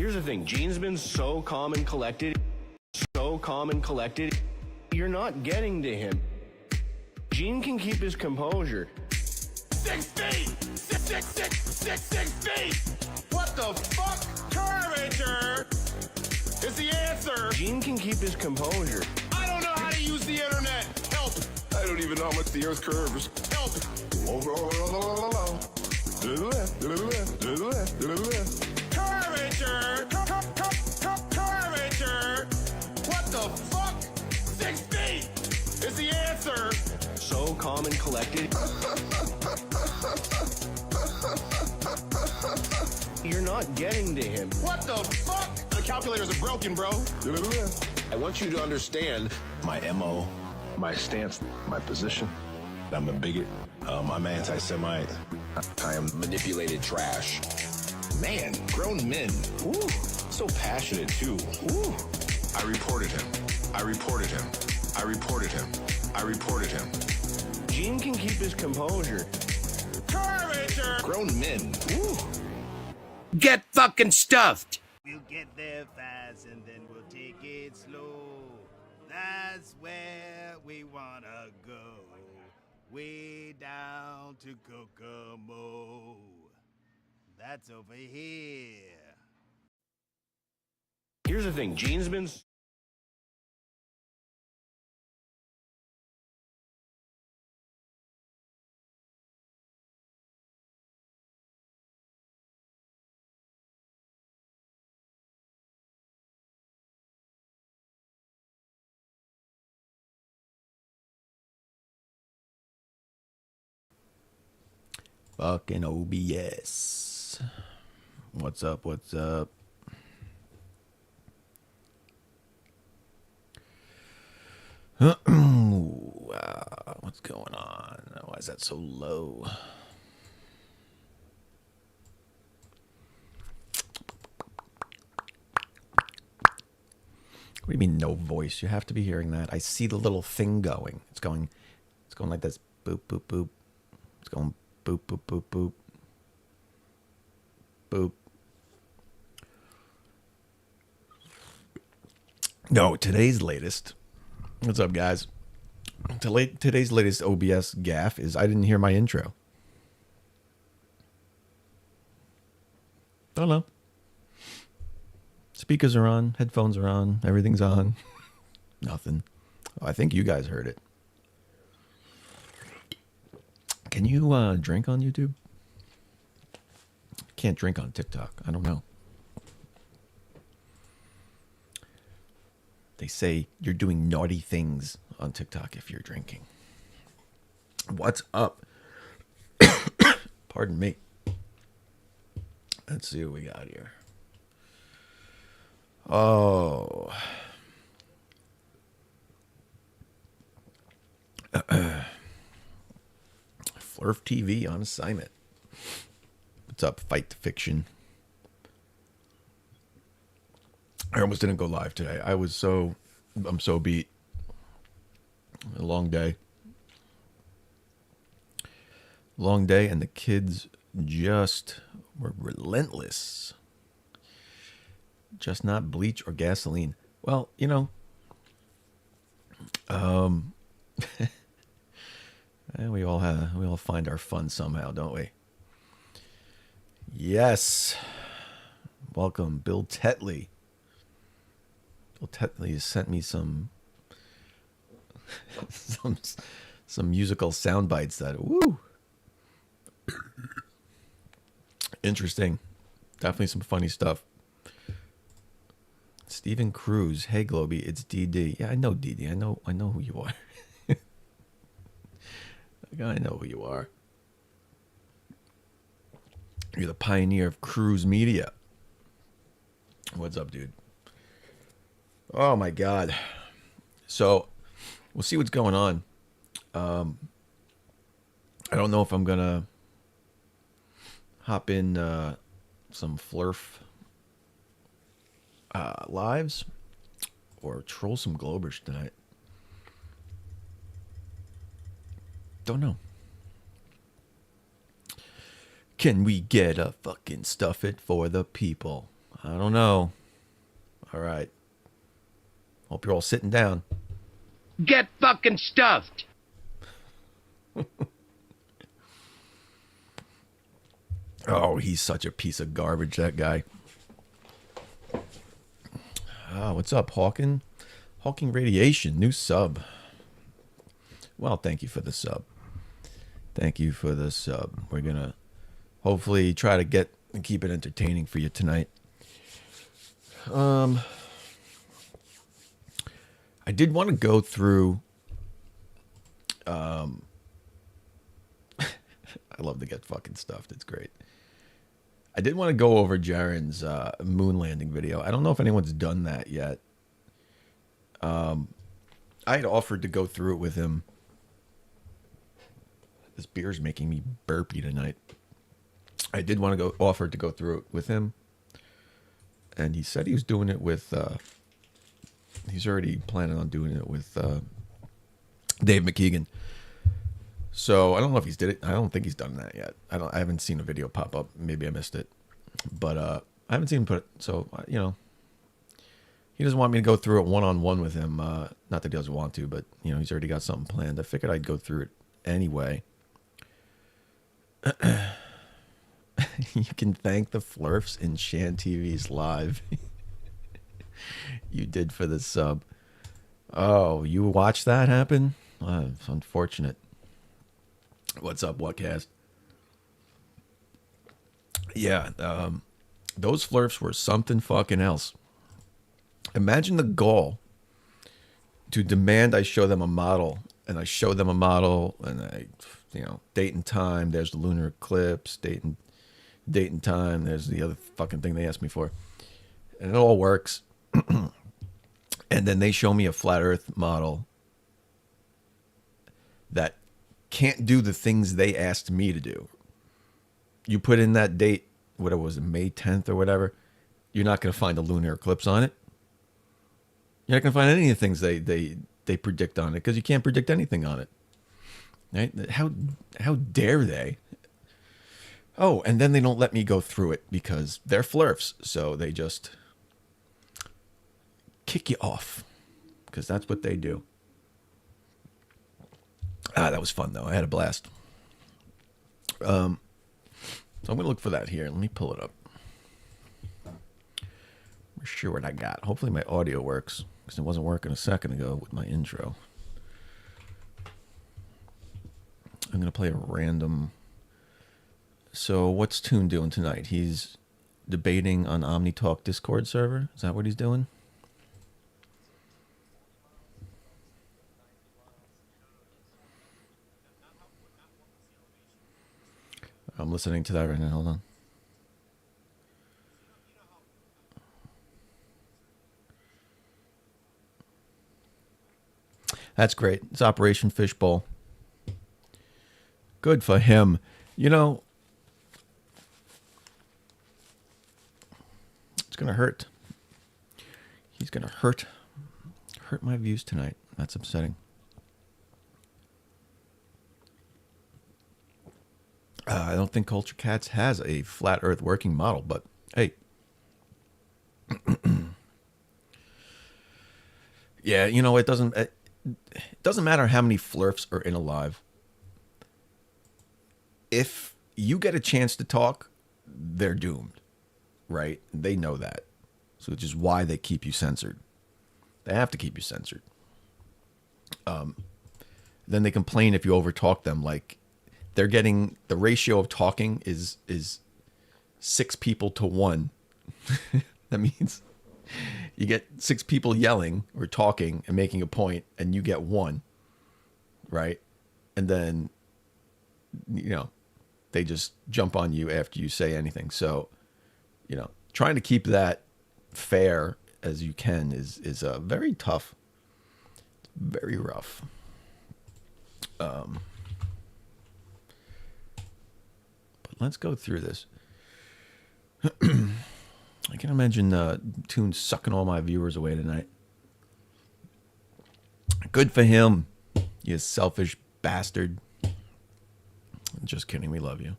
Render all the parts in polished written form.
Here's the thing, Gene's been so calm and collected, you're not getting to him. Gene can keep his composure. 6 feet! 6 feet! What the fuck? Curvature is the answer! Gene can keep his composure. I don't know how to use the internet! Help! I don't even know how much the earth curves. Help! To the left, to the left, to the left, to the left. Curvature! Curvature! What the fuck? 6 feet is the answer! So calm and collected. You're not getting to him. What the fuck? The calculators are broken, bro. I want you to understand my MO, my stance, my position. I'm a bigot. I'm anti-Semite. I am manipulated trash. Man, grown men. Woo. So passionate, too. Woo. I reported him. I reported him. I reported him. I reported him. Gene can keep his composure. Curvature! Grown men. Woo. Get fucking stuffed! We'll get there fast and then we'll take it slow. That's where we wanna go. Way down to Kokomo. That's over here. Here's the thing, Gene's been... Fucking OBS. What's up? What's up? What's going on? Why is that so low? What do you mean no voice? You have to be hearing that. I see the little thing going. It's going like this. Boop, boop, boop. It's going boop, boop, boop, boop. Boop. No, today's latest. What's up, guys? Today's latest OBS gaffe is I didn't hear my intro. Don't know. Speakers are on, headphones are on, everything's on. Nothing. Oh, I think you guys heard it. Can you drink on YouTube? Can't drink on TikTok. I don't know. They say you're doing naughty things on TikTok if you're drinking. What's up? Pardon me. Let's see what we got here. Oh. Flerf TV on assignment. What's up, Fight to Fiction? I almost didn't go live today. I'm so beat. A long day. Long day, and the kids just were relentless. Just not bleach or gasoline. Well, you know, we all find our fun somehow, don't we? Yes. Welcome, Bill Tetley. Bill Tetley has sent me some musical sound bites that woo. Interesting. Definitely some funny stuff. Stephen Cruz. Hey Globy, it's DD. Yeah, I know DD. I know who you are. I know who you are. You're the pioneer of Cruz Media. What's up, dude? Oh my God. So we'll see what's going on. I don't know if I'm gonna hop in some Flerf lives or troll some Globers tonight. Don't know. Can we get a fucking stuff it for the people? I don't know. All right. Hope you're all sitting down. Get fucking stuffed. Oh, he's such a piece of garbage, that guy. Ah, what's up, Hawking? Hawking Radiation, new sub. Well, thank you for the sub. Thank you for the sub. We're going to hopefully try to get and keep it entertaining for you tonight. I did want to go through. I love to get fucking stuffed. It's great. I did want to go over Jeran's moon landing video. I don't know if anyone's done that yet. I had offered to go through it with him. This beer's making me burpy tonight. I did want to offer to go through it with him. And he said he was doing it with, he's already planning on doing it with Dave McKeegan. So I don't know if he's did it. I don't think he's done that yet. I haven't seen a video pop up. Maybe I missed it. But I haven't seen him put it. So, you know, he doesn't want me to go through it one-on-one with him. Not that he doesn't want to, but, you know, he's already got something planned. I figured I'd go through it anyway. You can thank the Flerfs in Shan TV's live. You did for the sub. Oh, you watched that happen? It's unfortunate. What's up, Whatcast? Yeah, those Flerfs were something fucking else. Imagine the goal to demand I show them a model, and I show them a model, and I, you know, date and time. There's the lunar eclipse. Date and time. There's the other fucking thing they asked me for, and it all works. And then they show me a flat Earth model that can't do the things they asked me to do. You put in that date, whatever was it, May 10th or whatever, you're not going to find a lunar eclipse on it. You're not going to find any of the things they predict on it, because you can't predict anything on it. Right? How dare they? Oh, and then they don't let me go through it because they're Flerfs, so they just kick you off, because that's what they do. That was fun, though. I had a blast. So I'm going to look for that here. Let me pull it up. We're sure what I got. Hopefully my audio works, because it wasn't working a second ago with my intro. I'm going to play a random. So what's Toon doing tonight? He's debating on OmniTalk Discord server. Is that what he's doing? I'm listening to that right now. Hold on. That's great. It's Operation Fishbowl. Good for him. You know, it's going to hurt. He's going to hurt my views tonight. That's upsetting. I don't think Culture Cats has a flat Earth working model, but hey. Yeah, you know, it doesn't matter how many Flerfs are in alive. If you get a chance to talk, they're doomed, right? They know that. So which is why they keep you censored. They have to keep you censored. Then they complain if you overtalk them, like they're getting, the ratio of talking is 6 people to 1. That means you get 6 people yelling or talking and making a point, and you get 1, right? And then, you know, they just jump on you after you say anything. So, you know, trying to keep that fair as you can is very tough, very rough. But let's go through this. I can imagine Toon sucking all my viewers away tonight. Good for him, you selfish bastard. Just kidding, we love you.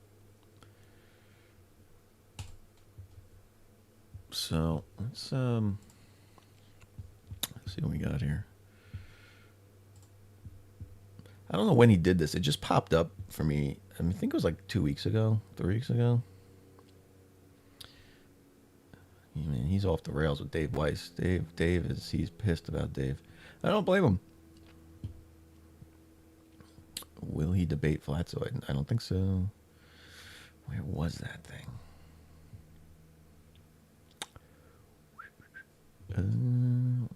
So let's see what we got here. I don't know when he did this. It just popped up for me. I think it was like 2 weeks ago, 3 weeks ago. Man, he's off the rails with Dave Weiss. He's pissed about Dave. I don't blame him. Will he debate Flatzoid? I don't think so. Where was that thing?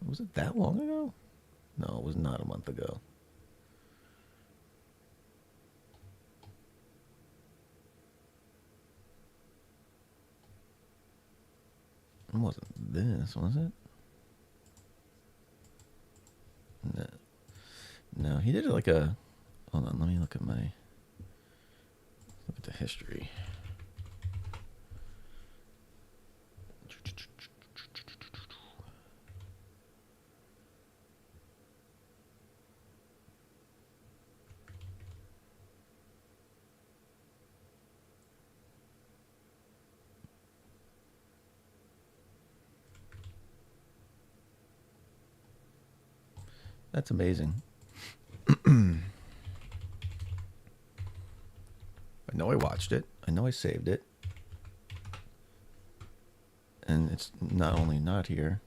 Was it that long ago? No, it was not a month ago. It wasn't this, was it? No. No, he did it like a... Hold on, let me look at the history. That's amazing. I know I watched it. I know I saved it. And it's not only not here.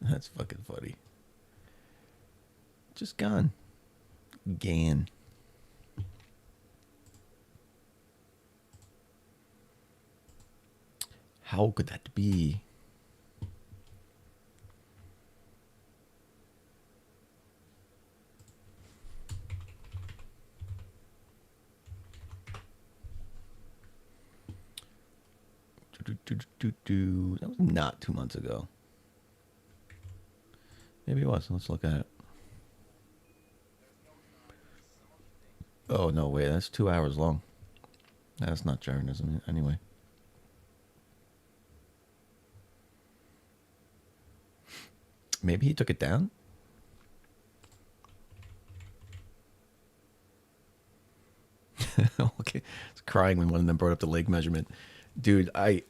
That's fucking funny. Just gone. Gan. How could that be? That was not 2 months ago. Maybe it was. Let's look at it. Oh, no way. That's 2 hours long. That's not Jeranism anyway. Maybe he took it down? Okay. It's crying when one of them brought up the leg measurement. Dude, I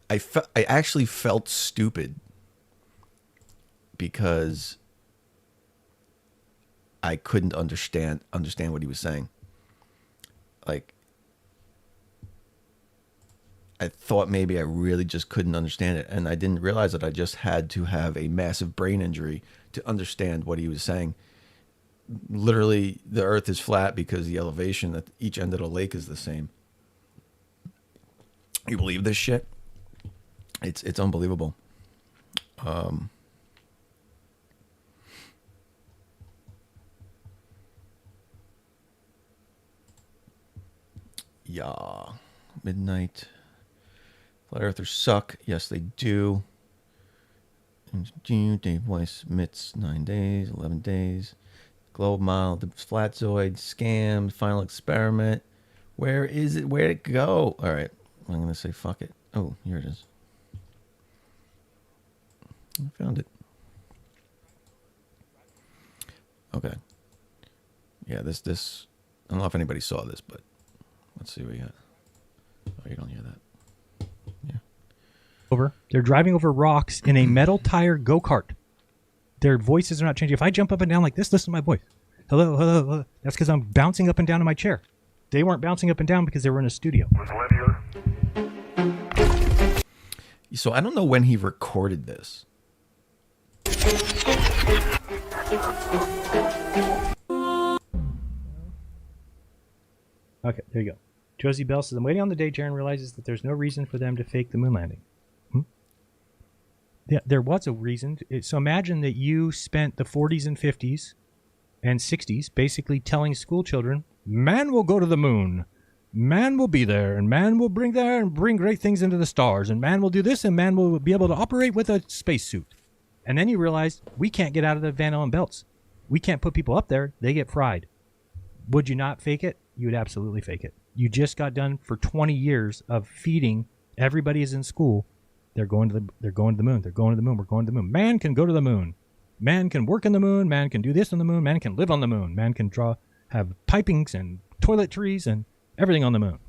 actually felt stupid because I couldn't understand what he was saying. Like, I thought maybe I really just couldn't understand it, and I didn't realize that I just had to have a massive brain injury to understand what he was saying. Literally, the Earth is flat because the elevation at each end of the lake is the same. You believe this shit? It's unbelievable. Yeah, midnight. Flat Earthers suck. Yes, they do. Dave Weiss admits 9 days, 11 days. Globe Mile, the Flatzoid, scam, final experiment. Where is it? Where'd it go? All right. I'm going to say fuck it. Oh, here it is. I found it. Okay. Yeah, this. I don't know if anybody saw this, but let's see what we got. Oh, you don't hear that. Yeah. Over. They're driving over rocks in a metal tire go-kart. Their voices are not changing. If I jump up and down like this, listen to my voice. Hello, hello, hello. That's because I'm bouncing up and down in my chair. They weren't bouncing up and down because they were in a studio. So I don't know when he recorded this. Okay, there you go. Josie Bell says, I'm waiting on the day Jeran realizes that there's no reason for them to fake the moon landing. Yeah, there was a reason. So imagine that you spent the 40s and 50s and 60s basically telling school children, man will go to the moon. Man will be there, and man will bring there and bring great things into the stars, and man will do this, and man will be able to operate with a spacesuit. And then you realize we can't get out of the Van Allen belts. We can't put people up there. They get fried. Would you not fake it? You would absolutely fake it. You just got done for 20 years of feeding everybody is in school. They're going to the moon. They're going to the moon. We're going to the moon. Man can go to the moon. man can work on the moon, man can do this on the moon, man can live on the moon, man can have pipings and toiletries and everything on the moon.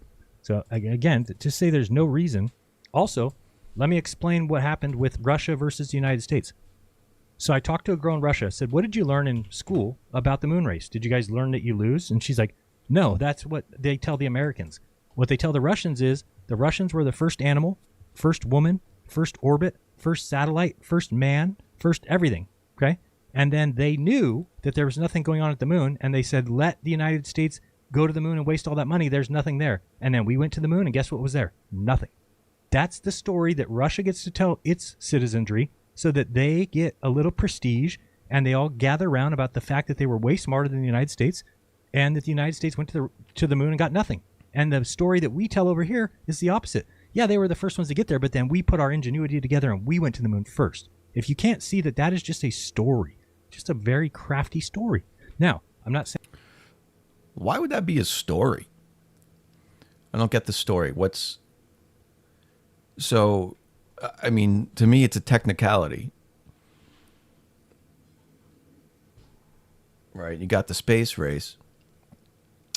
So again, to say there's no reason. Also, let me explain what happened with Russia versus the United States. So I talked to a girl in Russia, said, what did you learn in school about the moon race? Did you guys learn that you lose? And she's like, no, that's what they tell the Americans. What they tell the Russians is the Russians were the first animal, first woman, first orbit, first satellite, first man, first everything. Okay? And then they knew that there was nothing going on at the moon, and they said, let the United States go to the moon and waste all that money. There's nothing there. And then we went to the moon, and guess what was there? Nothing. That's the story that Russia gets to tell its citizenry so that they get a little prestige, and they all gather around about the fact that they were way smarter than the United States, and that the United States went to the moon and got nothing. And the story that we tell over here is the opposite. Yeah, they were the first ones to get there, but then we put our ingenuity together and we went to the moon first. If you can't see that, that is just a story, just a very crafty story. Now, I'm not saying... Why would that be a story? I don't get the story. So, I mean, to me, it's a technicality. Right? You got the space race,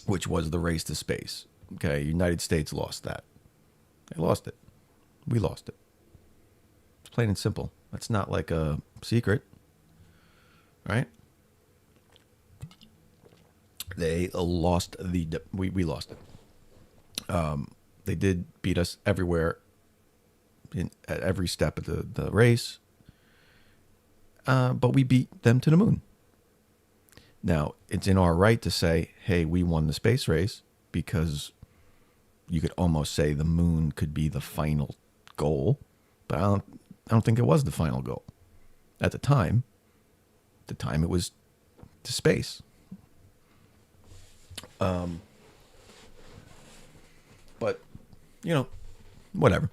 which was the race to space. Okay, United States lost that. They lost it. We lost it. It's plain and simple. That's not like a secret. Right? They lost we lost it. They did beat us everywhere at every step of the race. But we beat them to the moon. Now, it's in our right to say, hey, we won the space race, because you could almost say the moon could be the final goal, but I don't think it was the final goal. At the time it was to space. But, whatever.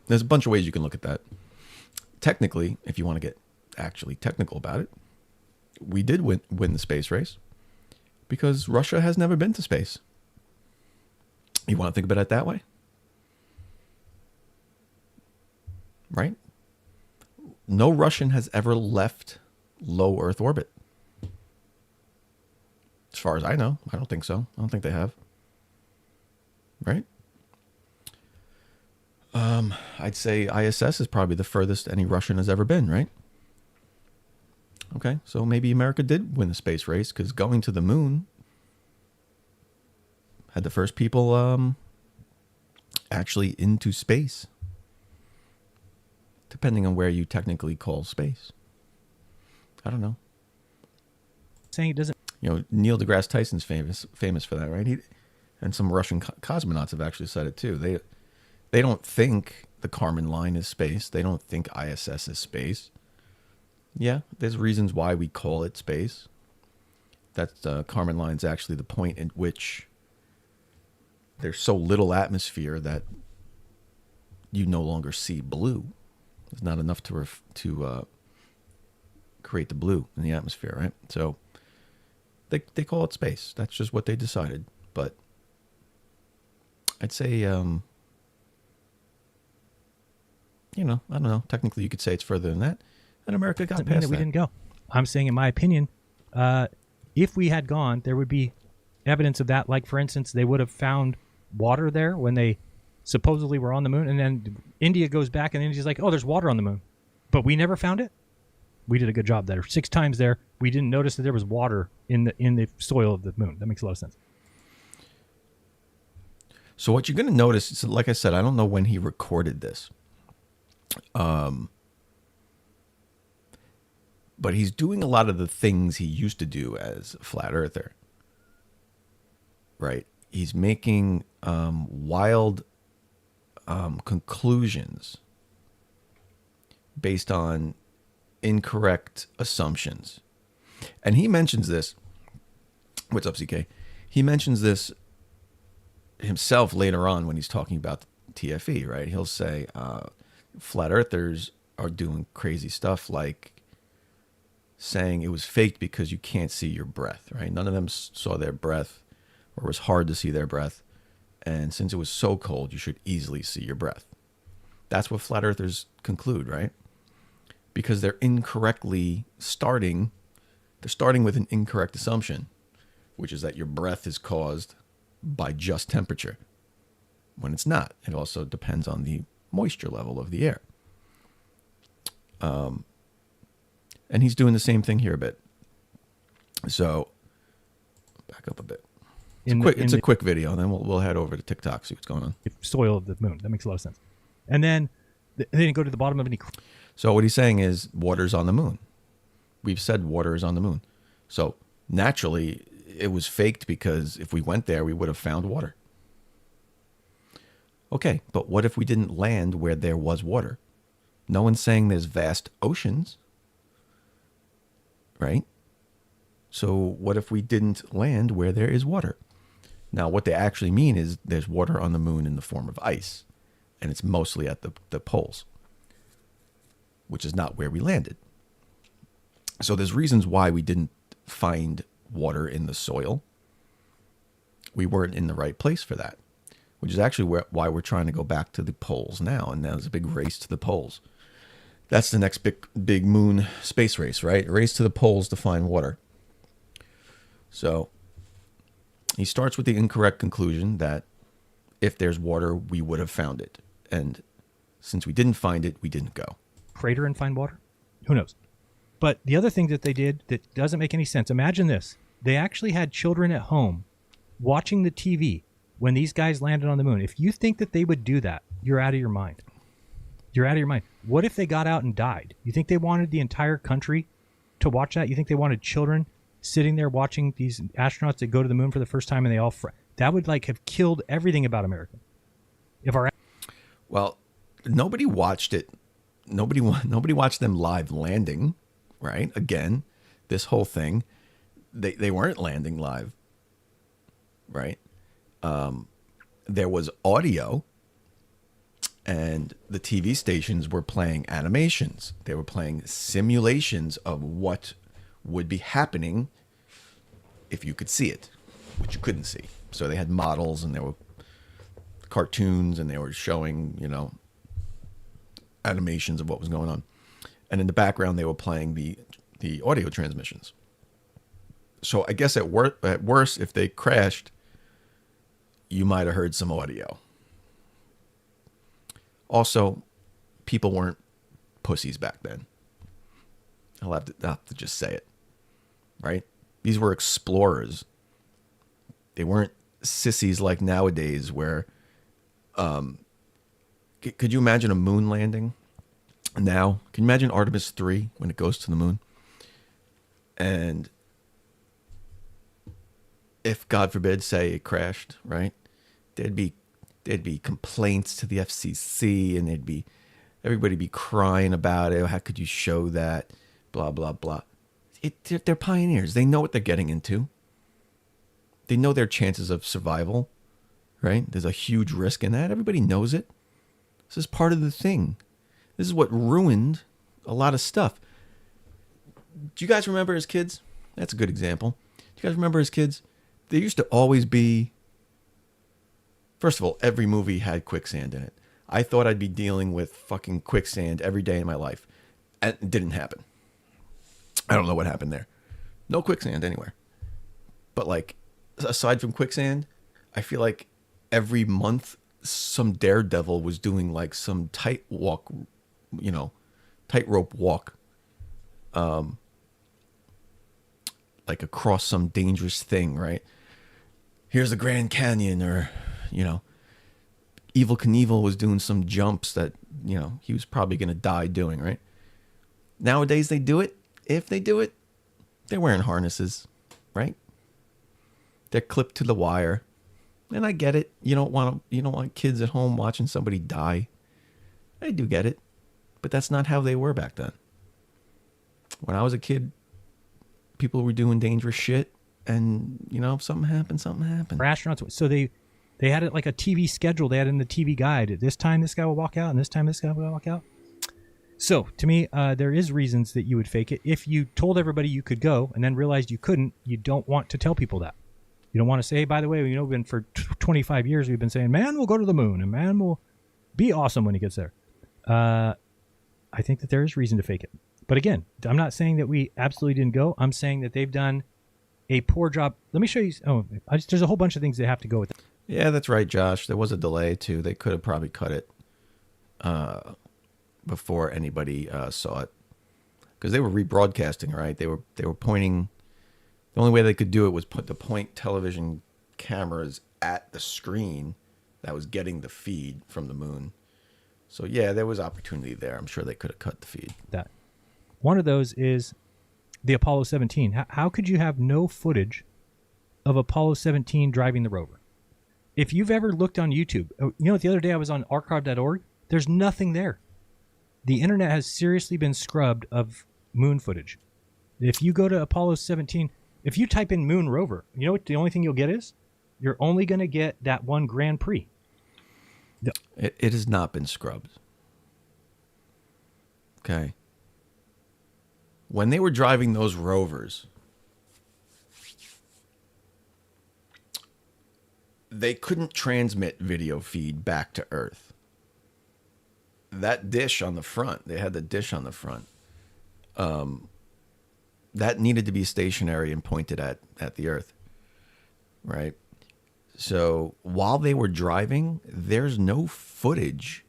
There's a bunch of ways you can look at that. Technically, if you want to get actually technical about it, we did win the space race because Russia has never been to space. You want to think about it that way? Right? No Russian has ever left low Earth orbit. As far as I know, I don't think so. I don't think they have. Right? I'd say ISS is probably the furthest any Russian has ever been, right? Okay, so maybe America did win the space race because going to the moon had the first people actually into space. Depending on where you technically call space. I don't know. Saying it doesn't... Neil deGrasse Tyson's famous for that, right? And some Russian cosmonauts have actually said it too. They don't think the Kármán line is space. They don't think ISS is space. Yeah, there's reasons why we call it space. That Kármán line is actually the point at which there's so little atmosphere that you no longer see blue. There's not enough to create the blue in the atmosphere, right? So they call it space. That's just what they decided. But I'd say, I don't know. Technically, you could say it's further than that. And America got past that. We didn't go. I'm saying, in my opinion, if we had gone, there would be evidence of that. Like, for instance, they would have found water there when they supposedly were on the moon. And then India goes back and India's like, oh, there's water on the moon. But we never found it. We did a good job there. 6 times there, we didn't notice that there was water in the soil of the moon. That makes a lot of sense. So what you're going to notice is, like I said, I don't know when he recorded this. But he's doing a lot of the things he used to do as a flat earther. Right? He's making wild conclusions based on incorrect assumptions. And he mentions this. What's up, CK? He mentions this himself later on when he's talking about TFE, right? He'll say flat earthers are doing crazy stuff like saying it was faked because you can't see your breath, right? None of them saw their breath, or it was hard to see their breath. And since it was so cold, you should easily see your breath. That's what flat earthers conclude, right? because they're incorrectly starting. They're starting with an incorrect assumption, which is that your breath is caused by just temperature, when it's not. It also depends on the moisture level of the air. And he's doing the same thing here a bit. So, back up a bit. It's a quick video, and then we'll head over to TikTok, see what's going on. Soil of the moon. That makes a lot of sense. And then they didn't go to the bottom of any. So what he's saying is water's on the moon. We've said water is on the moon. So naturally, it was faked because if we went there, we would have found water. Okay, but what if we didn't land where there was water? No one's saying there's vast oceans, right? So what if we didn't land where there is water? Now, what they actually mean is there's water on the moon in the form of ice, and it's mostly at the poles, which is not where we landed. So there's reasons why we didn't find water in the soil. We weren't in the right place for that, which is actually why we're trying to go back to the poles now, and there's a big race to the poles. That's the next big moon space race, right? Race to the poles to find water. So he starts with the incorrect conclusion that if there's water, we would have found it. And since we didn't find it, we didn't go. Crater and find water? Who knows? But the other thing that they did that doesn't make any sense, imagine this. They actually had children at home watching the TV when these guys landed on the moon. If you think that they would do that, you're out of your mind. You're out of your mind. What if they got out and died? You think they wanted the entire country to watch that? You think they wanted children sitting there watching these astronauts that go to the moon for the first time and they all... that would like have killed everything about America. Well, nobody watched it. Nobody watched them live landing, right? Again, this whole thing, they weren't landing live, right? There was audio, and the TV stations were playing animations. They were playing simulations of what would be happening if you could see it, which you couldn't see. So they had models, and there were cartoons, and they were showing, animations of what was going on. And in the background, they were playing the audio transmissions. So I guess at worst, if they crashed, you might have heard some audio. Also, people weren't pussies back then. I'll have to just say it, right? These were explorers. They weren't sissies like nowadays where... could you imagine a moon landing now? Can you imagine Artemis 3 when it goes to the moon? And if, God forbid, say it crashed, right? There'd be complaints to the FCC, and everybody be crying about it. How could you show that? Blah, blah, blah. They're pioneers. They know what they're getting into. They know their chances of survival, right? There's a huge risk in that. Everybody knows it. This is part of the thing. This is what ruined a lot of stuff. Do you guys remember as kids? That's a good example. Do you guys remember as kids? There used to always be... First of all, every movie had quicksand in it. I thought I'd be dealing with fucking quicksand every day in my life. And it didn't happen. I don't know what happened there. No quicksand anywhere. But like, aside from quicksand, I feel like every month some daredevil was doing like some tightrope walk, like across some dangerous thing, right? Here's the Grand Canyon, or, Evel Knievel was doing some jumps that, he was probably going to die doing, right? Nowadays they do it. If they do it, they're wearing harnesses, right? They're clipped to the wire. And I get it. You don't want kids at home watching somebody die. I do get it. But that's not how they were back then. When I was a kid, people were doing dangerous shit, and if something happened, something happened. For astronauts, so they had it like a TV schedule. They had in the TV guide. At this time, this guy will walk out, and this time, this guy will walk out. So, to me, there is reasons that you would fake it. If you told everybody you could go and then realized you couldn't, you don't want to tell people that. You don't want to say, hey, by the way, we've been for 25 years, we've been saying, man will go to the moon and man will be awesome when he gets there. I think that there is reason to fake it. But again, I'm not saying that we absolutely didn't go. I'm saying that they've done a poor job. Let me show you. Oh, there's a whole bunch of things that have to go with it. Yeah, that's right, Josh. There was a delay too. They could have probably cut it before anybody saw it, because they were rebroadcasting, right? They were pointing. The only way they could do it was put the point television cameras at the screen that was getting the feed from the moon. So yeah, there was opportunity there. I'm sure they could have cut the feed. That one of those is the Apollo 17. How could you have no footage of Apollo 17 driving the rover? If you've ever looked on YouTube, the other day I was on archive.org. There's nothing there. The internet has seriously been scrubbed of moon footage. If you go to Apollo 17, if you type in moon rover, you know what the only thing you'll get is? You're only going to get that one Grand Prix. It has not been scrubbed. Okay. When they were driving those rovers, they couldn't transmit video feed back to Earth. That dish on the front, they had the dish on the front, that needed to be stationary and pointed at the Earth, right? So while they were driving, there's no footage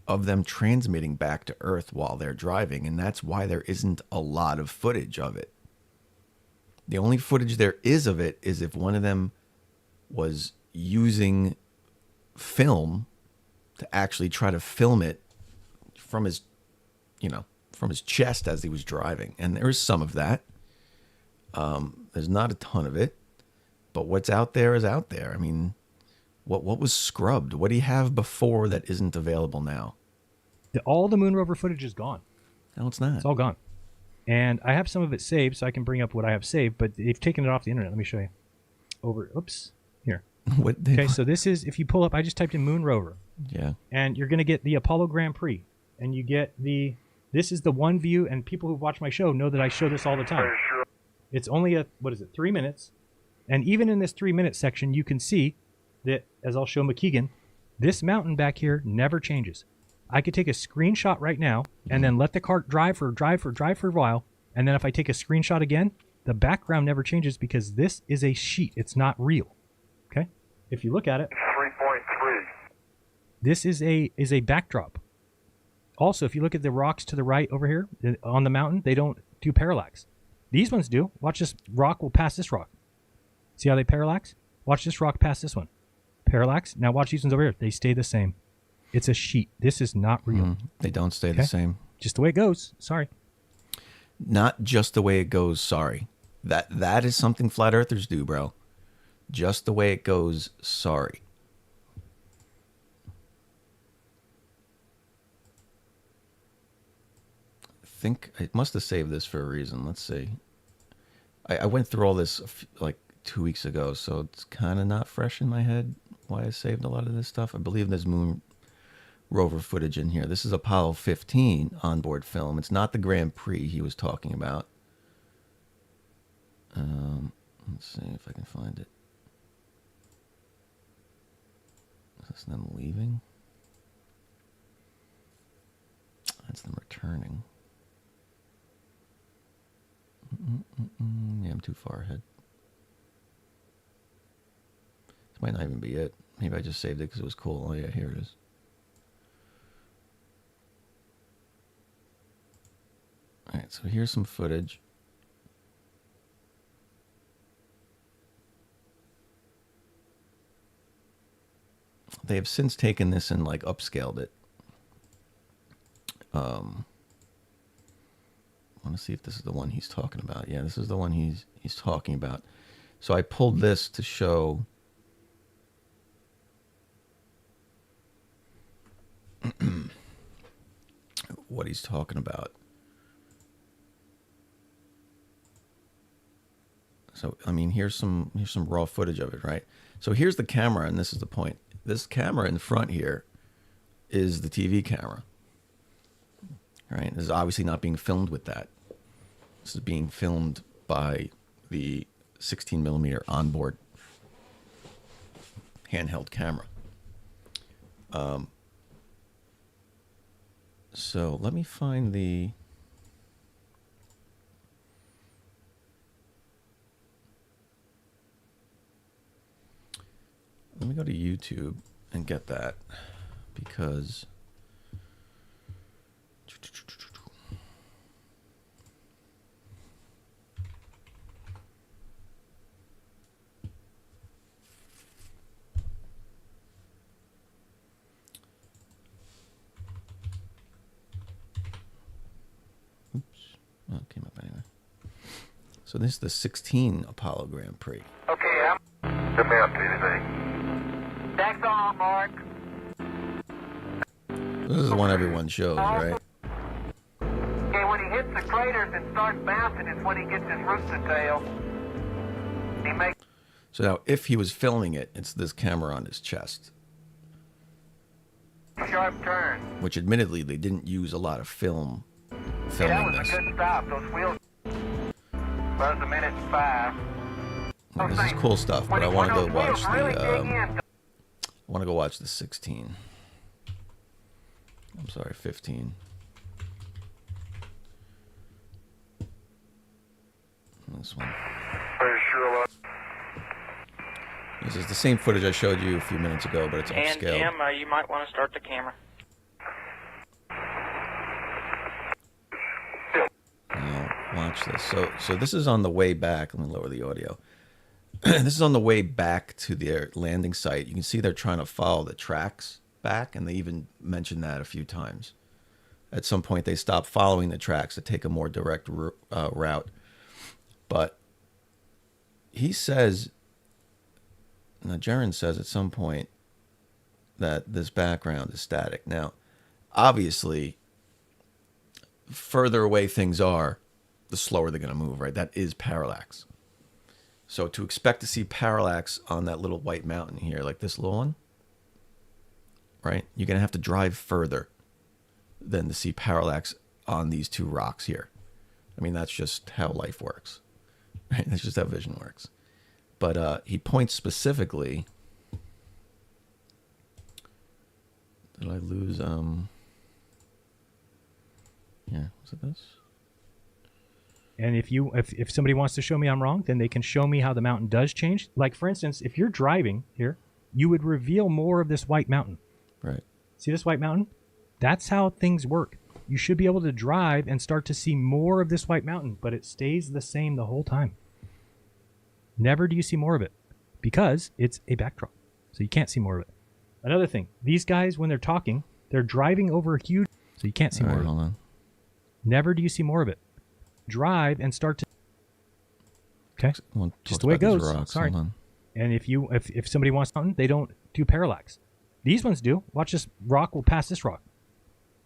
of them transmitting back to Earth while they're driving, and that's why there isn't a lot of footage of it. The only footage there is of it is if one of them was using film to actually try to film it from his chest as he was driving. And there is some of that. There's not a ton of it, but what's out there is out there. I mean, what was scrubbed? What do you have before that isn't available now? All the moon rover footage is gone. No, it's not. It's all gone. And I have some of it saved, so I can bring up what I have saved, but they've taken it off the internet. Let me show you. Oops. Here. Okay, so this is, if you pull up, I just typed in moon rover. Yeah. And you're going to get the Apollo Grand Prix. And you get this is the one view, and people who watch my show know that I show this all the time. It's only 3 minutes. And even in this 3-minute section, you can see that, as I'll show McKeegan, this mountain back here never changes. I could take a screenshot right now and then let the cart drive for a while. And then if I take a screenshot again, the background never changes because this is a sheet. It's not real. Okay? If you look at it, 3.3. This is a backdrop. Also, if you look at the rocks to the right over here on the mountain, they don't do parallax. These ones do. Watch, this rock will pass this rock. See how they parallax? Watch this rock pass this one. Parallax. Now watch these ones over here. They stay the same. It's a sheet. This is not real. They don't stay the same. Just the way it goes. Sorry. Not just the way it goes. Sorry. That is something flat earthers do, bro. Just the way it goes. Sorry. I think I must have saved this for a reason. Let's see. I went through all this like 2 weeks ago, so it's kind of not fresh in my head why I saved a lot of this stuff. I believe there's moon rover footage in here. This is Apollo 15 onboard film. It's not the Grand Prix he was talking about. Let's see if I can find it. Is this them leaving? That's them returning. Yeah, I'm too far ahead. This might not even be it. Maybe I just saved it because it was cool. Oh yeah, here it is. Alright, so here's some footage. They have since taken this and like upscaled it. I want to see if this is the one he's talking about. Yeah, this is the one he's talking about. So I pulled this to show what he's talking about. So I mean, here's some raw footage of it, right? So here's the camera, and this is the point. This camera in front here is the TV camera. Right? This is obviously not being filmed with that. This is being filmed by the 16 millimeter onboard handheld camera. So let me find the... Let me go to YouTube and get that, because... Oh, it came up anyway. So this is the 16 Apollo Grand Prix. Okay, I'm about anything. That's all, Mark. This is the one everyone shows, right? Okay, when he hits the craters and starts bouncing, it's when he gets his rooster tail. He makes... So now, if he was filming it, it's this camera on his chest. Sharp turn. Which, admittedly, they didn't use a lot of film Yeah, that filming was this. a good stop. Those wheels was a minute 5. Well, this is cool stuff, but I want to go watch the. I want to go watch the 16. I'm sorry, 15. This one. This is the same footage I showed you a few minutes ago, but it's And upscaled. Jim, you might want to start the camera. Now, watch this. So this is on the way back. Let me lower the audio. This is on the way back to their landing site. You can see they're trying to follow the tracks back, and they even mentioned that a few times. At some point, they stopped following the tracks to take a more direct route. But he says, now Jeran says at some point that this background is static. Now, obviously, further away things are, the slower they're going to move, right? That is parallax. So to expect to see parallax on that little white mountain here, like this little one, right? You're going to have to drive further than to see parallax on these two rocks here. I mean, that's just how life works, right? That's just how vision works. But he points specifically... Did I lose... Yeah, was it this? And if somebody wants to show me I'm wrong, then they can show me how the mountain does change. Like, for instance, if you're driving here, you would reveal more of this white mountain. Right. See this white mountain? That's how things work. You should be able to drive and start to see more of this white mountain, but it stays the same the whole time. Never do you see more of it, because it's a backdrop, so you can't see more of it. Another thing, these guys, when they're talking, they're driving over a huge... So you can't see more of it. Hold on. Never do you see more of it. Drive and start to... Okay? Just the way it goes. Sorry. And if somebody wants something, they don't do parallax. These ones do. Watch this rock will pass this rock.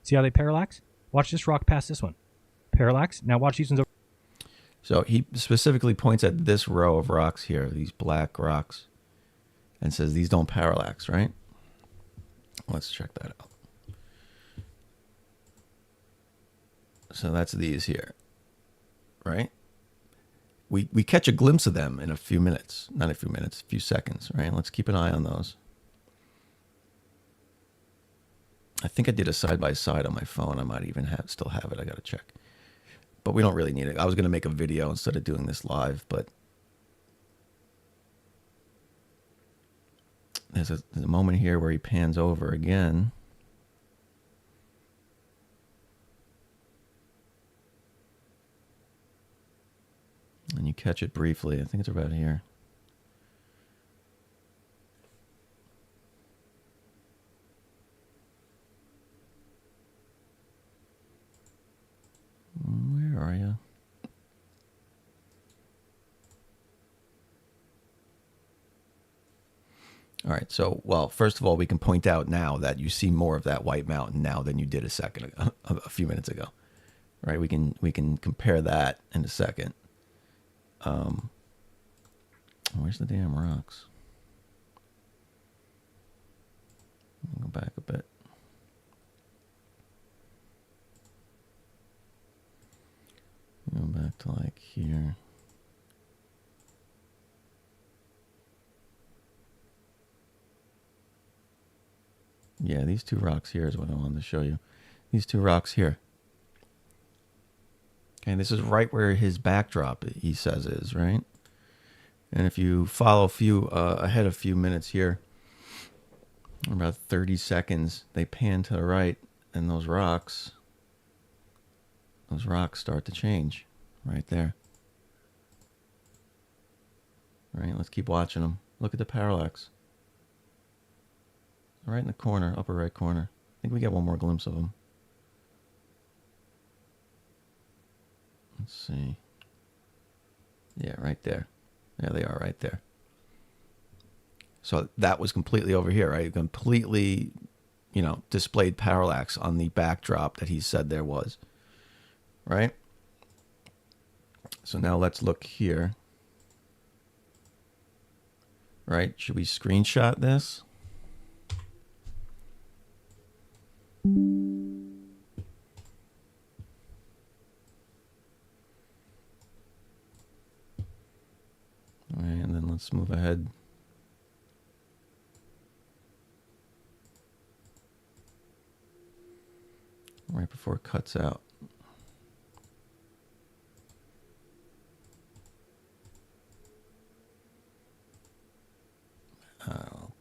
See how they parallax? Watch this rock pass this one. Parallax. Now watch these ones over. So he specifically points at this row of rocks here, these black rocks, and says these don't parallax, right? Let's check that out. So that's these here, right? We catch a glimpse of them in a few minutes. Not a few minutes, a few seconds, right? Let's keep an eye on those. I think I did a side-by-side on my phone. I might even still have it. I got to check. But we don't really need it. I was going to make a video instead of doing this live, but there's a moment here where he pans over again. And you catch it briefly. I think it's about here. Where are you? All right. So, well, first of all, we can point out now that you see more of that white mountain now than you did a few minutes ago, right? We can compare that in a second. Where's the damn rocks? I'll go back a bit. Go back to like here. Yeah, these two rocks here is what I wanted to show you. These two rocks here. Okay, this is right where his backdrop, he says, is, right? And if you follow ahead a few minutes here, about 30 seconds, they pan to the right, and those rocks start to change right there. All right, let's keep watching them. Look at the parallax. Right in the corner, upper right corner. I think we get one more glimpse of them. Let's see. Yeah, right there. There they are right there. So that was completely over here, right? Completely, displayed parallax on the backdrop that he said there was. Right? So now let's look here. Right? Should we screenshot this? All right, and then let's move ahead. Right before it cuts out.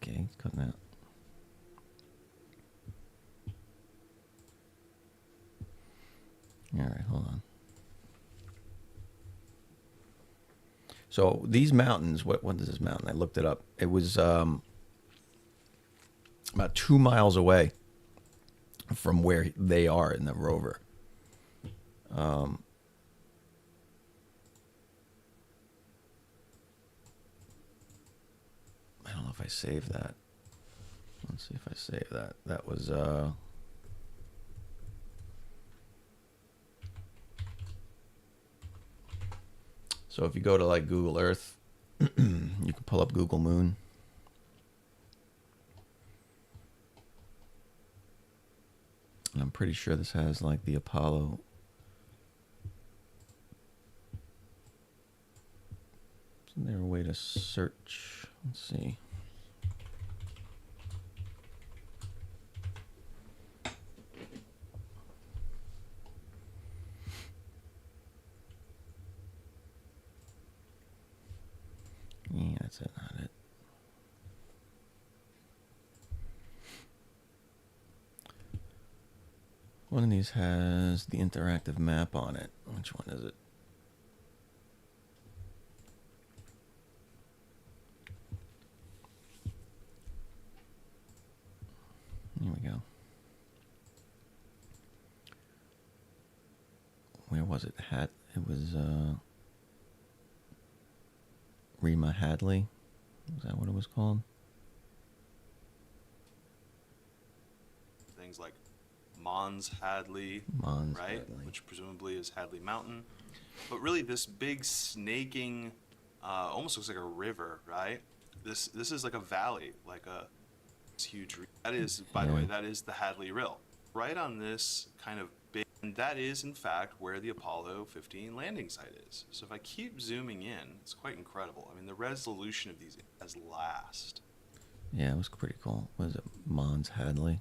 Okay, it's cutting out. All right, hold on. So these mountains, what is this mountain? I looked it up. It was about 2 miles away from where they are in the rover. I don't know if I saved that. Let's see if I save that. That was so if you go to like Google Earth, you can pull up Google Moon. And I'm pretty sure this has like the Apollo. Isn't there a way to search? Let's see. Yeah, that's it, not it. One of these has the interactive map on it. Which one is it? Here we go. Where was it? It was Rima Hadley. Is that what it was called? Things like Mons Hadley, right? Hadley. Which presumably is Hadley Mountain. But really this big snaking, almost looks like a river, right? This is like a valley, like this huge. That is, by the way, that is the Hadley Rill. Right on this kind of big, and that is in fact where the Apollo 15 landing site is. So if I keep zooming in, it's quite incredible. I mean, the resolution of these as last. Yeah, it was pretty cool. Was it Mons Hadley?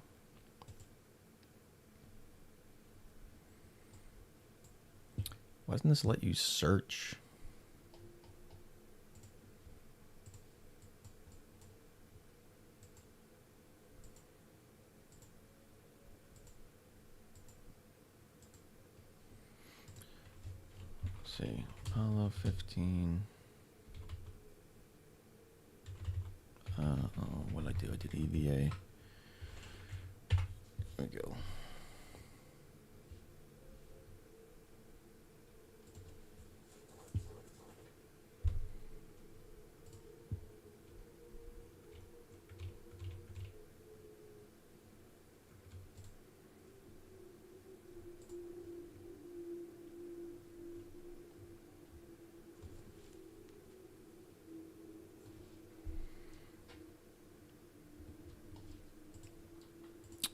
Why doesn't this let you search? Let's see, Apollo 15. What did I do? I did EVA. There we go.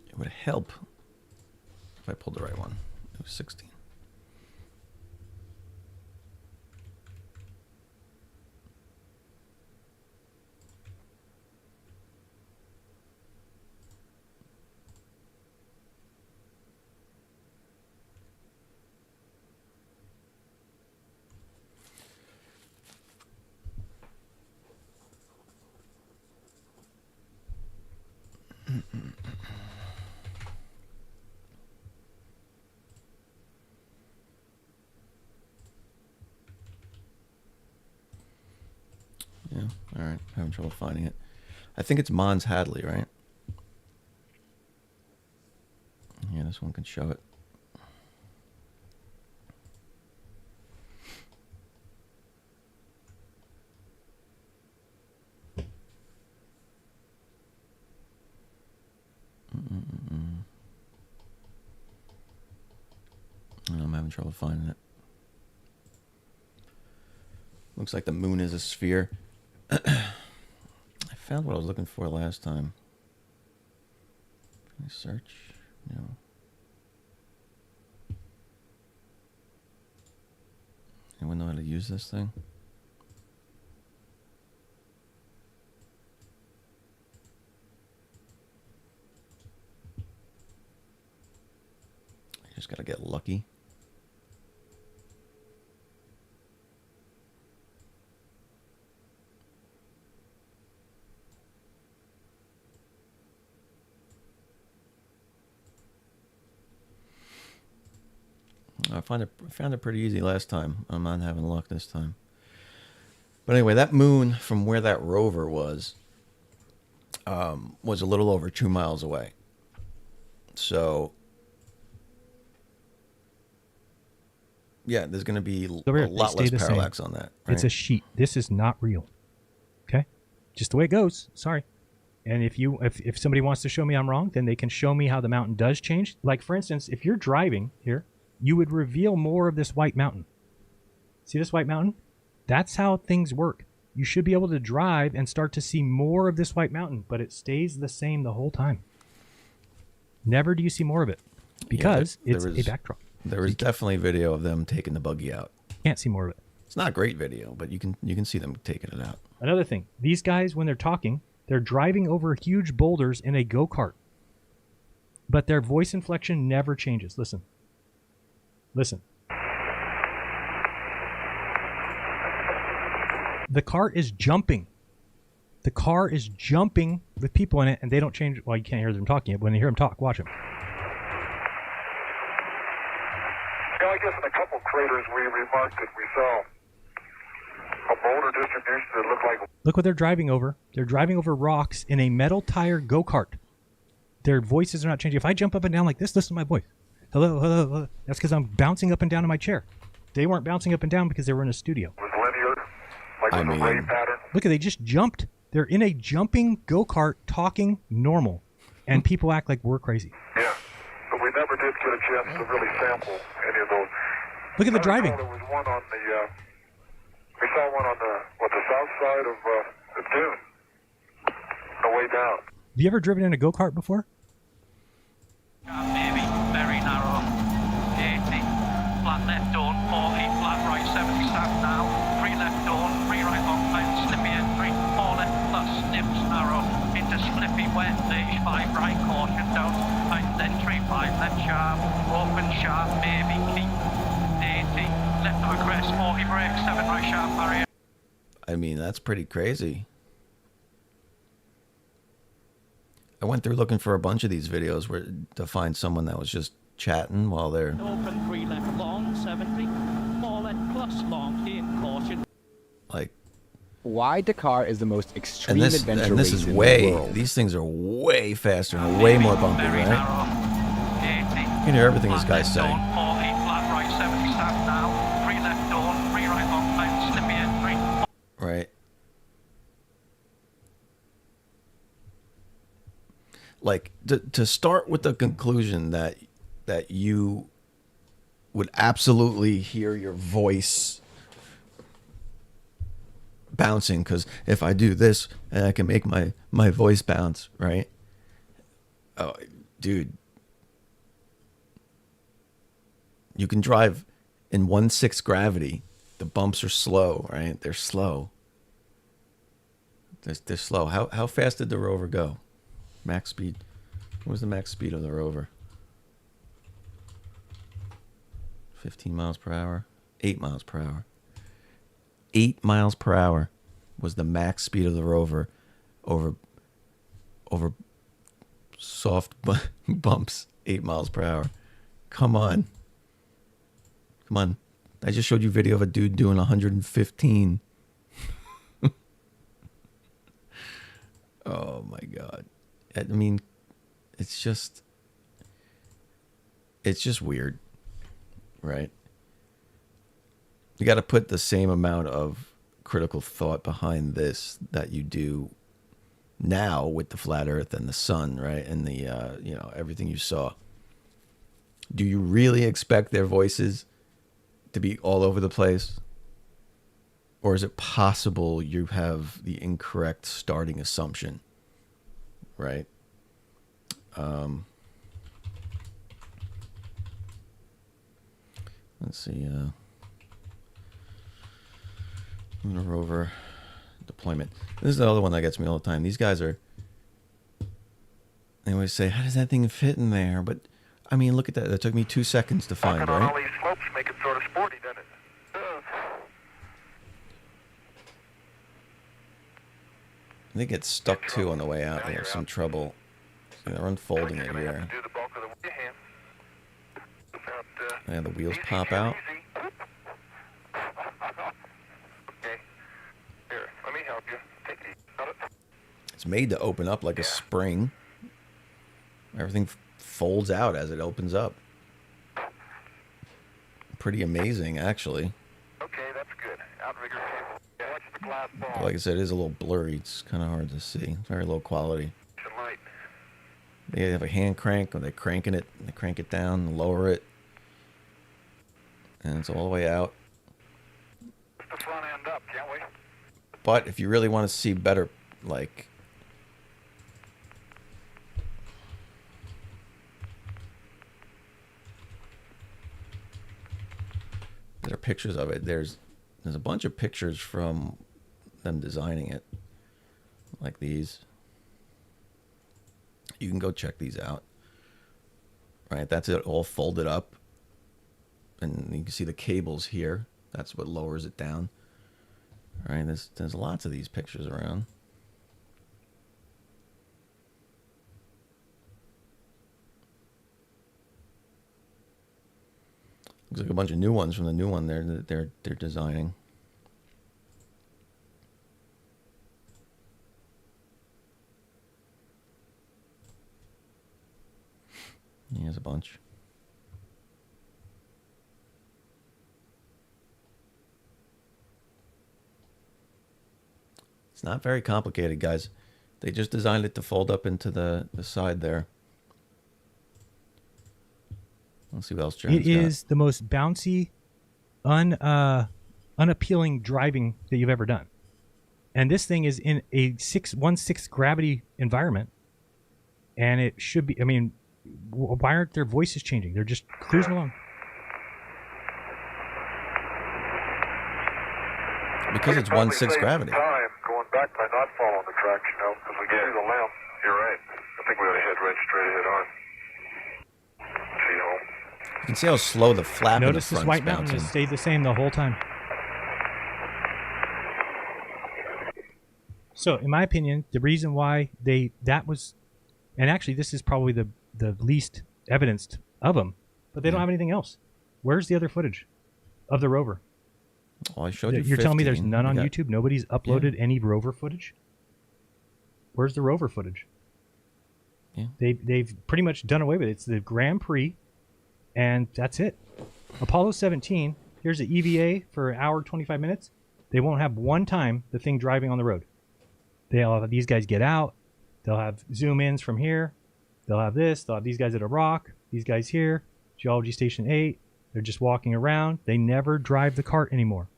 It would help if I pulled the right one. It was 16. Yeah. All right. Having trouble finding it. I think it's Mons Hadley, right? Yeah, this one can show it. I'm having trouble finding it. Looks like the moon is a sphere. I found what I was looking for last time. Can I search? No. Anyone know how to use this thing? I just gotta get lucky. I found it pretty easy last time. I'm not having luck this time. But anyway, that moon from where that rover was a little over 2 miles away. So, yeah, there's going to be a lot less parallax on that. Right? It's a sheet. This is not real. Okay? Just the way it goes. Sorry. And if somebody wants to show me I'm wrong, then they can show me how the mountain does change. Like, for instance, if you're driving here, you would reveal more of this white mountain. See this white mountain? That's how things work. You should be able to drive and start to see more of this white mountain, but it stays the same the whole time. Never do you see more of it because it's a backdrop. There was definitely video of them taking the buggy out. Can't see more of it. It's not a great video, but you can see them taking it out. Another thing, these guys, when they're talking, they're driving over huge boulders in a go-kart. But their voice inflection never changes. Listen. Listen. The cart is jumping. The car is jumping with people in it, and they don't change. Well, you can't hear them talking, but when you hear them talk, watch them. Yeah, I guess in a couple craters we remarked that we saw a boulder distribution that looked like... Look what they're driving over. They're driving over rocks in a metal tire go-kart. Their voices are not changing. If I jump up and down like this, listen to my voice. Hello, hello, hello. That's because I'm bouncing up and down in my chair. They weren't bouncing up and down because they were in a studio. It was linear, like with a ray pattern. Look, they just jumped. They're in a jumping go-kart talking normal, and people act like we're crazy. Yeah, but we never did get a chance to really sample any of those. Look at the driving. There was one on the, we saw one on the south side of the dune, the way down. Have you ever driven in a go-kart before? Maybe, very narrow. 80, flat left on, 40, flat right, 70 south now. 3 left on, 3 right long line, slippy entry, 4 left plus, nips narrow, into slippy wet, 35 right, caution down, right entry, 5 left sharp, open sharp, maybe keep, 80, left of a crest, 40 brake, 7 right sharp barrier. I mean, that's pretty crazy. I went through looking for a bunch of these videos to find someone that was just chatting while they're... Open 3 left long, 70, 4 left plus long, in caution. Like... Why Dakar is the most extreme adventure and this race is in way... the world. These things are way faster and way more bumpy, right? 80, you can hear everything this guy's saying. 40, flat right, 70 south now, 3 left on, 3 right long line, slippy entry. Right. Like, to start with the conclusion that you would absolutely hear your voice bouncing, because if I do this, I can make my voice bounce, right? Oh, dude. You can drive in 1/6 gravity. The bumps are slow, right? They're slow. They're slow. How fast did the rover go? Max speed. What was the max speed of the rover? 15 miles per hour? 8 miles per hour. 8 miles per hour was the max speed of the rover over soft bumps. 8 miles per hour. Come on. Come on. I just showed you a video of a dude doing 115. Oh my God. I mean, it's just weird, right? You got to put the same amount of critical thought behind this that you do now with the flat Earth and the sun, right? And the everything you saw. Do you really expect their voices to be all over the place? Or is it possible you have the incorrect starting assumption, right? Let's see. Lunar rover deployment. This is the other one that gets me all the time. These guys are. They always say, "How does that thing fit in there?" But I mean, look at that. That took me 2 seconds to find, Walking on all right? these slopes make it sort of sporty, doesn't it? They get stuck too on the way out. They have some trouble. So they're unfolding it here. Do the bulk of the way hand. Yeah, the wheels pop out. Okay. Here, let me help you. Take it. Got it? It's made to open up like a spring. Everything folds out as it opens up. Pretty amazing, actually. Okay, that's good. Outrigger cable. Yeah, watch the glass ball. But like I said, it is a little blurry. It's kind of hard to see. It's very low quality. Light. They have a hand crank when they're cranking it. They crank it down and lower it. And it's all the way out. Lift the front end up, can't we? But if you really want to see better, like... There are pictures of it. There's a bunch of pictures from them designing it. Like these. You can go check these out. Right, that's it all folded up. And you can see the cables here. That's what lowers it down. All right, there's lots of these pictures around. Looks like a bunch of new ones from the new one they're designing. Here's a bunch. It's not very complicated, guys. They just designed it to fold up into the side there. Let's see what else Jeran's It is the most bouncy, unappealing driving that you've ever done. And this thing is in a 1/6 gravity environment. And it should be, I mean, why aren't their voices changing? They're just cruising along. Because it's 1/6 gravity. Time going back by not following the tracks, you know, because we get through the limb. You're right. I think we ought to head right straight ahead on. See home. You can see how slow the flap in the Notice this front's white mountain bouncing. has stayed the same the whole time. So, in my opinion, the reason why that was, and actually this is probably the least evidenced of them, but they don't have anything else. Where's the other footage of the rover? Oh, I showed you. You're telling me there's 15. none on You got- YouTube? Nobody's uploaded any rover footage? Where's the rover footage? Yeah. They've pretty much done away with it. It's the Grand Prix, and that's it. Apollo 17, here's the EVA for an hour, 25 minutes. They won't have one time the thing driving on the road. They'll have these guys get out. They'll have zoom ins from here. They'll have this. They'll have these guys at a rock. These guys here. Geology Station 8. They're just walking around. They never drive the cart anymore.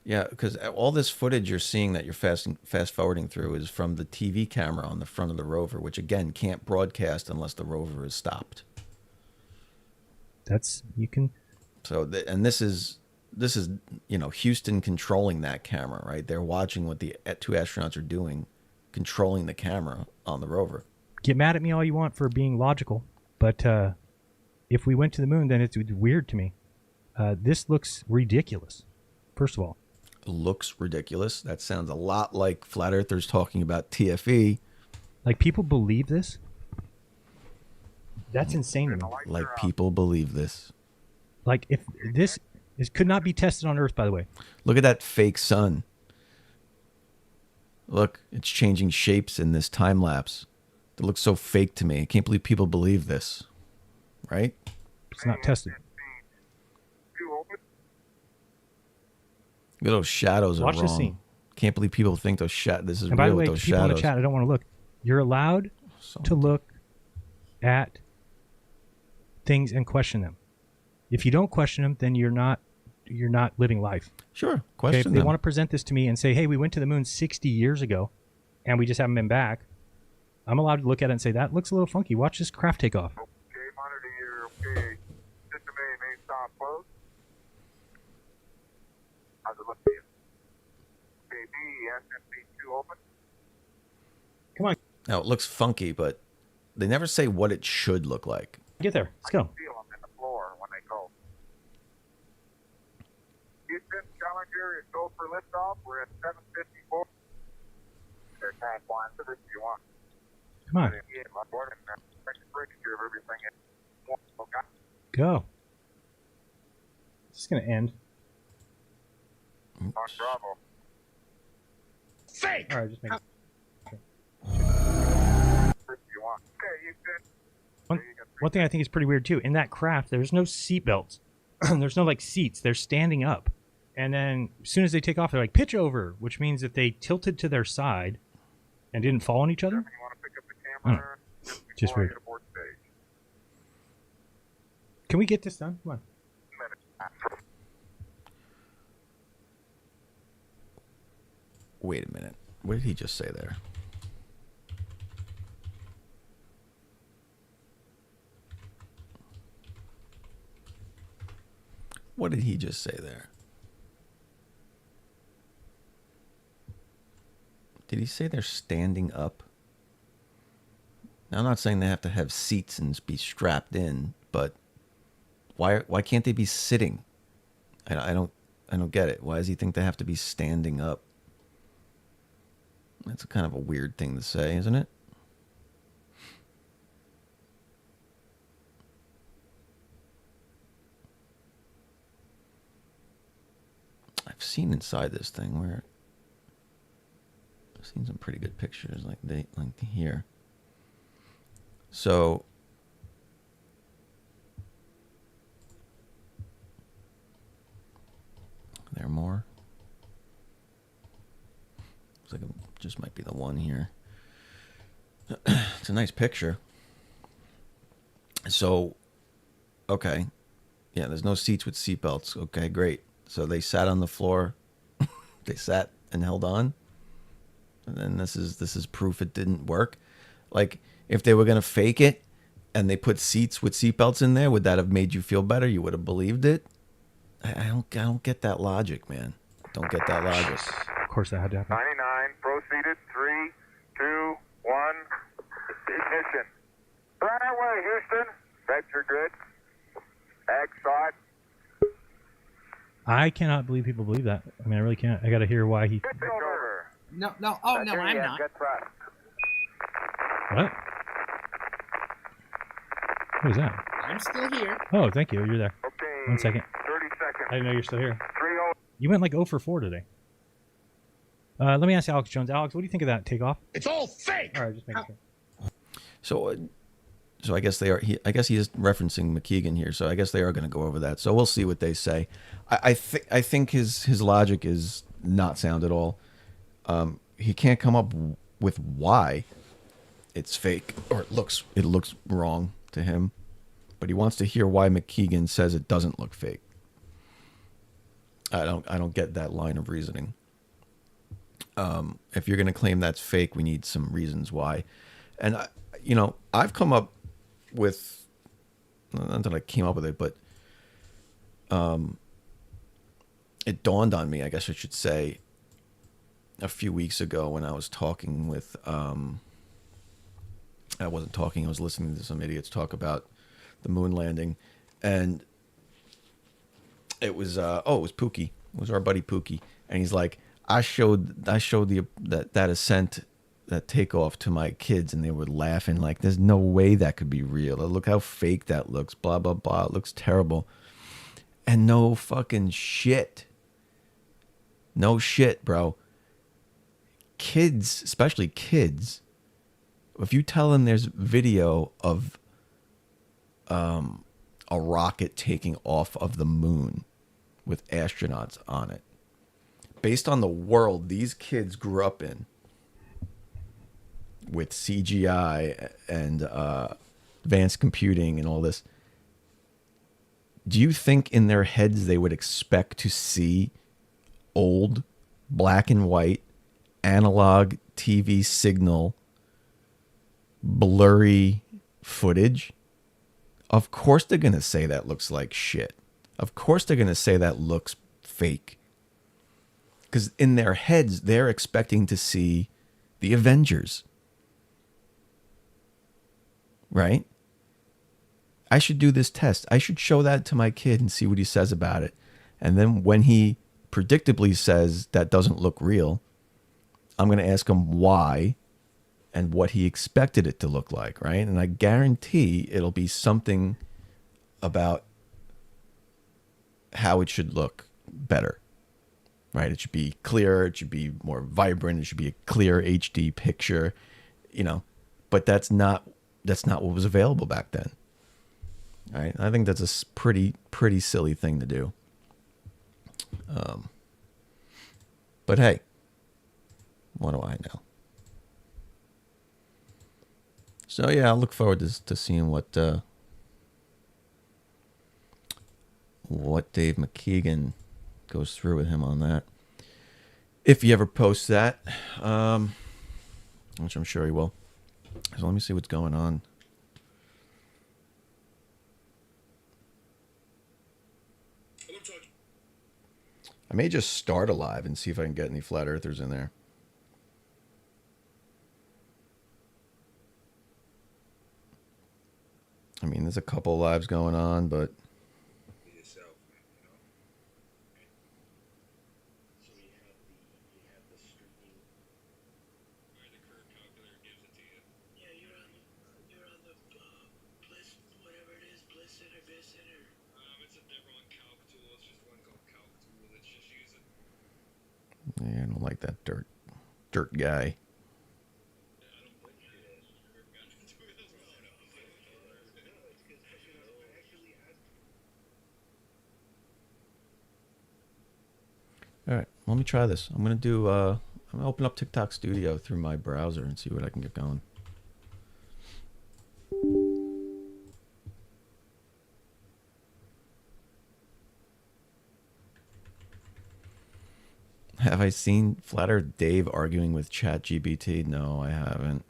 Yeah, because all this footage you're seeing that you're fast forwarding through is from the TV camera on the front of the rover, which again can't broadcast unless the rover is stopped. That's you can. So and this is Houston controlling that camera, right? They're watching what the two astronauts are doing, controlling the camera on the rover. Get mad at me all you want for being logical, but if we went to the moon, then it's weird to me. This looks ridiculous. First of all, looks ridiculous. That sounds a lot like flat earthers talking about TFE. Like people believe this? That's insane to me. Like people believe this. Like if this could not be tested on Earth, by the way. Look at that fake sun. Look, it's changing shapes in this time lapse. It looks so fake to me. I can't believe people believe this. Right? It's not tested. Look at those shadows are Watch wrong. this scene. Can't believe people think those this is And by real the way, with those people in shadows. the chat, I don't want to look. You're allowed to look at things and question them. If you don't question them, then you're not living life. Sure, Okay, if question they them. want to present this to me and say, "Hey, we went to the moon 60 years ago, and we just haven't been back," I'm allowed to look at it and say, "That looks a little funky. Watch this craft take off." Okay, monitor your okay. System A main stop closed. How's it look to you? Okay, B, SMC2 open. Come on. Now, it looks funky, but they never say what it should look like. Get there. Let's go. Feel them in the floor when they go. Houston, Challenger is go for liftoff. We're at 7:54. Their time line for this if you want. Come on. Yeah, on board and breaking sure of everything. Okay. Go. It's just going to end. On Bravo. Fake! All right, just make it. You want. Okay, Houston. One thing I think is pretty weird, too. In that craft, there's no seat belts. There's no, like, seats. They're standing up. And then as soon as they take off, they're like, pitch over, which means that they tilted to their side and didn't fall on each other. You want to pick up the camera Just weird. aboard stage. Can we get this done? Come on. Wait a minute. What did he just say there? What did he just say there? Did he say they're standing up? Now, I'm not saying they have to have seats and be strapped in, but why can't they be sitting? I don't get it. Why does he think they have to be standing up? That's kind of a weird thing to say, isn't it? I've seen inside this thing where I've seen some pretty good pictures like here. So there more. Looks like it just might be the one here. It's a nice picture. So, okay. Yeah, there's no seats with seatbelts. Okay, great. So they sat on the floor. They sat and held on. And then this is proof it didn't work. Like, if they were going to fake it and they put seats with seatbelts in there, would that have made you feel better? You would have believed it? I don't get that logic, man. Don't get that logic. Of course that had to happen. 99, proceeded. 3, 2, 1. Ignition. Right away, Houston. Vector grid. Exit. I cannot believe people believe that. I mean, I really can't. I got to hear why he... Over. No. Oh, no, I'm not. Good thrust. What? Who is that? I'm still here. Oh, thank you. You're there. Okay. 1 second. 30 seconds. I didn't know you're still here. 3-0. You went like 0 for 4 today. Let me ask Alex Jones. Alex, what do you think of that takeoff? It's all fake! All right, just making sure. So I guess they are. I guess he is referencing McKeegan here. So I guess they are going to go over that. So we'll see what they say. I think his logic is not sound at all. He can't come up with why it's fake or it looks wrong to him, but he wants to hear why McKeegan says it doesn't look fake. I don't get that line of reasoning. If you're going to claim that's fake, we need some reasons why. And I've come up with, not that I came up with it, but it dawned on me, I guess I should say, a few weeks ago when I was talking with, I wasn't talking, I was listening to some idiots talk about the moon landing, and it was Pookie. It was our buddy Pookie, and he's like, I showed that ascent, that takeoff to my kids, and they were laughing like, there's no way that could be real. Look how fake that looks, blah, blah, blah. It looks terrible. And no fucking shit. No shit, bro. kids, especially kids, if you tell them there's video of a rocket taking off of the moon with astronauts on it, based on the world these kids grew up in with CGI and advanced computing and all this, do you think in their heads they would expect to see old black and white analog TV signal blurry footage? Of course they're going to say that looks like shit. Of course they're going to say that looks fake. Because in their heads, they're expecting to see the Avengers. Right? I should do this test. I should show that to my kid and see what he says about it. And then when he predictably says that doesn't look real, I'm going to ask him why and what he expected it to look like, right? And I guarantee it'll be something about how it should look better, right? It should be clearer. It should be more vibrant. It should be a clear HD picture, you know. But that's not what was available back then, right? I think that's a pretty silly thing to do. But hey, what do I know? So yeah, I'll look forward to seeing what Dave McKeegan goes through with him on that. If he ever posts that, which I'm sure he will. So let me see what's going on. I may just start a live and see if I can get any flat earthers in there. I mean, there's a couple lives going on, but yeah, I don't like that dirt guy. All right, let me try this. I'm gonna open up TikTok Studio through my browser and see what I can get going. Have I seen Flat Earth Dave arguing with ChatGPT? No, I haven't.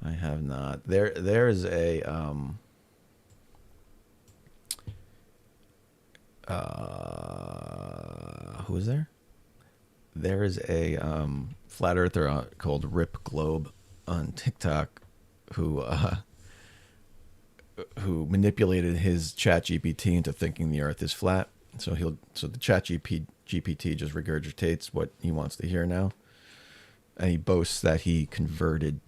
I have not. There's a who is there? There is a flat earther called Rip Globe on TikTok who manipulated his ChatGPT into thinking the Earth is flat. So the ChatGPT just regurgitates what he wants to hear now, and he boasts that he convinced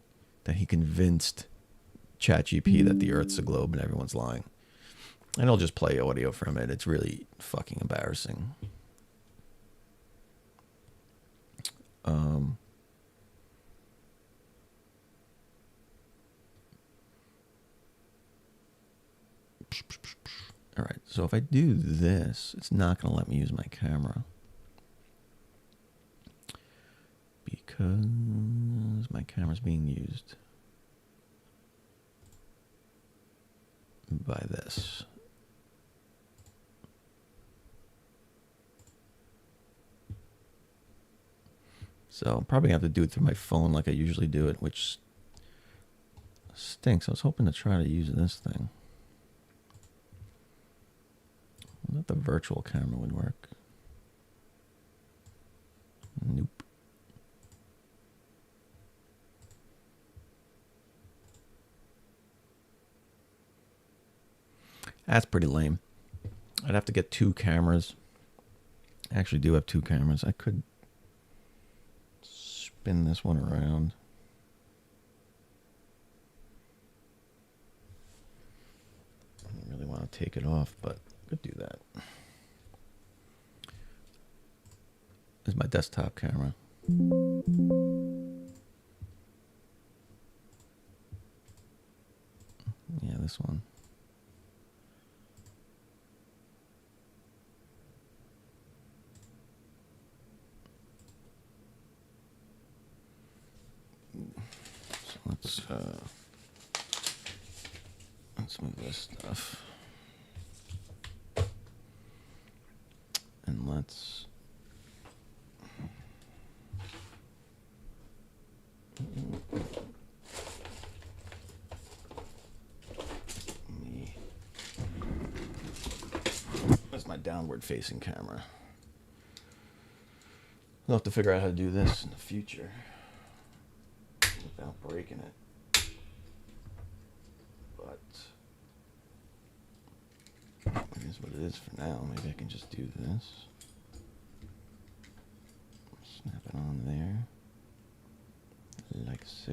ChatGPT that the Earth's a globe and everyone's lying. And I'll just play audio from it. It's really fucking embarrassing. All right, so if I do this, it's not going to let me use my camera because my camera's being used by this. So I'm probably going to have to do it through my phone like I usually do it, which stinks. I was hoping to try to use this thing. I thought the virtual camera would work. Nope. That's pretty lame. I'd have to get two cameras. I actually do have two cameras. I could spin this one around. I don't really want to take it off, but I could do that. is my desktop camera. Yeah, this one. So let's move this stuff. And let's that's my downward facing camera. I'll have to figure out how to do this in the future without breaking it. But it is what it is for now. Maybe I can just do this. Snap it on there. Like so.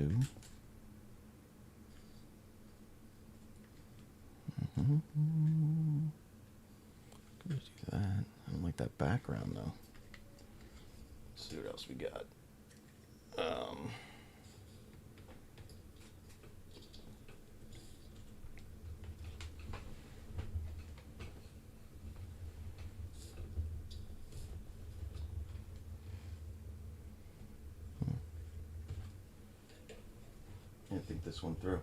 Could just do that. I don't like that background though. Let's see what else we got. Can't think this one through.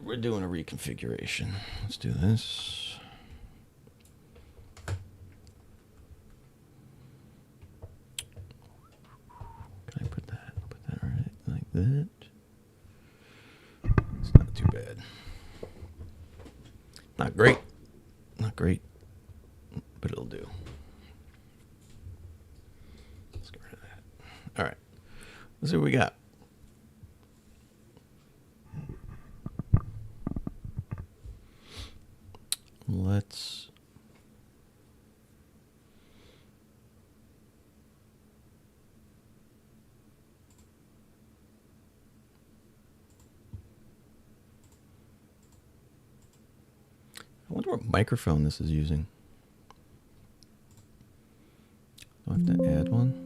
We're doing a reconfiguration. Let's do this. Can I put that? I'll put that right like that. It's not too bad. Not great. Not great. But it'll do. Let's get rid of that. All right. Let's see what we got. Let's I wonder what microphone this is using. Do I have to add one?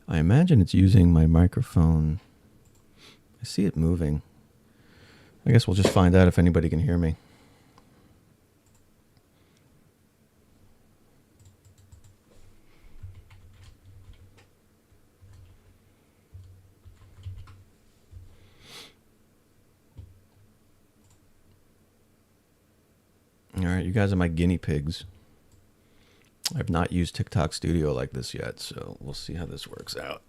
I imagine it's using my microphone. I see it moving. I guess we'll just find out if anybody can hear me. All right, you guys are my guinea pigs. I've not used TikTok Studio like this yet, so we'll see how this works out.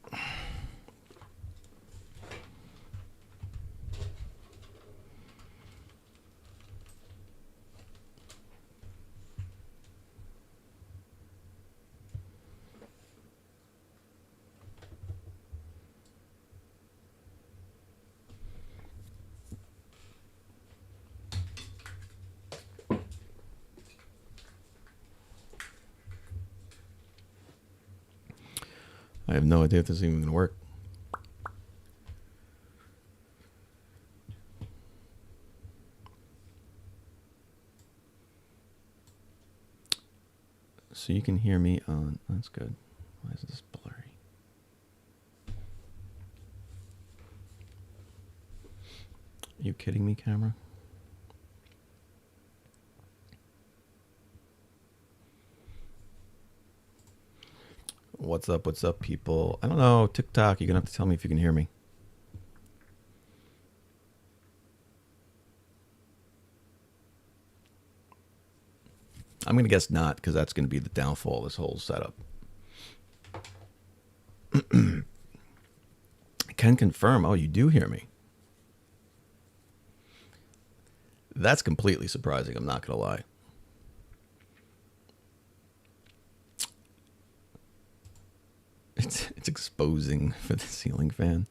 I have no idea if this is even going to work. So you can hear me on... That's good. Why is this blurry? Are you kidding me, camera? What's up, people? I don't know, TikTok, you're going to have to tell me if you can hear me. I'm going to guess not, because that's going to be the downfall of this whole setup. I can confirm. Oh, you do hear me. That's completely surprising, I'm not going to lie. It's exposing for the ceiling fan.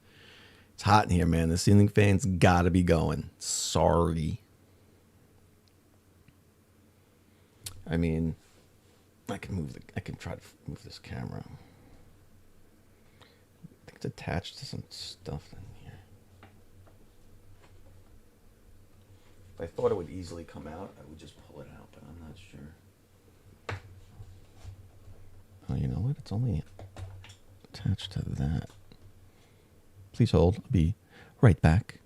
It's hot in here, man. The ceiling fan's got to be going. Sorry. I mean, I can try to move this camera. I think it's attached to some stuff in here. If I thought it would easily come out, I would just pull it out, but I'm not sure. Oh, you know what? It's only attached to that. Please hold. I'll be right back.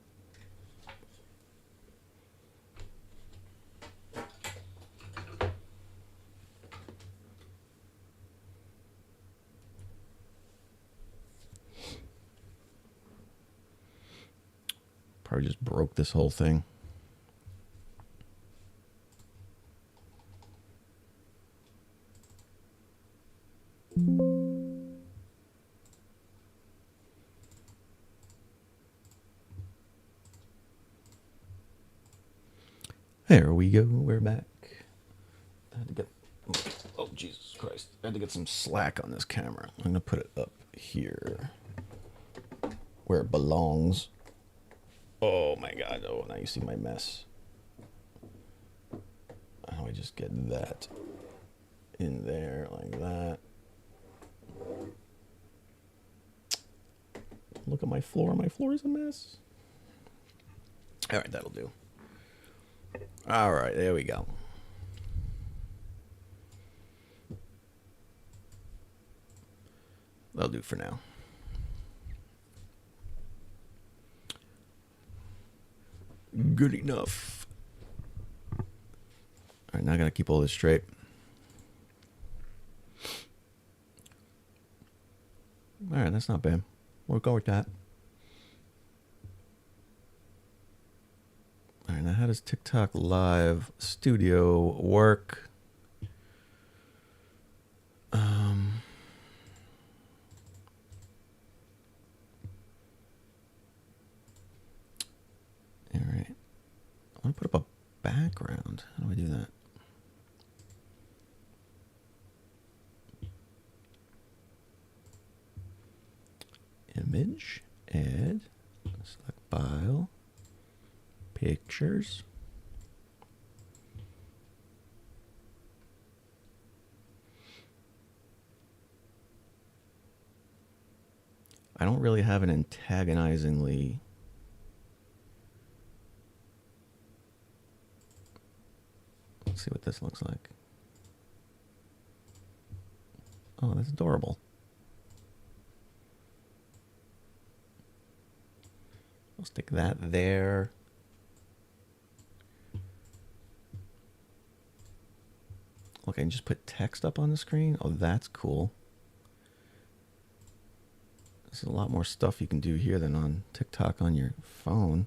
Probably just broke this whole thing. There we go. We're back. I had to get... Oh, Jesus Christ. I had to get some slack on this camera. I'm going to put it up here where it belongs. Oh, my God. Oh, now you see my mess. How do I just get that in there like that? Look at my floor. My floor is a mess. All right, that'll do. All right, there we go. That'll do for now. Good enough. All right, now I gotta keep all this straight. All right, that's not bad. We'll go with that. All right, now how does TikTok Live Studio work? All right. I want to put up a background. How do I do that? Image, add, select file, pictures. I don't really have an antagonizingly let's see what this looks like. Oh, that's adorable. I'll stick that there. Okay, and just put text up on the screen. Oh, that's cool. There's a lot more stuff you can do here than on TikTok on your phone.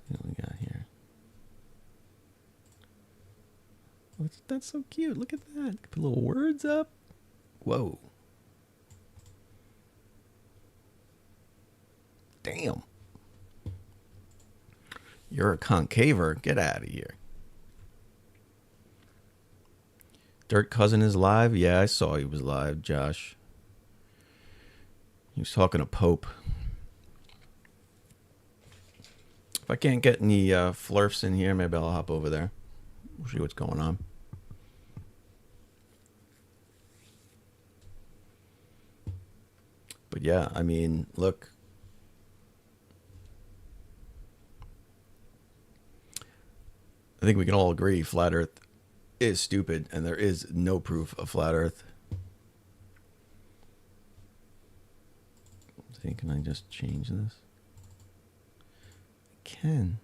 What we got here? Oh, that's so cute. Look at that. Put little words up. Whoa. Damn. You're a concaver. Get out of here. Dirt Cousin is live? Yeah, I saw he was live, Josh. He was talking to Pope. If I can't get any Flerfs in here, maybe I'll hop over there. We'll see what's going on. But yeah, I mean, look. I think we can all agree Flat Earth is stupid and there is no proof of Flat Earth. Can I just change this? I can.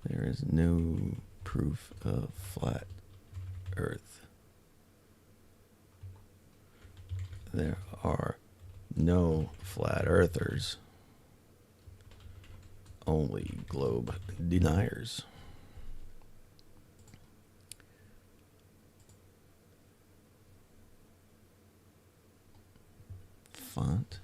There is no proof of Flat Earth. There are no flat earthers. only globe deniers. Font.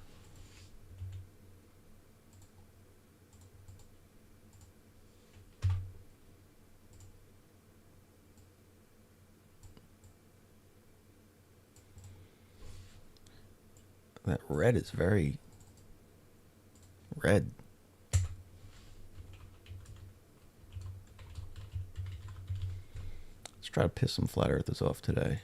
That red is very red. Let's try to piss some flat earthers off today.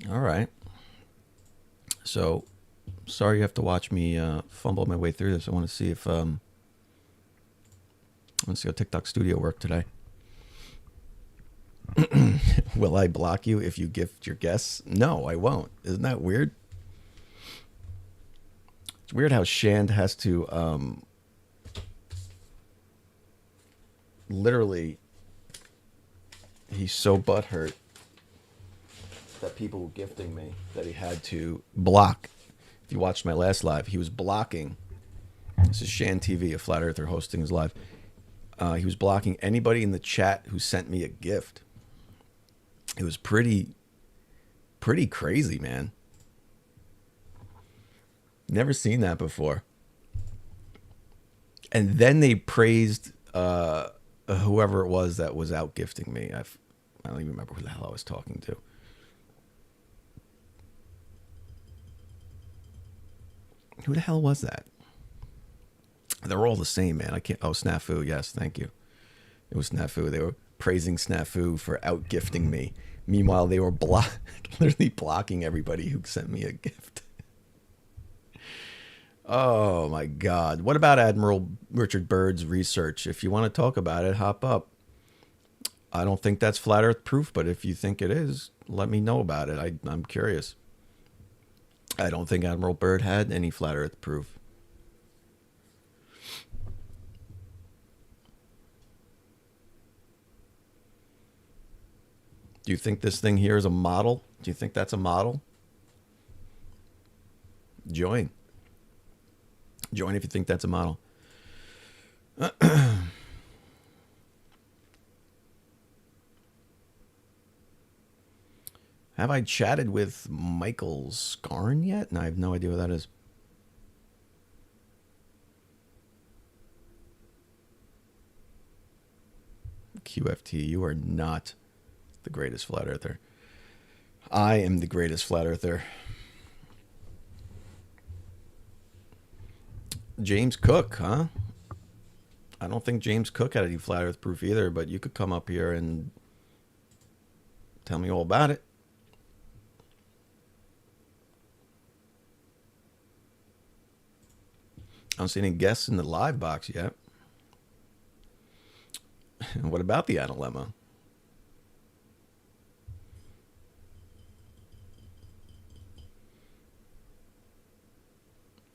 All right. So, sorry you have to watch me fumble my way through this. I want to see if I want to see how TikTok Studio worked today. Will I block you if you gift your guests? No, I won't. Isn't that weird? It's weird how Shand has to literally, he's so butthurt that people were gifting me that he had to block. If you watched my last live, he was blocking. This is Shan TV, a flat earther hosting his live. He was blocking anybody in the chat who sent me a gift. It was pretty crazy, man. Never seen that before. And then they praised whoever it was that was out gifting me. I don't even remember who the hell I was talking to. Who the hell was that? They're all the same, man. I can't. Oh, Snafu. Yes, thank you. It was Snafu. They were praising Snafu for out gifting me. Meanwhile, they were literally blocking everybody who sent me a gift. Oh my God! What about Admiral Richard Byrd's research? If you want to talk about it, hop up. I don't think that's flat Earth proof, but if you think it is, let me know about it. I'm curious. I don't think Admiral Byrd had any flat Earth proof. Do you think this thing here is a model? Do you think that's a model? Join. Join if you think that's a model. Have I chatted with Michael Scarn yet? No, I have no idea what that is. QFT, you are not the greatest flat earther. I am the greatest flat earther. James Cook, huh? I don't think James Cook had any flat earth proof either, but you could come up here and tell me all about it. I don't see any guests in the live box yet. What about the analemma?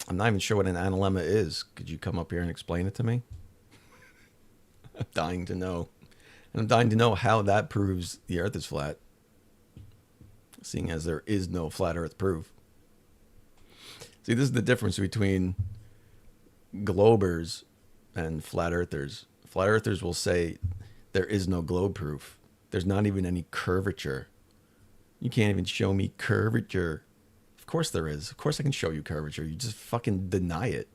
I'm not even sure what an analemma is. Could you come up here and explain it to me? I'm dying to know. And I'm dying to know how that proves the Earth is flat. Seeing as there is no flat Earth proof. See, this is the difference between globers and flat earthers. Flat earthers will say there is no globe proof. There's not even any curvature. You can't even show me curvature. Of course there is. Of course I can show you curvature. You just fucking deny it.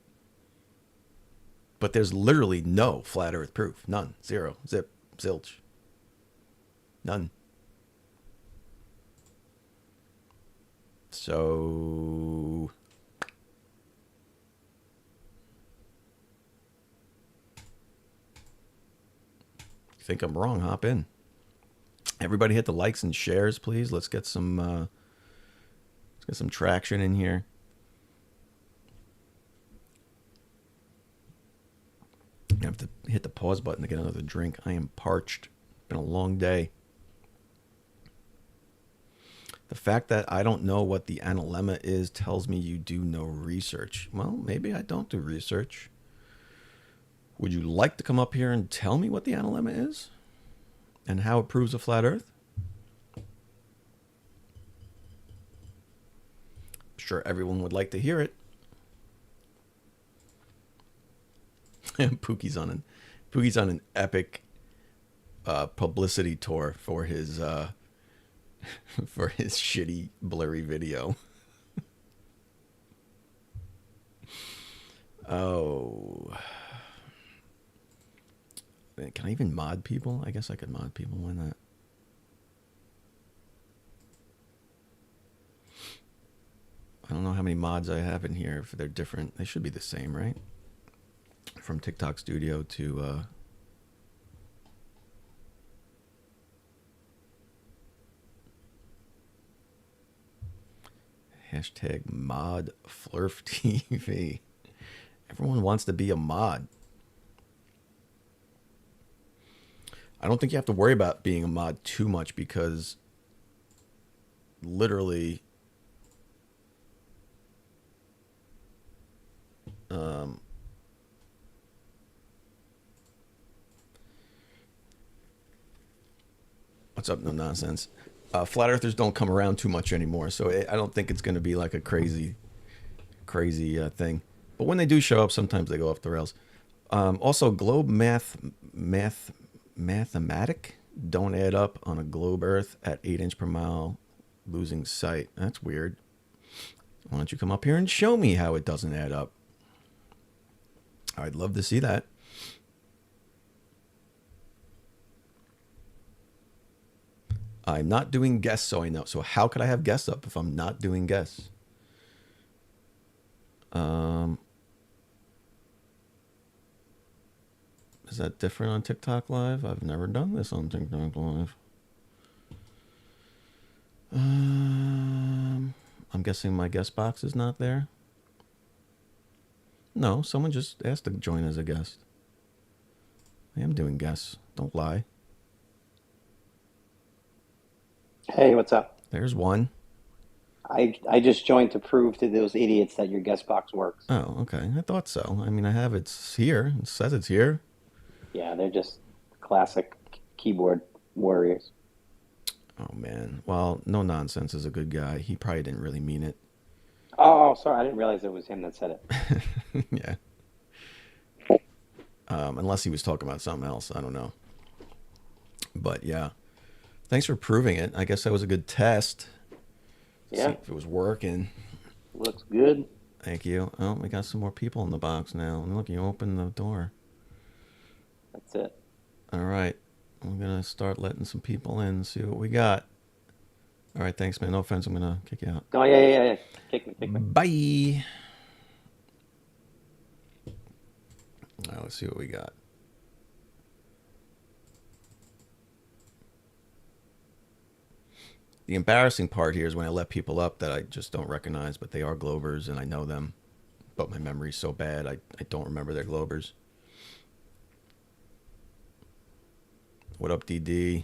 But there's literally no flat earth proof. None. Zero. Zip. Zilch. None. So... think I'm wrong, hop in. Everybody hit the likes and shares, please. Let's get some traction in here. I have to hit the pause button to get another drink. I am parched. Been a long day. The fact that I don't know what the analemma is tells me you do no research. Well, maybe I don't do research. Would you like to come up here and tell me what the analemma is and how it proves a flat Earth? I'm sure everyone would like to hear it. Pookie's on an epic publicity tour for his shitty blurry video. Oh. Can I even mod people? I guess I could mod people. Why not? I don't know how many mods I have in here. If they're different, they should be the same, right? From TikTok Studio to hashtag mod Flerf TV. Everyone wants to be a mod. I don't think you have to worry about being a mod too much because literally what's up, no nonsense. Flat earthers don't come around too much anymore, so I don't think it's going to be like a crazy thing. But when they do show up, sometimes they go off the rails. Also, globe mathematic don't add up on a globe Earth at 8 inch per mile, losing sight. That's weird. Why don't you come up here and show me how it doesn't add up? I'd love to see that. I'm not doing guests, so I know. So how could I have guests up if I'm not doing guests? Is that different on TikTok Live? I've never done this on TikTok Live. I'm guessing my guest box is not there. No, someone just asked to join as a guest. I am doing guests. Don't lie. Hey, what's up? There's one. I just joined to prove to those idiots that your guest box works. Oh, okay. I thought so. I mean, I have it's here. It says it's here. Yeah, they're just classic keyboard warriors. Oh, man. Well, no nonsense is a good guy. He probably didn't really mean it. Oh, sorry. I didn't realize it was him that said it. Yeah. Unless he was talking about something else. I don't know. But, yeah. Thanks for proving it. I guess that was a good test. Yeah. See if it was working. Looks good. Thank you. Oh, we got some more people in the box now. And look, you opened the door. That's it. All right. I'm going to start letting some people in and see what we got. All right. Thanks, man. No offense. I'm going to kick you out. Oh, yeah. Kick me. Bye. All right, let's see what we got. The embarrassing part here is when I let people up that I just don't recognize, but they are Globers and I know them. But my memory's so bad, I don't remember they're Globers. What up, DD?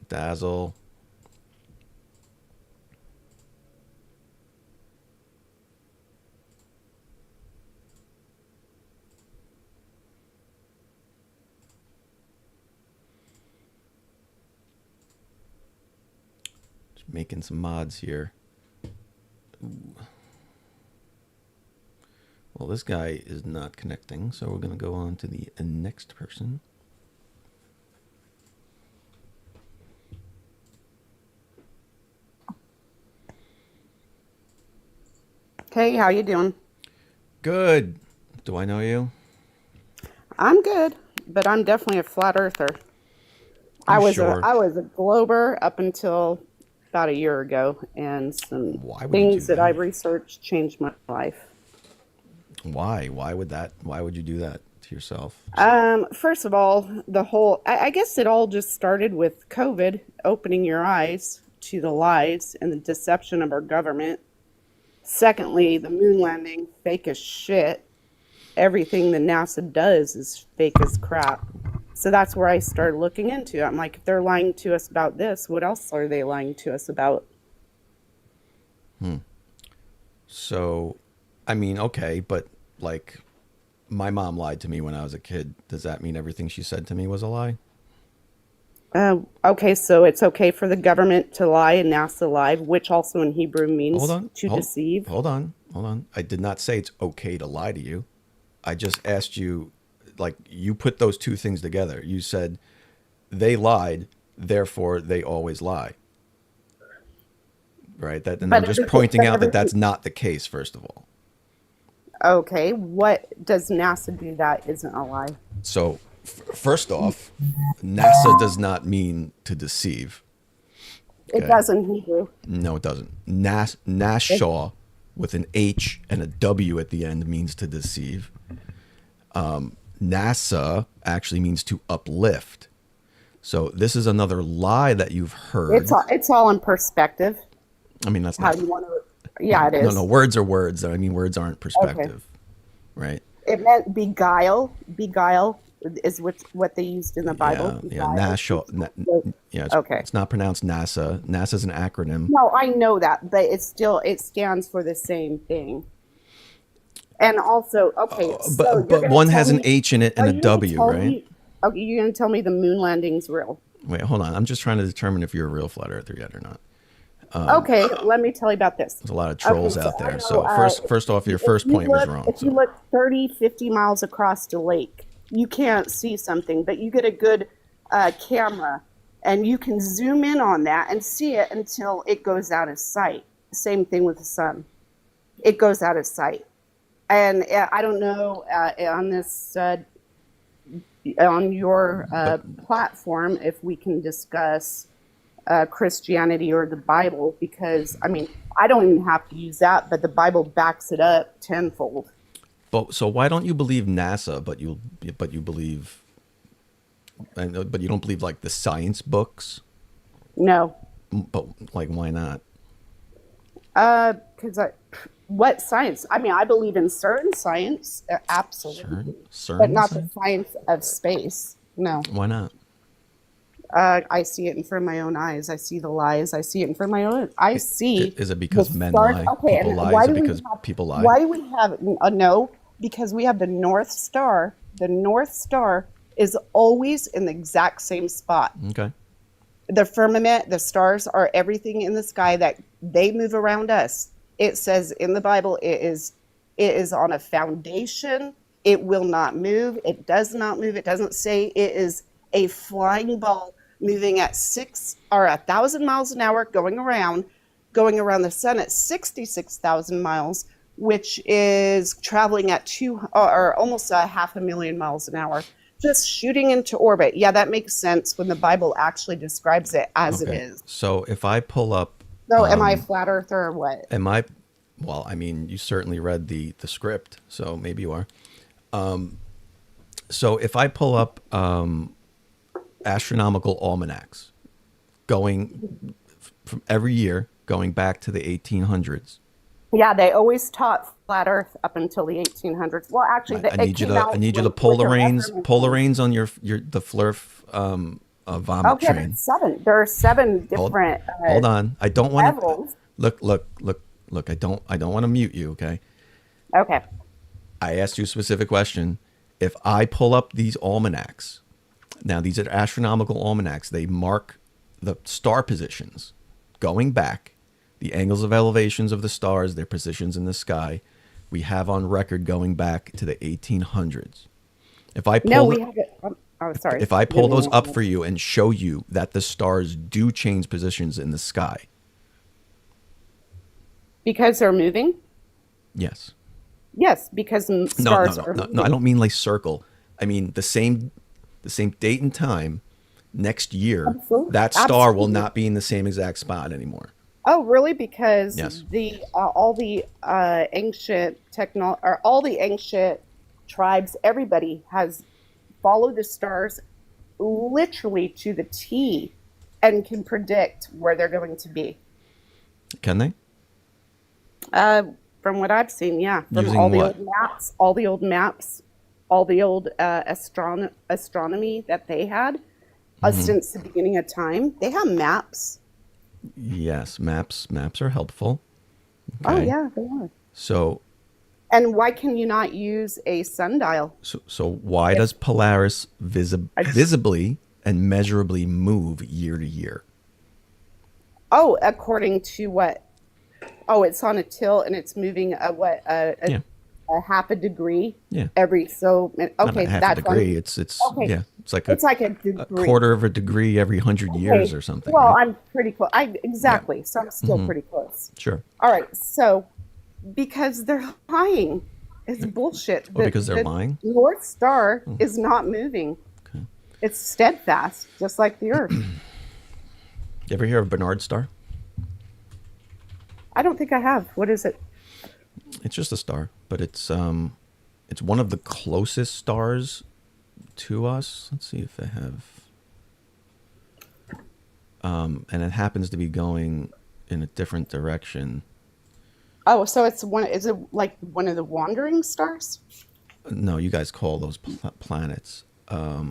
Dazzle. Making some mods here. Ooh. Well, this guy is not connecting, so we're going to go on to the next person. Hey, how you doing? Good. Do I know you? I'm good, but I'm definitely a flat earther. I was sure? a glober up until about a year ago, and some things that I researched changed my life. Why? Why would you do that to yourself? First of all, I guess it all just started with COVID, opening your eyes to the lies and the deception of our government. Secondly, the moon landing, fake as shit. Everything that NASA does is fake as crap. So that's where I started looking into it. I'm like, if they're lying to us about this, what else are they lying to us about? So, I mean, okay, but like, my mom lied to me when I was a kid. Does that mean everything she said to me was a lie? Okay, so it's okay for the government to lie and NASA lie, which also in Hebrew means to deceive. Hold on. I did not say it's okay to lie to you. I just asked you, like, you put those two things together. You said they lied, therefore they always lie. Right? And I'm just pointing out that that's not the case, first of all. Okay, what does NASA do that isn't a lie? So, first off, NASA does not mean to deceive. Okay? It does in Hebrew. No, it doesn't. Nashaw with an H and a W at the end means to deceive. NASA actually means to uplift. So this is another lie that you've heard. It's all in perspective. I mean, that's how you want to. Yeah, it is. No, words are words. I mean, words aren't perspective, right? It meant beguile. Beguile is what they used in the Bible. Yeah, okay. It's not pronounced NASA. NASA's an acronym. No, I know that, but it stands for the same thing. And also, okay, but one has an H in it and a W, right? Okay, you're going to tell me the moon landing's real. Wait, hold on. I'm just trying to determine if you're a real flat earther yet or not. Okay, let me tell you about this. There's a lot of trolls out there. So first off, your first point was wrong. If you look 30, 50 miles across the lake, you can't see something, but you get a good camera, and you can zoom in on that and see it until it goes out of sight. Same thing with the sun. It goes out of sight. And I don't know on this on your platform if we can discuss Christianity or the Bible, because I mean I don't even have to use that, but the Bible backs it up tenfold. But so why don't you believe NASA, but you believe, but you don't believe like the science books? No. But like, why not? Because what science? I mean, I believe in certain science, absolutely, but not the science of space. No. Why not? I see it in front of my own eyes. I see the lies. I see it in front of my own. I see. Is it because men lie? Okay, people lie? Is it because people lie? Why do we have no? Because we have the North Star. The North Star is always in the exact same spot. Okay. The firmament, the stars are everything in the sky that they move around us. It says in the Bible, it is on a foundation. It will not move. It does not move. It doesn't say it is a flying ball moving at 1,000 miles an hour going around the sun at 66,000 miles, which is traveling at almost 500,000 miles an hour, just shooting into orbit. Yeah, that makes sense when the Bible actually describes it as it is. So if I pull up, so am I a flat earther or what? Well, I mean, you certainly read the script, so maybe you are. So if I pull up astronomical almanacs going from every year going back to the 1800s. Yeah, they always taught flat Earth up until the 1800s. Well, actually, I need you to pull the reins on your the Flerf vomit train. Okay, there are 7 different. Hold on, I don't want to look. I don't want to mute you. Okay. Okay. I asked you a specific question. If I pull up these almanacs, now these are astronomical almanacs. They mark the star positions going back, the angles of elevations of the stars, their positions in the sky. We have on record going back to the 1800s. If I pull If I pull those up for you and show you that the stars do change positions in the sky. Because they're moving? Yes. Yes, because stars are moving. No, I don't mean like circle. I mean the same date and time next year, that star will not be in the same exact spot anymore. Oh, really? Because yes. All the ancient tribes, everybody has followed the stars literally to the T and can predict where they're going to be. Can they? From what I've seen, yeah. From Using all the what? old maps, all the old astronomy that they had since the beginning of time. They have maps. Yes, maps are helpful. Okay. Oh, yeah, they are. So And why can you not use a sundial? So why does Polaris visibly and measurably move year to year? Oh, according to what? Oh, it's on a tilt and it's moving a half a degree. Yeah. Every okay, Not a half that's a degree. on, It's okay. yeah. It's like a degree. quarter of a degree every 100 years or something. Well, right? I'm pretty close. Exactly. So I'm still pretty close. Sure. All right. So because they're lying, it's bullshit. Oh, because they're lying? North Star is not moving. Okay. It's steadfast, just like the Earth. You ever hear of Bernard Star? I don't think I have. What is it? It's just a star, but it's one of the closest stars to us. Let's see if they have. And it happens to be going in a different direction. Oh, so it's one. Is it like one of the wandering stars? No, you guys call those planets. How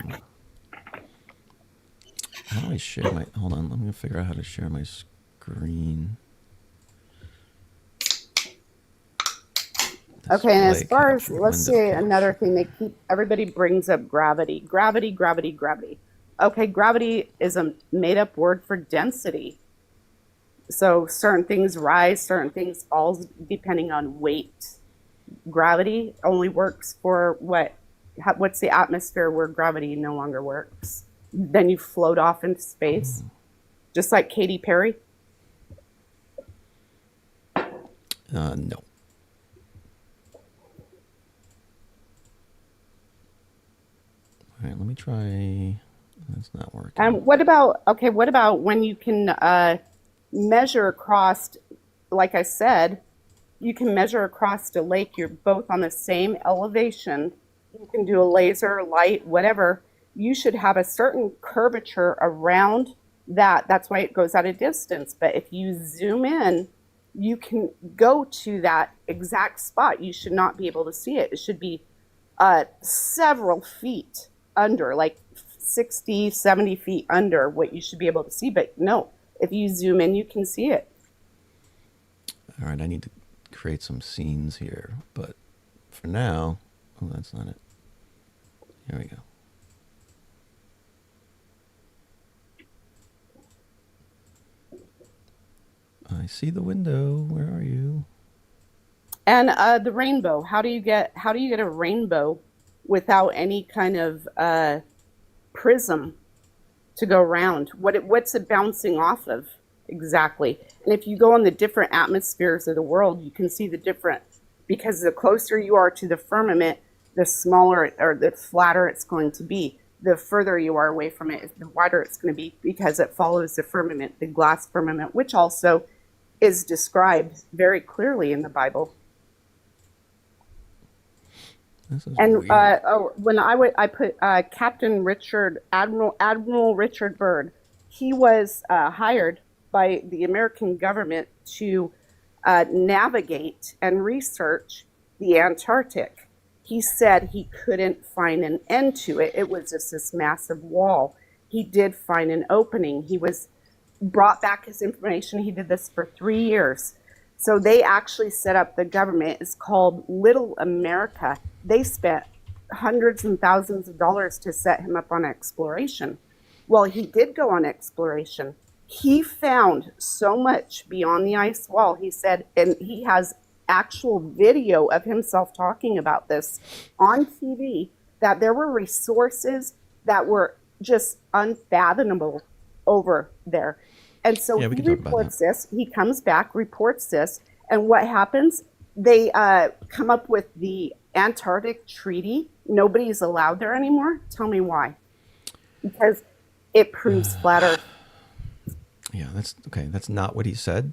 do I share my? Hold on, let me figure out how to share my screen. Okay, and as far as, let's say another thing, everybody brings up gravity. Gravity. Okay, gravity is a made-up word for density. So certain things rise, certain things fall, depending on weight. Gravity only works for what's the atmosphere where gravity no longer works? Then you float off into space, just like Katy Perry. No. All right, let me try. That's not working. What about when you can measure across, like I said, you can measure across a lake, you're both on the same elevation. You can do a laser, light, whatever. You should have a certain curvature around that. That's why it goes at a distance. But if you zoom in, you can go to that exact spot. You should not be able to see it. It should be several feet under, like 60, 70 feet under what you should be able to see. But no, if you zoom in, you can see it. All right, I need to create some scenes here. But for now, oh, that's not it. Here we go. I see the window. Where are you? And the rainbow. How do you get a rainbow without any kind of prism to go around? What's it bouncing off of exactly? And if you go on the different atmospheres of the world, you can see the different, because the closer you are to the firmament, the smaller or the flatter it's going to be. The further you are away from it, the wider it's going to be, because it follows the firmament, the glass firmament, which also is described very clearly in the Bible. And when I put Captain Richard, Admiral Richard Byrd, he was hired by the American government to navigate and research the Antarctic. He said he couldn't find an end to it. It was just this massive wall. He did find an opening. He was brought back his information. He did this for 3 years. So they actually set up the government. It's called Little America. They spent hundreds and thousands of dollars to set him up on exploration. Well, he did go on exploration. He found so much beyond the ice wall, he said, and he has actual video of himself talking about this on TV, that there were resources that were just unfathomable over there. And so he reports this, he comes back, reports this, and what happens? They come up with the Antarctic Treaty. Nobody's allowed there anymore. Tell me why. Because it proves flat Earth. Yeah, that's okay. That's not what he said.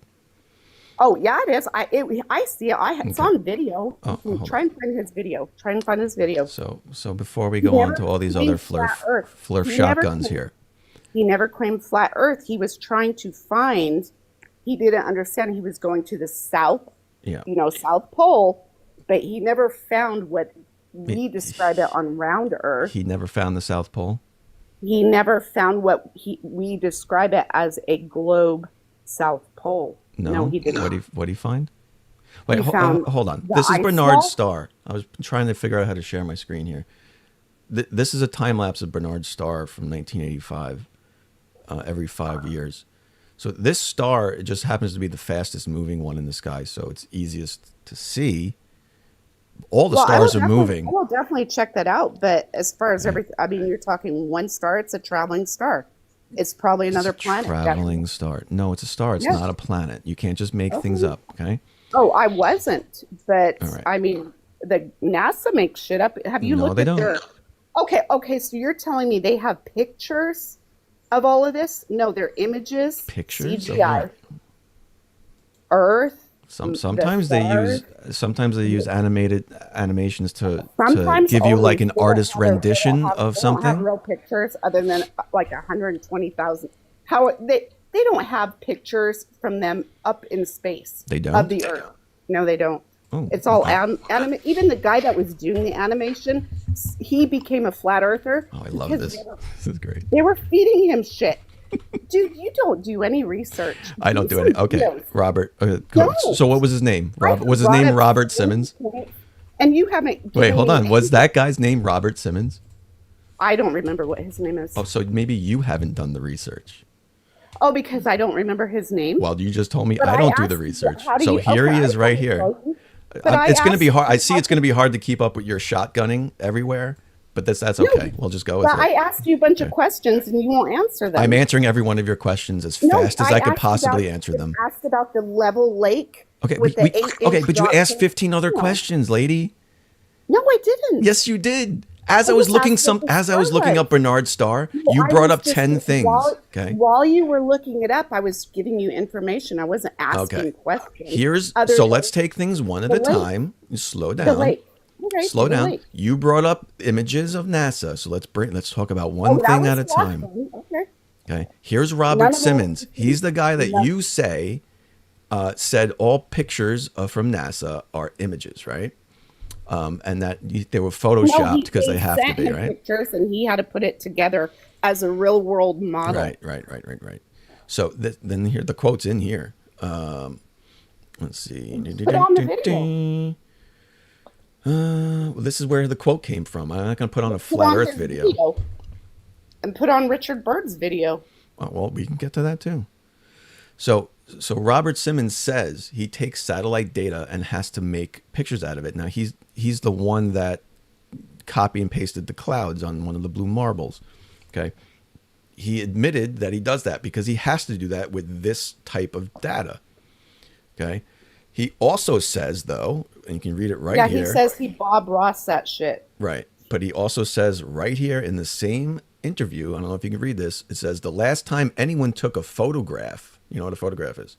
Oh, yeah, it is. I see it. It's on video. Try and find his video. So before we go on to all these other Flerf shotguns here. He never claimed flat Earth. He was trying to find, he didn't understand he was going to the south, South Pole, but he never found what we describe it on round Earth. He never found the South Pole? He never found what we describe it as a globe South Pole. No, he didn't. What'd he find? Wait, you found hold on. the This is ice Bernard's wall? star. I was trying to figure out how to share my screen here. This is a time lapse of Bernard's star from 1985, every 5 years. So this star, it just happens to be the fastest moving one in the sky, so it's easiest to see. All the stars are moving. I will definitely check that out. But as far as everything, I mean, you're talking one star. It's a traveling star. It's probably another planet. Traveling star. No, it's a star. It's not a planet. You can't just make things up, okay? Oh, I wasn't. But, I mean, the NASA makes shit up. Have you looked at their... Okay, so you're telling me they have pictures of all of this? No, they're images. Pictures CGI. Earth. Sometimes they use animated animations to Sometimes give you only. like an They don't artist have rendition of They don't have something. real pictures other than like 120,000. How they don't have pictures from them up in space. They don't? Of the Earth. No, they don't. Oh, it's all even the guy that was doing the animation, he became a flat earther. Oh, I love this. This is great. They were feeding him shit. Dude, you don't do any research. I don't do any. Okay, videos. Robert. No. So what was his name? Was his name Robert Simmons? And you haven't. Wait, given hold me on. Was that guy's name Robert Simmons? I don't remember what his name is. Oh, so maybe you haven't done the research. Oh, because I don't remember his name. Well, you just told me But I I don't do asked the you, research. how do So you- here okay, he is I right told here. you. But I It's going to be asked hard. I you- see it's going to be hard to keep up with your shotgunning everywhere, but that's okay. We'll just go with But I it. asked you a bunch of questions and you won't answer them. I'm answering every one of your questions as fast as I could possibly answer them. Asked about the level lake. Okay, with the 8-inch but you drop asked tank. 15 other questions, lady. No, I didn't. Yes, you did. As I was looking up Bernard's star, you brought up 10 things. While you were looking it up, I was giving you information. I wasn't asking questions. Let's take things one at a time. You slow down. The lake. Okay, Slow the down. lake. You brought up images of NASA, so let's talk about one thing at a time. Okay. Okay. Here's Robert Simmons. He's the guy that you say said all pictures from NASA are images, right? And that they were photoshopped because they have to be, right? Pictures, and he had to put it together as a real world model. Right. So then here the quote's in here. Let's see. Put on the video. Well, this is where the quote came from. I'm not going to put on a flat Earth video. And put on Richard Byrd's video. Oh, well, we can get to that too. So Robert Simmons says he takes satellite data and has to make pictures out of it. Now he's the one that copy and pasted the clouds on one of the blue marbles. Okay. He admitted that he does that because he has to do that with this type of data. Okay. He also says, though, and you can read it right here. Yeah, he says he Bob Ross that shit. Right. But he also says right here in the same interview, I don't know if you can read this, it says the last time anyone took a photograph, you know what a photograph is,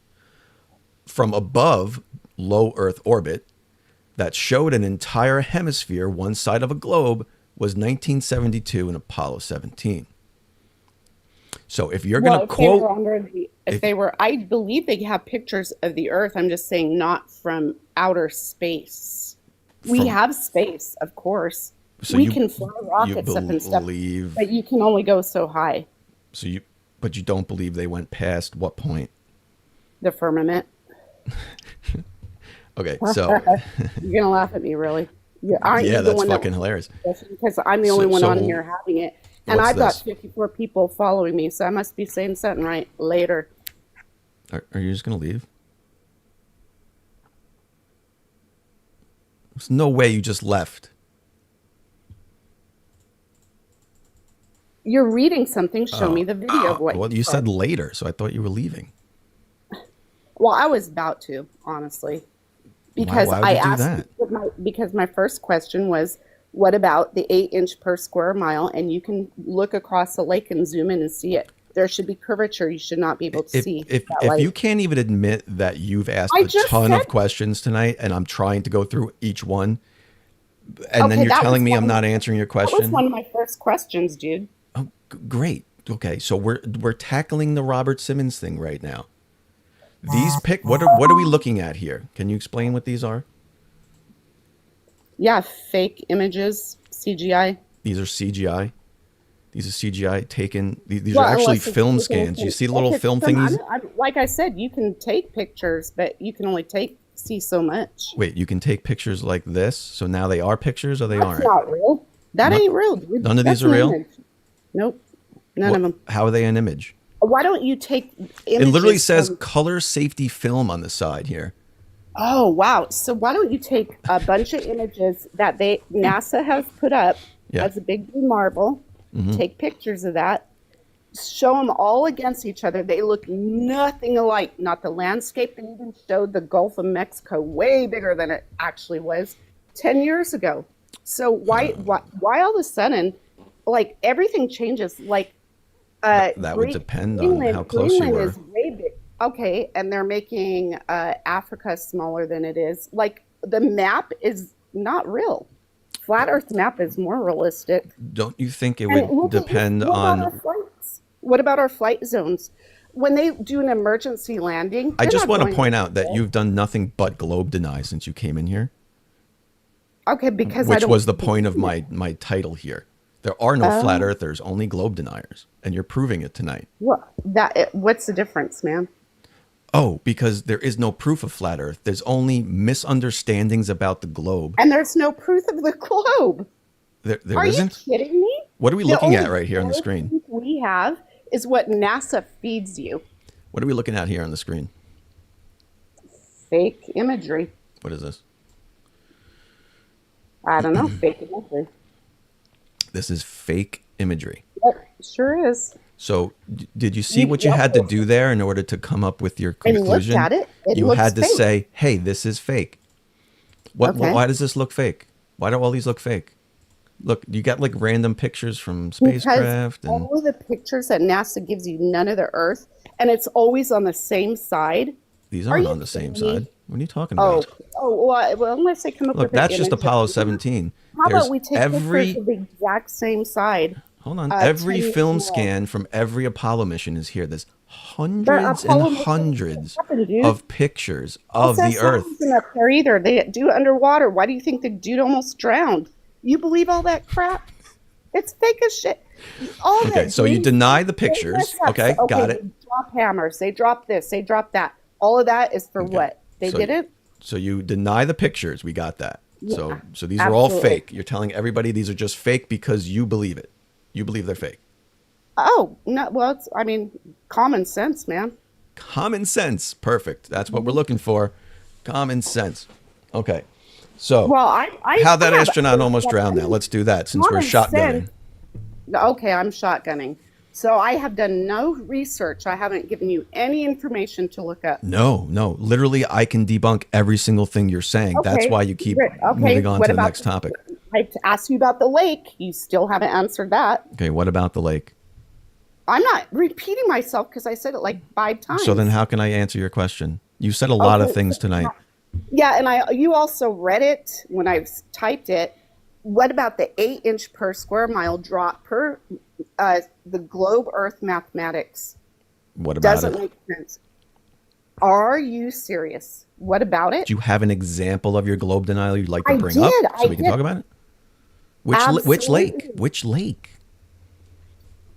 from above low Earth orbit that showed an entire hemisphere one side of a globe was 1972 in Apollo 17. So if you're going to quote... I believe they have pictures of the Earth. I'm just saying not from outer space. We have space, of course. So we can fly rockets up and stuff, but you can only go so high. But you don't believe they went past what point? The firmament. Okay, so you're gonna laugh at me, really? Yeah, that's fucking hilarious. Because I'm the only one on here having it, and I've got 54 people following me, so I must be saying something right later. Are you just gonna leave? There's no way you just left. You're reading something. Show me the video of what. Well, you said later, so I thought you were leaving. Well, I was about to, honestly, because why would you do that? Because my first question was, what about the 8-inch per square mile? And you can look across the lake and zoom in and see it. There should be curvature. You should not be able to see. If you can't even admit that you've asked a ton of questions tonight, and I'm trying to go through each one, and then you're telling me I'm not answering your question. That was one of my first questions, dude. Oh, great. Okay, so we're tackling the Robert Simmons thing right now. These what are we looking at here? Can you explain what these are? Yeah, fake images, CGI. These are CGI. These are CGI taken. These are actually film scans. You see the little film thingies? Like I said, you can take pictures, but you can only take see so much. Wait, you can take pictures like this, so now they are pictures, or they That's aren't? not real. That No- ain't real, dude. None of That's these are an real? image. Nope. None of them. How are they an image? Why don't you take images? It literally says from- color safety film on the side here. Oh, wow. So why don't you take a bunch of images that NASA has put up Yeah. as a big blue marble, Mhm. take pictures of that, show them all against each other. They look nothing alike. Not the landscape. They even showed the Gulf of Mexico way bigger than it actually was 10 years ago. So why all of a sudden, like, everything changes? Like, That would depend on how close you Greenland were. is way big. Okay, and they're making Africa smaller than it is. Like, the map is not real. Flat Earth map is more realistic. Don't you think it And would depend what about our on... flights? What about our flight zones? When they do an emergency landing, I they're just not want to going point out that you've done nothing but globe deny since you came in here, Okay, because I which don't was the point of my title here. There are no flat Oh. earthers, only globe deniers, and you're proving it tonight. What's the difference, man? Oh, because there is no proof of flat earth. There's only misunderstandings about the globe. And there's no proof of the globe. There Are isn't? you kidding me? What are we The looking only at right here on the proof screen? we have is what NASA feeds you. What are we looking at here on the screen? Fake imagery. What is this? I don't know. Fake imagery. This is fake imagery. Yep, sure is. So, did you see what you had to do there in order to come up with your I looked conclusion? at it. It You looks had to fake. say, "Hey, this is fake." Okay. Why does this look fake? Why do all these look fake? Look, you got like random pictures from Because spacecraft, and all of the pictures that NASA gives you, none of the Earth, and it's always on the same side. these Are aren't you on the same kidding me? side. What are you talking Oh, about? well, unless they come up Look, with an that's just image Apollo of- 17. How There's about we take every pictures of the exact same side? hold on, 10 every years film away. scan from every Apollo mission is here. There's But hundreds Apollo and missions hundreds happen, dude. of pictures of the SSL Earth. isn't up there either. They do it underwater. Why do you think the dude almost drowned? You believe all that crap? It's fake as shit. All Okay, that so you green- deny the they pictures. mess up. Okay, got it. They drop hammers. They drop this. They drop that. All of that is for what? They So- didn't? So you deny the pictures. We got that. So Yeah, these are all absolutely. fake. You're telling everybody these are just fake because you believe it. You believe they're fake. Oh, no. Well, it's, I mean, common sense, man. Common sense. Perfect. That's what we're looking for. Common sense. Okay. So Well, I how'd that have- astronaut almost drown now? Let's do that since we're Common shotgunning. sense. Okay, I'm shotgunning. So I have done no research. I haven't given you any information to look up. No. Literally, I can debunk every single thing you're saying. That's Okay, why you keep great. Okay, moving on what to the about next topic. I asked you about the lake. You still haven't answered that. Okay, what about the lake? I'm not repeating myself because I said it like 5 times. So then how can I answer your question? You said a lot of Okay, things tonight. Yeah, and you also read it when I typed it. What about the 8-inch per square mile drop per the globe Earth mathematics? What about Doesn't it? make sense. Are you serious? What about it? Do you have an example of your globe denial you'd like to I bring did, up so I we can did. talk about it? Which lake? Absolutely. Which lake?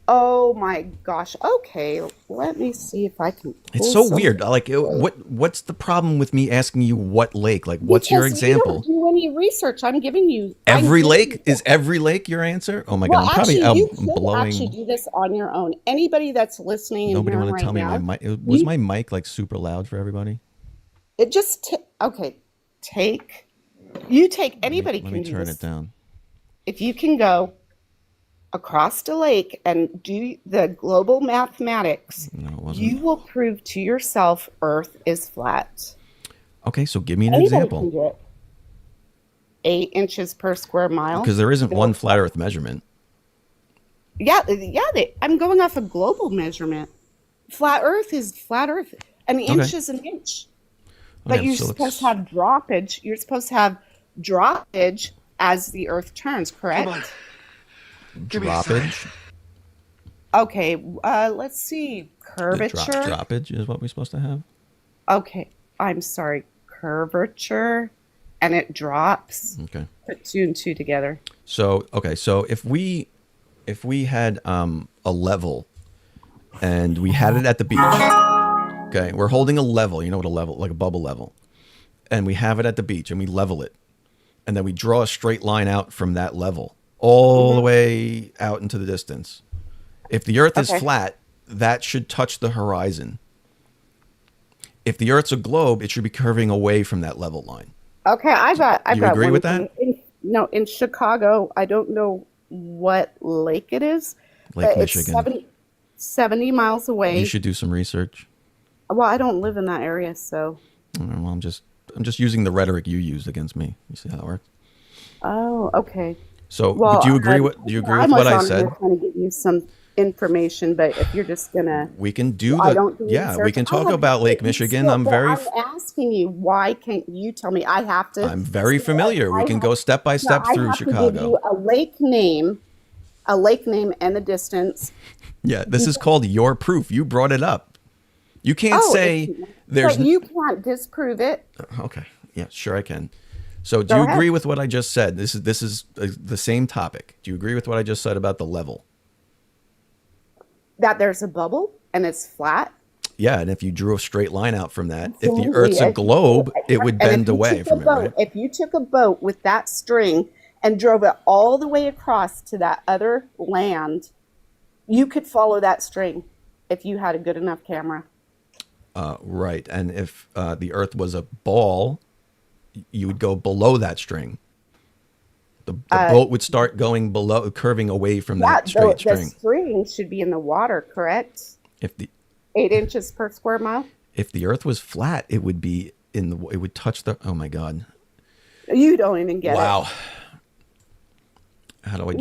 Oh my gosh. Okay, let me see if I can. It's pull so something. weird. Like, what's the problem with me asking you what lake? Like, what's your Because example? You don't do any research. I'm giving you Every I'm lake? giving- Is every lake your answer? Oh my Well, god, I'm probably actually, you out could blowing. actually do this on your own. Anybody that's listening and Nobody hearing want to right tell me now, my mic was you- my mic like super loud for everybody? It just okay. Take anybody Let can me do turn this. it down. If you can go across the lake and do the global mathematics, No, it wasn't. you will prove to yourself Earth is flat. Okay, so give me an Anybody can example. do it. 8 inches per square mile. Because there isn't one flat Earth measurement. Yeah. I'm going off a global measurement. Flat Earth is flat Earth. An inch is an inch. But Okay, you're so supposed to have droppage. You're supposed to have droppage as the Earth turns, correct? Droppage. Okay. Let's see. Curvature. Droppage is what we're supposed to have. Okay. I'm sorry. Curvature, and it drops. Okay. Put 2 and 2 together. So okay, so if we had a level, and we had it at the beach. Okay, we're holding a level. You know what a level, like a bubble level, and we have it at the beach and we level it. And then we draw a straight line out from that level all the way out into the distance. If the Earth is flat, that should touch the horizon. If the Earth's a globe, it should be curving away from that level line. Okay, I've got agree one with thing. that? In Chicago, I don't know what lake it is. Lake but Michigan. It's 70 miles away. You should do some research. Well, I don't live in that area, so. Well, I'm just using the rhetoric you used against me. You see how it works? Oh, okay. So, do you agree with what I said? I'm trying to give you some information, but if you're just gonna, we can do we can talk about Lake Michigan. I'm asking you, why can't you tell me? I have to. I'm very familiar. We can go step by step through Chicago. I have to give you a lake name and the distance. Yeah, this is called your proof. You brought it up. You can't say there's. But you can't disprove it. Okay. Yeah, sure I can. So do you agree with what I just said? This is the same topic. Do you agree with what I just said about the level? That there's a bubble and it's flat? Yeah, and if you drew a straight line out from that, if the Earth's a globe, it would bend away from it, right? If you took a boat with that string and drove it all the way across to that other land, you could follow that string if you had a good enough camera. Right, and if the Earth was a ball, you would go below that string. The boat would start going below, curving away from that straight string. The string should be in the water, correct? If the 8 inches per square mile. If the Earth was flat, it would be in the. It would touch the. Oh my God. You don't even get it. Wow. How do I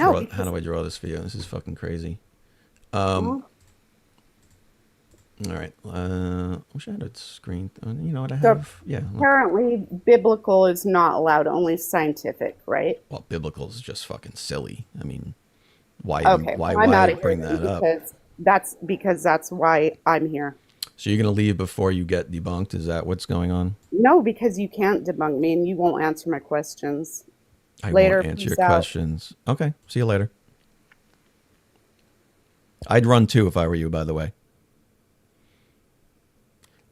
draw this for you? This is fucking crazy. All right. I wish I had a screen. You know what I have? Yeah. Apparently, biblical is not allowed, only scientific, right? Well, biblical is just fucking silly. I mean, why bring that up? That's why I'm here. So you're going to leave before you get debunked? Is that what's going on? No, because you can't debunk me and you won't answer my questions. I won't answer your questions. Okay. See you later. I'd run too if I were you, by the way.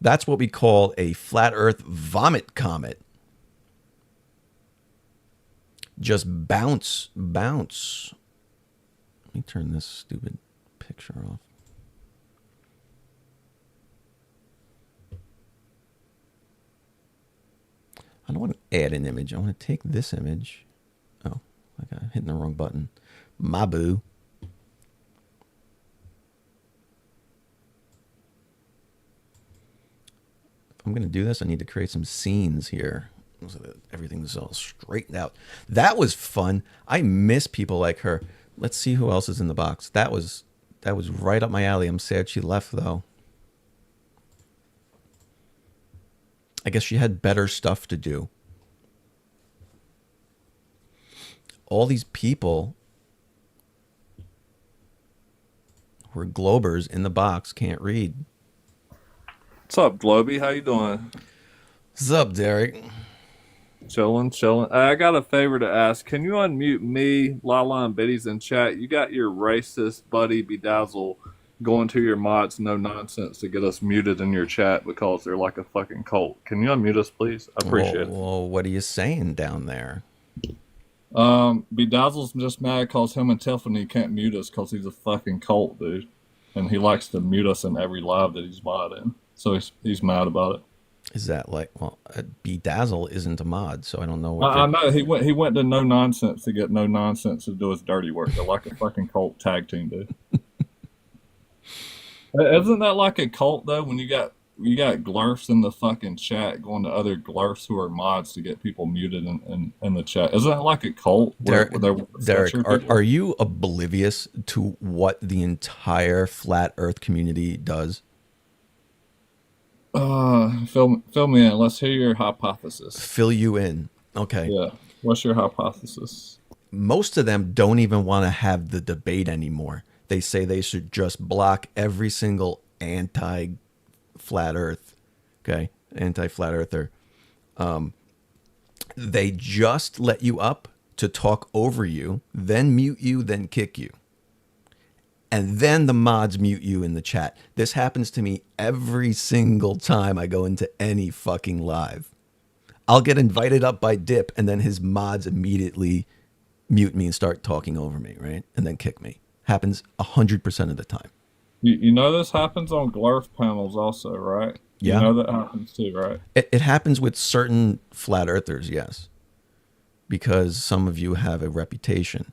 That's what we call a flat Earth vomit comet. Just bounce. Let me turn this stupid picture off. I don't want to add an image. I want to take this image. Oh, I got hitting the wrong button. My boo. I'm going to do this. I need to create some scenes here so that everything's all straightened out. That was fun. I miss people like her. Let's see who else is in the box. That was right up my alley. I'm sad she left, though. I guess she had better stuff to do. All these people who are globers in the box can't read. What's up, Globy? How you doing? What's up, Derek? Chilling. I got a favor to ask. Can you unmute me, Lala, and Biddy's in chat? You got your racist buddy Bedazzle going to your mods, no nonsense, to get us muted in your chat because they're like a fucking cult. Can you unmute us, please? I appreciate it. Well, what are you saying down there? Bedazzle's just mad because him and Tiffany can't mute us because he's a fucking cult, dude. And he likes to mute us in every live that he's mod in. So he's mad about it. Is that like, well, Bedazzle isn't a mod, so I don't know what. I know he went to no nonsense to get no nonsense to do his dirty work. They're like a fucking cult tag team, dude. Isn't that like a cult though? When you got glurfs in the fucking chat going to other glurfs who are mods to get people muted in the chat. Isn't that like a cult? Derek, are you oblivious to what the entire flat Earth community does? Fill me in. Let's hear your hypothesis. Fill you in. Okay. Yeah. What's your hypothesis? Most of them don't even want to have the debate anymore. They say they should just block every single anti-flat Earth. Okay? Anti-flat Earther. They just let you up to talk over you, then mute you, then kick you. And then the mods mute you in the chat. This happens to me every single time I go into any fucking live. I'll get invited up by Dip, and then his mods immediately mute me and start talking over me, right? And then kick me. Happens 100% of the time. You know this happens on Glurf panels also, right? Yeah. You know that happens too, right? It happens with certain flat earthers, yes. Because some of you have a reputation.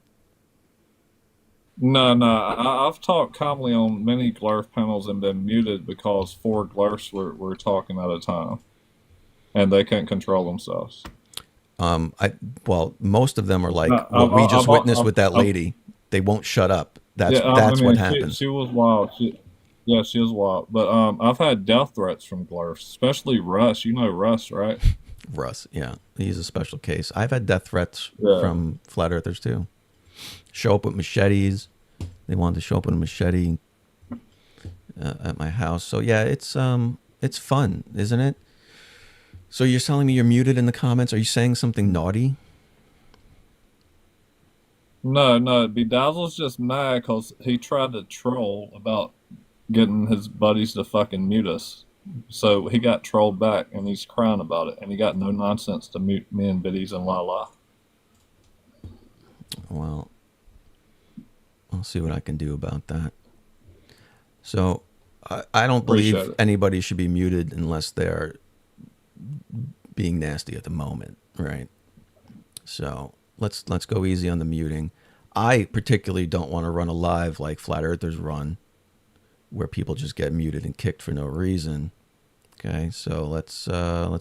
No, I've talked calmly on many Glurf panels and been muted because 4 Glurfs were talking at a time, and they can't control themselves. Well, most of them are like what we just witnessed with that lady. They won't shut up. That's what happens. She was wild. She was wild. But I've had death threats from Glurfs, especially Russ. You know Russ, right? Russ, yeah, he's a special case. I've had death threats from flat earthers too. Show up with machetes. They wanted to show up with a machete at my house. So yeah, it's fun, isn't it? So you're telling me you're muted in the comments? Are you saying something naughty? No. Bedazzle's just mad because he tried to troll about getting his buddies to fucking mute us. So he got trolled back, and he's crying about it. And he got no nonsense to mute me and Biddies and Lala. Well, I'll see what I can do about that. So I don't believe anybody should be muted unless they're being nasty at the moment, right? So let's go easy on the muting. I particularly don't want to run a live like Flat Earthers run, where people just get muted and kicked for no reason. Okay, so let's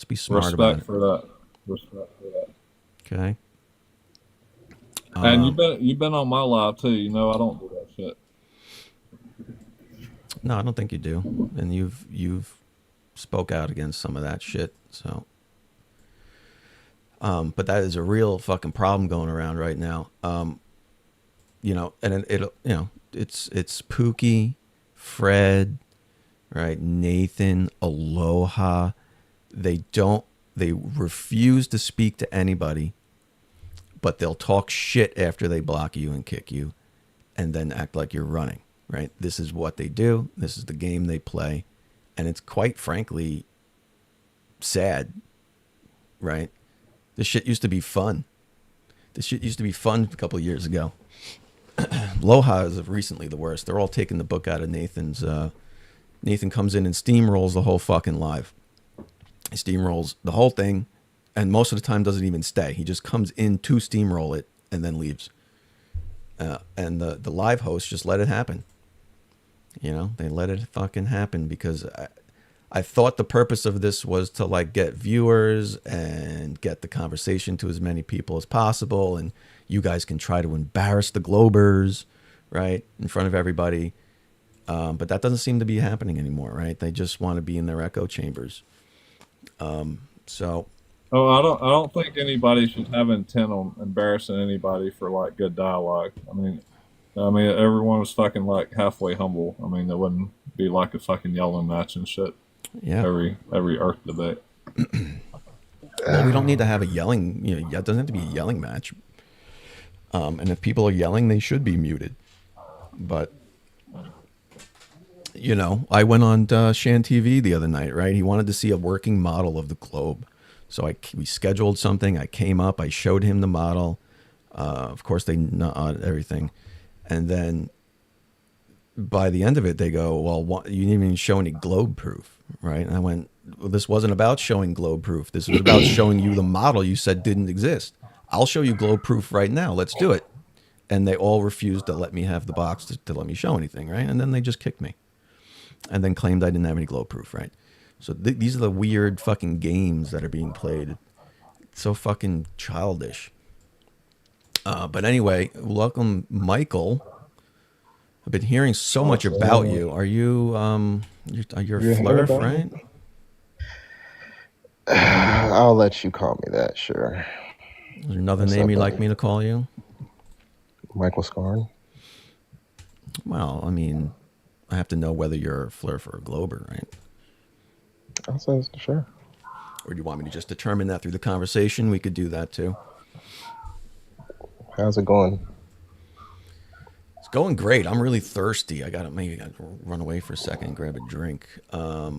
be smart about it. Respect for that. Okay. And you've been on my live too. You know I don't do that shit. No, I don't think you do. And you've spoke out against some of that shit. So, but that is a real fucking problem going around right now. You know, and it's Pookie, Fred, right? Nathan, Aloha. They refuse to speak to anybody, but they'll talk shit after they block you and kick you, and then act like you're running, right? This is what they do. This is the game they play. And it's quite frankly sad, right? This shit used to be fun. This shit used to be fun a couple of years ago. Aloha is recently the worst. They're all taking the book out of Nathan's. Nathan comes in and steamrolls the whole fucking live. He steamrolls the whole thing, and most of the time doesn't even stay. He just comes in to steamroll it and then leaves. And the live hosts just let it happen. You know, they let it fucking happen because I thought the purpose of this was to like get viewers and get the conversation to as many people as possible. And you guys can try to embarrass the Globers, right, in front of everybody. But that doesn't seem to be happening anymore, right? They just want to be in their echo chambers. So. Oh, I don't think anybody should have intent on embarrassing anybody for like good dialogue. I mean, everyone was fucking like halfway humble. I mean, there wouldn't be like a fucking yelling match and shit. Yeah. Every Earth debate. Well, we don't need to have a yelling. You know, it doesn't have to be a yelling match. And if people are yelling, they should be muted. But you know, I went on Shan TV the other night, right? He wanted to see a working model of the globe. So we scheduled something. I came up. I showed him the model. Of course, they nod everything. And then by the end of it, they go, well, you didn't even show any globe proof, right? And I went, well, this wasn't about showing globe proof. This was about showing you the model you said didn't exist. I'll show you globe proof right now. Let's do it. And they all refused to let me have the box to let me show anything, right? And then they just kicked me. And then claimed I didn't have any globe proof, right? So these are the weird fucking games that are being played. It's so fucking childish. But anyway, welcome, Michael. I've been hearing so much about you. Are you you're a Flerf, right? I'll let you call me that, sure. Is there another name you'd like me to call you? Michael Scarn. Well, I mean, I have to know whether you're a Flerf or a Glober, right? I'll say sure. Or do you want me to just determine that through the conversation? We could do that too. How's it going? It's going great. I'm really thirsty. I gotta run away for a second and grab a drink. But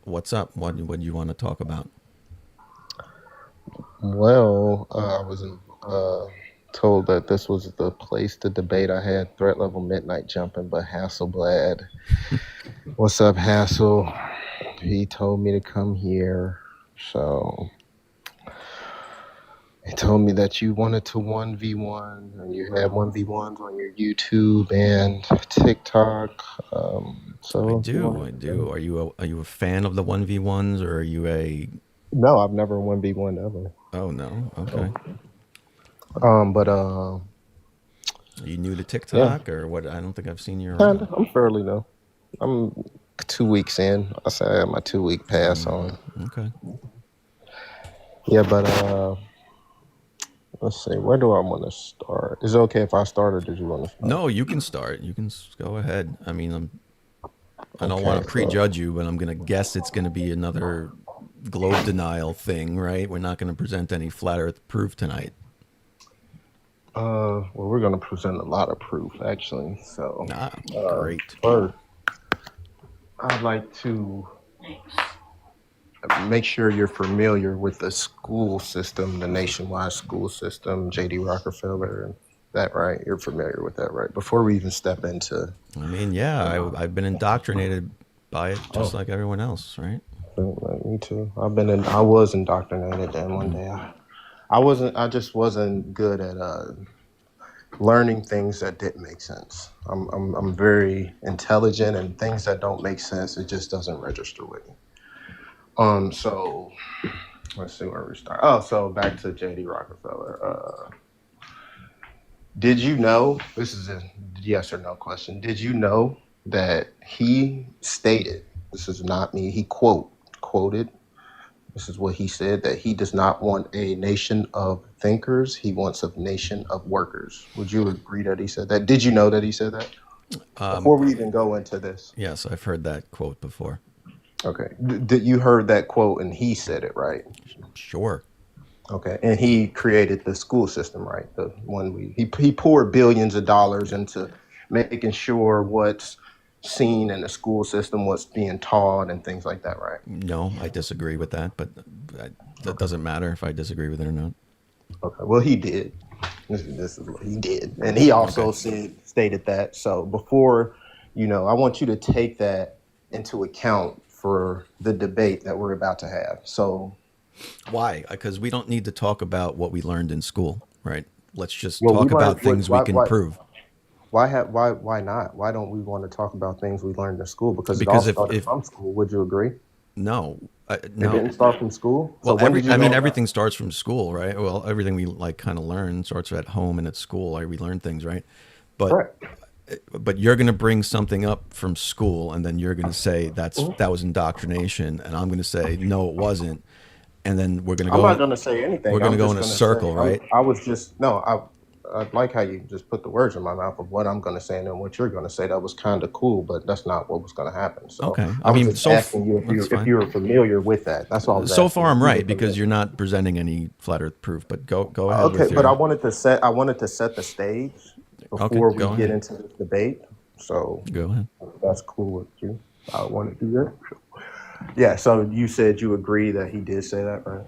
What's up? What do you want to talk about? Well, I was told that this was the place to debate. I had threat level midnight jumping, but Hasselblad. What's up, Hassel? He told me to come here, so he told me that you wanted to 1v1, and you had 1v1s on your YouTube and TikTok. So I do. Are you a fan of the 1v1s, or are you a? No, I've never 1v1 ever. Oh no. Okay. But Are you new to TikTok or what? I don't think I've seen you kind around. of. I'm fairly new. I'm 2 weeks in. I say I have my 2-week pass on. Okay. Yeah, but let's see. Where do I want to start? Is it okay if I start, or did you want to start? No, you can start. You can go ahead. I mean, I don't Okay, want to so- prejudge you, but I'm going to guess it's going to be another globe denial thing, right? We're not going to present any flat Earth proof tonight. Well, we're going to present a lot of proof, actually. So, great. First, I'd like to make sure you're familiar with the school system, the nationwide school system, J.D. Rockefeller, and that, right? You're familiar with that, right? Before we even step into... I mean, yeah, I've been indoctrinated by it just like everyone else, right? Me too. I was indoctrinated, and one day I just wasn't good at learning things that didn't make sense. I'm very intelligent, and things that don't make sense, it just doesn't register with me. So let's see where we start. Oh, so back to J.D. Rockefeller. Did you know, this is a yes or no question, did you know that he stated, this is not me, he quoted, this is what he said, that he does not want a nation of thinkers, he wants a nation of workers. Would you agree that he said that? Did you know that he said that? Before we even go into this. Yes, I've heard that quote before. Okay. Did you heard that quote and he said it, right? Sure. Okay. And he created the school system, right? The one he poured billions of dollars into making sure what's seen in the school system, what's being taught and things like that, right? No, I disagree with that, but that doesn't matter if I disagree with it or not. Okay. Well, he did. This is what he did. And he also stated that. So before, I want you to take that into account for the debate that we're about to have. So why? Because we don't need to talk about what we learned in school, right? Let's just Well, talk we about learned- things why- we can why- prove. Why not? Why don't we want to talk about things we learned in school? Because Because it all started from school. Would you agree? No. It didn't start from school? Well, So when did you know that? everything starts from school, right? Well, everything we kind of learn starts at home and at school. We learn things, right? But you're going to bring something up from school, and then you're going to say that was indoctrination, and I'm going to say no, it wasn't, and then we're going to go. I'm not going to say anything. We're going to go in a just gonna circle, say- right? I was just I like how you just put the words in my mouth of what I'm going to say and then what you're going to say. That was kind of cool, but that's not what was going to happen. So Okay. I mean, was just so asking you if you were familiar with that. That's all. I was So asking. far, I'm If you right were because familiar. you're not presenting any flat Earth proof. But go ahead. Okay, with your, but I wanted to set the stage before we go get ahead. into this debate. So Go ahead. if that's cool with you. I want to do that. Yeah. So you said you agree that he did say that, right?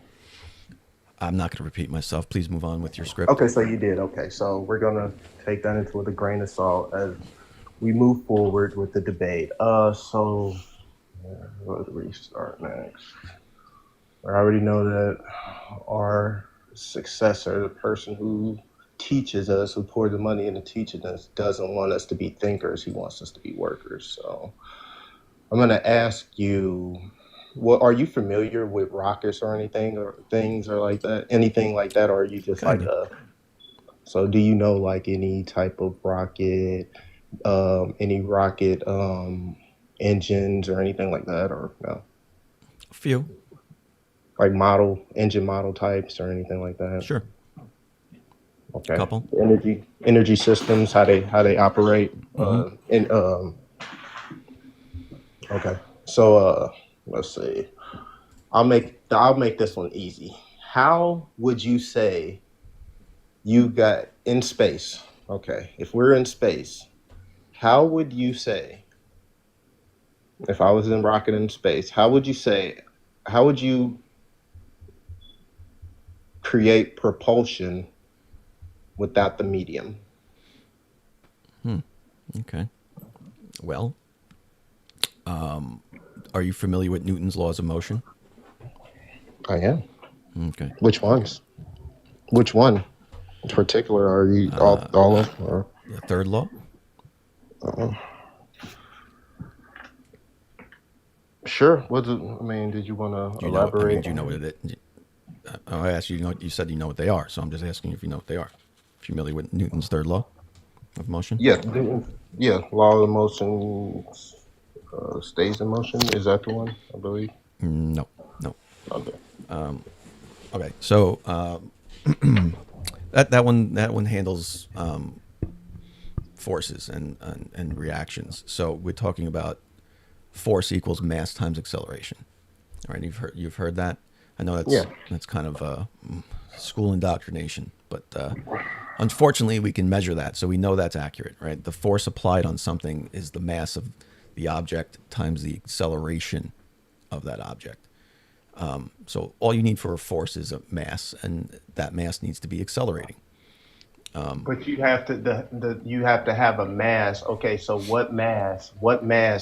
I'm not going to repeat myself. Please move on with your script. Okay, so you did. Okay, so we're gonna take that into with a grain of salt as we move forward with the debate. So where do we start next? I already know that our successor, the person who teaches us, who poured the money into teaching us, doesn't want us to be thinkers. He wants us to be workers. So I'm gonna ask you. What are you familiar with rockets or anything or things or like that? Anything like that, or are you just like so do you know like any type of rocket, any rocket engines or anything like that, or no? A few. Like engine model types or anything like that? Sure. Okay. Couple. Energy systems, how they operate. Okay. So let's see. I'll make this one easy. How would you say you got in space? Okay, if we're in space, how would you say if I was in rocket in space, how would you create propulsion without the medium? Okay. Well, are you familiar with Newton's laws of motion? I am. Okay. Which ones? Which one in particular are you all of? Or? The third law? Sure. Did you want to elaborate? Do you know what it is? I asked you, you said you know what they are, so I'm just asking you if you know what they are. Familiar with Newton's third law of motion? Yeah. Law of motion stays in motion. Is that the one, I believe? No. Okay. Okay. So that one handles forces and reactions. So we're talking about force equals mass times acceleration. All right, you've heard that. I know that's kind of school indoctrination, but unfortunately we can measure that, so we know that's accurate, right? The force applied on something is the mass of the object times the acceleration of that object. So all you need for a force is a mass, and that mass needs to be accelerating. But you have to you have to have a mass. Okay, so what mass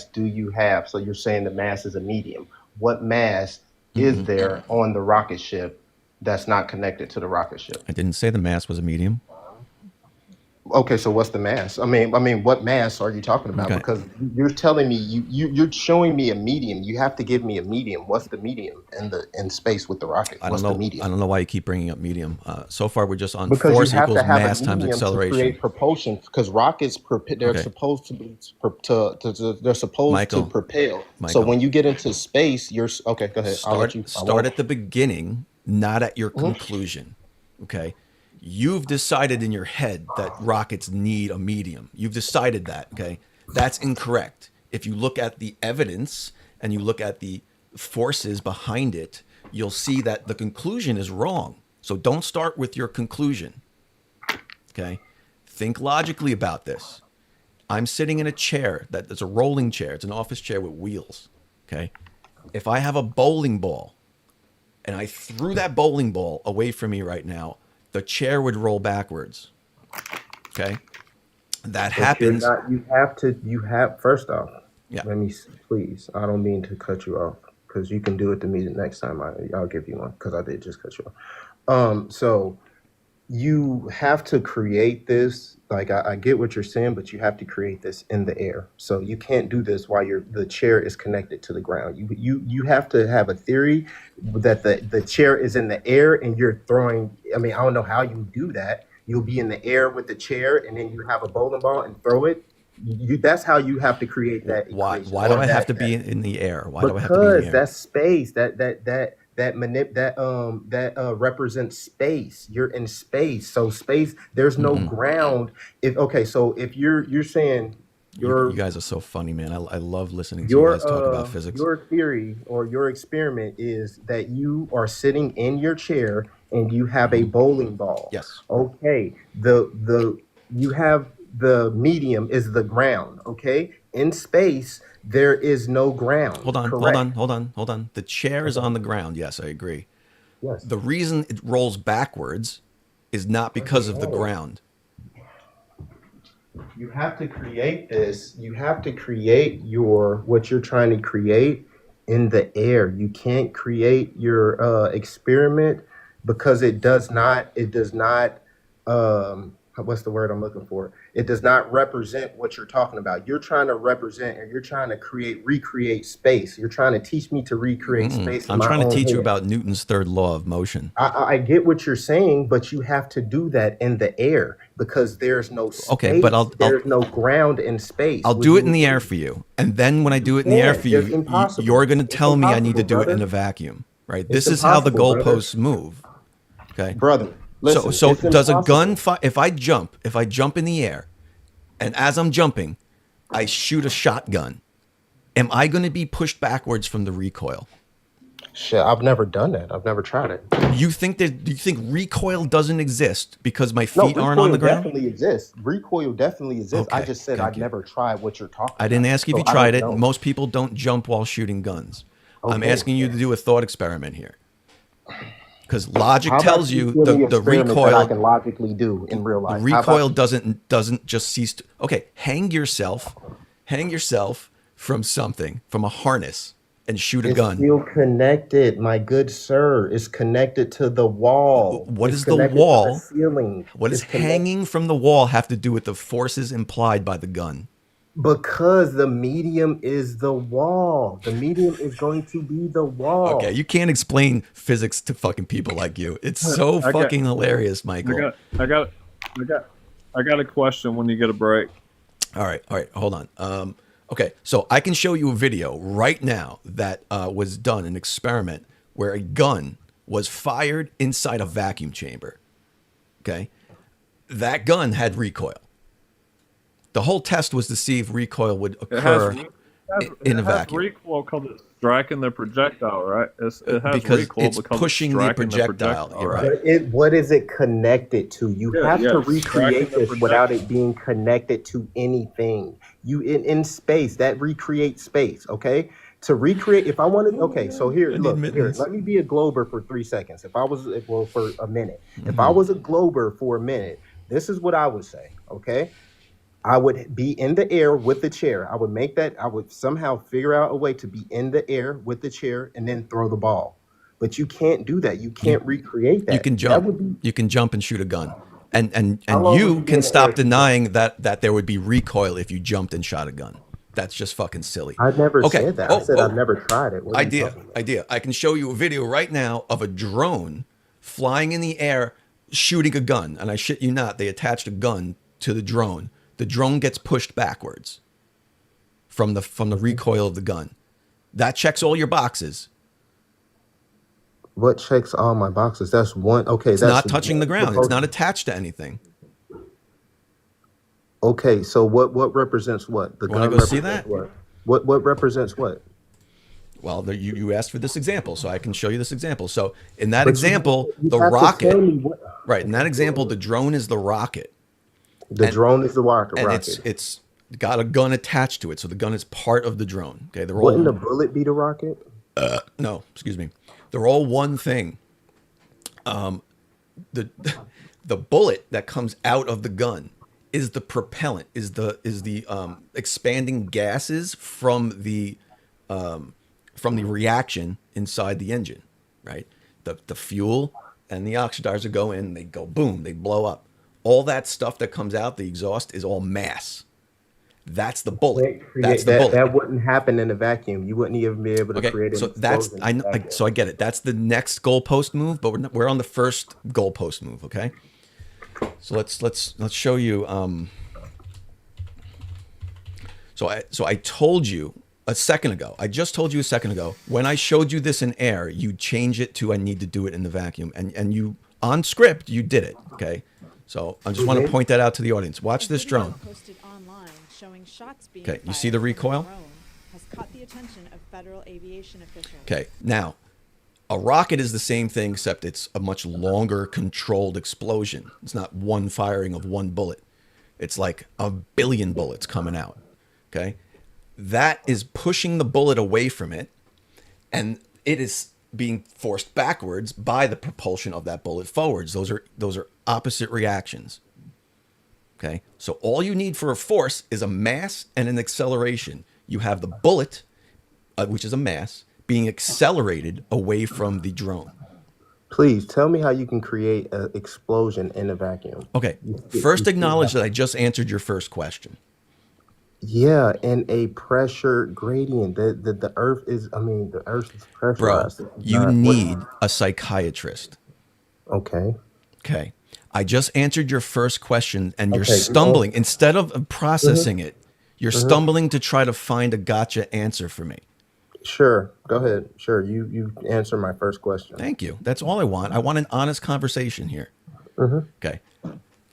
do you have? So you're saying the mass is a medium. What mass is there on the rocket ship that's not connected to the rocket ship? I didn't say the mass was a medium. Okay, so what's the mass? I mean, what mass are you talking about? Okay. Because you're telling me you're showing me a medium. You have to give me a medium. What's the medium in space with the rocket? What's the medium? I don't know why you keep bringing up medium. So far, we're just on Because force you have equals to have mass a times medium acceleration. to create propulsion. Because rockets they're Okay. supposed to propel. So Michael. when you get into space, you're okay. Go ahead. I'll let you Start at the beginning, not at your conclusion. Okay. You've decided in your head that rockets need a medium. You've decided that, okay? That's incorrect. If you look at the evidence and you look at the forces behind it, you'll see that the conclusion is wrong. So don't start with your conclusion, okay? Think logically about this. I'm sitting in a chair that's a rolling chair. It's an office chair with wheels, okay? If I have a bowling ball and I threw that bowling ball away from me right now, the chair would roll backwards. Okay, that happens. You have first off. Yeah. Let me please. I don't mean to cut you off because you can do it to me the next time. I'll give you one because I did just cut you off. So you have to create this. Like I get what you're saying, but you have to create this in the air. So you can't do this while the chair is connected to the ground. You have to have a theory that the chair is in the air and you're throwing. I mean, I don't know how you do that. You'll be in the air with the chair and then you have a bowling ball and throw it. That's how you have to create that. Why do I have to be in the air? Why do I have to be in the air? Because that's space. That represents space. You're in space. So space, there's no ground. So if you're saying you guys are so funny, man. I love listening to you guys talk about physics. Your theory or your experiment is that you are sitting in your chair and you have a bowling ball. Yes. Okay. You have the medium is the ground. Okay. In space, there is no ground. Hold on. The chair is on the ground. Yes, I agree. Yes. The reason it rolls backwards is not because of the ground. You have to create this. You have to create what you're trying to create in the air. You can't create your experiment because it does not. What's the word I'm looking for? It does not represent what you're talking about. You're trying to represent and you're trying to recreate space. You're trying to teach me to recreate space. I'm trying to teach you about Newton's third law of motion. I get what you're saying, but you have to do that in the air because there's no space. Okay, but there's no ground in space. I'll do it in the air for you. And then when I do it in the air for you, you're going to tell me I need to do it in a vacuum, right? This is how the goalposts move. Okay. Brother. Listen, so does a gun if I jump in the air and as I'm jumping, I shoot a shotgun, am I going to be pushed backwards from the recoil? Shit, I've never done that. I've never tried it. You think recoil doesn't exist because my No, feet aren't on the ground? definitely exists. Recoil definitely exists. I Okay, just said thank I've you. never tried what you're talking about. I didn't ask you if So you tried it. know. Most people don't jump while shooting guns. I'm Okay. asking you to do a thought experiment here. Because logic How about tells you you give me the experiment that recoil I can logically do in real life. the How about recoil doesn't just cease to, okay, hang yourself from something, from a harness, and shoot a It's gun. still connected, my good sir. It's connected to the wall. What It's is the connected to wall? ceiling. What does It's connected- hanging from the wall have to do with the forces implied by the gun? Because the medium is the wall. The medium is going to be the wall. Okay, you can't explain physics to fucking people like you. It's so fucking hilarious, Michael. I got a question when you get a break. All right, hold on. Okay, so I can show you a video right now that was done, an experiment where a gun was fired inside a vacuum chamber. Okay, that gun had recoil. The whole test was to see if recoil would occur in a vacuum. Recoil because it's striking the projectile, right? It has Because recoil it's because pushing the striking projectile. You're right. But what is it connected to? You have to recreate this without it being connected to anything. You in space, that recreates space, okay? To recreate, if I wanted, okay, so here, look, here, let me be a glober for 3 seconds. For a minute. If I was a glober for a minute, this is what I would say, okay? I would be in the air with the chair. I would somehow figure out a way to be in the air with the chair and then throw the ball. But you can't do that. You can't recreate that. You can jump. That would be, You can jump and shoot a gun. And long you would you be can in the stop air? denying that there would be recoil if you jumped and shot a gun. That's just fucking silly. I never said that. I said I've never tried it. What are you talking about? Idea. I can show you a video right now of a drone flying in the air shooting a gun. And I shit you not, they attached a gun to the drone. The drone gets pushed backwards from the recoil of the gun. That checks all your boxes. What checks all my boxes? That's one. Okay, It's that's not touching the ground. It's not attached to anything. Okay, so what represents what? The Wanna gun go see represents that? What represents what? Well, you asked for this example, so I can show you this example. So in that But example, you the have to rocket, tell me what- right? In that example, the drone is the rocket. The drone is the rocket. And it's got a gun attached to it, so the gun is part of the drone. Okay, they're all Wouldn't the bullet be the rocket? no, excuse me. They're all one thing. The bullet that comes out of the gun is the propellant, is the expanding gases from the reaction inside the engine, right? The fuel and the oxidizer go in, they go boom, they blow up. All that stuff that comes out, the exhaust, is all mass. That's the bullet. That's the bullet. That wouldn't happen in a vacuum. You wouldn't even be able to create it. So that's so I get it. That's the next goalpost move, but we're on the first goalpost move. Okay. So let's show you. So I told you a second ago. I just told you a second ago when I showed you this in air, you change it to I need to do it in the vacuum, and you on script you did it. Okay. So I just want to point that out to the audience. Watch this drone. Okay, you see the recoil? Okay, now a rocket is the same thing, except it's a much longer controlled explosion. It's not one firing of one bullet. It's like 1 billion bullets coming out. Okay, that is pushing the bullet away from it, and it is being forced backwards by the propulsion of that bullet forwards. Those are opposite reactions. Okay, so all you need for a force is a mass and an acceleration. You have the bullet, which is a mass, being accelerated away from the drone. Please tell me how you can create an explosion in a vacuum. Okay, first acknowledge that I just answered your first question. Yeah, in a pressure gradient. The Earth is, the Earth is pressurized. Bro, you need a psychiatrist. Okay. Okay. I just answered your first question, and you're stumbling. Instead of processing it, you're stumbling to try to find a gotcha answer for me. Sure. Go ahead. Sure. You answer my first question. Thank you. That's all I want. I want an honest conversation here. Okay.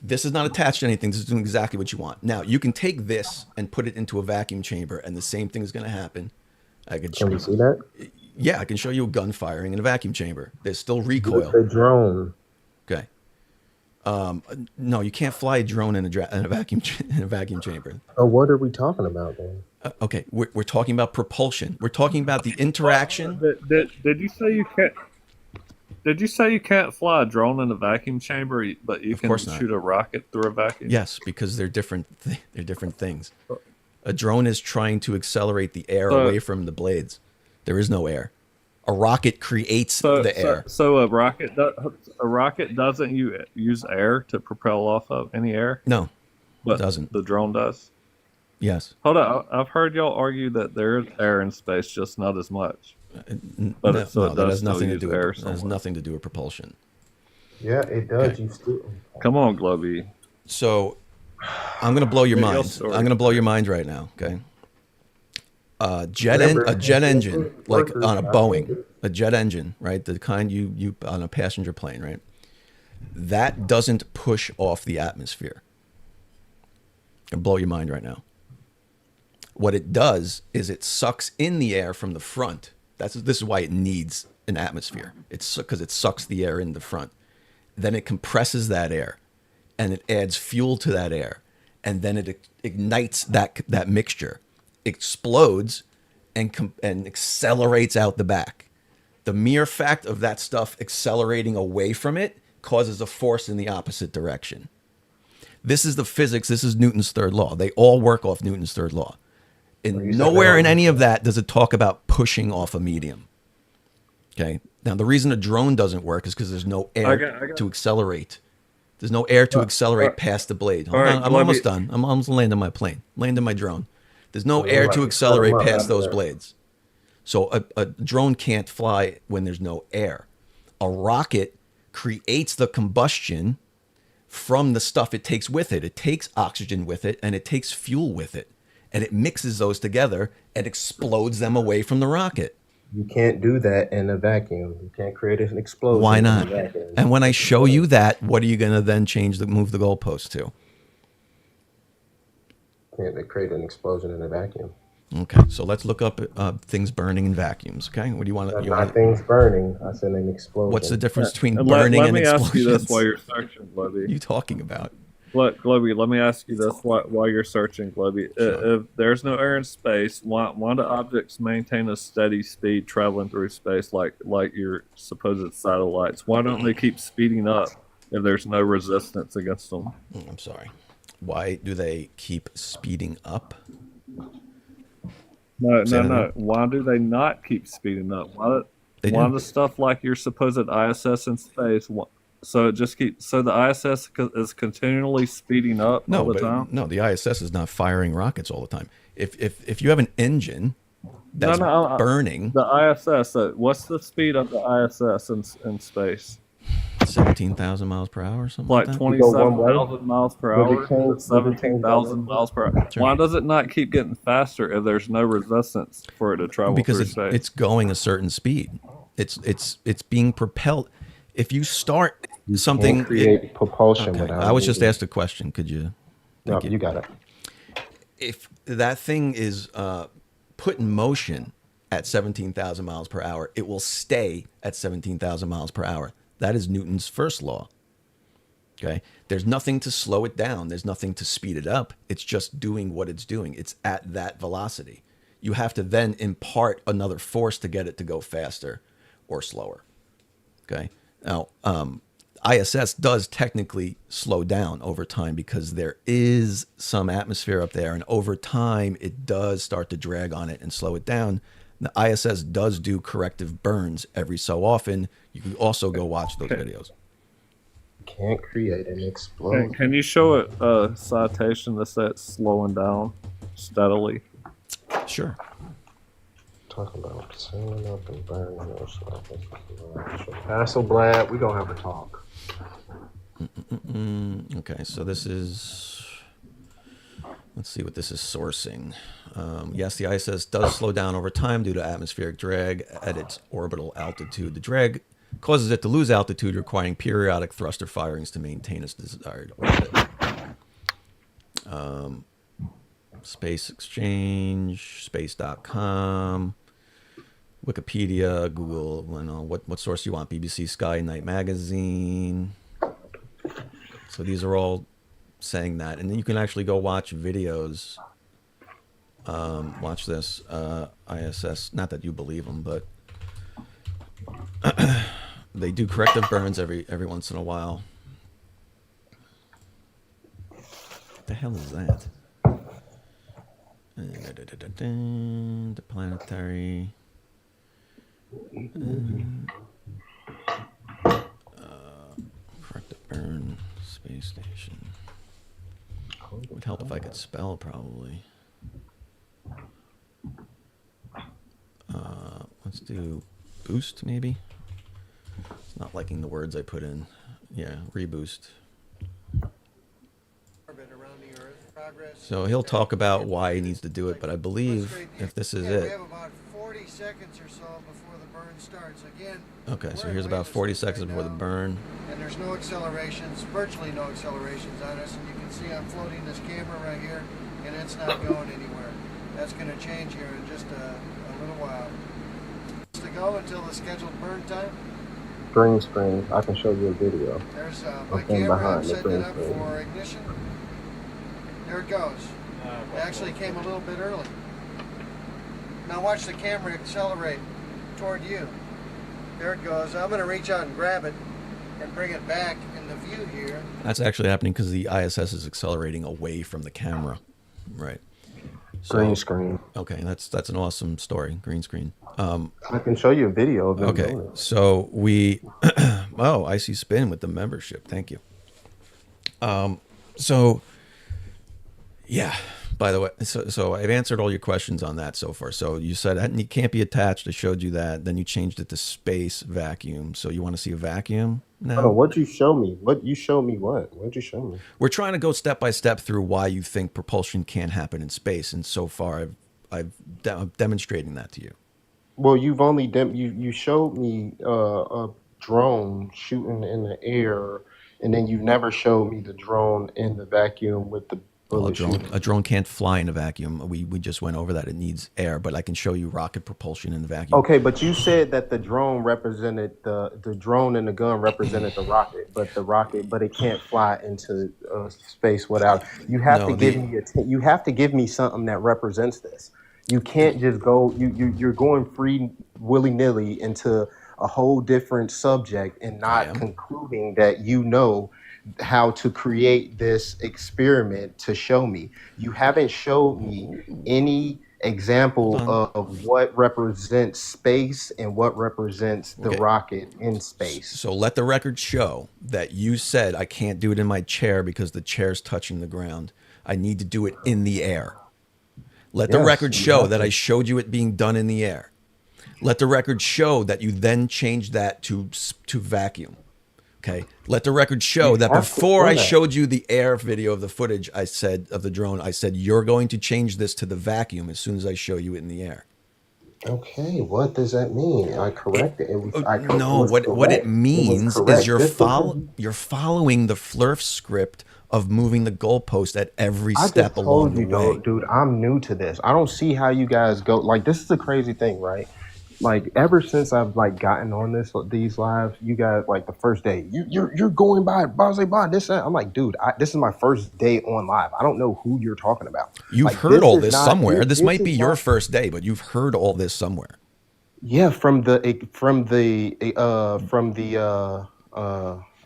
This is not attached to anything. This is doing exactly what you want. Now, you can take this and put it into a vacuum chamber, and the same thing is going to happen. Can we see that? Yeah, I can show you a gun firing in a vacuum chamber. There's still recoil. The drone. Okay. No, you can't fly a drone in a vacuum chamber. Oh, what are we talking about then? Okay, we're talking about propulsion. We're talking about the interaction. Did you say you can't? Did you say you can't fly a drone in a vacuum chamber, but you can shoot a rocket through a vacuum? Yes, because they're different. They're different things. A drone is trying to accelerate the air away from the blades. There is no air. A rocket creates the air. So a rocket doesn't use air to propel off of any air? No, but it doesn't. The drone does? Yes. Hold on. I've heard y'all argue that there is air in space, just not as much. But that has nothing to do with air. It has nothing to do with propulsion. Yeah, it does. Okay. You still... Come on, Globey. So I'm going to blow your mind. I'm going to blow your mind right now, okay? A jet engine, like on a Boeing, a jet engine, right? The kind you on a passenger plane, right? That doesn't push off the atmosphere. I'll blow your mind right now. What it does is it sucks in the air from the front. This is why it needs an atmosphere. It's because it sucks the air in the front. Then it compresses that air, and it adds fuel to that air, and then it ignites that mixture, explodes, and accelerates out the back. The mere fact of that stuff accelerating away from it causes a force in the opposite direction. This is the physics. This is Newton's third law. They all work off Newton's third law. And nowhere in any of that does it talk about pushing off a medium. Okay. Now, the reason a drone doesn't work is because there's no air to accelerate. There's no air to accelerate past the blade. Hold on, I'm almost done. I'm almost landing my plane, landing my drone. There's no air to accelerate past those blades. So a drone can't fly when there's no air. A rocket creates the combustion from the stuff it takes with it. It takes oxygen with it, and it takes fuel with it. And it mixes those together and explodes them away from the rocket. You can't do that in a vacuum. You can't create an explosion. Why not? And when I show you that, what are you going to then move the goalpost to? Can't create an explosion in a vacuum. Okay, so let's look up things burning in vacuums. Okay, what do you want to? Not things burning. I said an explosion. What's the difference between burning and explosions? Let me ask you this while you're searching, Globey. What are you talking about? Globey, let me ask you this while you're searching, Globey. Sure. If there's no air in space, why do objects maintain a steady speed traveling through space like your supposed satellites? Why don't they keep speeding up if there's no resistance against them? I'm sorry. Why do they keep speeding up? No. Why do they not keep speeding up? Why does stuff like your supposed ISS in space? So the ISS is continually speeding up all the time? No, the ISS is not firing rockets all the time. If you have an engine that's burning... The ISS, what's the speed of the ISS in space? 17,000 miles per hour or something like 27,000 miles per hour, 17,000 miles per hour. Sure. Why does it not keep getting faster if there's no resistance for it to travel through space? It's going a certain speed. It's being propelled. If you start something... Can't create propulsion. Okay. I was just asked a question. Could you... No, you got it. If that thing is put in motion at 17,000 miles per hour, it will stay at 17,000 miles per hour. That is Newton's first law. Okay? There's nothing to slow it down. There's nothing to speed it up. It's just doing what it's doing. It's at that velocity. You have to then impart another force to get it to go faster or slower. Okay? Now, ISS does technically slow down over time because there is some atmosphere up there, and over time it does start to drag on it and slow it down. The ISS does do corrective burns every so often. You can also go watch those videos. Can't create an explosion. Can you show a citation that says slowing down steadily? Sure. Talking about sailing up and burning those. Hasselblad, we're going to have a talk. Okay, so this is... Let's see what this is sourcing. Yes, the ISS does slow down over time due to atmospheric drag at its orbital altitude. The drag causes it to lose altitude, requiring periodic thruster firings to maintain its desired orbit. Space Exchange, space.com. Wikipedia, Google, you know, what source you want, BBC, Sky, Night Magazine. So these are all saying that. And then you can actually go watch videos. Watch this, ISS, not that you believe them, but they do corrective burns every once in a while. What the hell is that? The planetary. Corrective burn space station. It would help if I could spell, probably. Let's do boost, maybe. It's not liking the words I put in. Yeah, reboost. So he'll talk about why he needs to do it, but I believe if this is it. We have about 40 seconds or so before the burn starts. Again. Okay, so here's about 40 seconds before the burn. And there's no accelerations, virtually no accelerations on us. And you can see I'm floating this camera right here, and it's not going anywhere. That's going to change here in just a little while. To go until the scheduled burn time. Green screen. I can show you a video. There's my camera. I'm setting it up for ignition. There it goes. It actually came a little bit early. Now watch the camera accelerate toward you. There it goes. I'm going to reach out and grab it and bring it back in the view here. That's actually happening because the ISS is accelerating away from the camera. Right. So, green screen. Okay, that's an awesome story. Green screen. I can show you a video of them. Okay, so we... oh, Icy Spin with the membership. Thank you. So... Yeah, by the way, so I've answered all your questions on that so far. So you said it can't be attached. I showed you that. Then you changed it to space vacuum. So you want to see a vacuum now? Oh, what'd you show me? What'd you show me? What'd you show me? We're trying to go step by step through why you think propulsion can't happen in space. And so far, I'm demonstrating that to you. Well, you've only you showed me a drone shooting in the air, and then you never showed me the drone in the vacuum with the... Well, a drone can't fly in a vacuum. We just went over that. It needs air, but I can show you rocket propulsion in the vacuum. Okay, but you said that the drone represented the drone and the gun represented the rocket, but it can't fly into space without. You have to give me you have to give me something that represents this. You can't just go. You're going free willy nilly into a whole different subject and not concluding that you know how to create this experiment to show me. You haven't showed me any example of what represents space and what represents the rocket in space. So let the record show that you said I can't do it in my chair because the chair's touching the ground. I need to do it in the air. Let the record show that I showed you it being done in the air. Let the record show that you then changed that to vacuum. Okay. Let the record show that before I showed you the air video of the footage, I said of the drone, I said you're going to change this to the vacuum as soon as I show you it in the air. Okay, what does that mean? I corrected it. What it means is you're following the Flerfs script of moving the goalpost at every step along the way. Dude, I'm new to this. I don't see how you guys go. Like, this is a crazy thing, right? Like, ever since I've gotten on these lives, you guys, like, the first day, you're going by this. I'm like, dude, this is my first day on live. I don't know who you're talking about. You've heard all this somewhere. This might be your first day, but you've heard all this somewhere. Yeah,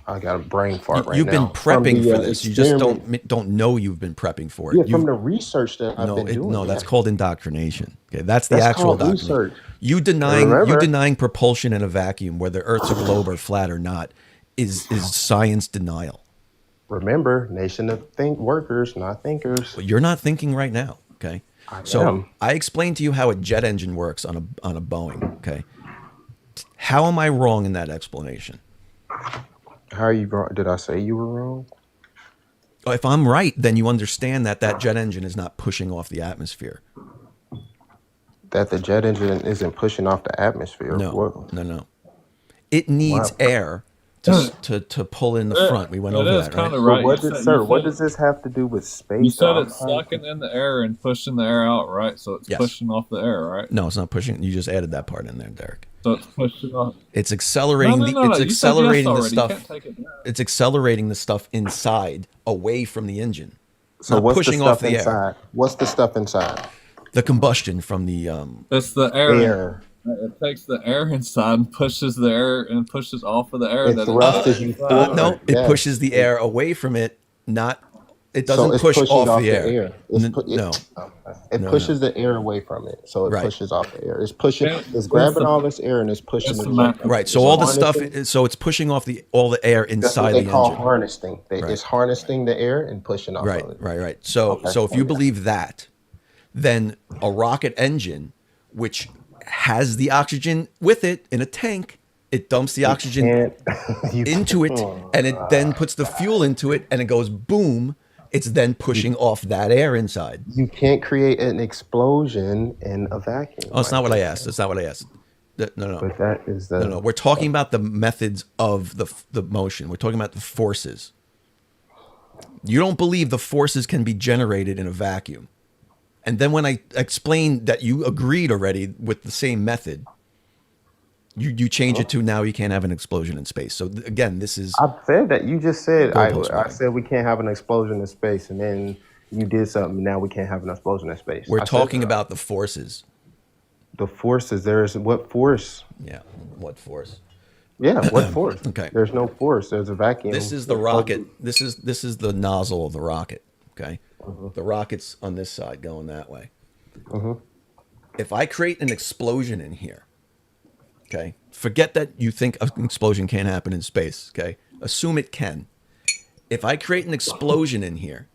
I got a brain fart right now. You've been prepping for this. You just don't know you've been prepping for it. Yeah, from the research that I've been doing. No, that's called indoctrination. Okay, that's the actual indoctrination. You denying propulsion in a vacuum, whether Earth's a globe or flat or not, is science denial. Remember, nation of workers, not thinkers. But you're not thinking right now. Okay, I explained to you how a jet engine works on a Boeing. Okay, how am I wrong in that explanation? How are you wrong? Did I say you were wrong? If I'm right, then you understand that jet engine is not pushing off the atmosphere. That the jet engine isn't pushing off the atmosphere? No. It needs air to pull in the front. We went over that, right? Right. What does this have to do with space? You said it's sucking in the air and pushing the air out, right? So it's Yes. pushing off the air, right? No, it's not pushing. You just added that part in there, Derek. So it's pushing off. It's accelerating No. It's You said yes accelerating the already. You stuff. can't take it down. It's accelerating the stuff inside, away from the engine. So not what's pushing the stuff off the inside? air. What's the stuff inside? The combustion from the It's the air. Air. It takes the air inside and pushes the air and pushes off of the air. It thrusts you forward. no, it Yes. pushes the air away from it. Not. It So doesn't it's push pushing off the air. No. It No, pushes the air away from it, so it Right. pushes off the air. It's pushing. Yeah, It's grabbing all this air and it's pushing it away. Right. So all the stuff. So it's pushing off all the air That's what inside they the call engine. harnessing. It's harnessing the air and pushing off Right. of it. Right. So Okay. so if you believe that, then a rocket engine, which has the oxygen with it in a tank, it dumps the oxygen into it, and it then puts the fuel into it, and it goes boom. It's then pushing off that air inside. You can't create an explosion in a vacuum. Oh, it's not what I asked. That's not what I asked. No. But that is the No. We're talking about the methods of the motion. We're talking about the forces. You don't believe the forces can be generated in a vacuum. And then when I explained that you agreed already with the same method, you change it to now you can't have an explosion in space. So again, this is. I said that. You just said Goalpost I moving. said we can't have an explosion in space, and then you did something. Now we can't have an explosion in space. We're I said talking that. about the forces. The forces. There's what force? Yeah, what force? Yeah, what force? Okay. There's no force. There's a vacuum. This is the rocket. This is the nozzle of the rocket. Okay. The rocket's on this side going that way. If I create an explosion in here, okay, forget that you think an explosion can't happen in space, okay? Assume it can. If I create an explosion in here,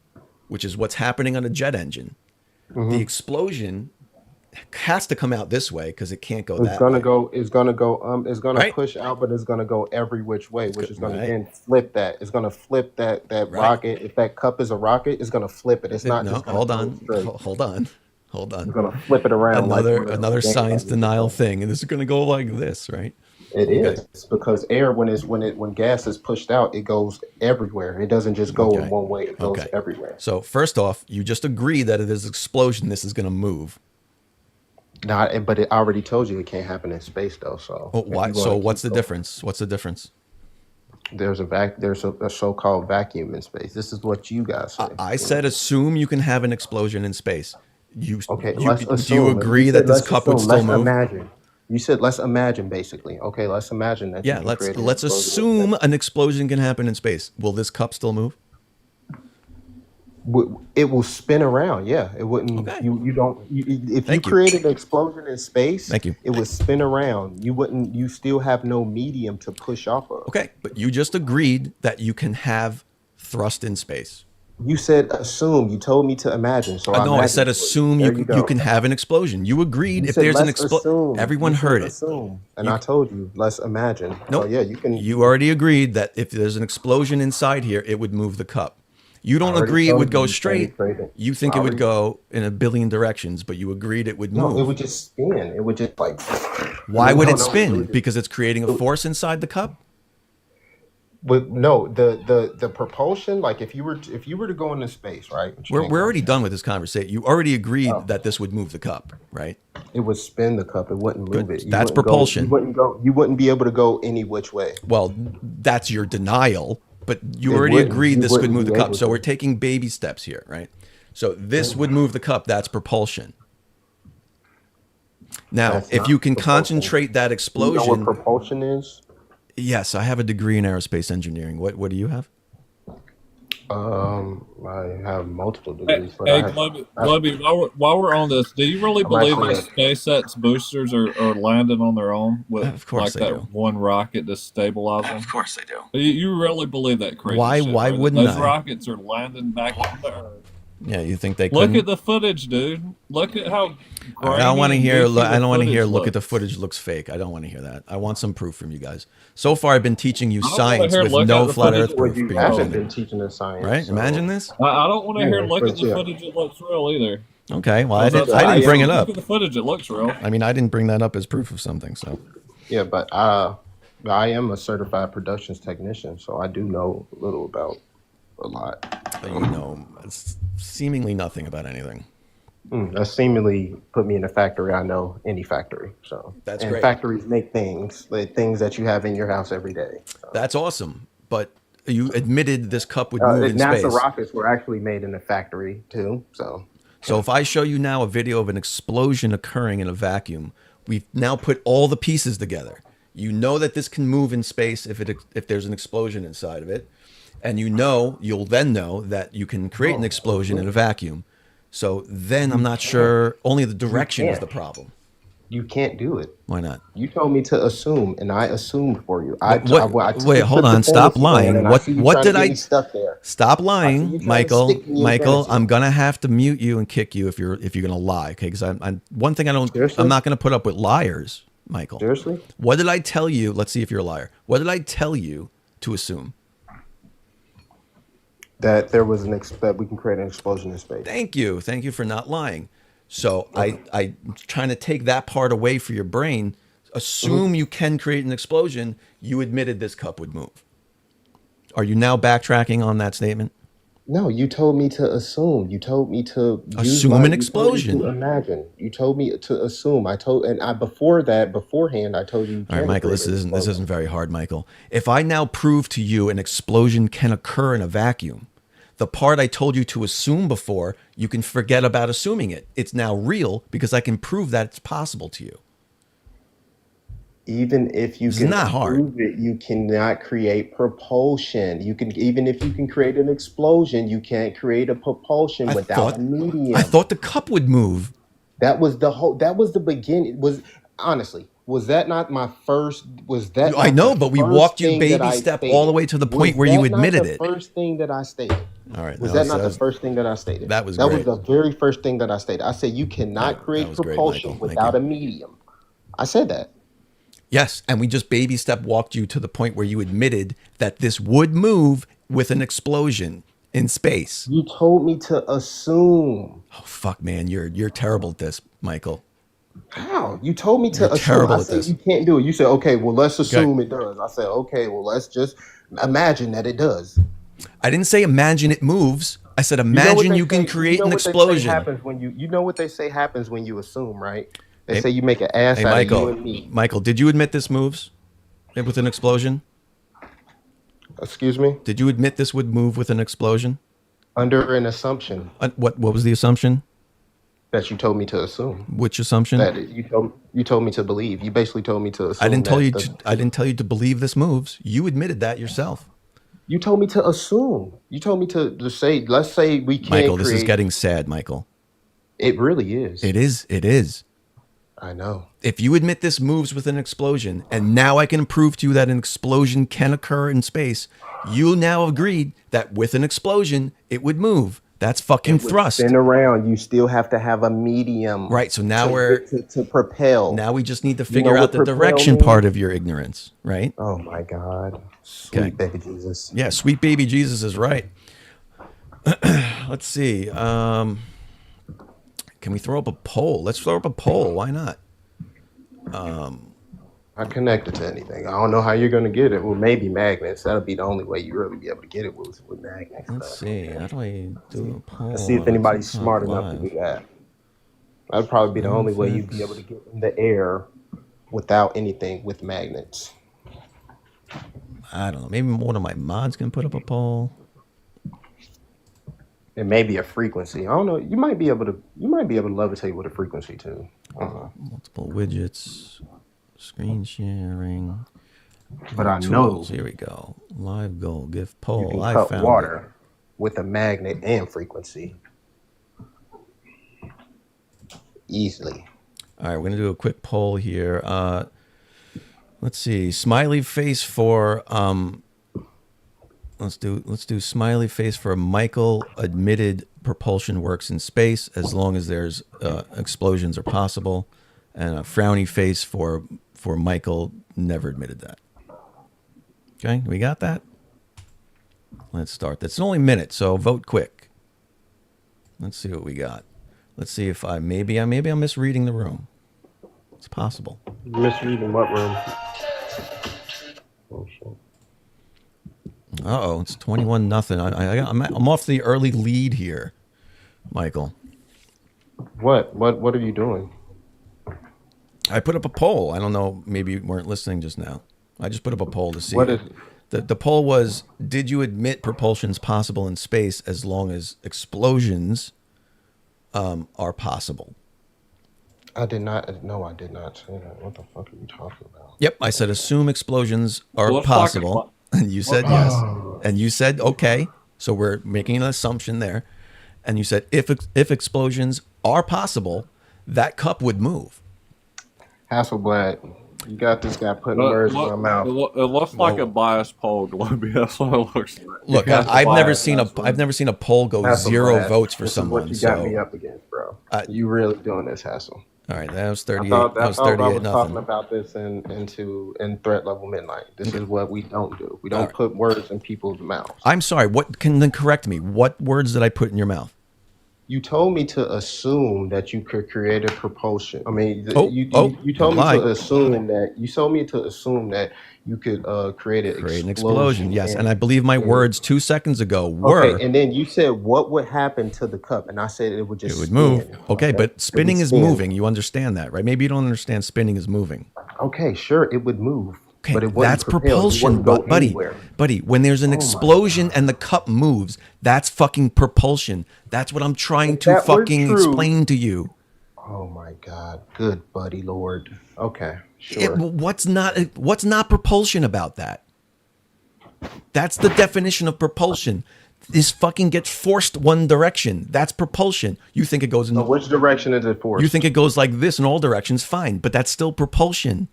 which is what's happening on a jet engine, the explosion has to come out this way because it can't go It's that gonna way. go. It's gonna go. It's gonna Right. push out, but it's gonna go every which way, which is gonna Right. then flip that. It's gonna flip that Right. rocket. If that cup is a rocket, it's gonna flip it. It's not. No, just gonna hold go on. straight. Hold on. It's gonna flip it around. Another science denial thing, and this is going to go like this, right? It is because air when gas is pushed out, it goes everywhere. It doesn't just go in one way. It goes everywhere. So first off, you just agree that if there's an explosion, this is going to move. But it already told you it can't happen in space though. So why? So what's the difference? What's the difference? There's a so-called vacuum in space. This is what you guys say. I said assume you can have an explosion in space. Let's Do assume. you agree that this Let's cup would assume. still Let's move? Imagine. You said let's imagine basically. Okay, let's imagine that. Yeah, let's assume an explosion can happen in space. Will this cup still move? It will spin around. Yeah, it wouldn't. You don't. If you created an explosion in space, it would spin around. You wouldn't. You still have no medium to push off of. Okay, but you just agreed that you can have thrust in space. You said assume. You told me to imagine. So No, I said imagined it. assume There you go. can have an explosion. You agreed You if said, there's an "Let's explosion. assume." Everyone You said heard it. assume. And I told you, let's imagine. No, So yeah, you can. You already agreed that if there's an explosion inside here, it would move the cup. You don't I already agree it told would you go you straight. can't You think I it would already- go in a billion directions, but you agreed it would move. No, it would just spin. It would just like. Why would No, it no, spin? would just- Because it's creating a force inside the cup? But no, the propulsion. Like if you were to go into space, right? which you We're can't already done with this conversation. You already agreed that this would move the cup, right? It would spin the cup. It wouldn't move it. You That's wouldn't go- propulsion. you wouldn't go. You wouldn't be able to go any which way. Well, that's your denial, but you It already wouldn't- agreed you this could wouldn't move the be cup. able So to. we're taking baby steps here, right? So this would move the cup. That's propulsion. Now, That's if not you can propulsion. concentrate that You know explosion. what propulsion is? Yes, I have a degree in aerospace engineering. What do you have? I have multiple degrees. But Hey, I have, Glubby, while we're on this, do you really I'm believe actually- that SpaceX boosters are landing on their own with Of course like they that do. one rocket to stabilize them? Of course they do. You really believe that crazy Why- shit, why right? wouldn't Those I? rockets are landing back on the Earth. Yeah, you think they Look couldn't? at the footage, dude. Look at how. I don't want to grainy hear. and goofy I don't want to the hear. footage Look at the looks. footage. Looks fake. I don't want to hear that. I want some proof from you guys. So far, I've been teaching you I don't wanna science hear with look no at the flat footage. Earth proof you being haven't presented. been teaching us science, Right? so- Imagine this. I don't want to hear Yeah, look at but the yeah. footage. It looks real either. Okay. Well, I That's- didn't bring it up. Look at the footage. It looks real. I mean, I didn't bring that up as proof of something. So Yeah, but I am a certified productions technician, so I do know a little about a lot. You know seemingly nothing about anything. That seemingly put me in a factory. I know any factory. So That's and great. factories make things, like things that you have in your house every day. So. That's awesome. But you admitted this cup would move in NASA space. rockets were actually made in a factory too. So if I show you now a video of an explosion occurring in a vacuum, we've now put all the pieces together. You know that this can move in space if there's an explosion inside of it, and you'll then know that you can create an explosion in a vacuum. So then I'm not sure. Only the direction is the problem. You can't do it. Why not? You told me to assume, and I assumed for you. Wait, hold on. Stop lying. What did I? Stop lying, Michael. Michael, I'm gonna have to mute you and kick you if you're gonna lie. Okay? Because I'm one thing I'm not gonna put up with liars, Michael. Seriously? What did I tell you? Let's see if you're a liar. What did I tell you to assume? That there was that we can create an explosion in space. Thank you for not lying. So I'm trying to take that part away for your brain. Assume you can create an explosion. You admitted this cup would move. Are you now backtracking on that statement? No, you told me to assume. You told me to assume an explosion. To imagine. You told me to assume. Beforehand, I told you. All right, Michael, this isn't very hard, Michael. If I now prove to you an explosion can occur in a vacuum, the part I told you to assume before, you can forget about assuming it. It's now real because I can prove that it's possible to you. Even if you can prove it, you cannot create propulsion. Even if you can create an explosion, you can't create a propulsion without a medium. I thought the cup would move. That was the beginning. Was that not my first? I know, but we walked you baby step all the way to the point where you admitted it. First thing that I stated. All right. Was that not the first thing that I stated? That was the very first thing that I stated. I said you cannot create propulsion without a medium. I said that. Yes, and we just baby step walked you to the point where you admitted that this would move with an explosion in space. You told me to assume. Oh fuck, man, you're terrible at this, Michael. How? You told me to You're assume. terrible I at said this. you can't do it. You said, okay, well, let's assume it does. I said, okay, well, let's just imagine that it does. I didn't say imagine it moves. I said imagine you can create an explosion. You know what they say happens when you assume, right? They say you make an ass out of you and me. Michael, did you admit this moves with an explosion? Excuse me? Did you admit this would move with an explosion? Under an assumption. What was the assumption? That you told me to assume. Which assumption? That you told me to believe. You basically told me to assume. I didn't tell you to believe this moves. You admitted that yourself. You told me to assume. You told me to say, let's say we can't Michael, this is getting sad, Michael. It really is. It is. I know. If you admit this moves with an explosion, and now I can prove to you that an explosion can occur in space, you now agreed that with an explosion, it would move. That's fucking thrust. Spin around. You still have to have a medium. Right. So now we're to propel. Now we just need to figure out the direction part of your ignorance, right? Oh my God. Sweet baby Jesus. Yeah, sweet baby Jesus is right. Let's see. Can we throw up a poll? Let's throw up a poll. Why not? Not connected to anything. I don't know how you're going to get it. Well, maybe magnets. That'll be the only way you really be able to get it with magnets. Let's see. How do I do a poll? Let's see if anybody's smart enough to do that. That'd probably be the only way you'd be able to get in the air without anything with magnets. I don't know. Maybe one of my mods can put up a poll. It may be a frequency. I don't know. You might be able to levitate with a frequency too. Multiple widgets. Screen sharing. But I tools. know. Here we go. Live goal. Gift poll. You can I cut found water with a magnet and frequency. Easily. All right, we're gonna do a quick poll here. Let's see. Smiley face for let's do smiley face for Michael admitted propulsion works in space as long as there's explosions are possible, and a frowny face for Michael never admitted that. Okay, we got that? Let's start. That's only a minute, so vote quick. Let's see what we got. Let's see if maybe I'm misreading the room. It's possible. Misreading what room? Uh-oh, it's 21-0. I'm off the early lead here, Michael. What are you doing? I put up a poll. I don't know, maybe you weren't listening just now. I just put up a poll to see. What is the poll was, did you admit propulsion's possible in space as long as explosions are possible? I did not. No, I did not say that. What the fuck are you talking about? Yep, I said assume explosions are Let's possible. talk about- And you said yes. And you said, okay, so we're making an assumption there. And you said, if explosions are possible, that cup would move. Hasselblad, you got this guy putting words in my mouth. It looks like a biased poll, Globby. That's what it looks like. Look, I've never seen a poll go Hasselblad, 0 votes for this someone. Is what you got me up against, bro. You really doing this, Hassel? All right, that was 38. I was thought 38 I was nothing. talking about this in threat level midnight. This is what we don't do. We don't put words in people's mouths. I'm sorry. What can then correct me? What words did I put in your mouth? You told me to assume that you could create a propulsion. I mean, you told me to assume that you could create an explosion. Yes, and I believe my words 2 seconds ago were. Okay, and then you said what would happen to the cup, and I said it would just move. spin. Okay, but spinning is moving. You understand that, right? Maybe you don't understand spinning is moving. Okay, sure, it would move. Okay, but it wouldn't that's propel. propulsion, buddy. When there's an explosion and the cup moves, that's fucking propulsion. That's what I'm trying to fucking explain to you. Oh my God, good buddy, Lord. Okay, sure. What's not propulsion about that? That's the definition of propulsion. This fucking gets forced one direction. That's propulsion. You think it goes in which direction is it forced? You think it goes like this in all directions, fine, but that's still propulsion.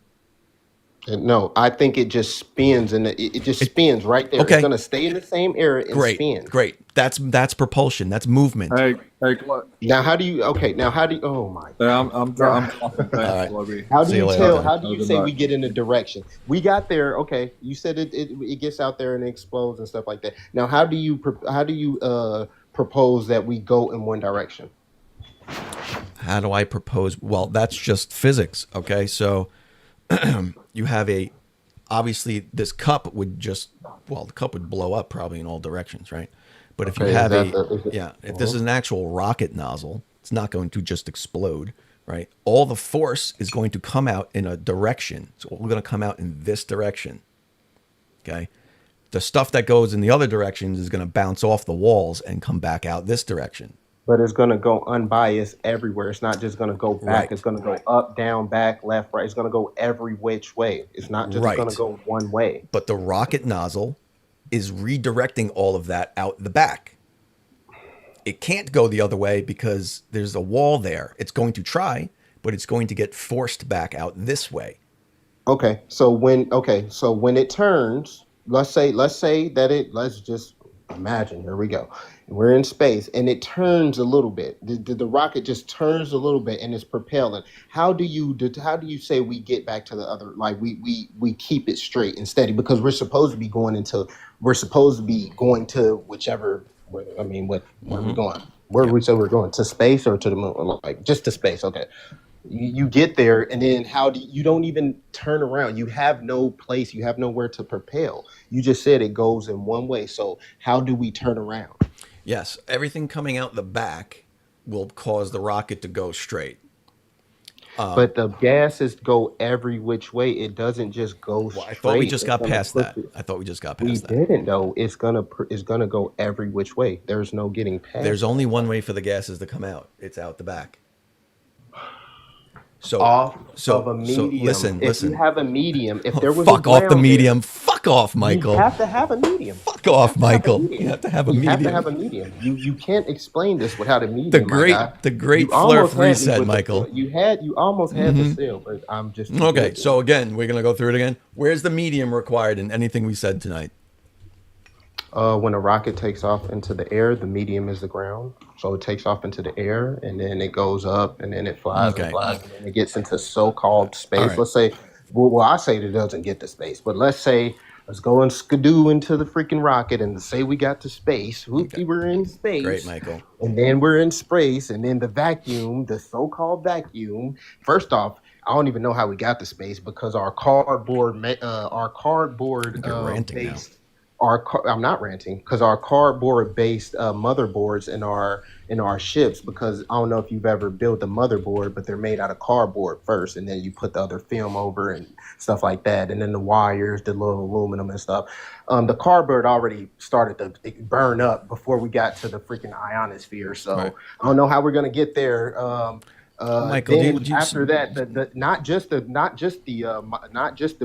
No, I think it just spins, and it just spins right there. Okay. It's gonna stay in the same area and spin. Great. That's propulsion. That's movement. Hey, now how do you? Okay, now how do you? Oh my! I'm talking fast, Globby. How do you tell? How do you say we get in a direction? We got there. Okay, you said it gets out there and explodes and stuff like that. Now how do you propose that we go in one direction? How do I propose? Well, that's just physics. Okay, so. You have obviously this cup would the cup would blow up probably in all directions, right? But if you have if this is an actual rocket nozzle, it's not going to just explode, right? All the force is going to come out in a direction. So we're going to come out in this direction, okay? The stuff that goes in the other directions is going to bounce off the walls and come back out this direction. But it's going to go unbiased everywhere. It's not just going to go back. Right. It's going to go up, down, back, left, right. It's going to go every which way. It's not just going to go one way. But the rocket nozzle is redirecting all of that out the back. It can't go the other way because there's a wall there. It's going to try, but it's going to get forced back out this way. Okay. So when it turns, let's just imagine, here we go. We're in space and it turns a little bit. The rocket just turns a little bit and it's propelling. How do you say we get back to the other, like we keep it straight and steady, because we're supposed to be going to whichever, where are we going? Where we say we're going, to space or to the moon? Like just to space. Okay. You get there, and then you don't even turn around. You have no place. You have nowhere to propel. You just said it goes in one way. So how do we turn around? Yes, everything coming out the back will cause the rocket to go straight. But the gases go every which way. It doesn't just go straight. I thought we just got past that. We didn't, though. It's gonna go every which way. There's no getting past. There's only one way for the gases to come out. It's out the back. So of a medium. Listen. If you have a medium, if there was fuck off the medium. Fuck off, Michael. You have to have a medium. Fuck off, Michael. You have to have a medium. You have to have a medium. You can't explain this without a medium. The great Flerfs reset, Michael. You almost had the seal, but I'm just okay. So again, we're gonna go through it again. Where's the medium required in anything we said tonight? When a rocket takes off into the air, the medium is the ground. So it takes off into the air, and then it goes up, and then it flies and flies, and then it gets into so-called space. Right. Let's say, well, I say it doesn't get to space, but let's say Let's go and skidoo into the freaking rocket and say we got to space. Whoopty, we're in space. Great, Michael. And then we're in space, and then the vacuum, the so-called vacuum. First off, I don't even know how we got to space because our cardboard ranting based. I'm not ranting because our cardboard based motherboards in our ships, because I don't know if you've ever built a motherboard, but they're made out of cardboard first, and then you put the other film over and stuff like that, and then the wires, the little aluminum and stuff. The cardboard already started to burn up before we got to the freaking ionosphere. So Right. I don't know how we're gonna get there. Michael, then after that, not just the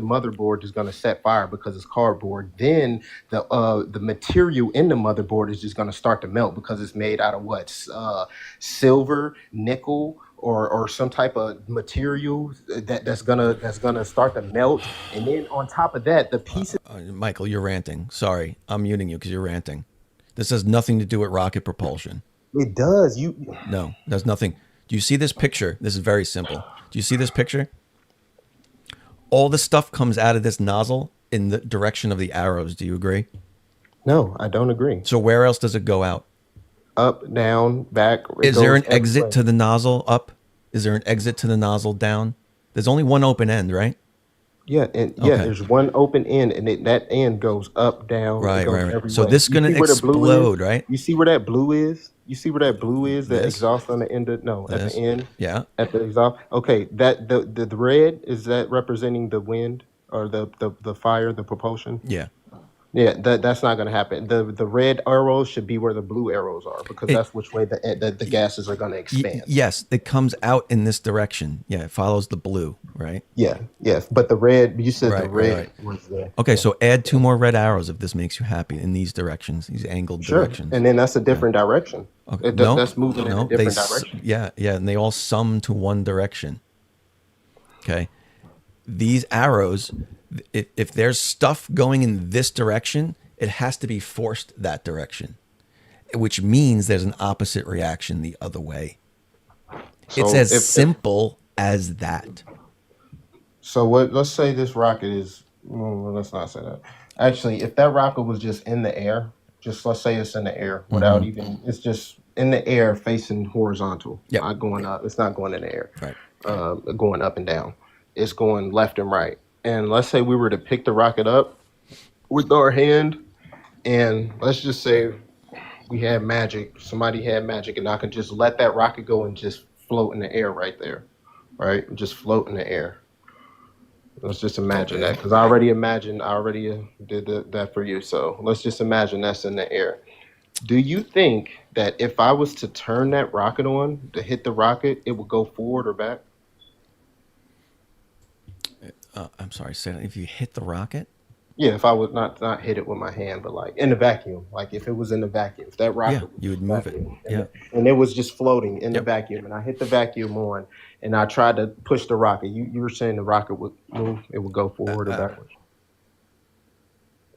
motherboard is going to set fire because it's cardboard. Then the material in the motherboard is just going to start to melt because it's made out of what, silver, nickel, or some type of material that's gonna start to melt. And then on top of that, the pieces. Michael, you're ranting. Sorry, I'm muting you because you're ranting. This has nothing to do with rocket propulsion. It does. No, there's nothing. Do you see this picture? This is very simple. Do you see this picture? All the stuff comes out of this nozzle in the direction of the arrows. Do you agree? No, I don't agree. So where else does it go out? Up, down, back. Is there an exit to the nozzle up? Is there an exit to the nozzle down? There's only one open end, right? Yeah, and there's one open end, and that end goes up, down. Right. Every So way. this is going to explode, right? You see where that blue is? You see where that blue is? The exhaust on the end of, at the end? Yeah. At the exhaust. Okay, that the red, is that representing the wind or the fire, the propulsion? Yeah. Yeah, that's not going to happen. The red arrows should be where the blue arrows are, because that's which way the gases are going to expand. Yes, it comes out in this direction. Yeah, it follows the blue, right? Yeah, yes. But the red, you said the red was there. Okay, so add 2 more red arrows if this makes you happy in these directions, these angled directions. And then that's a different direction. Okay. That's moving in a different direction. Yeah, and they all sum to one direction. Okay. These arrows, if there's stuff going in this direction, it has to be forced that direction, which means there's an opposite reaction the other way. So it's as simple as that. So let's say this rocket is, let's not say that. Actually, if that rocket was just in the air, let's say it's in the air without even, it's just in the air facing horizontal, not going up. It's not going in the air, going up and down. It's going left and right. And let's say we were to pick the rocket up with our hand, and let's just say we had magic. Somebody had magic, and I could just let that rocket go and just float in the air right there, right? Just float in the air. Let's just imagine that, because I already did that for you. So let's just imagine that's in the air. Do you think that if I was to turn that rocket on to hit the rocket, it would go forward or back? I'm sorry, say that. If you hit the rocket? Yeah, if I would not hit it with my hand, but like in the vacuum, like if it was in the vacuum, if that rocket, you would move it. And it was just floating in the vacuum, and I hit the vacuum on, and I tried to push the rocket. You were saying the rocket would move, it would go forward or backwards.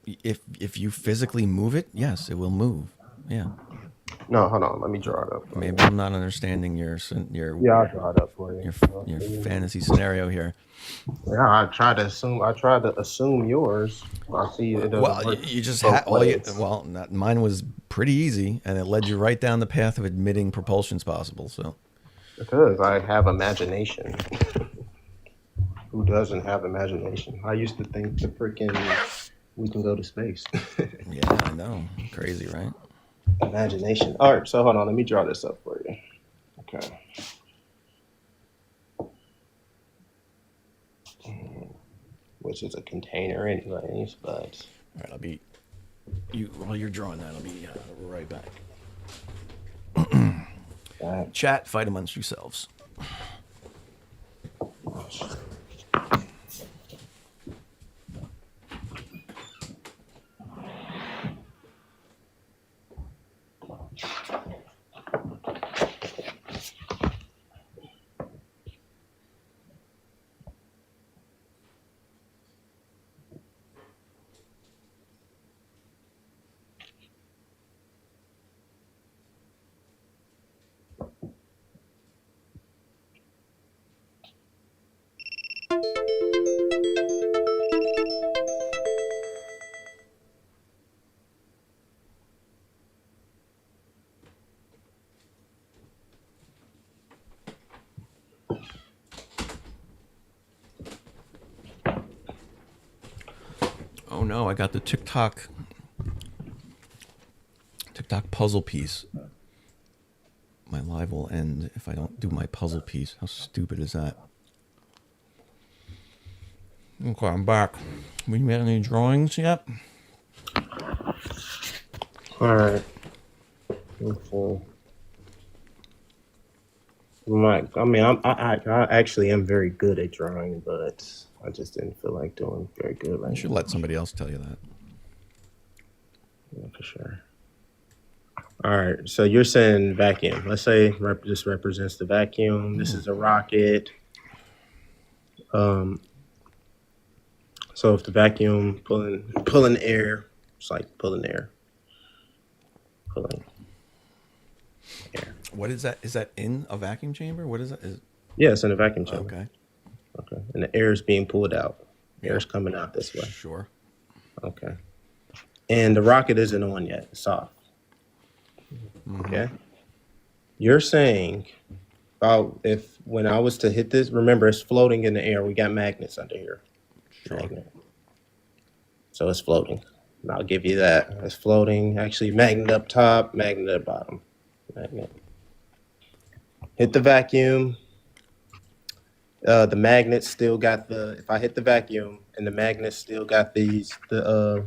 If you physically move it, yes, it will move. Yeah. No, hold on. Let me draw it up. Maybe I'm not understanding your Yeah, I'll draw it up for you. Your fantasy scenario here. Yeah, I tried to assume yours. I see it. Well, you just mine was pretty easy, and it led you right down the path of admitting propulsion's possible. So because I have imagination. Who doesn't have imagination? I used to think we can go to space. Yeah, I know. Crazy, right? Imagination. All right, so hold on. Let me draw this up for you. Okay. Which is a container anyways, but... All right, while you're drawing that, I'll be right back. Chat, fight amongst yourselves. no, I got the TikTok puzzle piece. My live will end if I don't do my puzzle piece. How stupid is that? Okay, I'm back. We made any drawings yet? All right. Okay. I actually am very good at drawing, but I just didn't feel like doing very good right You should now. let somebody else tell you that. Yeah, for sure. All right, so you're saying vacuum. Let's say this represents the vacuum. This is a rocket. So if the vacuum pulling air, it's like pulling air. Pulling air. What is that? Is that in a vacuum chamber? What is that? Yeah, it's in a vacuum chamber. Okay. Okay. And the air is being pulled out. Air is coming out this way. Sure. Okay. And the rocket isn't on yet. It's off. Okay. You're saying, if when I was to hit this, remember it's floating in the air. We got magnets under here. Sure. Magnet. So it's floating. And I'll give you that. It's floating. Actually, magnet up top, magnet at bottom. Magnet. Hit the vacuum. The magnet still got if I hit the vacuum and the magnet still got the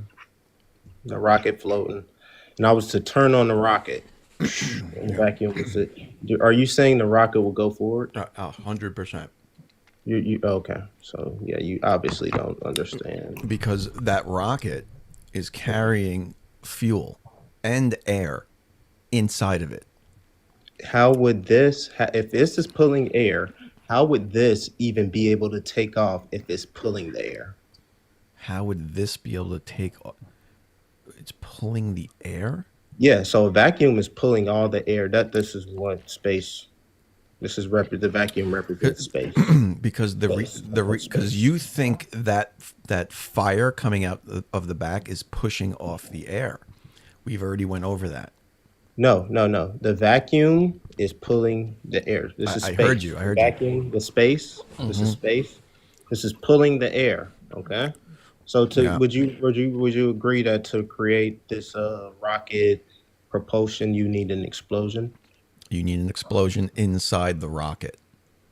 rocket floating, and I was to turn on the rocket, and the vacuum was it. Are you saying the rocket will go forward? 100%. You okay? So yeah, you obviously don't understand. Because that rocket is carrying fuel and air inside of it. How would this, if this is pulling air, how would this even be able to take off if it's pulling the air? How would this be able to take off? It's pulling the air? Yeah, so a vacuum is pulling all the air. This is what space. This is the vacuum represents space. Because because you think that fire coming out of the back is pushing off the air. We've already went over that. No. The vacuum is pulling the air. This is space. I heard you. I heard vacuum, the space. This is space. This is pulling the air. Okay. So would you agree that to create this rocket propulsion, you need an explosion? You need an explosion inside the rocket.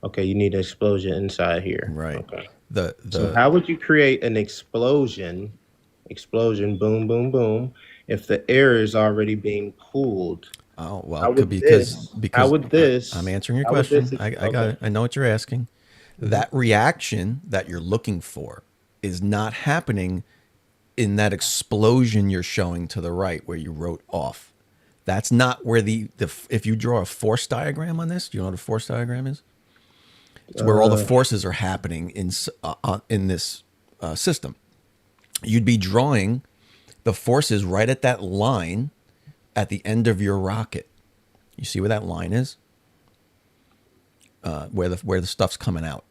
Okay, you need an explosion inside here. Right. Okay. So how would you create an explosion? Explosion, boom, boom, boom. If the air is already being pulled. Oh well, because how would this? I'm answering your question. I got it. I know what you're asking. That reaction that you're looking for is not happening in that explosion you're showing to the right where you wrote off. That's not where if you draw a force diagram on this, do you know what a force diagram is? It's where all the forces are happening in this system. You'd be drawing the forces right at that line at the end of your rocket. You see where that line is? Where the stuff's coming out.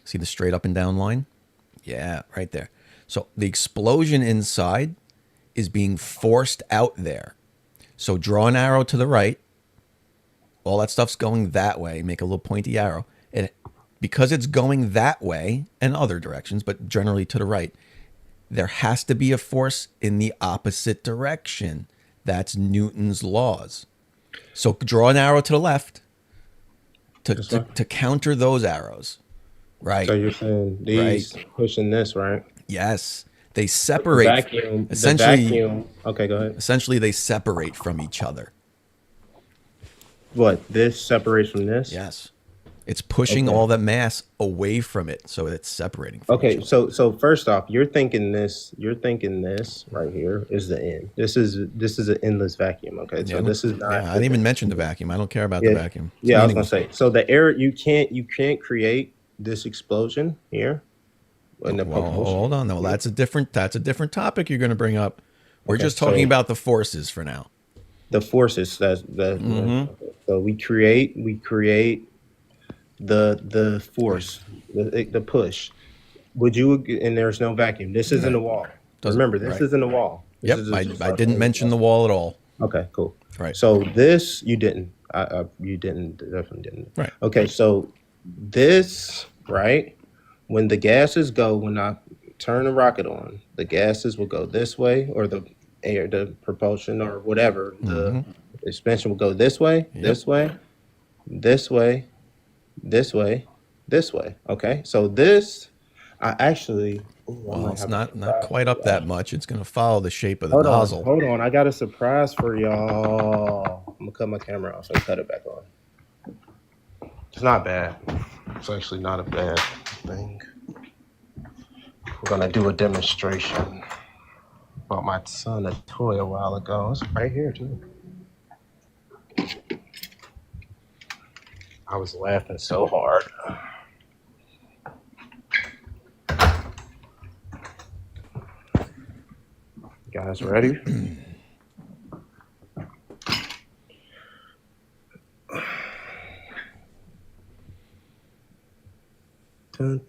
See the straight up and down line? Yeah, right there. So the explosion inside is being forced out there. So draw an arrow to the right. All that stuff's going that way. Make a little pointy arrow. And because it's going that way and other directions, but generally to the right, there has to be a force in the opposite direction. That's Newton's laws. So draw an arrow to the left to counter those arrows. Right. So you're saying these pushing this, right? Yes. They separate. The vacuum. Okay, go ahead. Essentially, they separate from each other. What? This separates from this? Yes. It's pushing all the mass away from it, so it's separating from each other. So first off, you're thinking this right here is the end. This is an endless vacuum. Okay. So this is not. I didn't even mention the vacuum. I don't care about the vacuum. Yeah, I was gonna say. So the air you can't create this explosion here. Hold on, though. That's a different topic you're going to bring up. We're just talking about the forces for now. The forces so we create the force, the push. Would you? And there's no vacuum. This isn't a wall. Remember, this isn't a wall. Yep, I didn't mention the wall at all. Okay, cool. Right. So this you didn't. You definitely didn't. Right. Okay, so this right. When the gases go, when I turn the rocket on, the gases will go this way, or the air, the propulsion, or whatever. The expansion will go this way, this way, this way, this way, this way. Okay, so this, I actually. Well, it's not quite up that much. It's going to follow the shape of the Hold nozzle. Hold on. I got a surprise for y'all. I'm gonna cut my camera off and cut it back on. It's not bad. It's actually not a bad thing. We're gonna do a demonstration. Bought my son a toy a while ago. It's right here too. I was laughing so hard. You guys ready? Nice.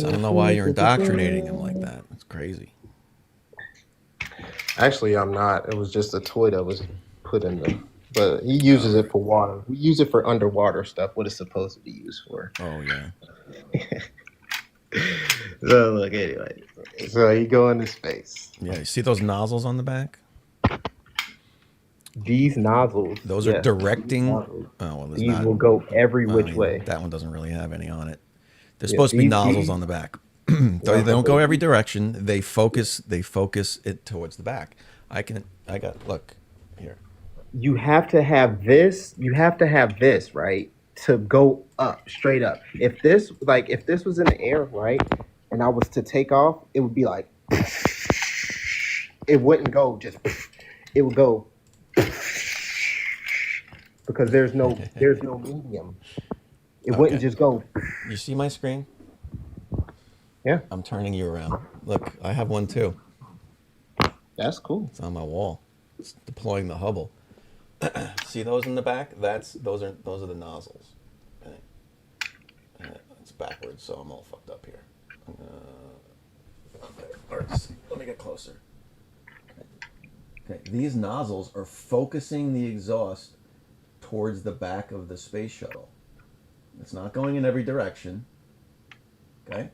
I don't know why you're indoctrinating him like that. That's crazy. Actually, I'm not. It was just a toy that was put in the. But he uses it for water. We use it for underwater stuff. What it's supposed to be used for. Oh yeah. So look, anyway. So you go into space. Yeah. You see those nozzles on the back? These nozzles. Those are directing. Oh well, there's these not. will go every which way. That one doesn't really have any on it. There's supposed to be nozzles on the back. They don't go every direction. They focus it towards the back. I got look here. You have to have this. You have to have this, right, to go up, straight up. If this was in the air, right, and I was to take off, it would be like. It wouldn't go just. It would go. Because there's no medium. It wouldn't just go. You see my screen? Yeah. I'm turning you around. Look, I have one too. That's cool. It's on my wall. It's deploying the Hubble. See those in the back? Those are the nozzles. Okay. It's backwards, so I'm all fucked up here. Okay. All right, let me get closer. Okay. These nozzles are focusing the exhaust towards the back of the space shuttle. It's not going in every direction. Okay?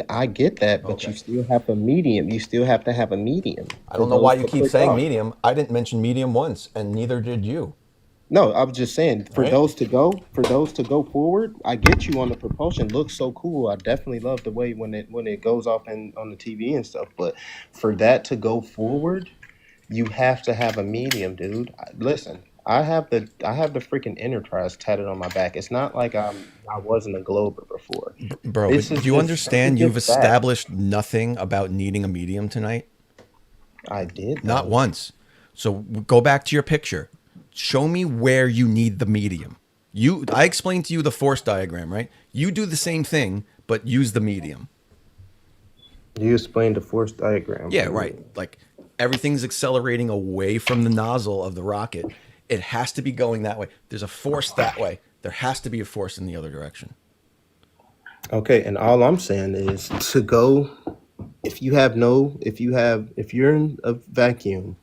I get that, but you still have a medium. You still have to have a medium. I don't know why you keep saying medium. I didn't mention medium once, and neither did you. No, I was just saying for those to go forward. I get you on the propulsion. Looks so cool. I definitely love the way when it goes off on the TV and stuff. But for that to go forward, you have to have a medium, dude. Listen. I have the freaking Enterprise tatted on my back. It's not like I wasn't a Glober before. Bro, do you understand you've established nothing about needing a medium tonight? I did. Not once. So go back to your picture. Show me where you need the medium. I explained to you the force diagram, right? You do the same thing, but use the medium. You explained the force diagram. Yeah, right. Like everything's accelerating away from the nozzle of the rocket. It has to be going that way. There's a force that way. There has to be a force in the other direction. Okay, and all I'm saying is to go. If you're in a vacuum,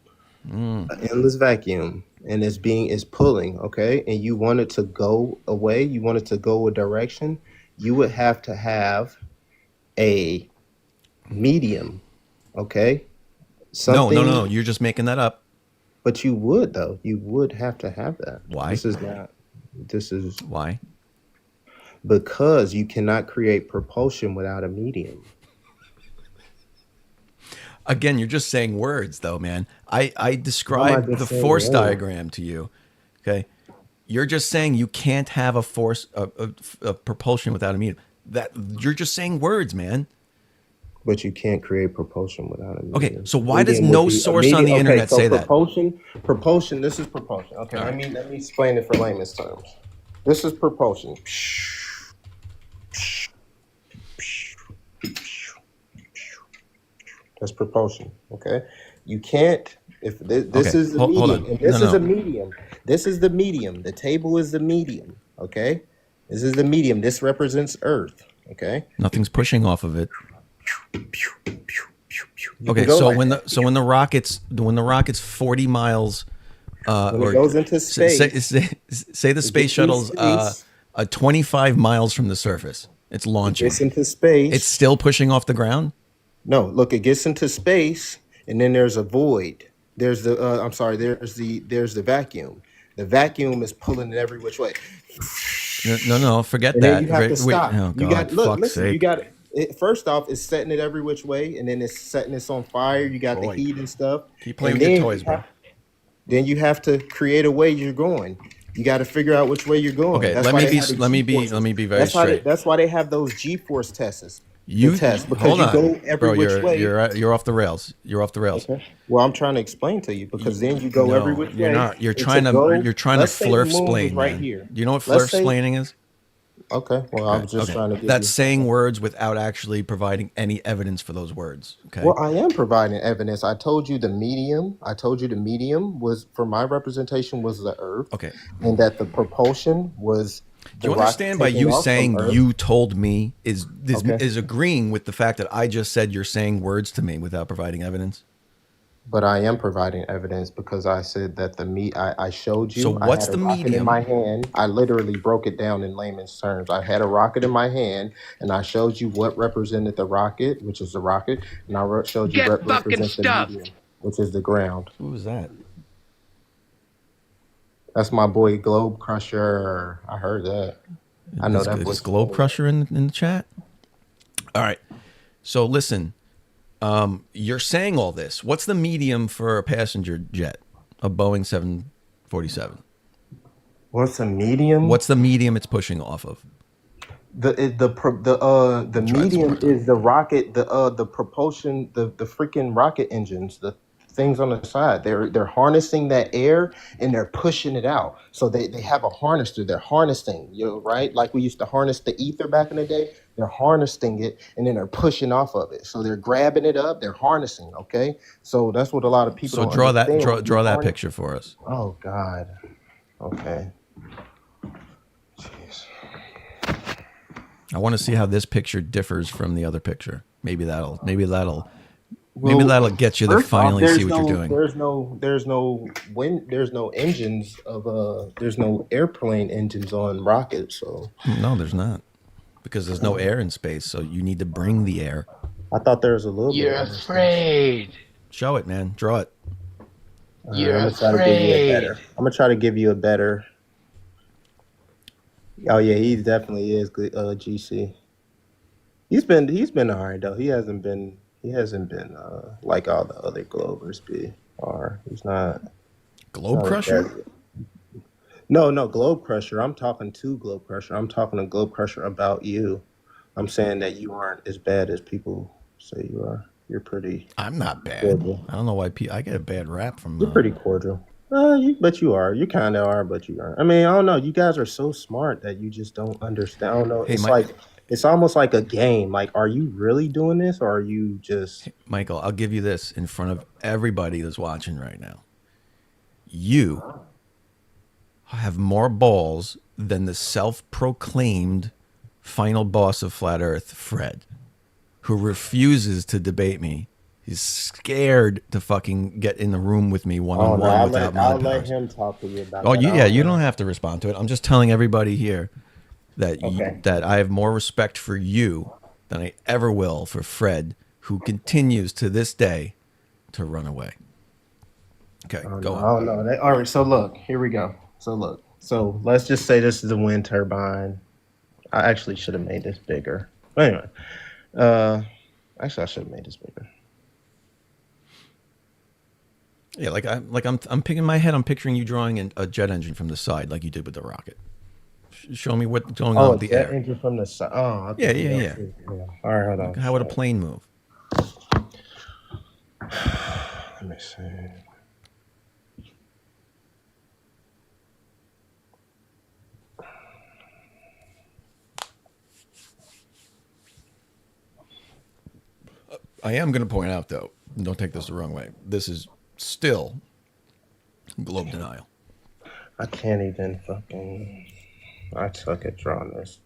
an endless vacuum, and it's pulling, okay, and you want it to go away, you want it to go a direction, you would have to have a medium, okay? No. You're just making that up. But you would, though. You would have to have that. Why? This is why? Because you cannot create propulsion without a medium. Again, you're just saying words, though, man. I described the force diagram to you. Okay, you're just saying you can't have a force of propulsion without a medium. That you're just saying words, man. But you can't create propulsion without a medium. Okay, so why does no source on the internet say that? Propulsion. This is propulsion. Okay, let me explain it for layman's terms. This is propulsion. That's propulsion. Okay, you can't. If this is the medium, and this is a medium. This is the medium. The table is the medium. Okay, this is the medium. This represents Earth. Okay, nothing's pushing off of it. Okay, so when the rocket's 40 miles, when it goes into space, say the space shuttle's 25 miles from the surface. It's launching. It gets into space. It's still pushing off the ground? No, look, it gets into space, and then there's a void. There's the I'm sorry, there's the vacuum. The vacuum is pulling it every which way. No, forget And that. then you have to stop. Oh, You God, got look, fuck's listen, sake. you got it. First off, it's setting it every which way, and then it's setting this on fire. You got Boy. the heat and stuff. Keep playing And with your then toys, bro. Then you have to create a way you're going. You got to figure out which way you're going. Okay, That's let why me they be have the let me be G-forces. let me be very That's why straight. that's why they have those G-force tests. You test because hold you on, go every bro. which way. You're off the rails. You're off the rails. Okay. Well, I'm trying to explain to you because then you go every which way. You're not. You're It's trying to. go- You're trying to let's say the moon was Flerfsplain, right man. here. Do you know what Let's say- Flerfsplaining is? Okay. Well, I was just trying to give That's you. saying words without actually providing any evidence for those words. Okay. Well, I am providing evidence. I told you the medium. I told you the medium was for my representation was the Earth. Okay. And that the propulsion was. Do you the rocket understand by taking you off from saying Earth. you told me is Okay. agreeing with the fact that I just said you're saying words to me without providing evidence? But I am providing evidence because I said that I showed you. So what's I had the a rocket medium? in my hand. I literally broke it down in layman's terms. I had a rocket in my hand, and I showed you what represented the rocket, which is the rocket, and I showed you Get what fucking represents the stuffed. medium, which is the ground. Who was that? That's my boy Globe Crusher. I heard that. I know that Is voice. Globe Crusher in the chat? All right. So listen, you're saying all this. What's the medium for a passenger jet? A Boeing 747. What's the medium? What's the medium it's pushing off of? The medium is the rocket, the propulsion, the freaking rocket engines, the things on the side. They're harnessing that air and they're pushing it out. So they have a harnester. They're harnessing, right? Like we used to harness the ether back in the day. They're harnessing it and then they're pushing off of it. So they're grabbing it up. They're harnessing. Okay, so that's what a lot of people. So don't draw that understand. draw that picture for us. Oh God. Okay. I want to see how this picture differs from the other picture. Maybe that'll Well, get you to first off, finally there's see what you're doing. There's no engines of there's no airplane engines on rockets. So No, there's not, because there's no air in space. So you need to bring the air. I thought there was a little You're bit. afraid. Show it, man. Draw it. You're I'm gonna try to give you a afraid. better. I'm gonna try to give you a better. Oh yeah, he definitely is good. GC. He's been all right though. He hasn't been like all the other Glovers are. He's not. Globe Crusher? No, Globe Crusher. I'm talking to Globe Crusher. I'm talking to Globe Crusher about you. I'm saying that you aren't as bad as people say you are. You're pretty. I'm not bad. cordial. I don't know why I get a bad rap from. You're pretty cordial. But you are. You kind of are, but you aren't. I mean, I don't know. You guys are so smart that you just don't understand. I don't know. Hey, It's like it's almost like a game. Like, are you really doing this, or are you just? Michael, I'll give you this in front of everybody that's watching right now. You have more balls than the self-proclaimed final boss of Flat Earth, Fred, who refuses to debate me. He's scared to fucking get in the room with me one-on-one without I'll mod let powers. him talk to you about. Oh, that. you don't have to respond to it. I'm just telling everybody here that Okay. that I have more respect for you than I ever will for Fred, who continues to this day to run away. Okay, go on. Oh no! All right. So look, here we go. So let's just say this is a wind turbine. I actually should have made this bigger. But anyway, actually I should have made this bigger. Yeah, I'm picking my head. I'm picturing you drawing a jet engine from the side, like you did with the rocket. Show me what's going on with the jet air. engine from the side. Oh, Yeah. yeah. All right, hold on. How would a plane move? Let me see. I am going to point out, though, and don't take this the wrong way, this is still globe denial. I can't even fucking. I suck at drawing this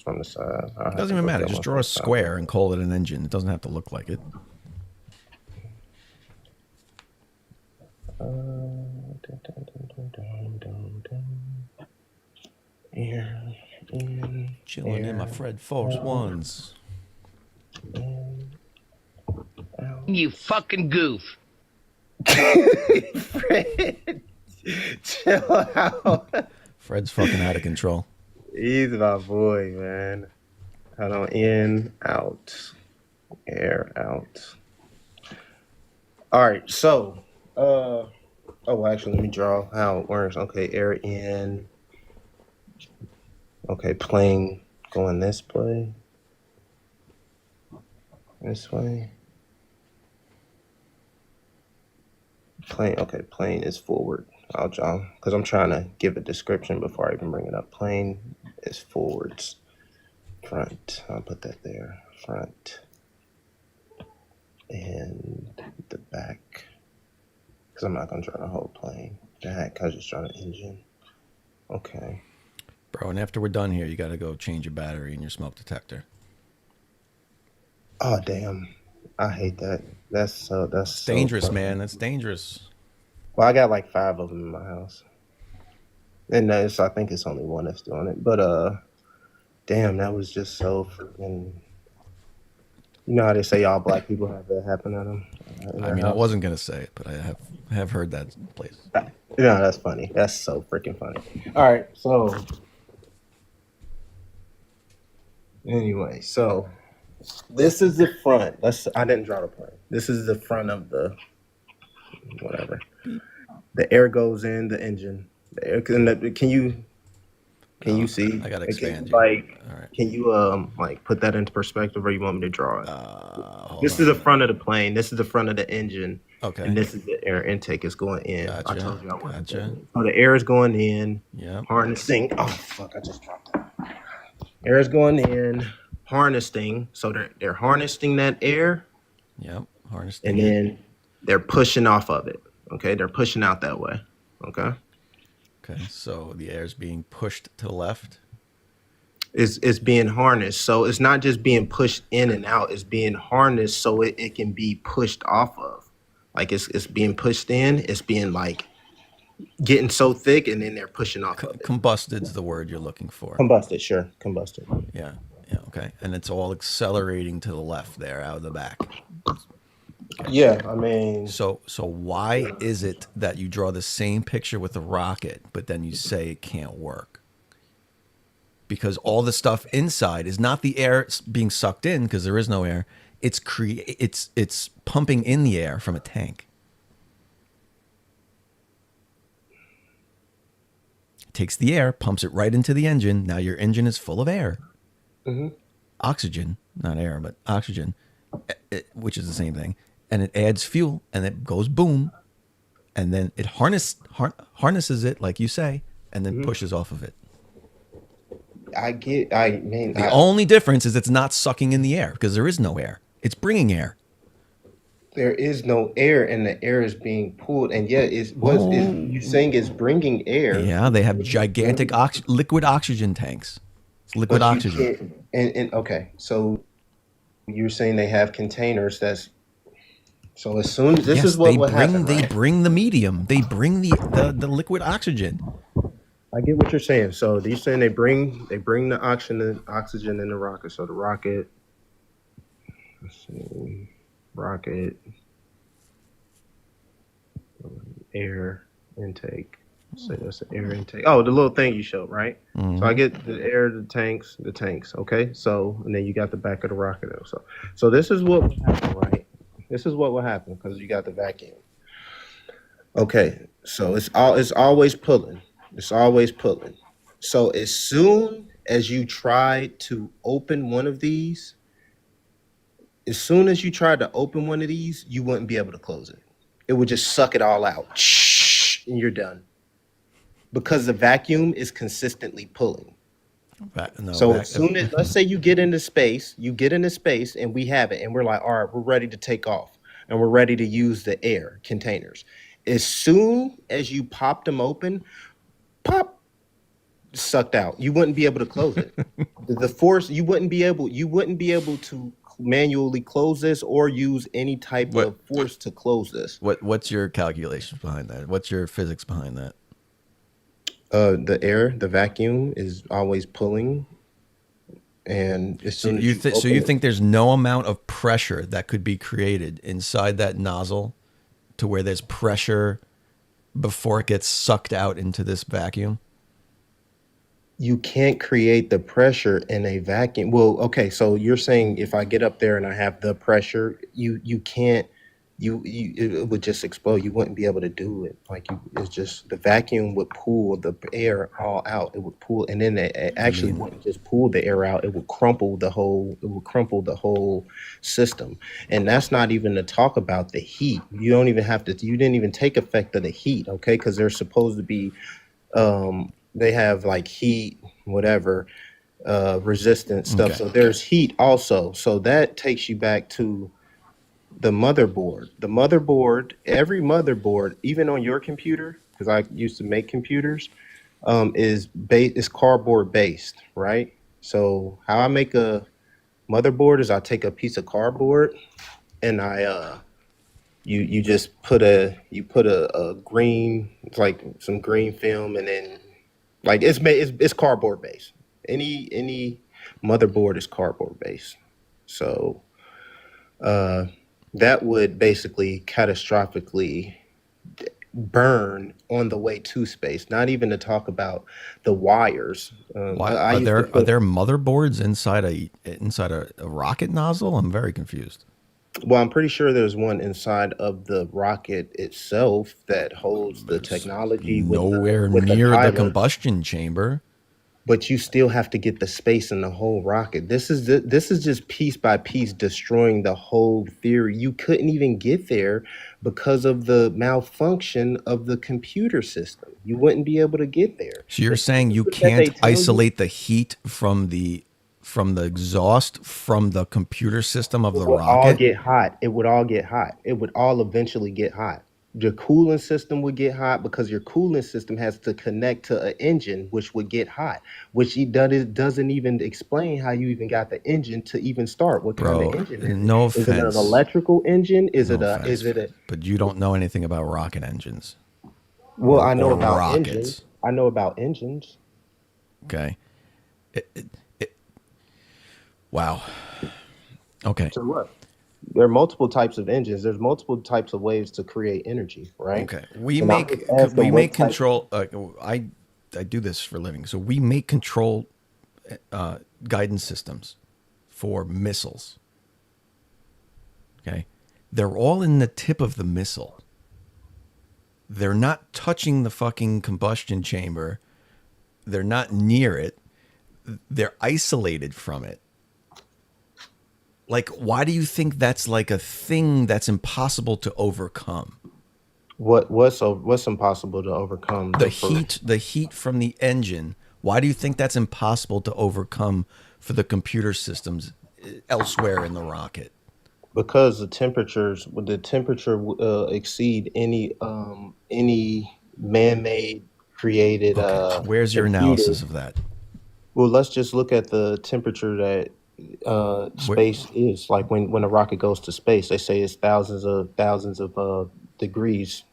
from the side. It doesn't even matter. Just draw a square and call it an engine. It doesn't have to look like it. Air in. Chilling in my Flerfs ones. You fucking goof. Fred, chill out. Fred's fucking out of control. He's my boy, man. Hold on. In, out. Air, out. All right, so, actually, let me draw how it works. Okay, air in. Okay, plane going this way. This way. Plane is forward. I'll draw, because I'm trying to give a description before I even bring it up. Plane is forwards. Front, I'll put that there. Front. And the back, because I'm not going to draw the whole plane. Back, I just draw the engine. Okay. Bro, and after we're done here, you got to go change your battery in your smoke detector. Oh, damn. I hate that. That's dangerous, man. That's dangerous. Well, I got like 5 of them in my house. And I think it's only one that's doing it. But, damn, that was just so freaking... You know how they say all black people have that happen to them? I mean, I wasn't going to say it, but I have heard that place. No, that's funny. That's so freaking funny. All right, so... Anyway, so... This is the front. I didn't draw the plane. This is the front of the... Whatever. The air goes in the engine. The air, can you see? I gotta expand. Like, all right. Can you like put that into perspective, or you want me to draw it? This is the front of the plane. This is the front of the engine. Okay. And this is the air intake is going in. Gotcha. I told you I wanted Gotcha. So the air is going in. Yeah. Harnessing. Oh fuck! I just dropped that. Air is going in. Harnessing. So they're harnessing that air. Yep. Harnessing. And then they're pushing off of it. Okay. They're pushing out that way. Okay. Okay, so the air is being pushed to the left. It's being harnessed. So it's not just being pushed in and out. It's being harnessed so it can be pushed off of. Like it's being pushed in. It's being like getting so thick, and then they're pushing off of it. Combusted is the word you're looking for. Combusted, sure. Combusted. Yeah, okay. And it's all accelerating to the left there, out of the back. Okay. Yeah, I mean... So why is it that you draw the same picture with the rocket, but then you say it can't work? Because all the stuff inside is not the air being sucked in, because there is no air. It's pumping in the air from a tank. It takes the air, pumps it right into the engine. Now your engine is full of air. Mm-hmm. Oxygen, not air, but oxygen, which is the same thing. And it adds fuel, and it goes boom, and then it harnesses it, like you say, and then pushes off of it. The only difference is it's not sucking in the air, because there is no air. It's bringing air. There is no air, and the air is being pulled, and yet you saying it's bringing air. Yeah, they have gigantic liquid oxygen tanks. It's liquid oxygen. And okay, so you're saying they have containers that's... So as soon as this is what will happen, they bring the medium. They bring the liquid oxygen. I get what you're saying. So you're saying they bring the oxygen in the rocket. So the rocket, let's see, air intake. Say that's the air intake. Oh, the little thing you showed, right? Mm-hmm. So I get the air, the tanks. Okay. So and then you got the back of the rocket. So this is what will happen, right? This is what will happen because you got the vacuum. Okay, so it's always pulling. It's always pulling. So as soon as you try to open one of these, you wouldn't be able to close it. It would just suck it all out. And you're done. Because the vacuum is consistently pulling. As soon as, let's say you get into space and we have it and we're like, all right, we're ready to take off and we're ready to use the air containers. As soon as you pop them open, pop, sucked out. You wouldn't be able to close it. The force, you wouldn't be able to manually close this or use any type of force to close this. What's your calculations behind that? What's your physics behind that? The air, the vacuum is always pulling, and as So soon as you think there's no amount of pressure that could be created inside that nozzle to where there's pressure before it gets sucked out into this vacuum? you can't create the pressure in a vacuum. Well, okay, so you're saying if I get up there and I have the pressure, you can't. It would just explode. You wouldn't be able to do it. Like it's just the vacuum would pull the air all out. It would pull, and then it actually wouldn't just pull the air out. It would crumple the whole. It would crumple the whole system. And that's not even to talk about the heat. You don't even have to. You didn't even take effect of the heat, okay? Because they're supposed to be. They have like heat, whatever, resistant stuff. Okay. So there's heat also. So that takes you back to the motherboard. The motherboard, every motherboard, even on your computer, because I used to make computers, is cardboard based, right? So how I make a motherboard is I take a piece of cardboard and you just put a green, it's like some green film, and then like it's cardboard based. Any motherboard is cardboard based. So that would basically catastrophically burn on the way to space. Not even to talk about the wires. Are there motherboards inside a rocket nozzle? I'm very confused. Well, I'm pretty sure there's one inside of the rocket itself that holds the technology. Nowhere near the combustion chamber. But you still have to get the space in the whole rocket. This is just piece by piece destroying the whole theory. You couldn't even get there because of the malfunction of the computer system. You wouldn't be able to get there. So you're saying you can't isolate the heat from the exhaust from the computer system of the rocket? It would all get hot. It would all get hot. It would all eventually get hot. Your cooling system would get hot because your cooling system has to connect to an engine, which would get hot, which doesn't even explain how you even got the engine to even start. What kind of engine is it? No offense. Is it an electrical engine? Is it a? But you don't know anything about rocket engines. Well, I know about rockets. engines. I know about engines. Okay. Wow. Okay. So what? There are multiple types of engines. There's multiple types of ways to create energy, right? Okay. We make control. I do this for a living. So we make control guidance systems for missiles. Okay. They're all in the tip of the missile. They're not touching the fucking combustion chamber. They're not near it. They're isolated from it. Like, why do you think that's like a thing that's impossible to overcome? What's impossible to overcome? The heat from the engine. Why do you think that's impossible to overcome for the computer systems elsewhere in the rocket? Because the temperature exceed any man-made created. Okay. Where's your analysis of that? Well, let's just look at the temperature that space is. Like when a rocket goes to space, they say it's thousands of degrees.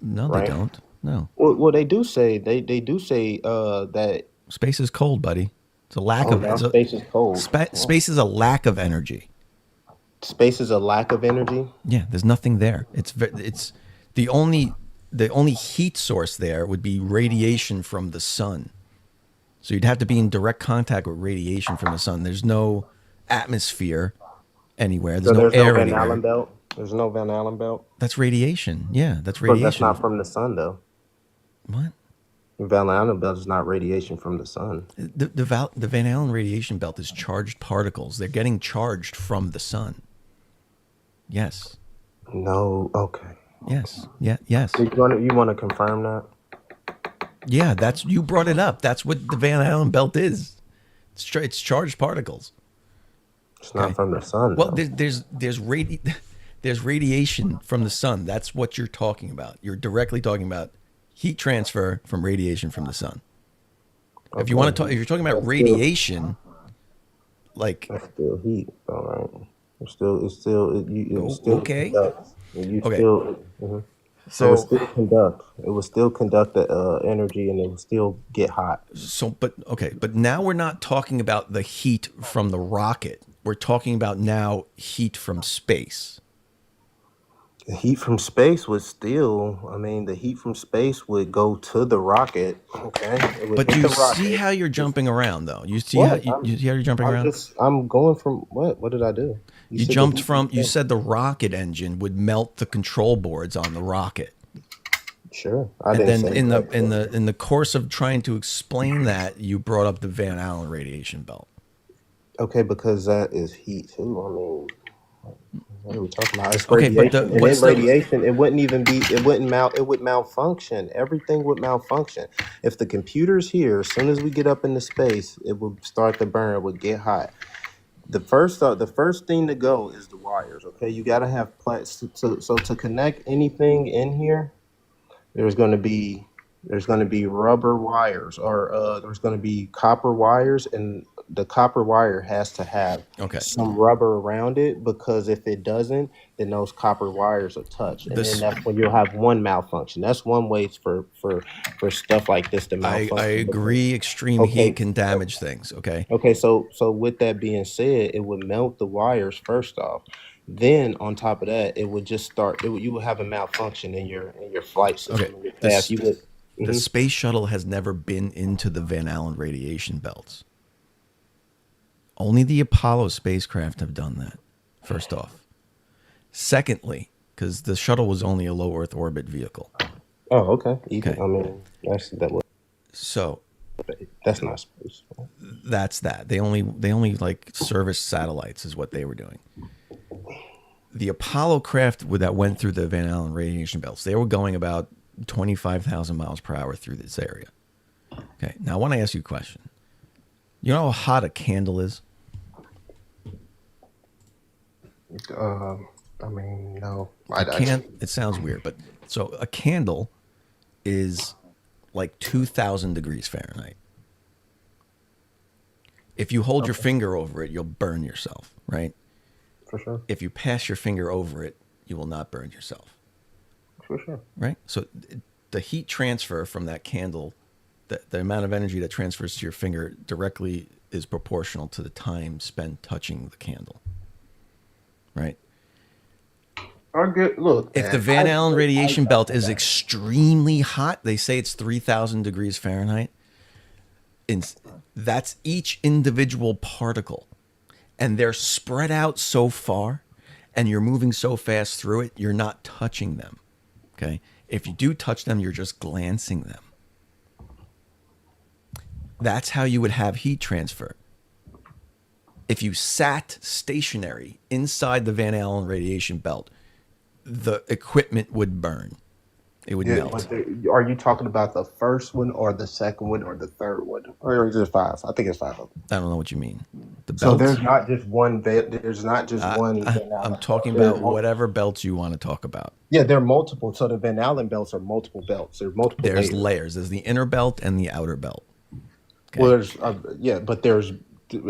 No, right? They don't. No. Well, they do say that space is cold, buddy. It's a lack of space is cold. Space is a lack of energy. Space is a lack of energy. Yeah, there's nothing there. It's the only heat source there would be radiation from the sun. So you'd have to be in direct contact with radiation from the sun. There's no atmosphere anywhere. There's no air Van anywhere. Allen belt. There's no Van Allen belt. That's radiation. Yeah, that's radiation. But that's not from the sun, though. What? Van Allen belt is not radiation from the sun. The Van Allen radiation belt is charged particles. They're getting charged from the sun. Yes. No. Okay. Yes. Yeah. Yes. You want to confirm that? Yeah, you brought it up. That's what the Van Allen belt is. It's charged particles. It's not from the sun. Well, there's radiation from the sun. That's what you're talking about. You're directly talking about heat transfer from radiation from the sun. Okay. If you're talking about radiation, like that's still heat, all right. It's still okay. Okay. it would still conduct. It would still conduct the energy, and it would still get hot. So, but now we're not talking about the heat from the rocket. We're talking about now heat from space. The heat from space would still, I mean, the heat from space would go to the rocket. Okay. It would But hit you the rocket. see how you're jumping around, though. You see What? how you see how you're jumping around. I'm going from what? What did I do? You jumped from. You said the rocket engine would melt the control boards on the rocket. Sure. And then in the course of trying to explain that, you brought up the Van Allen radiation belt. Okay, because that is heat too. I mean, what are we talking about? It's Okay, radiation. but what's the radiation? It wouldn't even be. It wouldn't it would malfunction. Everything would malfunction. If the computer's here, as soon as we get up into space, it would start to burn. It would get hot. The first thing to go is the wires. Okay, you got to have so to connect anything in here, there's going to be rubber wires, or there's going to be copper wires, and the copper wire has to have some rubber around it, because if it doesn't, then those copper wires will touch, and then that's when you'll have one malfunction. That's one way for stuff like this to malfunction. I agree. Extreme heat can damage things. Okay. Okay. So with that being said, it would melt the wires first off. Then on top of that, it would just start. You would have a malfunction in your flight system. Okay. In your path. The space shuttle has never been into the Van Allen radiation belts. Only the Apollo spacecraft have done that, first off. Secondly, because the shuttle was only a low Earth orbit vehicle. Oh, okay. I mean, so that's not space. That's that. They only like service satellites is what they were doing. The Apollo craft that went through the Van Allen radiation belts, they were going about 25,000 miles per hour through this area. Okay, now I want to ask you a question. You know how hot a candle is? I mean, no. It sounds weird, but so a candle is like 2,000 degrees Fahrenheit. If you hold your finger over it, you'll burn yourself, right? For sure. If you pass your finger over it, you will not burn yourself. For sure. Right? So the heat transfer from that candle, the amount of energy that transfers to your finger directly is proportional to the time spent touching the candle. Right? Look, if the Van Allen radiation belt is extremely hot, they say it's 3,000 degrees Fahrenheit. That's each individual particle. And they're spread out so far, and you're moving so fast through it, you're not touching them. Okay? If you do touch them, you're just glancing them. That's how you would have heat transfer. If you sat stationary inside the Van Allen radiation belt, the equipment would burn. It would melt. But are you talking about the first one or the second one or the third one? Or is it 5? I think it's 5 of them. I don't know what you mean. So there's not just one there's not just one. I'm talking about whatever belts you want to talk about. Yeah, there are multiple. So the Van Allen belts are multiple belts. There are multiple There's layers. There's the inner belt and the outer belt. Okay. Well, there's but there's,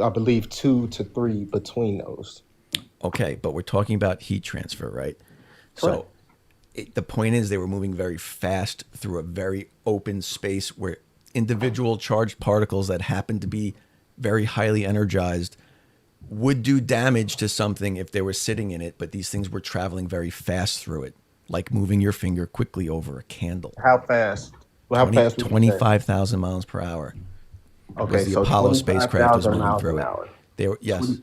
I believe, 2 to 3 between those. Okay, but we're talking about heat transfer, right? So the point is they were moving very fast through a very open space where individual charged particles that happened to be very highly energized would do damage to something if they were sitting in it, but these things were traveling very fast through it, like moving your finger quickly over a candle. How fast? Well, how fast? 25,000 miles per hour. Okay, the so Apollo spacecraft was moving miles through an it. hour. They were, yes.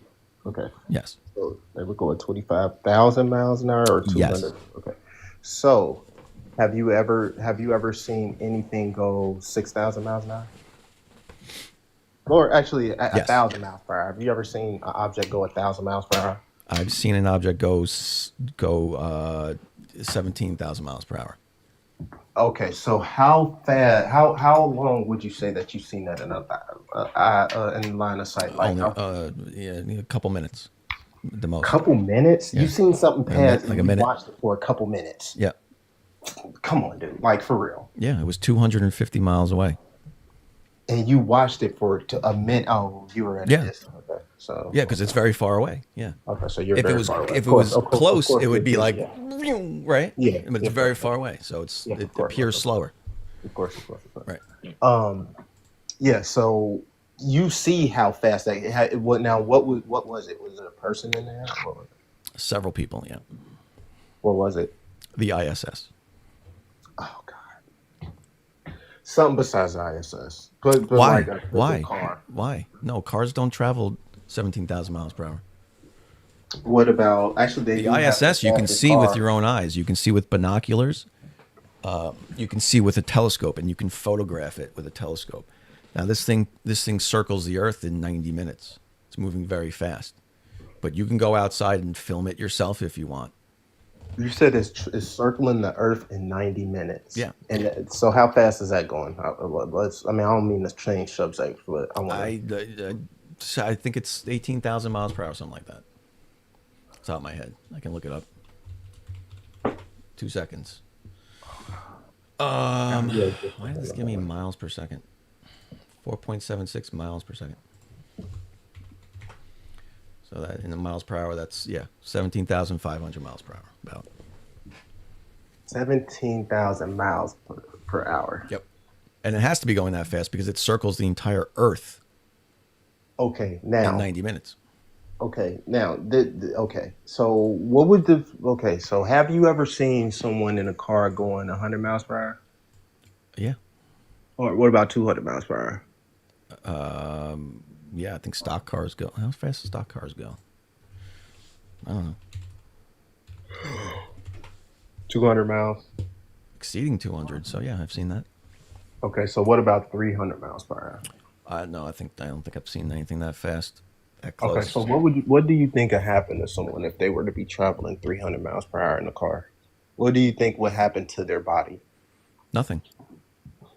Okay. Yes. So they were going 25,000 miles an hour or 200? Yes. Okay. So have you ever seen anything go 6,000 miles an hour? Or actually, a 1,000 miles per hour. Have you ever seen an object go 1,000 miles per hour? I've seen an object go 17,000 miles per hour. Okay, so how fast? How long would you say that you've seen that in line of sight? Like a couple minutes, the most. Couple minutes? Yeah. You've seen something pass like a and minute. you watched it for a couple minutes? Yeah. Come on, dude. Like, for real. Yeah, it was 250 miles away. And you watched it for a minute. Oh, you were at a distance. Okay. So yeah, because it's very far away. Yeah. Okay, so you're if very it was far away. if it was Of close, course it would be like right. Yeah, but it's very far away, so it appears slower. Of course. Right. Yeah. So you see how fast that. What now? What was it? Was it a person in there? What was it? Several people. Yeah. What was it? The ISS. Oh God. Something besides ISS. But why? Like a car. Why? No, cars don't travel 17,000 miles per hour. What about actually the ISS? You can see with your own eyes. You can see with binoculars. You can see with a telescope, and you can photograph it with a telescope. Now this thing circles the Earth in 90 minutes. It's moving very fast, but you can go outside and film it yourself if you want. You said it's circling the Earth in 90 minutes. Yeah. And so how fast is that going? I don't mean to change subjects, but I think it's 18,000 miles per hour, something like that. It's out of my head. I can look it up. 2 seconds. Why does this give me miles per second? 4.76 miles per second. So that in the miles per hour, that's 17,500 miles per hour, about 17,000 miles per hour. Yep. And it has to be going that fast because it circles the entire Earth. Okay, now in 90 minutes. Okay, now okay. So so have you ever seen someone in a car going 100 miles per hour? Yeah. Or what about 200 miles per hour? Yeah, I think stock cars go. How fast do stock cars go? I don't know. 200 miles? Exceeding 200. So yeah, I've seen that. Okay, so what about 300 miles per hour? No, I don't think I've seen anything that fast. That close. Okay, so what do you think would happen to someone if they were to be traveling 300 miles per hour in a car? What do you think would happen to their body? Nothing.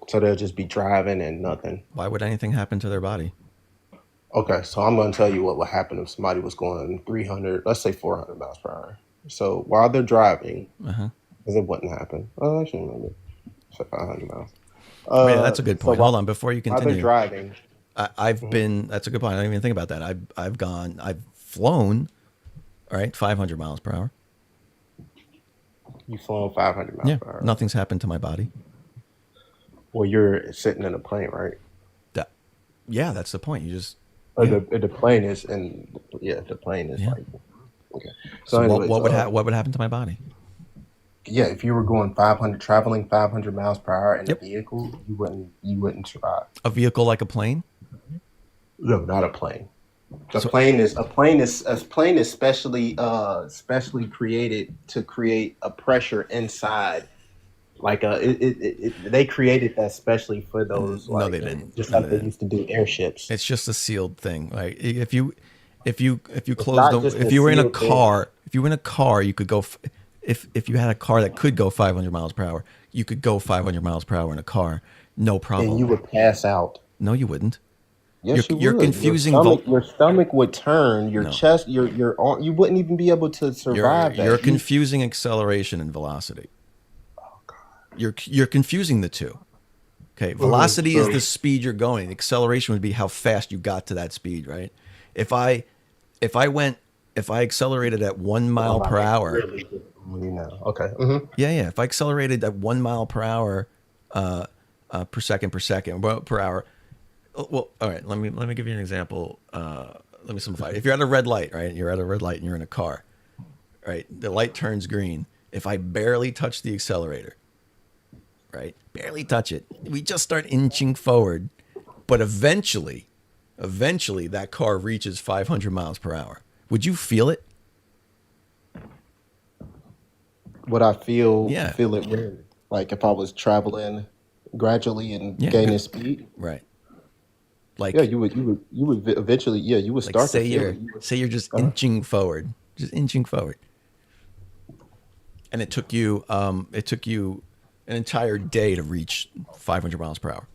So they'll just be driving and nothing. Why would anything happen to their body? Okay, so I'm going to tell you what would happen if somebody was going 300, let's say 400 miles per hour. So while they're driving, because it wouldn't happen. Oh, actually, maybe 500 miles. Yeah, that's a good point. Hold on, before you continue. While they're driving. I've been. That's a good point. I didn't even think about that. I've flown. All right, 500 miles per hour. You've flown 500 miles per hour. Nothing's happened to my body. Well, you're sitting in a plane, right? Yeah, that's the point. You just. The plane is, the plane is like. Okay. So anyways, what would happen to my body? Yeah, if you were traveling 500 miles per hour in a vehicle, you wouldn't survive. A vehicle like a plane? No, not a plane. A plane is specially created to create a pressure inside. Like they created that specially for those. No, they didn't. Just like they used to do airships. It's just a sealed thing. Like if you close if you were in a car, you could go. If you had a car that could go 500 miles per hour, you could go 500 miles per hour in a car, no problem. And you would pass out. No, you wouldn't. Yes, you're confusing. Your stomach would turn. Your chest. Your arm. You wouldn't even be able to survive. You're confusing acceleration and velocity. Oh God. You're confusing the two. Okay, velocity is the speed you're going. Acceleration would be how fast you got to that speed, right? If I accelerated at 1 mile per hour. Okay. Yeah. If I accelerated at 1 mile per hour, per second, per hour. Well, all right. Let me give you an example. Let me simplify it. If you're at a red light, right? You're at a red light and you're in a car, right? The light turns green. If I barely touch the accelerator, right? Barely touch it. We just start inching forward, but eventually that car reaches 500 miles per hour. Would you feel it? Would I feel it when, like if I was traveling gradually and gaining speed? Right. Like you would eventually you would start say to feel it. Say you're just inching forward. And it took you an entire day to reach 500 miles per hour.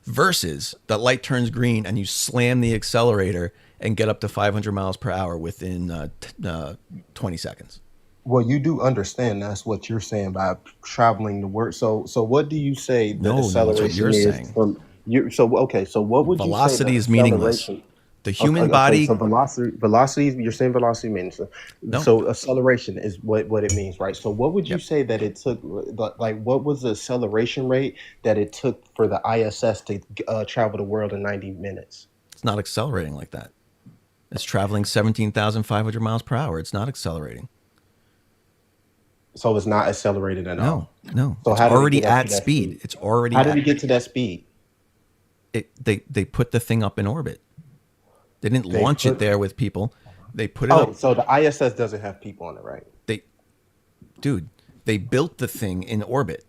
Versus that light turns green and you slam the accelerator and get up to 500 miles per hour within 20 seconds. Well, you do understand that's what you're saying by traveling the world. So what do you say the No, that's what you're acceleration is saying. from you? So okay, so what would you say Velocity the is meaningless. acceleration? The human Okay, body. so velocity. You're saying velocity means No. so acceleration is what it means, right? So what would you say that it took? Like, what was the acceleration rate that it took for the ISS to travel the world in 90 minutes? It's not accelerating like that. It's traveling 17,500 miles per hour. It's not accelerating. So it's not accelerated at all. No. So It's how did it already get up at to that speed. It's already. How did it get to that speed? They put the thing up in orbit. They didn't launch it there with people. They put it up. Oh, so the ISS doesn't have people on it, right? They built the thing in orbit.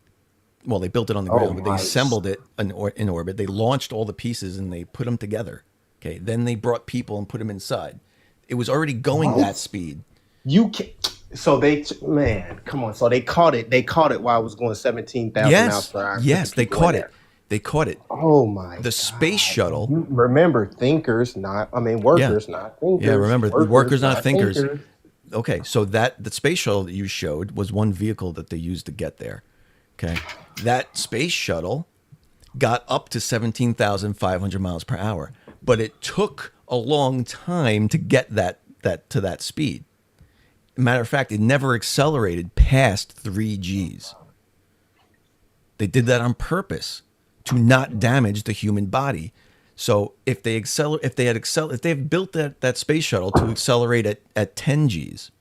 Well, they built it on the ground, but they assembled it in orbit. They launched all the pieces and they put them together. Okay, then they brought people and put them inside. It was already going that speed. You can. So come on. So they caught it. They caught it while it was going 17,000 miles per hour. Yes, they caught it. They caught it. Oh my! The space shuttle. You remember, workers, not thinkers. Yeah, remember, workers, not thinkers. Okay, so the space shuttle that you showed was one vehicle that they used to get there. Okay, that space shuttle got up to 17,500 miles per hour, but it took a long time to get that to that speed. Matter of fact, it never accelerated past 3 Gs. They did that on purpose to not damage the human body. So if they had built that space shuttle to accelerate at 10 Gs,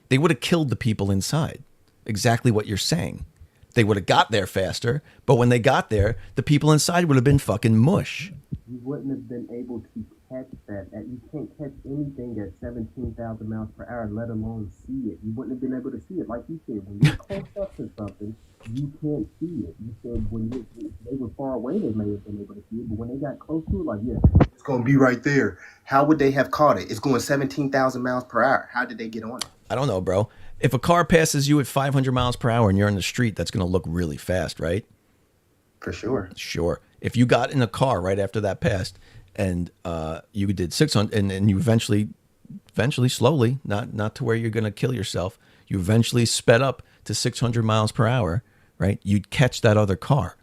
they would have killed the people inside. Exactly what you're saying. They would have got there faster, but when they got there, the people inside would have been fucking mush. You wouldn't have been able to catch that. You can't catch anything at 17,000 miles per hour, let alone see it. You wouldn't have been able to see it. Like you said, when you're close up to something, you can't see it. You said when they were far away, they may have been able to see it, but when they got close to it, like, yeah, it's going to be right there. How would they have caught it? It's going 17,000 miles per hour. How did they get on it? I don't know, bro. If a car passes you at 500 miles per hour and you're in the street, that's going to look really fast, right? For sure. Sure. If you got in a car right after that passed and you did 600 and you eventually slowly, not to where you're going to kill yourself, you eventually sped up to 600 miles per hour, right? You'd catch that other car.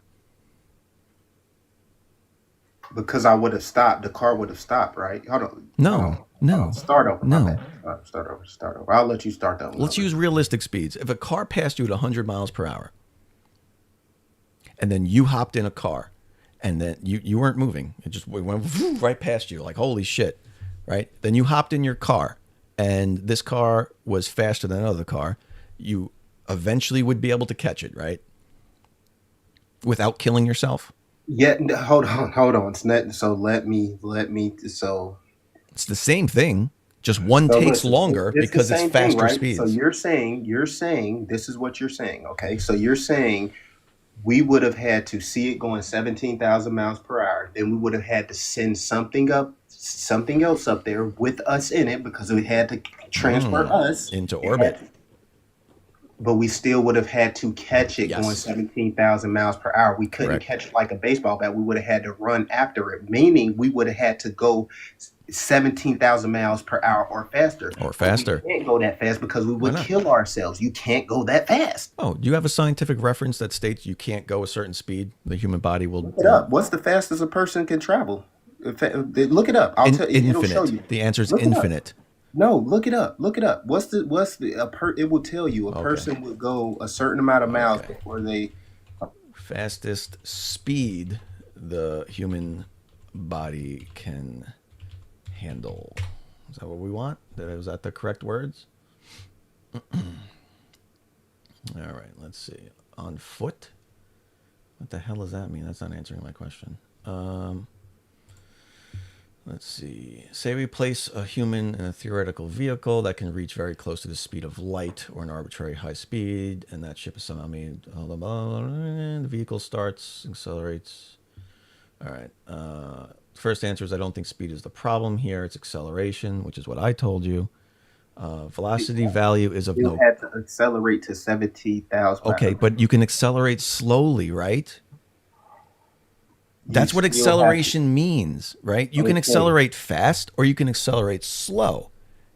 Because I would have stopped. The car would have stopped, right? Hold on. No. Start over. No. Start over. I'll let you start that one. Let's use realistic speeds. If a car passed you at 100 miles per hour and then you hopped in a car and then you weren't moving, it went right past you like, holy shit, right? Then you hopped in your car and this car was faster than another car. You eventually would be able to catch it, right? Without killing yourself. Yeah, hold on. So let me. So it's the same thing. Just one takes longer because it's faster right? speeds. So you're saying this is what you're saying. Okay, so you're saying we would have had to see it going 17,000 miles per hour. Then we would have had to send something else up there with us in it because we had to transfer us into orbit. But we still would have had to catch it going 17,000 miles per hour. We couldn't catch it like a baseball bat. We would have had to run after it, meaning we would have had to go 17,000 miles per hour or faster. Or faster. We can't go that fast because we would kill ourselves. You can't go that fast. Oh, do you have a scientific reference that states you can't go a certain speed? The human body will... Look it up. What's the fastest a person can travel? Look it up. I'll tell you. It'll show you. The answer is infinite. No, look it up. Look it up. It will tell you a person would go a certain amount of miles before they. Fastest speed the human body can handle. Is that what we want? Is that the correct words? All right, let's see. On foot? What the hell does that mean? That's not answering my question. Let's see. Say we place a human in a theoretical vehicle that can reach very close to the speed of light or an arbitrary high speed, and that ship is somehow made. The vehicle starts, accelerates. All right. First answer is I don't think speed is the problem here. It's acceleration, which is what I told you. Velocity value is of no. You had to accelerate to 17,000. Okay, but you can accelerate slowly, right? That's what acceleration means, right? You can accelerate fast or you can accelerate slow.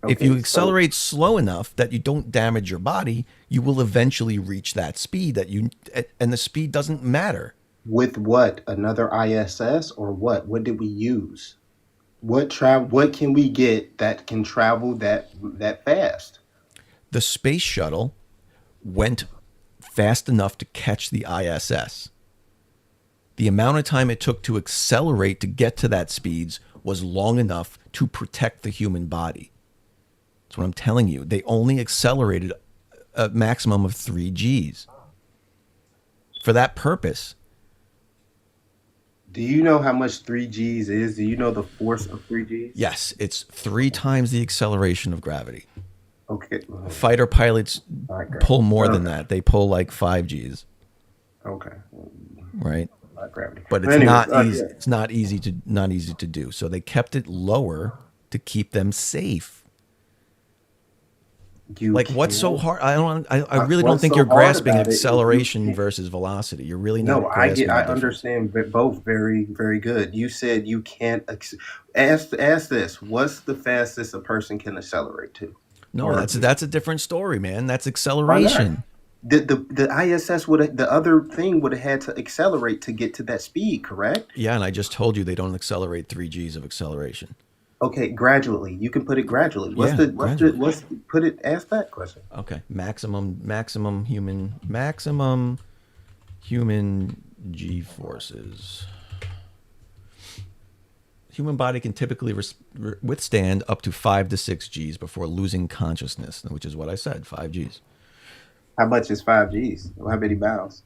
If you accelerate slow enough that you don't damage your body, you will eventually reach that speed and the speed doesn't matter. With what? Another ISS or what? What did we use? What can we get that can travel that fast? The space shuttle went fast enough to catch the ISS. The amount of time it took to accelerate to get to that speeds was long enough to protect the human body. That's what I'm telling you. They only accelerated a maximum of 3 Gs. For that purpose. Do you know how much 3 Gs is? Do you know the force of 3 Gs? Yes, it's 3 times the acceleration of gravity. Okay. Fighter pilots pull more than that. They pull like 5 Gs. Okay. Right? Gravity. But it's not easy. Yeah. It's not easy to do. So they kept it lower to keep them safe. What's so hard? I really don't think you're grasping acceleration versus velocity. You're really not. No, I understand both very, very good. You said you can't ask this. What's the fastest a person can accelerate to? No, that's a different story, man. That's acceleration. The ISS the other thing would have had to accelerate to get to that speed, correct? Yeah, and I just told you they don't accelerate 3 Gs of acceleration. Okay, gradually. You can put it gradually. Ask that question. Okay. Maximum human G forces. Human body can typically withstand up to 5 to 6 Gs before losing consciousness, which is what I said, 5 Gs. How much is 5 Gs? How many miles?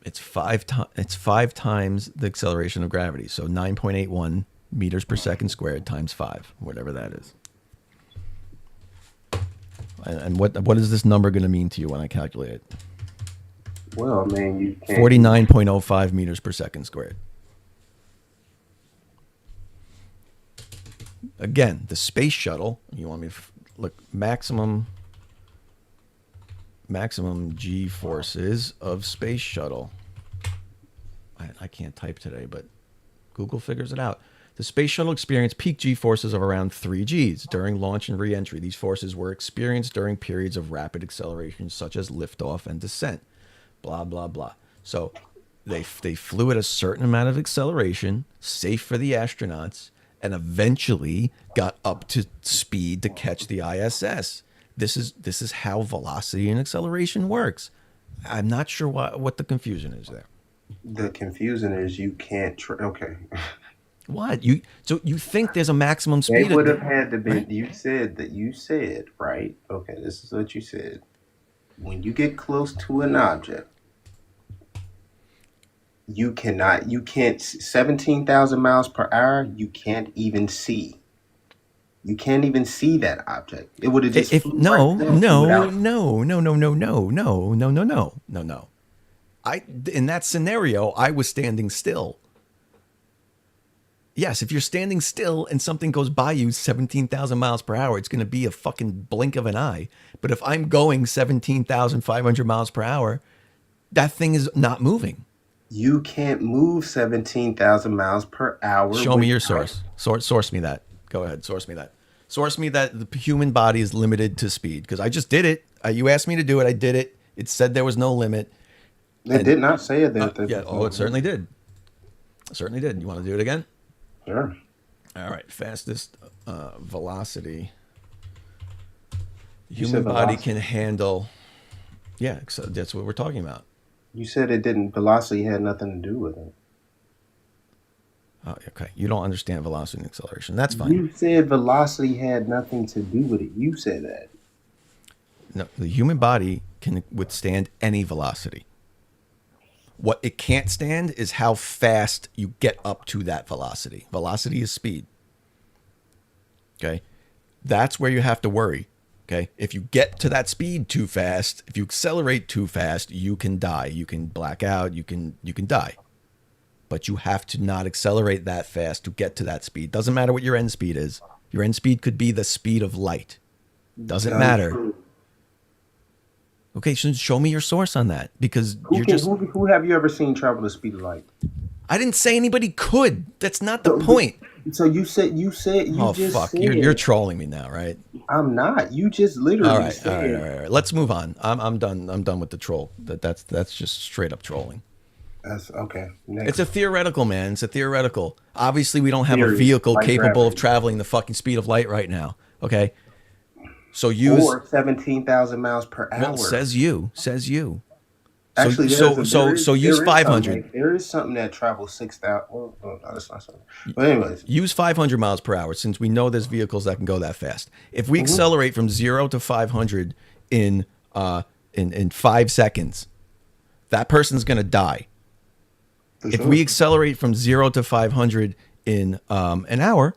It's 5 times the acceleration of gravity. So 9.81 meters per second squared times 5, whatever that is. And what is this number going to mean to you when I calculate it? Well, I mean, you can't. 49.05 meters per second squared. Again, the space shuttle, you want me to look, maximum G forces of space shuttle. I can't type today, but Google figures it out. The space shuttle experienced peak G forces of around 3 Gs during launch and re-entry. These forces were experienced during periods of rapid acceleration, such as liftoff and descent. Blah, blah, blah. So they flew at a certain amount of acceleration, safe for the astronauts, and eventually got up to speed to catch the ISS. This is how velocity and acceleration works. I'm not sure what the confusion is there. The confusion is you can't. Okay. What you think there's a maximum speed? They would have had to be. Right? You said right. Okay, this is what you said. When you get close to an object, you can't 17,000 miles per hour. You can't even see. You can't even see that object. It would have just no. In that scenario, I was standing still. Yes, if you're standing still and something goes by you 17,000 miles per hour, it's going to be a fucking blink of an eye. But if I'm going 17,500 miles per hour, that thing is not moving. You can't move 17,000 miles per hour. Show me your source. Source me that. Go ahead. Source me that. Source me that the human body is limited to speed. Because I just did it. You asked me to do it. I did it. It said there was no limit. It did not say it. Yeah. Oh, it certainly did. It certainly did. You want to do it again? Sure. All right. Fastest velocity. The human body can handle. Yeah. So that's what we're talking about. You said it didn't. Velocity had nothing to do with it. Oh, okay. You don't understand velocity and acceleration. That's fine. You said velocity had nothing to do with it. You said that. No, the human body can withstand any velocity. What it can't stand is how fast you get up to that velocity. Velocity is speed. Okay? That's where you have to worry. Okay? If you get to that speed too fast, if you accelerate too fast, you can die. You can black out. You can die. But you have to not accelerate that fast to get to that speed. Doesn't matter what your end speed is. Your end speed could be the speed of light. Doesn't matter. Okay, so show me your source on that, because who have you ever seen travel the speed of light? I didn't say anybody could. That's not the point. So you just fuck! said You're trolling me now, right? I'm not. You just literally All right, said. all right. Let's move on. I'm done. I'm done with the troll. That's just straight up trolling. That's okay. Next. It's a theoretical, man. It's a theoretical. Obviously, we don't have a Theory, vehicle like capable of gravity. traveling the fucking speed of light right now. Okay. So use or 17,000 miles per hour. Well, says you. Actually, So use 500. There is something that travels 6,000. Well, no, that's not something. But anyways, use 500 miles per hour since we know there's vehicles that can go that fast. If we accelerate from 0 to 500 in 5 seconds, that person's gonna die. If we accelerate from 0 to 500 in an hour,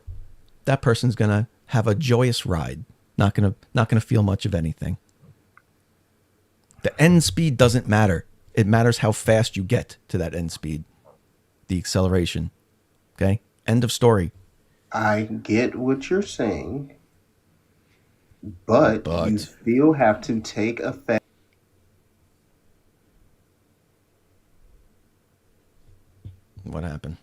that person's gonna have a joyous ride. Not gonna feel much of anything. The end speed doesn't matter. It matters how fast you get to that end speed. The acceleration. Okay? End of story. I get what you're saying, but you still have to take effect. What happened?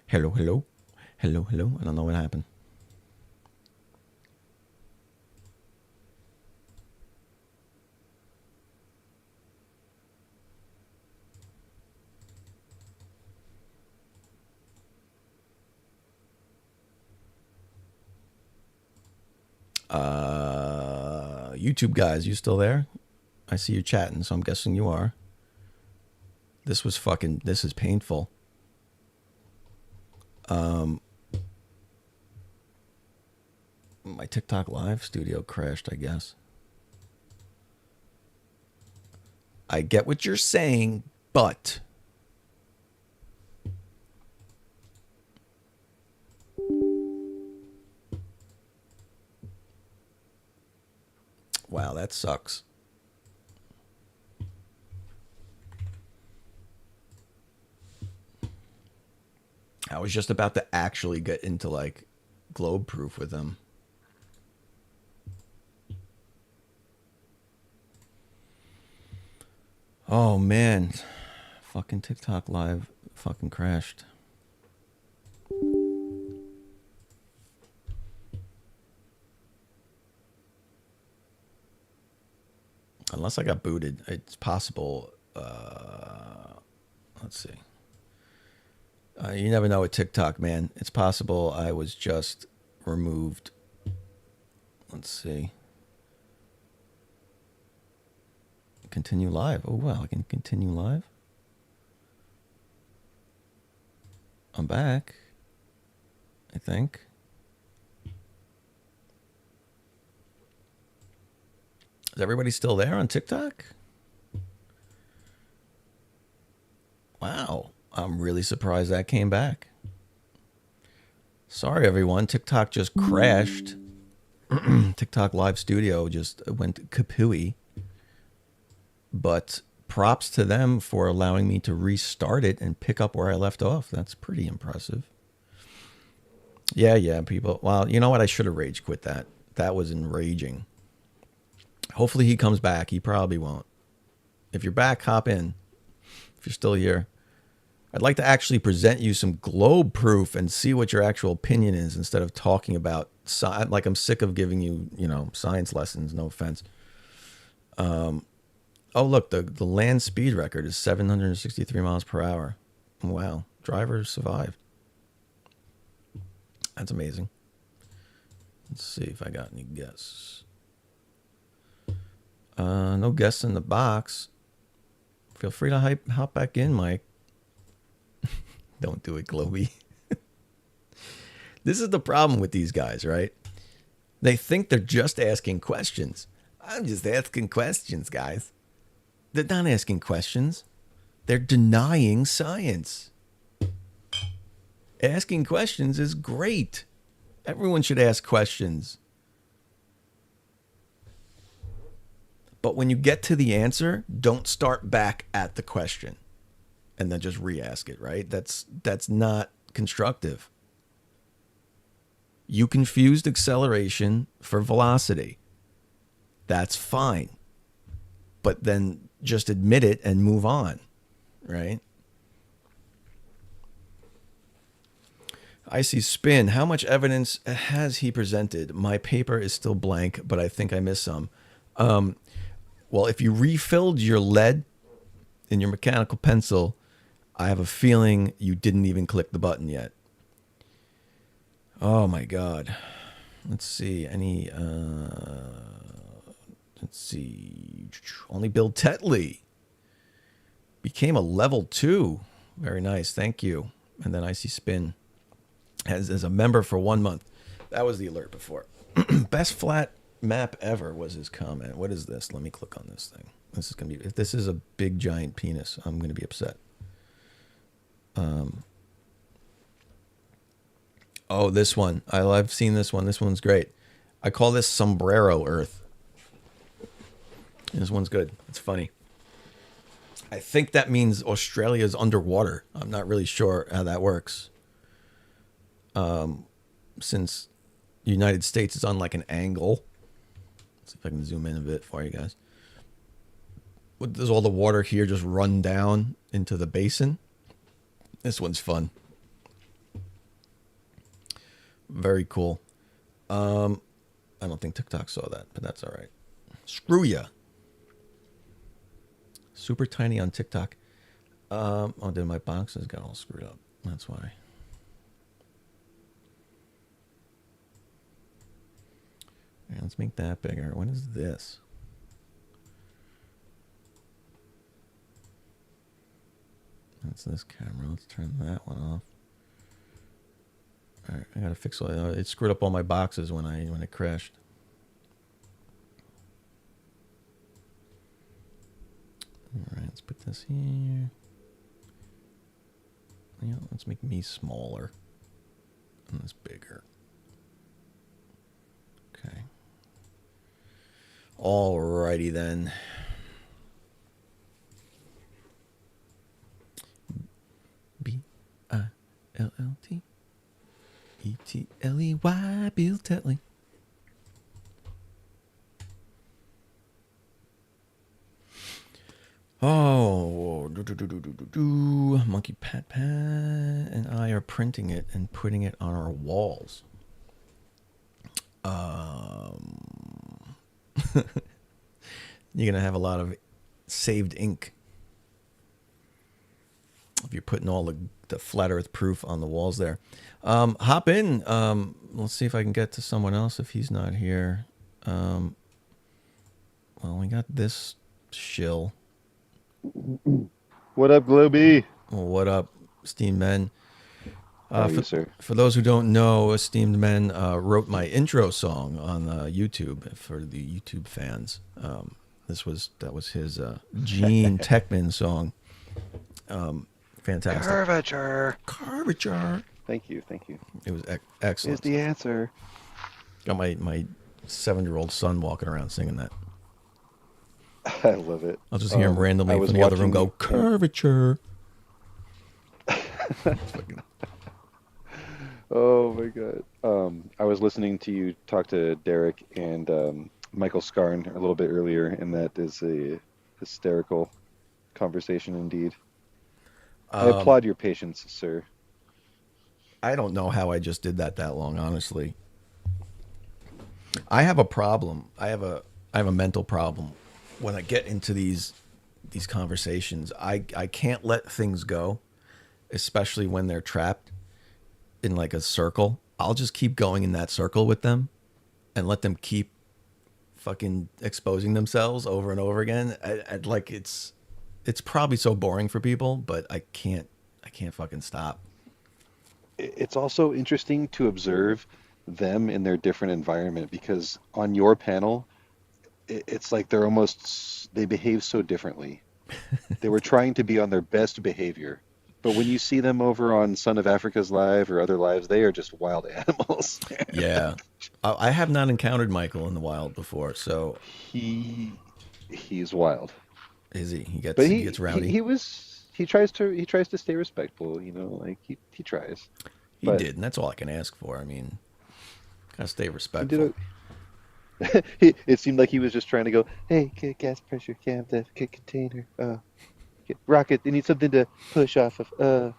Hello. I don't know what happened. YouTube guys, you still there? I see you chatting, so I'm guessing you are. This is painful. My TikTok live studio crashed, I guess. I get what you're saying, but wow, that sucks. I was just about to actually get into like globe proof with them. Oh man, fucking TikTok live fucking crashed. Unless I got booted, it's possible. Let's see. You never know with TikTok, man. It's possible I was just removed. Let's see. Continue live. Oh, wow. I can continue live. I'm back, I think. Is everybody still there on TikTok? Wow. I'm really surprised that came back. Sorry, everyone. TikTok just crashed. TikTok Live Studio just went kapooey. But props to them for allowing me to restart it and pick up where I left off. That's pretty impressive. Yeah, people. Well, you know what? I should have rage quit that. That was enraging. Hopefully he comes back. He probably won't. If you're back, hop in. If you're still here. I'd like to actually present you some globe proof and see what your actual opinion is instead of talking about like I'm sick of giving you, science lessons, no offense. Oh, look, the land speed record is 763 miles per hour. Wow. Driver survived. That's amazing. Let's see if I got any guesses. No guests in the box. Feel free to hop back in, Mike. Don't do it, Globy. This is the problem with these guys, right? They think they're just asking questions. I'm just asking questions, guys. They're not asking questions. They're denying science. Asking questions is great. Everyone should ask questions. But when you get to the answer, don't start back at the question and then just re-ask it, right? That's not constructive. You confused acceleration for velocity. That's fine. But then just admit it and move on. right? Icy Spin. How much evidence has he presented? My paper is still blank, but I think I missed some. Well, if you refilled your lead in your mechanical pencil, I have a feeling you didn't even click the button yet. Oh my God. Let's see. Let's see. Only Bill Tetley became a level 2. Very nice. Thank you. And then Icy Spin as a member for 1 month. That was the alert before. Best flat map ever was his comment. What is this? Let me click on this thing. This is gonna be. If this is a big giant penis, I'm gonna be upset. Oh, this one. I've seen this one. This one's great. I call this Sombrero Earth. This one's good. It's funny. I think that means Australia's underwater. I'm not really sure how that works. Since the United States is on like an angle. Let's see if I can zoom in a bit for you guys. Does all the water here just run down into the basin? This one's fun. Very cool. I don't think TikTok saw that, but that's all right. Screw ya. Super tiny on TikTok. Oh, then my boxes got all screwed up. That's why. Yeah, let's make that bigger. What is this? That's this camera. Let's turn that one off. All right, I gotta fix all that. It screwed up all my boxes when it crashed. All right, let's put this here. Yeah, let's make me smaller and this bigger. Okay. Alrighty then. B-I-L-L-T E-T-L-E-Y, Bill Tetley. Oh, Monkey Pat Pat and I are printing it and putting it on our walls. You're gonna have a lot of saved ink if you're putting all the flat Earth proof on the walls there. Hop in. Let's see if I can get to someone else if he's not here. Well, we got this shill. What up, Globy? What up, esteemed men? Sir? For those who don't know, esteemed men wrote my intro song on YouTube for the YouTube fans. That was his Gene Techman song. Fantastic. Curvature. Thank you. It was excellent. Is the answer. Got my 7-year-old son walking around singing that. I love it. I'll just hear him randomly from the other room go, curvature. Oh my god. I was listening to you talk to Derek and Michael Scarn a little bit earlier, and that is a hysterical conversation indeed. I applaud your patience, sir. I don't know how I just did that long, honestly. I have a problem. I have a mental problem. When I get into these conversations, I can't let things go, especially when they're trapped in like a circle. I'll just keep going in that circle with them and let them keep fucking exposing themselves over and over again. I'd like it's probably so boring for people, but I can't fucking stop. It's also interesting to observe them in their different environment, because on your panel, it's like they behave so differently. They were trying to be on their best behavior. But when you see them over on Son of Africa's Live or other lives, they are just wild animals. Yeah. I have not encountered Michael in the wild before, so... He's wild. Is he? He gets rowdy? He tries to stay respectful, like he tries. He did, and that's all I can ask for. I mean, gotta stay respectful. It seemed like he was just trying to go, hey, gas pressure, cam, the container. Rocket, they need something to push off of.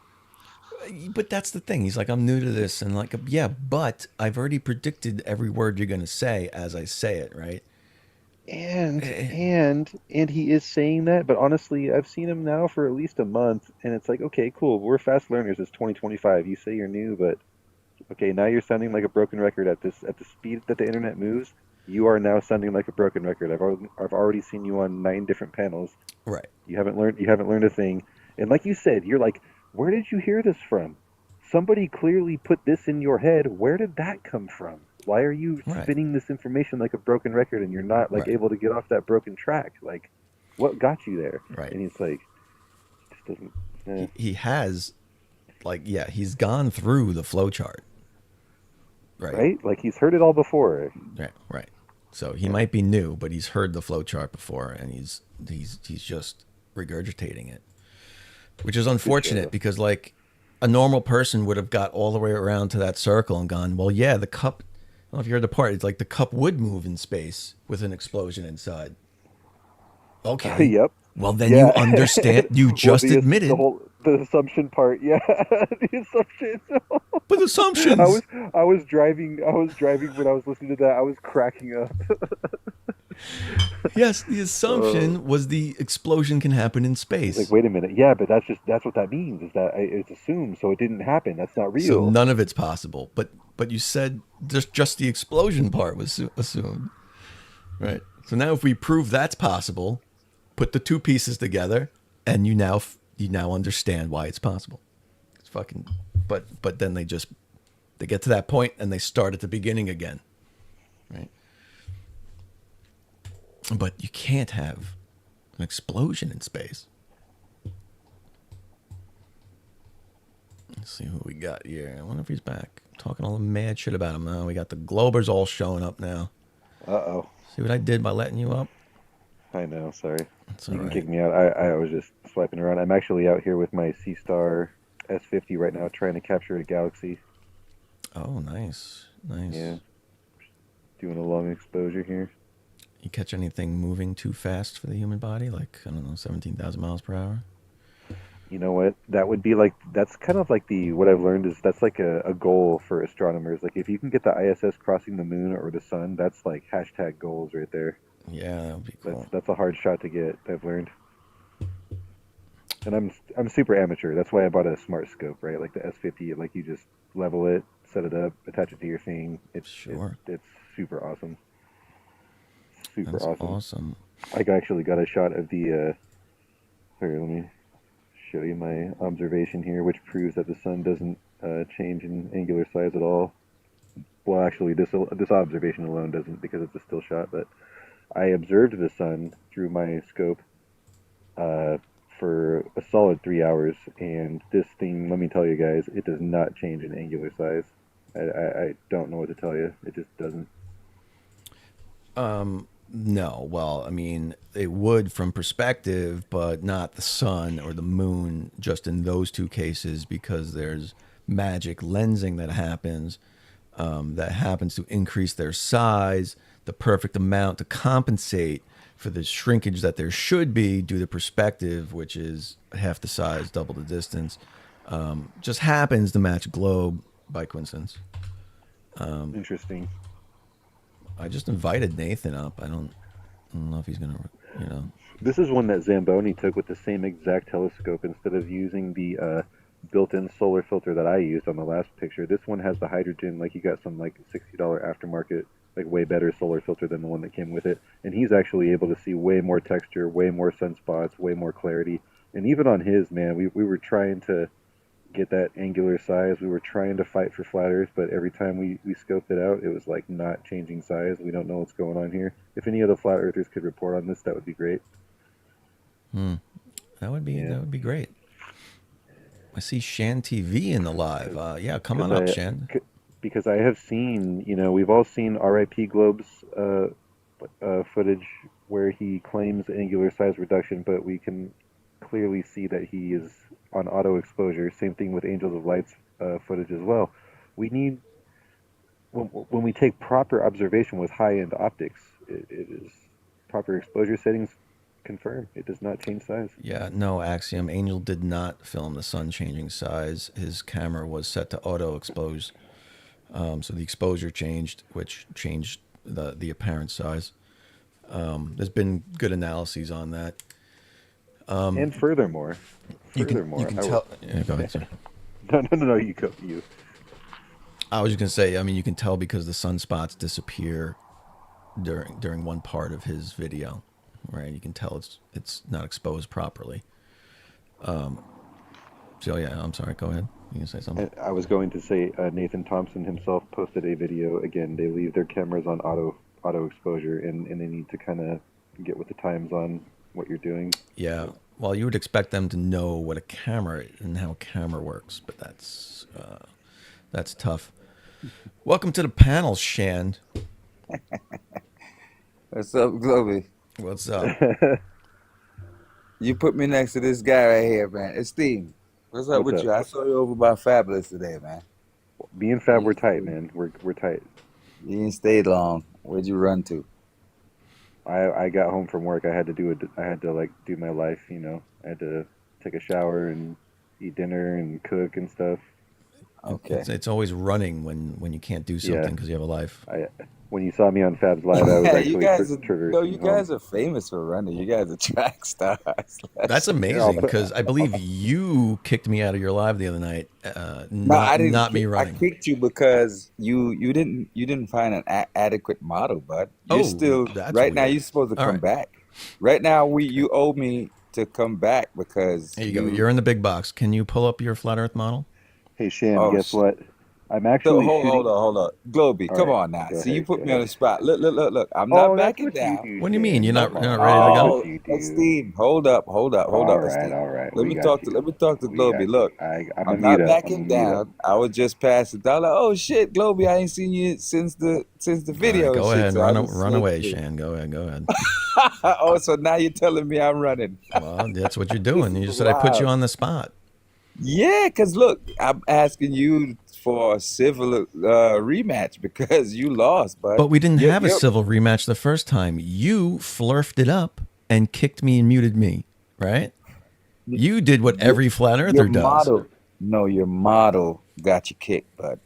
But that's the thing. He's like, I'm new to this, and like, yeah, but I've already predicted every word you're gonna say as I say it, right? And he is saying that, but honestly, I've seen him now for at least a month, and it's like, okay, cool, we're fast learners. It's 2025. You say you're new, but okay, now you're sounding like a broken record at the speed that the internet moves. You are now sounding like a broken record. I've already seen you on 9 different panels. Right. You haven't learned a thing. And like you said, you're like, where did you hear this from? Somebody clearly put this in your head. Where did that come from? Why are you spinning this information like a broken record, and you're not like able to get off that broken track? Like, what got you there? Right. And he's like, just doesn't. He has, like, yeah, he's gone through the flow chart. Right. Like he's heard it all before. Right. So he might be new, but he's heard the flow chart before, and he's just regurgitating it, which is unfortunate because like a normal person would have got all the way around to that circle and gone, well, yeah, the cup. I don't know if you heard the part. It's like the cup would move in space with an explosion inside. Okay. Yep. Well, then you understand. You just admitted the assumption part. Yeah, the assumption. But assumptions. I was driving when I was listening to that. I was cracking up. Yes, the assumption was the explosion can happen in space. Like, wait a minute. Yeah, but that's what that means. Is that it's assumed, so it didn't happen. That's not real. So none of it's possible. But you said just the explosion part was assumed, right? So now if we prove that's possible, put the two pieces together, and you now understand why it's possible. It's fucking. But then they get to that point and they start at the beginning again, right? But you can't have an explosion in space. Let's see who we got here. I wonder if he's back. Talking all the mad shit about him now. We got the Globers all showing up now. Uh-oh. See what I did by letting you up? I know, sorry. That's You all can right. kick me out. I was just swiping around. I'm actually out here with my C-Star S50 right now trying to capture a galaxy. Oh, nice. Nice. Yeah. Doing a long exposure here. You catch anything moving too fast for the human body? Like, I don't know, 17,000 miles per hour? You know what? That would be like, that's kind of like what I've learned is that's like a goal for astronomers. Like if you can get the ISS crossing the moon or the sun, that's like hashtag goals right there. Yeah, that would be cool. That's a hard shot to get, I've learned. And I'm super amateur. That's why I bought a smart scope, right? Like the S50, like you just level it, set it up, attach it to your thing. It's super awesome. Super That's awesome. awesome. I actually got a shot of the, here, let me show you my observation here, which proves that the sun doesn't change in angular size at all. Well, actually, this observation alone doesn't because it's a still shot, but I observed the sun through my scope for a solid 3 hours, and this thing, let me tell you guys, it does not change in angular size. I don't know what to tell you. It just doesn't. No. Well, I mean, it would from perspective, but not the sun or the moon, just in those two cases, because there's magic lensing that happens to increase their size, the perfect amount to compensate for the shrinkage that there should be due to perspective, which is half the size, double the distance. Just happens to match globe by coincidence. Interesting. I just invited Nathan up. I don't know if he's gonna, This is one that Zamboni took with the same exact telescope instead of using the built-in solar filter that I used on the last picture. This one has the hydrogen, like you got some like $60 aftermarket, like way better solar filter than the one that came with it. And he's actually able to see way more texture, way more sunspots, way more clarity. And even on his, man, we were trying to get that angular size. We were trying to fight for flat Earth, but every time we scoped it out, it was like not changing size. We don't know what's going on here. If any of the flat earthers could report on this, that would be great. That would be great. I see Shan TV in the live. Yeah, come on up, Shan. Because I have seen, we've all seen RIP Globe's footage where he claims angular size reduction, but we can clearly see that he is on auto exposure. Same thing with Angels of Light's footage as well. We need, when we take proper observation with high-end optics, it is proper exposure settings, confirm. It does not change size. Yeah, no, Axiom. Angel did not film the sun changing size. His camera was set to auto expose. So the exposure changed, which changed the apparent size. There's been good analyses on that. And furthermore, you can tell. Yeah, go ahead, sir. No, you go. You. I was just gonna say, I mean, you can tell because the sunspots disappear during one part of his video, right? You can tell it's not exposed properly. So yeah, I'm sorry. Go ahead. You can say something. I was going to say Nathan Thompson himself posted a video. Again, they leave their cameras on auto exposure, and they need to kind of get with the times on what you're doing. Yeah. Well, you would expect them to know what a camera is and how a camera works, but that's tough. Welcome to the panel, Shand. What's up, Globey? What's up? You put me next to this guy right here, man. It's Steve. What's up with you? I saw you over by Fabulous today, man. Me and Fab, we're tight, man. We're tight. You didn't stay long. Where'd you run to? I got home from work. I had to do my life, you know. I had to take a shower and eat dinner and cook and stuff. Okay. It's always running when you can't do something because you have a life. When you saw me on Fab's Live, I was actually you guys traversing guys are famous for running. You guys are track stars. That's amazing because I believe you kicked me out of your live the other night. Not me running. I kicked you because you didn't find an adequate model, bud. You're still right now. You're supposed to come back. Right now, you owe me to come back because there you go. You're in the big box. Can you pull up your flat Earth model? Hey Shan, guess what? I'm actually hold on. Globey, come on now. See, you put me on the spot. Look. I'm not backing down. What do you mean? You're not ready to go? Steve, hold up, All right. Let me talk to Globey. Look, I'm not backing down. I was just passing down. Like, oh shit, Globey, I ain't seen you since the video. Go ahead, run away, Shan. Go ahead. Oh, so now you're telling me I'm running? Well, that's what you're doing. You just said I put you on the spot. Yeah, because look, I'm asking you for a civil rematch because you lost. But we didn't have a civil rematch the first time. You flirfed it up and kicked me and muted me, right? You did what every flat earther does. Your model got you kicked, bud.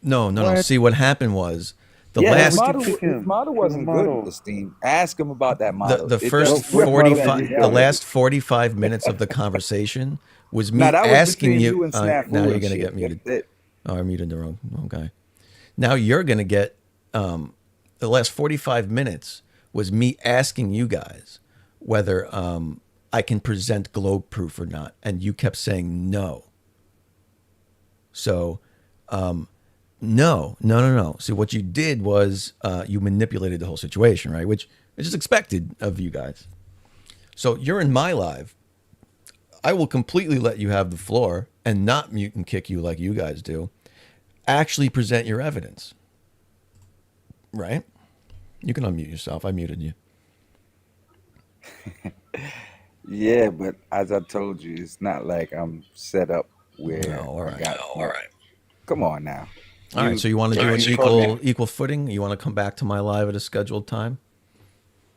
No. See, what happened was his model wasn't good, Christine. Ask him about that model. The last 45 minutes of the conversation was me asking you. Now you're going to get muted. Oh, I muted the wrong guy. Now you're going to get, the last 45 minutes was me asking you guys whether I can present globe proof or not. And you kept saying no. So, no. See, what you did was you manipulated the whole situation, right? Which is expected of you guys. So you're in my live. I will completely let you have the floor and not mute and kick you like you guys do. Actually present your evidence. Right? You can unmute yourself. I muted you. Yeah, but as I told you, it's not like I'm set up where all right. Come on now. All right, so you want to do an equal footing? You want to come back to my live at a scheduled time?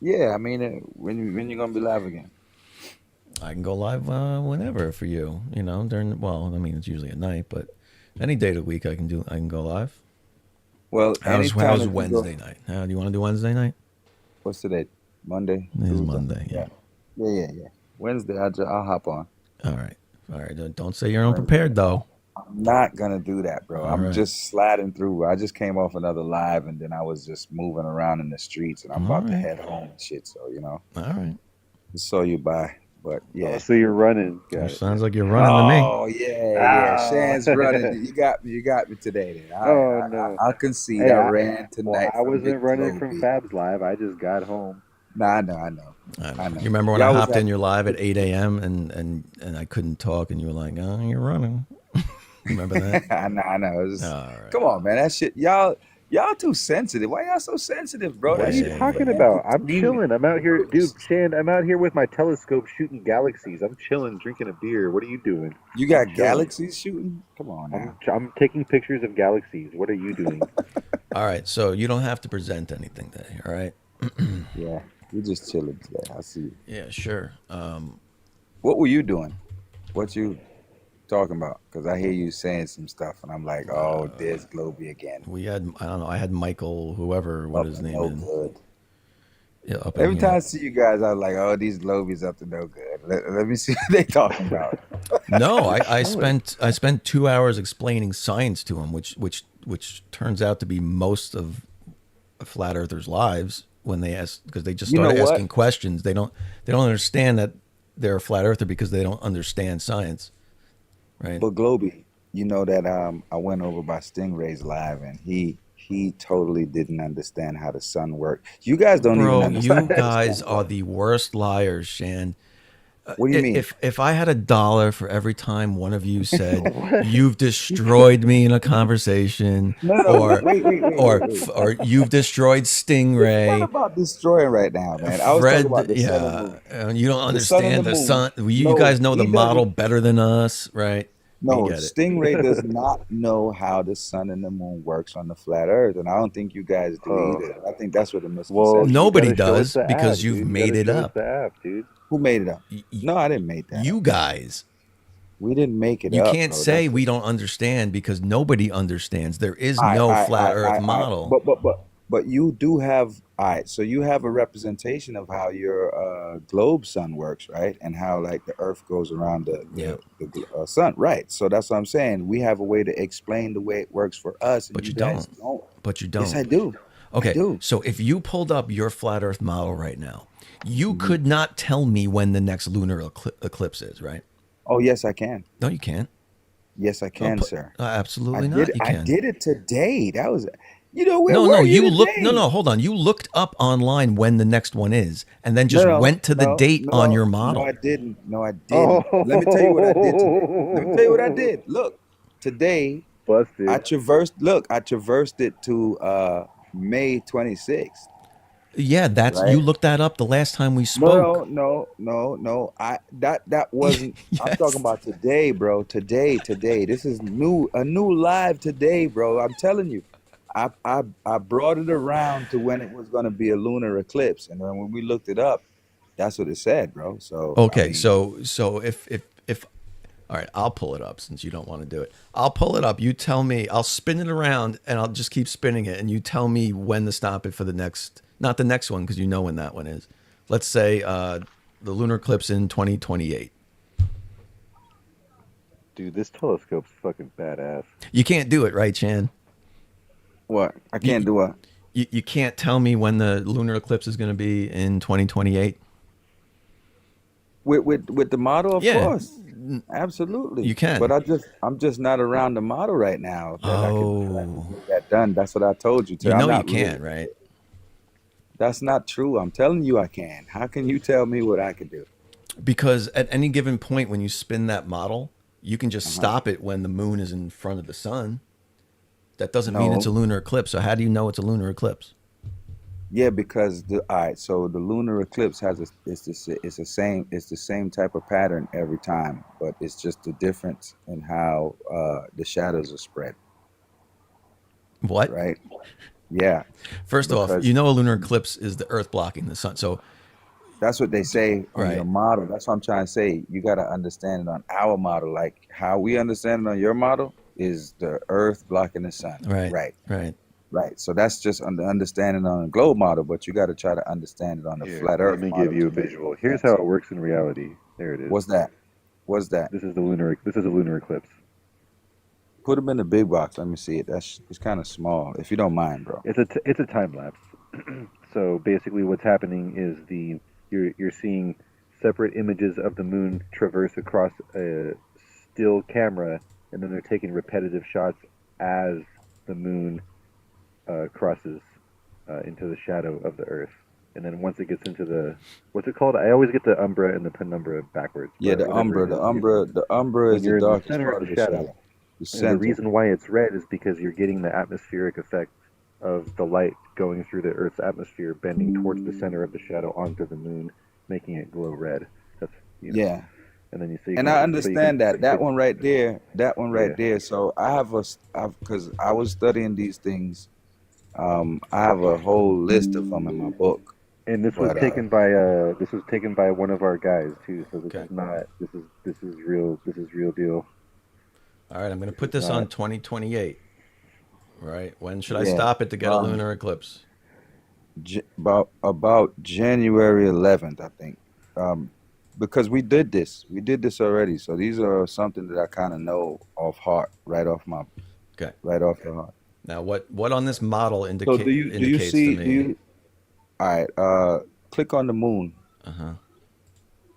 Yeah, I mean, when you gonna be live again? I can go live whenever for you. You know, it's usually at night, but any day of the week I can go live. Well, how's Wednesday night? Do you want to do Wednesday night? What's today? Monday. It is Monday. Yeah. Wednesday, I'll hop on. All right. Don't say you're unprepared though. I'm not gonna do that, bro. I'm just sliding through. I just came off another live, and then I was just moving around in the streets, and I'm about to head home and shit. So All right. So you bye. But yeah. Oh, so you're running. Sounds like you're running to me. Oh yeah. Shan's running. You got me today. Then. No. I concede. I ran tonight. I wasn't running from Fab's live. I just got home. I know. You remember when I hopped in your live at 8 a.m. and I couldn't talk, and you were like, "Oh, you're running." Remember that? I know. Come on, man. That shit, y'all too sensitive. Why y'all so sensitive, bro? What are you talking about? I'm chilling. I'm out here, dude. Shan, I'm out here with my telescope shooting galaxies. I'm chilling, drinking a beer. What are you doing? You got galaxies shooting? Come on, now. I'm taking pictures of galaxies. What are you doing? All right, so you don't have to present anything today. All right. Yeah. We're just chilling today. I see you. Yeah, sure. What were you doing? What you talking about? Because I hear you saying some stuff, and I'm like, oh, there's Globy again. We had, I don't know, I had Michael, whoever, what his name is. Good. Yeah, up Every in time here. I see you guys, I'm like, oh, these Globies up to no good. Let me see what they talking about. No, I spent 2 hours explaining science to him, which turns out to be most of flat earthers' lives when they ask, because they just started asking questions. They don't understand that they're a flat earther because they don't understand science, right? But Globy, you know that I went over by Stingray's live, and he totally didn't understand how the sun worked. You guys don't even understand. You guys are the worst liars, Shan. What do you mean? If I had $1 for every time one of you said you've destroyed me in a conversation, or you've destroyed Stingray. It's not about destroying right now, man. I was talking about the sun and moon. You don't understand the sun. You guys know the model better than us, right? No, Stingray does not know how the sun and the moon works on the flat Earth, and I don't think you guys do either. I think that's what the misconception. Well, nobody does because you've made it up. The app, dude. Who made it up? No, I didn't make that. You guys. We didn't make it up. You can't say we don't understand because nobody understands. There is no flat Earth model. But you do have, all right, so you have a representation of how your globe sun works, right? And how like the Earth goes around the sun, right? So that's what I'm saying. We have a way to explain the way it works for us. But you don't. But you don't. Yes, I do. Okay, I do. So if you pulled up your flat Earth model right now, you could not tell me when the next lunar eclipse is, right? Oh, yes, I can. No, you can't. Yes, I can, sir. Absolutely not. You can. I did it today. That was, you know, where no, were you look. today? No, hold on. You looked up online when the next one is, and then just went to the date on your model. No, I didn't. Let me tell you what I did today. Let me tell you what I did. Look, today, busted. I traversed it to May 26th. Yeah, that's right? You looked that up the last time we spoke. No. That wasn't. Yes. I'm talking about today, bro. Today. This is a new live today, bro. I'm telling you. I brought it around to when it was going to be a lunar eclipse, and then when we looked it up, that's what it said, bro. So okay, I mean, so if all right, I'll pull it up since you don't want to do it. I'll pull it up. You tell me. I'll spin it around, and I'll just keep spinning it, and you tell me when to stop it for the next. Not the next one, because you know when that one is. Let's say the lunar eclipse in 2028. Dude, this telescope's fucking badass. You can't do it, right, Chan? What? I can't do what? You can't tell me when the lunar eclipse is going to be in 2028? With the model, of course. Absolutely. You can. But I'm just not around the model right now. I can get that done. That's what I told you. You know you can, right? That's not true. I'm telling you I can. How can you tell me what I can do? Because at any given point when you spin that model, you can just stop it when the moon is in front of the sun. That doesn't mean it's a lunar eclipse. So how do you know it's a lunar eclipse? Yeah, because so the lunar eclipse it's the same type of pattern every time, but it's just the difference in how the shadows are spread. What? Right. Yeah. First off, you know a lunar eclipse is the Earth blocking the sun. So that's what they say on your model. That's what I'm trying to say. You got to understand it on our model. Like how we understand it on your model is the Earth blocking the sun. Right. So that's just understanding on a globe model, but you got to try to understand it on the flat Earth model. Let me give you a visual. Here's how it works in reality. There it is. What's that? This is a lunar eclipse. Put them in the big box. Let me see it. It's kind of small, if you don't mind, bro. It's a time lapse. So basically, what's happening is you're seeing separate images of the moon traverse across a still camera, and then they're taking repetitive shots as the moon crosses into the shadow of the Earth. And then once it gets into what's it called? I always get the umbra and the penumbra backwards. Yeah, the umbra is the darkest part of the shadow. The reason why it's red is because you're getting the atmospheric effect of the light going through the Earth's atmosphere, bending towards the center of the shadow onto the moon, making it glow red. That's yeah. And then you see. And I understand that one right there. So because I was studying these things. I have a whole list of them in my book. And this was But, taken by one of our guys too. So this is not this is real deal. All right, I'm going to put this on 2028. Right. When should I Yeah, stop it to get a lunar eclipse? about January 11th, I think. Because we did this already. So these are something that I kind of know off heart, right off the heart. Now, what on this model So indicates to me? All right, click on the moon. Uh-huh.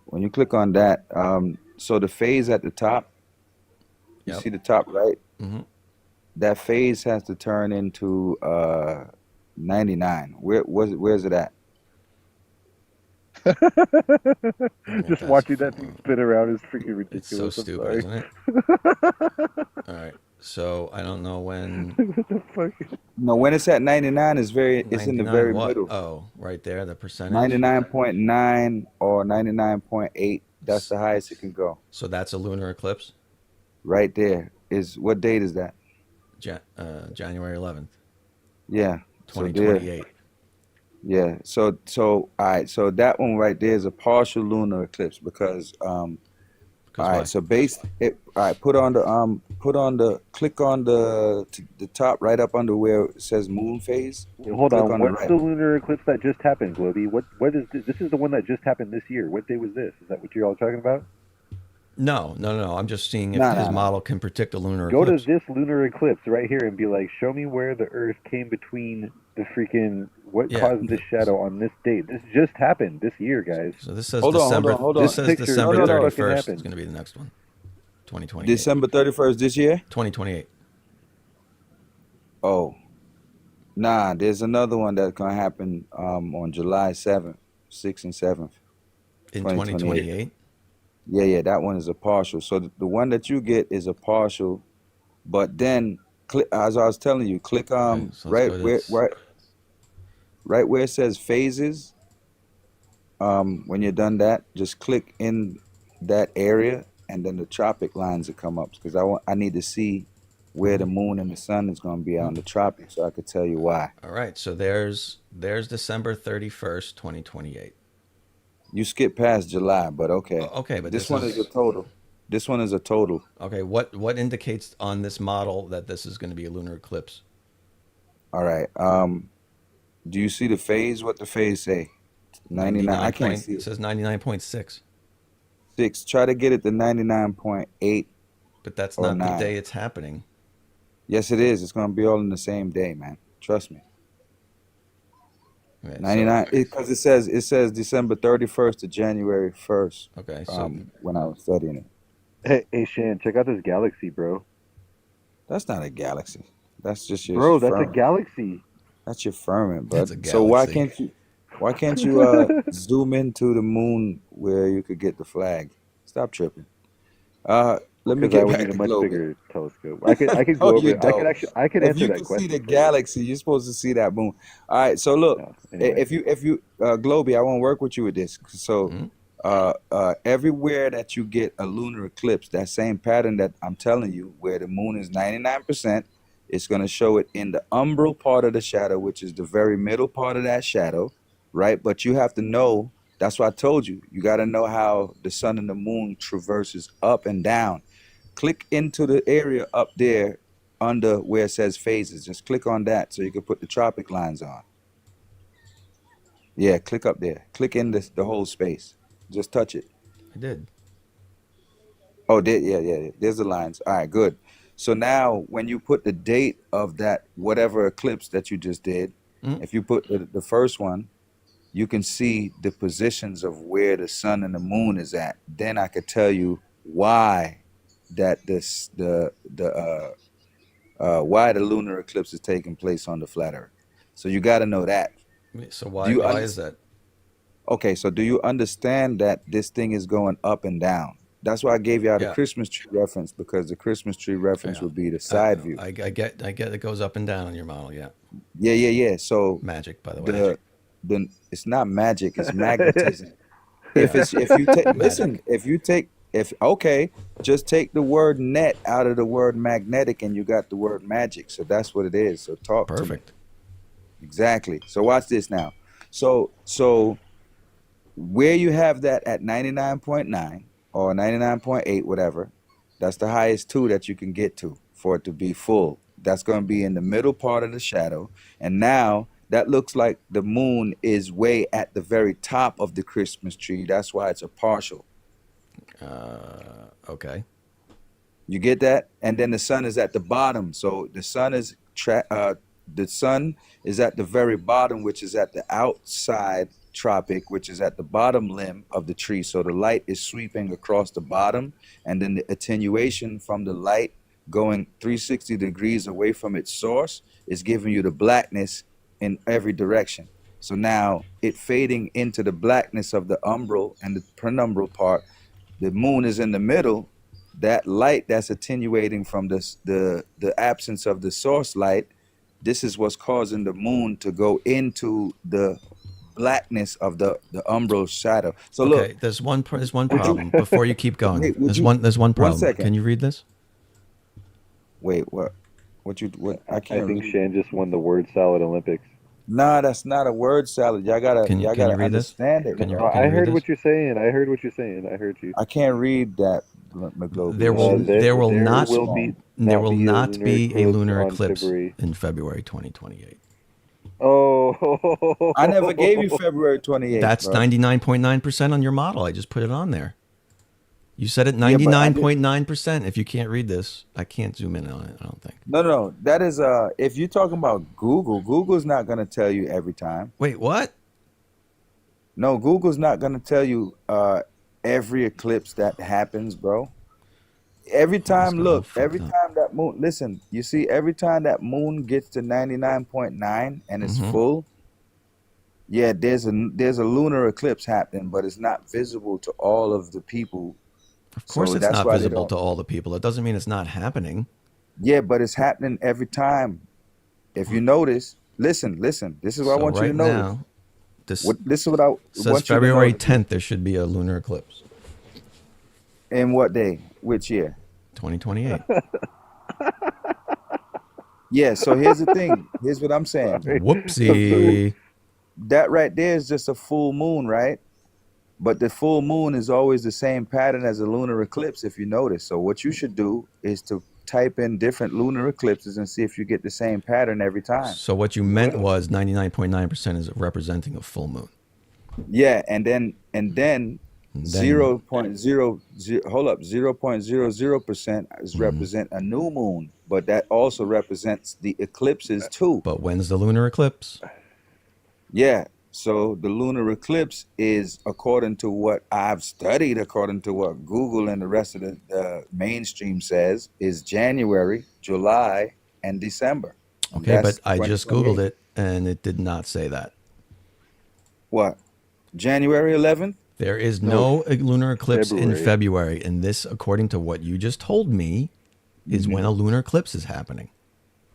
When you click on that, so the phase at the top, you see the top right? Mm-hmm. That phase has to turn into 99. Where's it at? Just watching that thing spin around is freaking ridiculous. It's so stupid, isn't it? All right. So I don't know when. What the fuck? No, when it's at 99, it's in the very middle. Oh, right there, the percentage. 99.9 or 99.8. That's the highest it can go. So that's a lunar eclipse. Right there is what date is that? January 11th. Yeah. 2028. Yeah. So all right. So that one right there is a partial lunar eclipse because all right. So click on the top right up under where it says moon phase. Hold on. What's the lunar eclipse that just happened, Globy? What is this? This is the one that just happened this year. What day was this? Is that what you're all talking about? No. I'm just seeing if his model can predict a lunar eclipse. Go eclipse. to this lunar eclipse right here and be like, show me where the Earth came between the freaking caused this shadow on this date. This just happened this year, guys. So this says December 31st. It's going to be the next one. 2028. December 31st this year? 2028. Oh. Nah, there's another one that's going to happen on July 7th, 6th and 7th. In 2028? Yeah, that one is a partial. So the one that you get is a partial, but then as I was telling you, click right where it says phases. When you're done that, just click in that area, and then the tropic lines will come up because I need to see where the moon and the sun is going to be on the tropics, so I could tell you why. All right, so there's December 31st, 2028. You skip past July, but okay. Okay, but this one is a total. This one is a total. Okay, what indicates on this model that this is going to be a lunar eclipse? All right. Do you see the phase? What the phase say? 99. I can't see. It says 99.6. 6. Try to get it to 99.8. But that's not the day it's happening. Yes, it is. It's going to be all in the same day, man. Trust me. Okay, 99 because it says December 31st to January 1st. Okay, so when I was studying it. Hey Shan, check out this galaxy, bro. That's not a galaxy. That's just your bro. That's firmament. A galaxy. That's your firmament, bro. That's a galaxy. So why can't you zoom into the moon where you could get the flag? Stop tripping. Let me get back to a much Globe. bigger telescope. I could go over. I could answer that question. If you can see the galaxy, you're supposed to see that moon. All right. So look, anyway. if you Globy, I won't work with you with this. So everywhere that you get a lunar eclipse, that same pattern that I'm telling you, where the moon is 99%, it's going to show it in the umbral part of the shadow, which is the very middle part of that shadow, right? But you have to know. That's why I told you. You got to know how the sun and the moon traverses up and down. Click into the area up there under where it says phases. Just click on that so you can put the tropic lines on. Yeah, click up there. Click in the whole space. Just touch it. I did. Oh, yeah. There's the lines. All right, good. So now when you put the date of that whatever eclipse that you just did, if you put the first one, you can see the positions of where the sun and the moon is at. Then I could tell you why that why the lunar eclipse is taking place on the flat Earth. So you got to know that. So why is that? Okay, so do you understand that this thing is going up and down? That's why I gave you the Christmas tree reference, because the Christmas tree reference would be the side view. I get it goes up and down on your model, yeah. Yeah. So magic, by the way. It's not magic, it's magnetism. Just take the word net out of the word magnetic and you got the word magic. So that's what it is. So talk perfect. To me. Exactly. So watch this now. So where you have that at 99.9 or 99.8, whatever, that's the highest 2 that you can get to for it to be full. That's going to be in the middle part of the shadow. And now that looks like the moon is way at the very top of the Christmas tree. That's why it's a partial. Okay. You get that? And then the sun is at the bottom. So the sun is the sun is at the very bottom, which is at the outside tropic, which is at the bottom limb of the tree. So the light is sweeping across the bottom, and then the attenuation from the light going 360 degrees away from its source is giving you the blackness in every direction. So now it fading into the blackness of the umbral and the penumbral part. The moon is in the middle. That light that's attenuating from the absence of the source light, this is what's causing the moon to go into the blackness of the umbral shadow. So okay, look, there's one problem before you keep going. Wait, There's one problem. second. Can you read this? Wait, what? I can't. I think Shan just won the word salad Olympics. Nah, that's not a word salad. Y'all gotta read this? understand it. I heard what you're saying. I heard what you're saying. I heard you. I can't read that, McGlobe. There will not be a lunar on eclipse February. in February 2028. Oh, I never gave you February 28th. That's bro. 99.9% on your model. I just put it on there. You said it 99.9%. If you can't read this, I can't zoom in on it, I don't think. No. That is if you're talking about Google's not gonna tell you every time. Wait, what? No, Google's not gonna tell you every eclipse that happens, bro. Every time, every time that moon, listen, you see, every time that moon gets to 99.9 and it's full, yeah, there's a lunar eclipse happening, but it's not visible to all of the people. Of course, So it's that's not why they visible don't- to all the people. That doesn't mean it's not happening. Yeah, but it's happening every time. If you notice, listen. This is what I want you to notice. Now, this is what I says want you to February notice. 10th. There should be a lunar eclipse. And what day? Which year? 2028. Yeah. So here's the thing. Here's what I'm saying. Whoopsie. That right there is just a full moon, right? But the full moon is always the same pattern as a lunar eclipse, if you notice. So what you should do is to type in different lunar eclipses and see if you get the same pattern every time. So what you meant was 99.9% is representing a full moon. Yeah, and then 0.00% is represent a new moon, but that also represents the eclipses too. But when's the lunar eclipse? Yeah. So the lunar eclipse is, according to what I've studied, according to what Google and the rest of the mainstream says, is January, July, and December. And Okay, that's but I just 2028. Googled it and it did not say that. What? January 11th? There is no lunar eclipse in February. February, and this, according to what you just told me, is when a lunar eclipse is happening.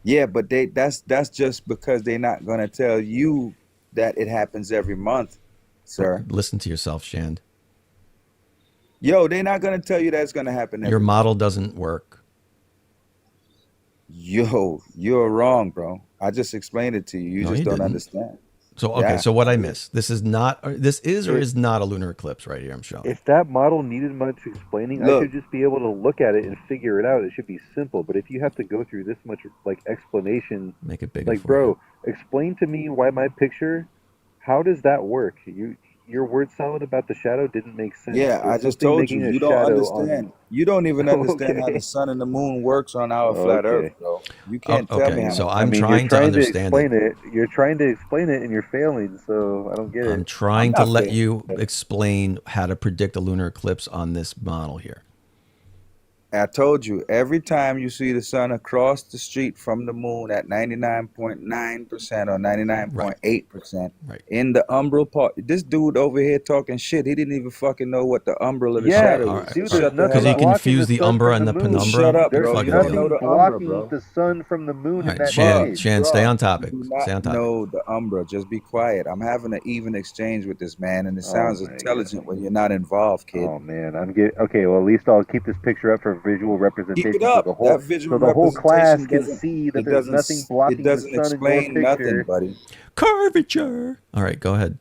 Yeah, but that's just because they're not going to tell you that it happens every month, sir. Listen to yourself, Shand. Yo, they're not going to tell you that it's going to happen every Your month. model doesn't work. Yo, you're wrong, bro. I just explained it to you. You No, just you don't didn't. understand. So, okay, Yeah. so what I missed? This is or is not a lunar eclipse right here I'm showing. If that model needed much explaining, I Look. should just be able to look at it and figure it out. It should be simple. But if you have to go through this much explanation, Make it bigger. like, bro, explain to me why my picture. How does that work? Your word salad about the shadow didn't make sense. Yeah, I It's just something told you. making a You don't shadow understand. on- You don't even understand how Okay. the sun and the moon works on our flat Okay. Earth, bro. You can't tell okay, me how. so I I'm mean, trying you're to trying understand explain it. You're trying to explain it, and you're failing. So I don't get it. I'm trying I'm to not let saying- you explain how to predict a lunar eclipse on this model here. I told you, every time you see the sun across the street from the moon at 99.9% or 99.8% in the umbral part, this dude over here talking shit, he didn't even fucking know what the umbral of the Yeah, shadow all is. right, dude, Shut there's the nothing Because he hell up. blocking confused the sun umbra from and the moon. penumbra. Shut up, There's bro. Fucking You don't nothing know the blocking umbra, bro. the sun from the moon All in right, that Shan, image. Shan, stay on topic. Do Stay on not topic. know the umbra. Just be quiet. I'm having an even exchange with this man, and it Oh sounds my intelligent when you're not involved, kid. Oh man, I'm getting okay. Well, at least I'll keep this picture up for visual Keep representation, it up. so That visual the whole class representation can doesn't. see that It there's doesn't. nothing blocking It the doesn't sun in your explain nothing, picture. buddy. Curvature. All right, go ahead.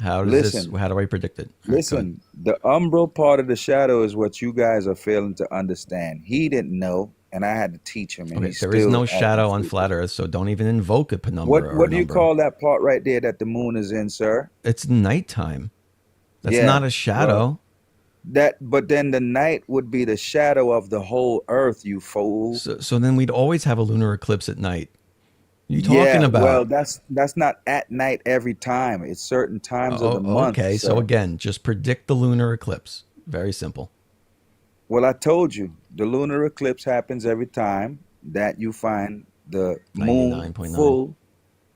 How does Listen. this? How do I predict it? All right, go ahead. Listen, the umbral part of the shadow is what you guys are failing to understand. He didn't know, and I had to teach him. And Okay, he's there is still no acting shadow on stupid. flat Earth, so don't even invoke a penumbra or What a do you umbra. call that part right there that the moon is in, sir? It's nighttime. That's Yeah, not a shadow. well, but then the night would be the shadow of the whole Earth, you fool. So then we'd always have a lunar eclipse at night. What are you talking Yeah, about? well, that's not at night every time. It's certain times of the month. Okay, so sir. again, just predict the lunar eclipse. Very simple. Well, I told you, the lunar eclipse happens every time that you find the moon 99.9. full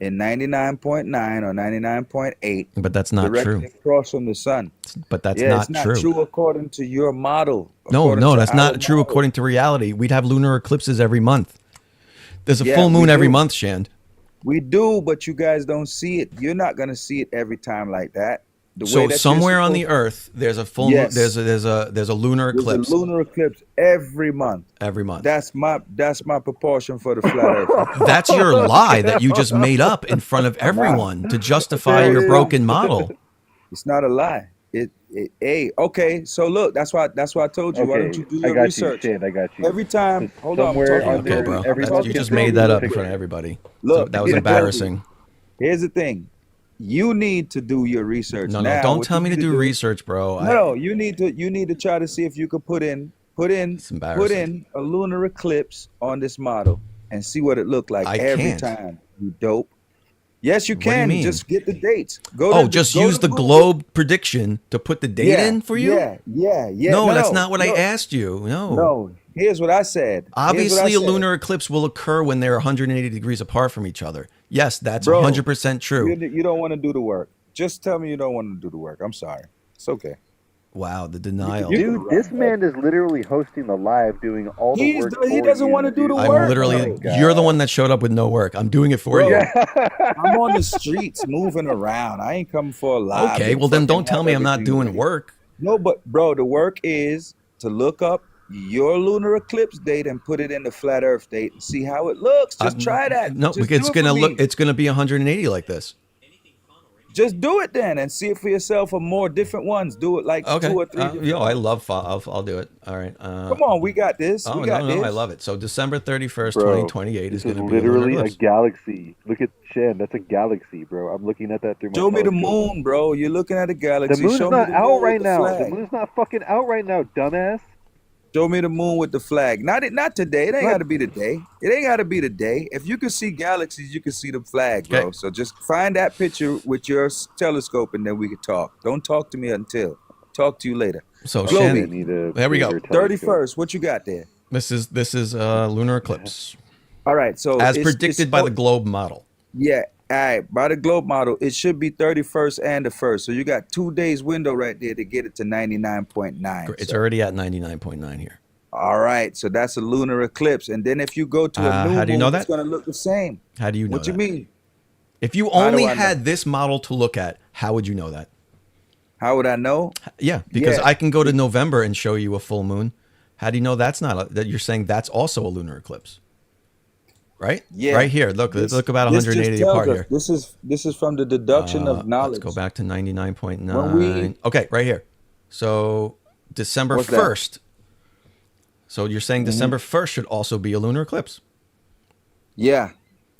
in 99.9 or 99.8. But that's not directly true. across from the sun. But that's Yeah, not it's not true. true according to your model. No, according to that's our not true model. according to reality. We'd have lunar eclipses every month. There's a Yeah, full we moon every do. month, Shand. We do, but you guys don't see it. You're not going to see it every time like that. The way So that somewhere you're on the supposed- Earth, there's a full Yes. moon, there's a lunar There's eclipse a lunar eclipse every month. every month. That's my proportion for the flat Earth. That's your lie that you just made up in front of everyone to justify There your it is. broken model. It's not a lie. Hey, okay. So look, that's why I told you. Why don't you do I your got research? you, Shane, I got you. Every time. Hold on. I'm Somewhere talking on to Okay, there, bro. I'm every That's- talking you just to made you that real up in quick. front of everybody. Look, So that was I told you. embarrassing. Here's the thing. You need to do your research. No, now. don't What tell you me to need do research, bro. No, you need to try to see if you could put in a lunar eclipse on this model and see what it looked like I every can't. time. You dope. Yes, you What do you can. mean? Just get the dates. Just use the globe prediction to put the date in for you? Yeah. No, that's not what I asked you. No. Here's what I said. Obviously, a lunar eclipse will occur when they're 180 degrees apart from each other. Yes, that's 100% true. You don't want to do the work. Just tell me you don't want to do the work. I'm sorry. It's okay. Wow, the denial. Dude, this man is literally hosting the live, doing all the work. He doesn't want to do the I'm work. literally, Oh, you're the one that showed up with no work. I'm doing it for you. I'm on the streets moving around. I ain't coming for a live. Okay, well then don't tell me I'm not doing work. No, but bro, the work is to look up your lunar eclipse date and put it in the flat Earth date and see how it looks. Just try that. No, Just because it's do it gonna for look. me. It's gonna be 180 like this. Just do it then and see it for yourself or more different ones. Do it like Okay. 2 or 3 different I ones. love. I'll do it. All right. Come on, we got this. Oh we got no, this. I love it. So December 31st, Bro, 2028 is this going to be literally a lunar a eclipse. galaxy. Look at Shen. That's a galaxy, bro. I'm looking at that through my Show me the telescope. moon, bro. You're looking at a The galaxy. moon's Show me not the out moon right with the now. The flag. moon's not fucking out right now, dumbass. Show me the moon with the flag. Not today. It ain't got to be today. It ain't got to be today. If you can see galaxies, you can see the flag, bro. Okay. So just find that picture with your telescope, and then we can talk. Don't talk to me until. Talk to you later. So Globy, Shan, there we go. 31st. What you got there? This is lunar eclipse All right. So as it's predicted by the globe model. Yeah. All right. By the globe model, it should be 31st and the 1st. So you got 2 days window right there to get it to 99.9. It's already at 99.9 here. All right. So that's a lunar eclipse. And then if you go to a new how do you moon, know it's that? going to look the same. How do you know What you that? mean? If you How do only I know? had this model to look at, how would you know that? How would I know? Yeah, because Yeah. I can go to November and show you a full moon. How do you know that's not that you're saying that's also a lunar eclipse? Right? Yeah. Right here. Look, This- look about this just 180 tells apart us- here. This is from the deduction of knowledge. Let's go back to 99.9. When we- Okay, right here. So December What's that? 1st. So you're saying Mm-hmm. December 1st should also be a lunar eclipse? Yeah.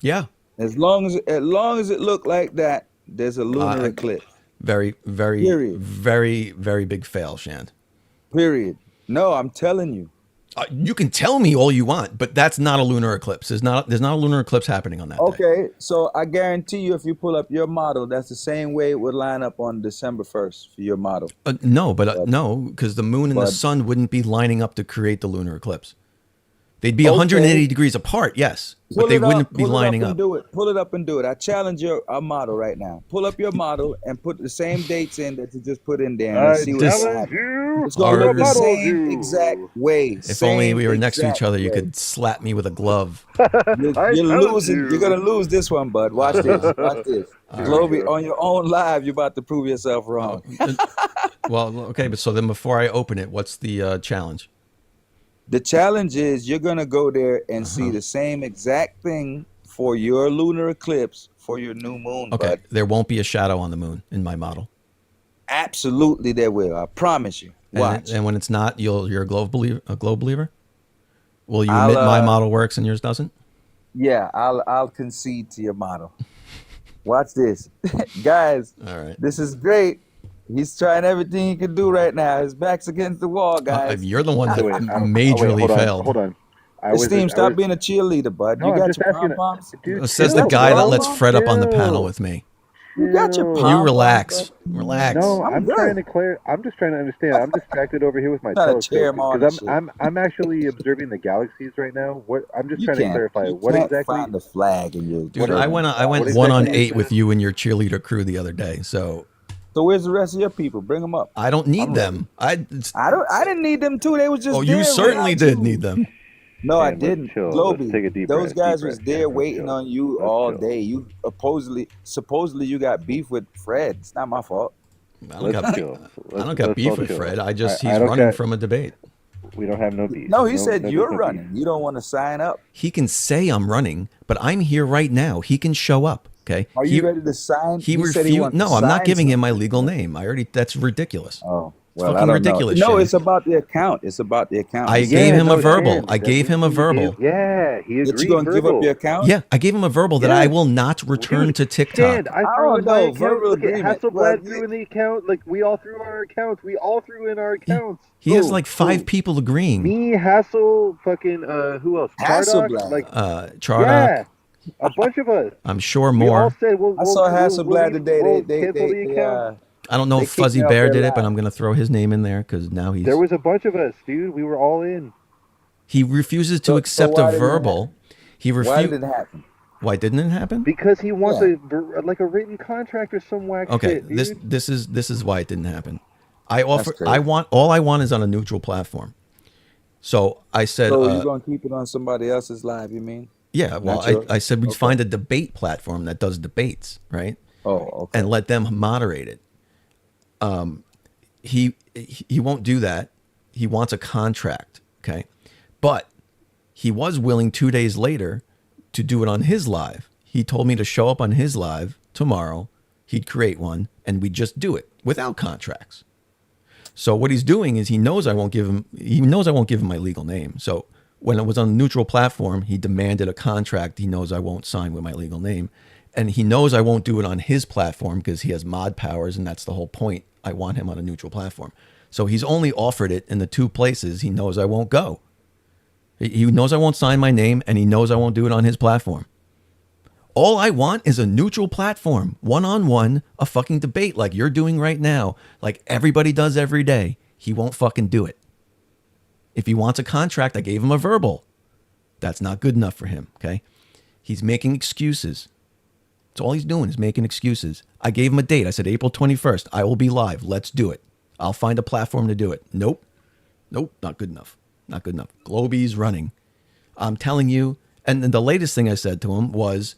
Yeah. As long as it looked like that, there's a lunar eclipse. Very, very, Period. very, very big fail, Shand. Period. No, I'm telling you. You can tell me all you want, but that's not a lunar eclipse. There's not a lunar eclipse happening on that day. Okay, so I guarantee you, if you pull up your model, that's the same way it would line up on December 1st for your model. No, because the moon and the but- sun wouldn't be lining up to create the lunar eclipse. They'd be Okay. 180 degrees apart, yes, but they wouldn't be lining up. Do it. Pull it up and do it. I challenge our model right now. Pull up your model and put the same dates in that you just put in there, and let's see what's happening. It's gonna look the same exact way. If only we were next to each exact other, you way. could slap me with a glove. You're losing. You're gonna lose this one, bud. Watch this. Watch this. Globy, on your own live, you're about to prove yourself wrong. Well, okay, but so then before I open it, what's the challenge? The challenge is you're gonna go there and see the same exact thing for your lunar eclipse for your new moon. Okay, Bud. there won't be a shadow on the moon in my model. Absolutely, there will. I promise you. Watch. And when it's not, you're a globe believer. Will you admit my model works and yours doesn't? Yeah, I'll concede to your model. Watch this, guys. All right. This is great. He's trying everything he can do right now. His back's against the wall, guys. You're the one that majorly failed. Hold on. Esteem, stop being a cheerleader, bud. No, you I'm got just your asking- pom-poms? Dude, Says the guy that lets Fred up on the panel with me. You got your You pom-poms, relax. bud. Relax. No, I'm good. trying to clear. I'm just trying to understand. I'm distracted over here with my Trying to cheer telescope him on because and I'm actually observing the galaxies right now. What I'm just You trying to can't- clarify. you What can't exactly? find the flag in your Dude, I went What 1-on-8 exactly- with you and your cheerleader crew the other day. So where's the rest of your people? Bring them up. I don't need them. I didn't need them too. They was just. Oh, you there certainly without did you. need them. No, I Let's didn't. chill. Globy, Let's take a deep those breath, guys deep was breath. there Yeah, let's waiting chill. on you Let's all chill. day. You supposedly you got beef with Fred. It's not my fault. I don't got Let's beef. chill. I don't got Let's beef all with chill. Fred. I he's don't running got- from a debate. We don't have no beef. No, he said there's you're no running. beef. You don't want to sign up. He can say I'm running, but I'm here right now. He can show up. Okay. Are you ready to sign? He said refused. wants to No, I'm not sign giving him my something. legal name. That's ridiculous. Oh, It's well, I fucking don't ridiculous. know. No, Shane. it's about the account. It's about the account. I gave him a verbal. I gave him a verbal. Yeah, he agreed. That you gonna give up your account? Yeah, I gave him a verbal that I will not return to TikTok. Shand, I threw in my know, account. verbal Look at agreement, Hasselblad but threw in the account. Like we all threw our accounts. We all threw in our accounts. He has like 5 people agreeing. Me, Hassel, fucking who else? Chardock, Hasselblad. like Chardock. yeah, a bunch of us. I'm sure We all more. said we'll. I saw we'll Hasselblad today. We'll They cancel the account. I don't know they if kicked Fuzzy me off Bear their did it, but live. I'm going to throw his name in there because now There was a bunch of us, dude. We were all in. he refuses to So accept why a did it verbal. He Why refused. did it happen? Why didn't it happen? Because he wants Yeah. a written contract or some whack Okay, shit, dude. this is why it didn't happen. I offer. crazy. All I want is on a neutral platform. So I said, So you're gonna keep it on somebody else's live? You mean? yeah. Well, Not yours? I said we'd Okay. find a debate platform that does debates, right? Oh, okay. And let them moderate it. He won't do that. He wants a contract, okay? But he was willing 2 days later to do it on his live. He told me to show up on his live tomorrow. He'd create one and we'd just do it without contracts. So what he's doing is he knows I won't give him my legal name. So when it was on a neutral platform, he demanded a contract he knows I won't sign with my legal name. And he knows I won't do it on his platform because he has mod powers, and that's the whole point. I want him on a neutral platform. So he's only offered it in the 2 places he knows I won't go. He knows I won't sign my name, and he knows I won't do it on his platform. All I want is a neutral platform, one-on-one, a fucking debate like you're doing right now, like everybody does every day. He won't fucking do it. If he wants a contract, I gave him a verbal. That's not good enough for him, okay? He's making excuses. That's all he's doing is making excuses. I gave him a date. I said, April 21st, I will be live. Let's do it. I'll find a platform to do it. Nope, not good enough. Not good enough. Globy's running. I'm telling you. And then the latest thing I said to him was,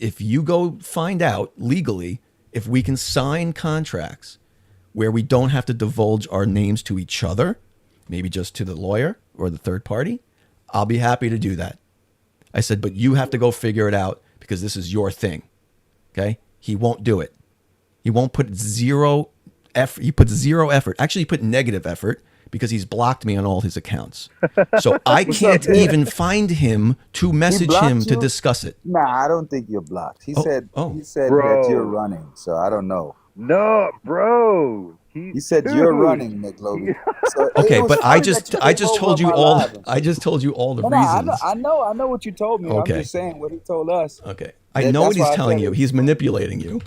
if you go find out legally if we can sign contracts where we don't have to divulge our names to each other, maybe just to the lawyer or the third party, I'll be happy to do that. I said, but you have to go figure it out because this is your thing. Okay? He won't do it. He won't put zero effort. He puts zero effort. Actually, he put negative effort because he's blocked me on all his accounts. So I can't even find him to message him to discuss it. Nah, I don't think you're blocked. He said Bro. that you're running, so I don't know. No, bro. He said you're running, McLovin. So Okay, it was but I funny just that I you just came told over you my all live and I just told you all the No, reasons. I know what you told me. Okay. I'm just saying what he told us. Okay. I know what he's telling you. He's manipulating you.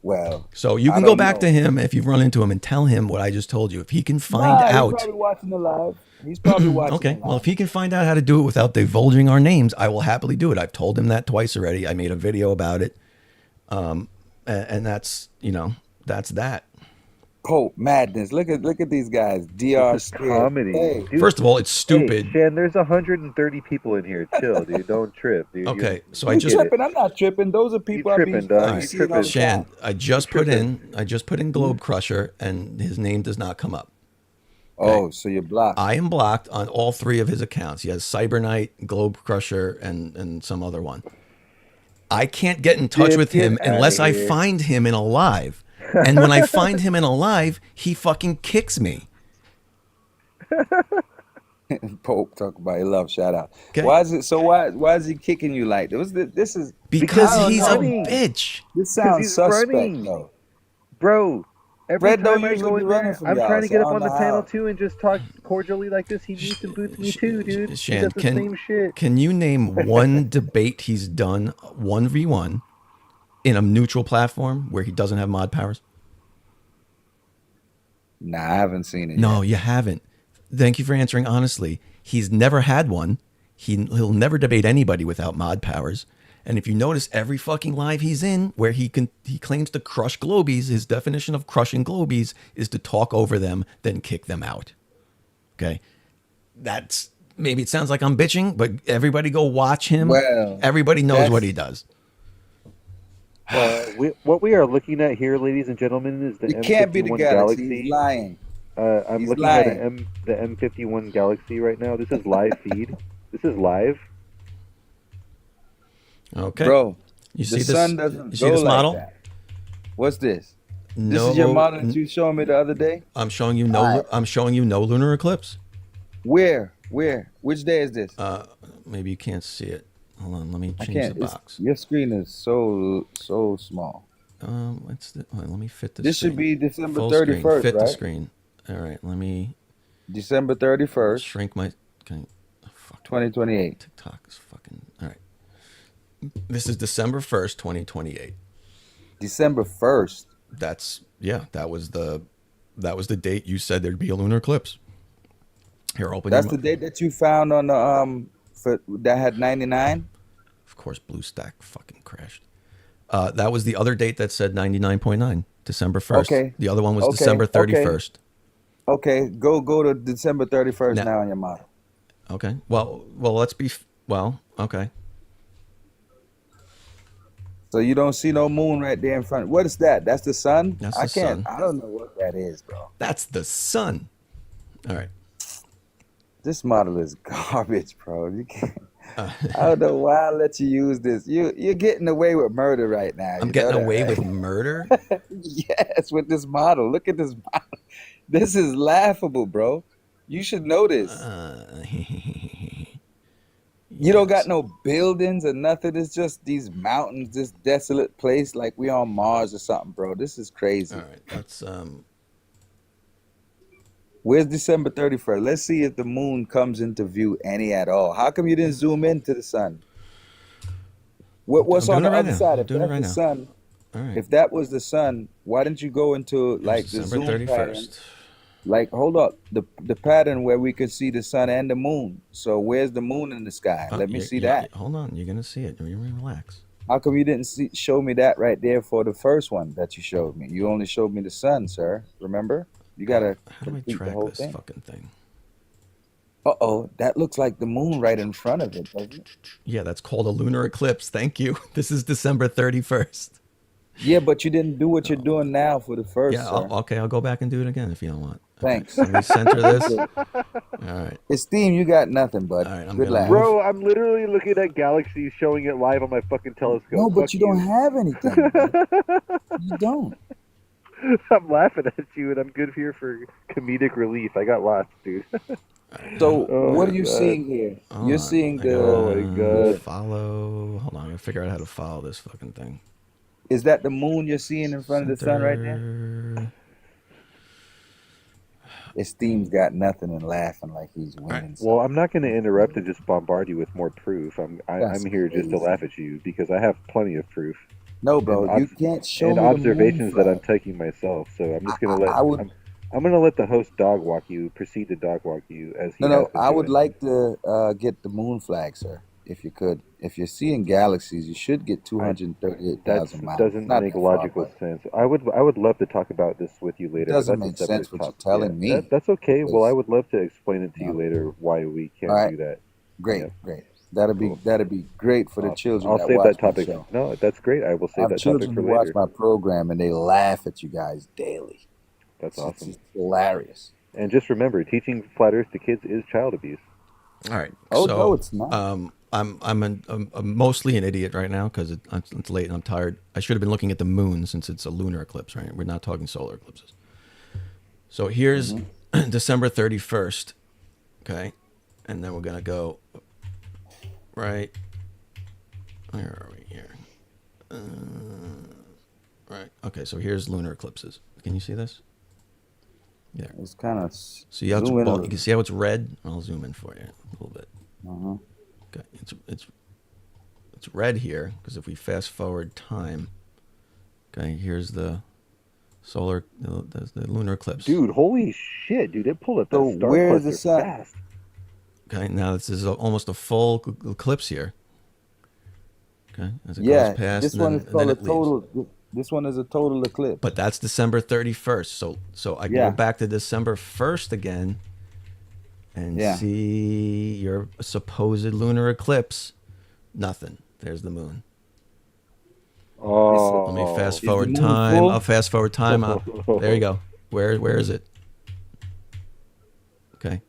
Well, So you I can go don't back know. to him if you run into him and tell him what I just told you. If he can find He's out. probably watching the live. He's probably watching. Okay. the live. Well, if he can find out how to do it without divulging our names, I will happily do it. I've told him that twice already. I made a video about it. And that's, that's that. Pope madness. Look at these guys. DR This is comedy. Hey. Dude, First of all, it's stupid. Hey, Shan, there's 130 people in here. Chill, dude. Don't trip, dude. Okay, so You I just tripping? I'm not tripping. Those are people I be tripping, dog. I be You seeing all tripping. the Shan, time. I just put in Globe Crusher and his name does not come up. Oh, so you're blocked. I am blocked on all 3 of his accounts. He has Cyberknight, Globe Crusher, and some other one. I can't get in touch with him unless I find him in a live. And when I find him in a live, he fucking kicks me. Pope talk about he love shout out. Okay. Why is it so? Why is he kicking you like this? This is because he's a bitch. This sounds suspect, running. though. Bro, every Fred don't time I usually go be in running there, from I'm y'all, trying to so get I up don't on the know panel how. too and just talk cordially like this. He needs and boots me too, dude. He Shan, does the same shit. can you name one debate he's done 1v1 in a neutral platform where he doesn't have mod powers? Nah, I haven't seen it. No, you haven't. Thank you for answering honestly. He's never had one. He'll never debate anybody without mod powers. And if you notice, every fucking live he's in where he claims to crush globies, his definition of crushing globies is to talk over them, then kick them out. Okay? That's, maybe it sounds like I'm bitching, but everybody go watch him. Well, everybody knows what he does. What we are looking at here, ladies and gentlemen, is the It M51 can't be the Galaxy. He's lying. I'm He's looking lying. at the M51 Galaxy right now. This is live feed. This is live. Okay. Bro, you the see this, sun doesn't you see go this like model? that. What's this? No, this is your model that you showed me the other day? I'm showing you no I'm showing you no lunar eclipse. Where? Which day is this? Maybe you can't see it. Hold on, let me I change can't. the box. Your screen is so small. Let me fit this. This should screen. be December Full 31st, screen. Fit the right? screen. All right, let me. December 31st. Shrink my. Okay. 2028. TikTok is fucking. All right. This is December 1st, 2028. December 1st. That was the date you said there'd be a lunar eclipse. Here, open. That's the date that you found on the that had 99. Of course, BlueStack fucking crashed. That was the other date that said 99.9, December 1st. Okay. The other one was Okay, December 31st. Okay, go to December 31st now on your model. Okay. Well, let's be okay. So you don't see no moon right there in front. What is that? That's the sun? That's I the can't. sun. I don't know what that is, bro. That's the sun. All right. This model is garbage, bro. You can't. I don't know why I let you use this. You're getting away with murder right now. I'm getting away with murder? Yes, with this model. Look at this model. This is laughable, bro. You should know this. You don't got no buildings or nothing. It's just these mountains, this desolate place like we on Mars or something, bro. This is crazy. All right, let's Where's December 31st? Let's see if the moon comes into view any at all. How come you didn't zoom into the sun? What's on the other side? If that's the sun, if that was the sun, why didn't you go into like the zoom pattern? Like, hold up, the pattern where we could see the sun and the moon. So where's the moon in the sky? Let me see that. Hold on, you're gonna see it. You relax. How come you didn't show me that right there for the first one that you showed me? You only showed me the sun, sir. Remember? You gotta How do I track this fucking thing? Uh-oh, that looks like the moon right in front of it, doesn't it? Yeah, that's called a lunar eclipse. Thank you. This is December 31st. Yeah, but you didn't do what you're doing now for the first. Yeah, sir. okay, I'll go back and do it again if you don't want. Thanks. Let me center this. All right. Esteem, you got nothing, bud. All right, Good laugh. Bro, I'm literally looking at galaxies, showing it live on my fucking telescope. No, but Fuck you don't have anything. You don't. I'm laughing at you, and I'm good here for comedic relief. I got lost, dude. So Oh what my are you God. seeing here? Hold You're on, seeing I the. gotta Oh my God. Follow. Hold on, I gotta figure out how to follow this fucking thing. Is that the moon you're seeing in front of the sun right there? Center. Esteem's got nothing and laughing like he's winning. Well, I'm not going to interrupt and just bombard you with more proof. I'm here just to laugh at you because I have plenty of proof. No, bro, And you can't show and me the moon observations that flag. I'm taking myself. So I'm just going to let. I would- I'm going to let the host dog walk you. Proceed to dog walk you as he. No, has been I would doing. like to get the moon flag, sir, if you could. If you're seeing galaxies, you should get 238,000 That miles. doesn't It's not make that far, logical but sense. I would love to talk about this with you later. but doesn't that's a make separate sense what you're topic. telling me. That's okay. Well, Because- I would love to explain it to you later why we can't All right. do that. Great, Yeah. great. That'd be great for the children. I'll that save watch that topic. My show. No, that's great. I will I save have that children topic for who watch later. my program and they laugh at you guys daily. That's It's awesome. just hilarious. And just remember, teaching flat Earth to kids is child abuse. All right. Oh, so, no, it's not. I'm mostly an idiot right now because it's late and I'm tired. I should have been looking at the moon since it's a lunar eclipse, right? We're not talking solar eclipses. So here's December 31st, okay? And then we're going to go right. Where are we here? Right. Okay, so here's lunar eclipses. Can you see this? Yeah. It's kind of. See how you can see how it's red? I'll zoom in for you a little bit. Okay, it's red here because if we fast forward time, okay, here's the solar, the lunar eclipse. Dude, holy shit, dude! It pulled up that star where's the cluster sun? fast. Okay, now this is almost a full eclipse here. Okay, as it goes past, this one is called a total. This one is a total eclipse. But that's December 31st. So I go back to December 1st again and see your supposed lunar eclipse. Nothing. There's the moon. Oh. Let me fast forward time. I'll fast forward time. There you go. Where is it? Okay.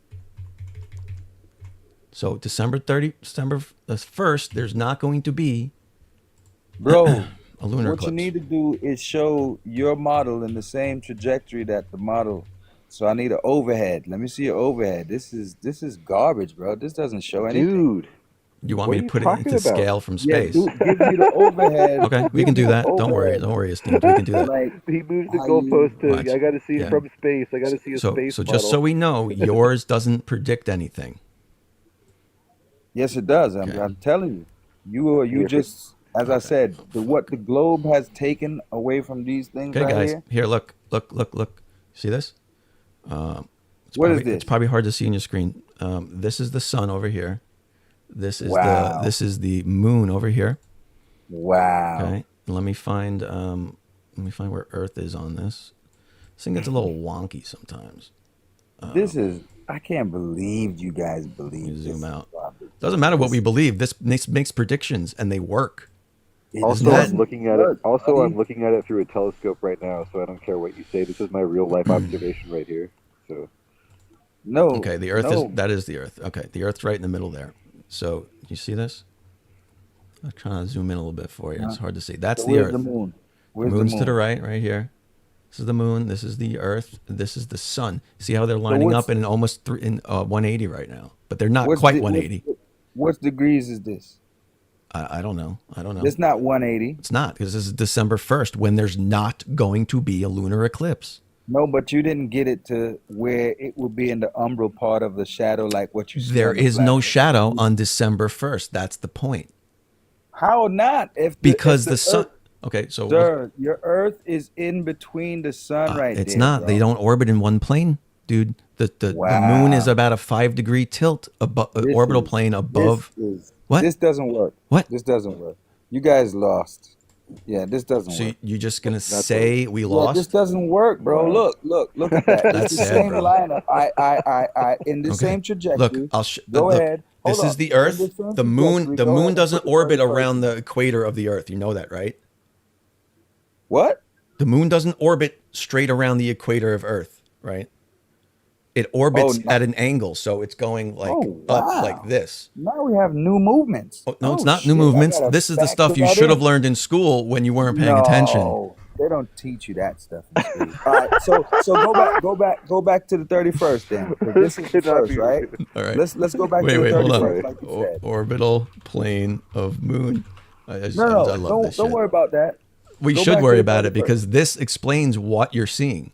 So December 1st, there's not going to be bro. A lunar what eclipse. You need to do is show your model in the same trajectory that the model. So I need an overhead. Let me see your overhead. This is garbage, bro. This doesn't show anything. Dude, you want me to put it into scale from space? Yeah, give me the overhead. Okay, we can do that. Don't worry, Esteemed. We can do that. Like, he moves the goalpost to. I got to see it from space. I got to see a space So model. just so we know, yours doesn't predict anything. Yes, it does. I'm telling you. You just. As I said, what the globe has taken away from these things. Okay, right guys, here, look. See this? What is this? It's probably hard to see on your screen. This is the sun over here. This is the moon over here. Wow. Okay, let me find where Earth is on this. This thing gets a little wonky sometimes. I can't believe you guys believe. You zoom out. Doesn't matter what we believe. This makes predictions and they work. Also, I'm looking at it. Also, I'm looking at it through a telescope right now, so I don't care what you say. This is my real life observation right here. So, no. Okay, the Earth is the Earth. Okay, the Earth's right in the middle there. So, you see this? I'm trying to zoom in a little bit for you. It's hard to see. That's the Earth. The moon? The moon's to the right here. This is the moon. This is the Earth. This is the sun. See how they're lining up in almost 180 right now, but they're not quite 180. What degrees is this? I don't know. It's not 180. It's not, because this is December 1st when there's not going to be a lunar eclipse. No, but you didn't get it to where it would be in the umbral part of the shadow like what you see. There is no shadow on December 1st. That's the point. How not? Because the sun... Okay, so... Sir, your Earth is in between the sun right there. It's not. Bro. They don't orbit in one plane, dude. The moon is about a 5-degree tilt above orbital plane above... What? This doesn't work. What? This doesn't work. You guys lost. Yeah, this doesn't work. So you're just gonna say we lost? This doesn't work, bro. Look at that. That's it's the sad, same bro. lineup. I in the same trajectory. Look, Go ahead. This is the Earth. The moon. The moon doesn't orbit around the equator of the Earth. You know that, right? What? The moon doesn't orbit straight around the equator of Earth, right? It orbits at an angle, so it's going like up like this. Now we have new movements. Oh, no, it's not new movements. This is the stuff you should have learned in school when you weren't paying attention. They don't teach you that stuff in school. All right, so go back to the 31st then. This is the first, right? All right. Let's go back to the 31st. Hold on. Like you said. Orbital plane of moon. I love this don't shit. worry about that. We should worry about it because this explains what you're seeing.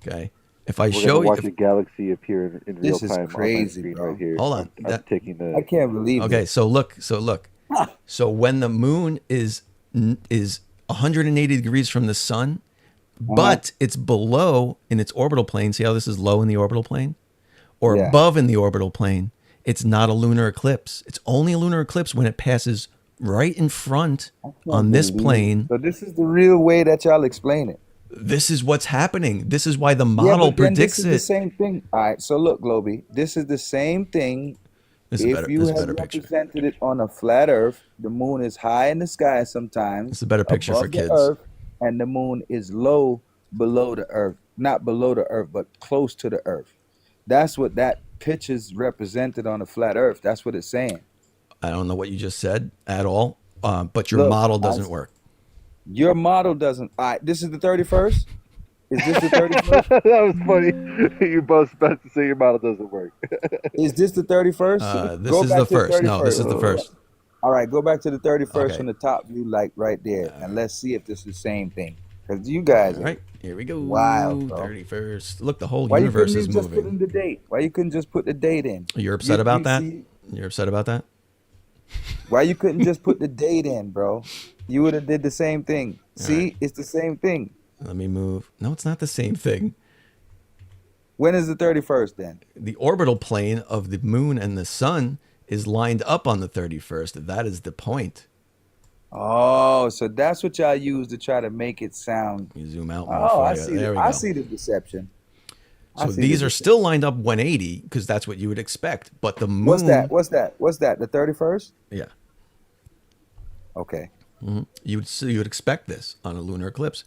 Okay. If I show you, watch a galaxy appear in real time. This is crazy, on my screen bro. right here. Hold on. I'm taking the. I can't believe it. Okay, so look. So when the moon is 180 degrees from the sun, but it's below in its orbital plane. See how this is low in the orbital plane, or above in the orbital plane? It's not a lunar eclipse. It's only a lunar eclipse when it passes right in front on this plane. So this is the real way that y'all explain it. This is what's happening. This is why the model predicts this is it. the same thing. All right, so look, Globy, this is the same thing. If you had represented it on a flat Earth, the moon is high in the sky sometimes. It's a better picture for kids. Earth, and the moon is low below the Earth. not below the Earth, but close to the Earth. That's what that pitch is represented on a flat Earth. That's what it's saying. I don't know what you just said at all, but your Look, model doesn't work. Your model doesn't. All right, this is the 31st. Is this the 31st? That was funny. You both about to say your model doesn't work. Is this the 31st? This is the first. No, this is the first. All right, go back to the 31st Okay. from the top view, like right there, and let's see if this is the same thing. Because you guys, All right, here we go. Wild, bro. 31st. Look, the whole Why you universe couldn't is you just put moving. in the date? Why you couldn't just put the date in? You're upset about that? see- You're upset about that? Why you couldn't just put the date in, bro? You would have did the same thing. See, it's the same thing. Let me move. No, it's not the same thing. When is the 31st then? The orbital plane of the moon and the sun is lined up on the 31st. That is the point. Oh, so that's what y'all use to try to make it sound. You zoom out more Oh, for I you. see. There we I go. see the deception. I So see these the are still lined up 180 because that's what you would expect. But the moon. What's that? What's that? What's that? The 31st? Yeah. Okay. You would expect this on a lunar eclipse,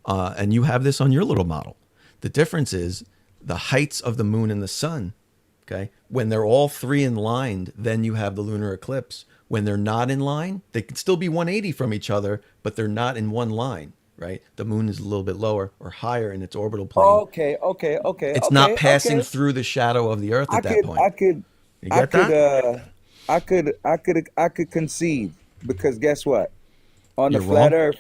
and you have this on your little model. The difference is the heights of the moon and the sun. Okay, when they're all three in line, then you have the lunar eclipse. When they're not in line, they could still be 180 from each other, but they're not in one line. Right, the moon is a little bit lower or higher in its orbital plane. Okay. It's not passing through the shadow of the Earth at that point. You get that? I could concede because guess what? On the You're flat wrong? Earth,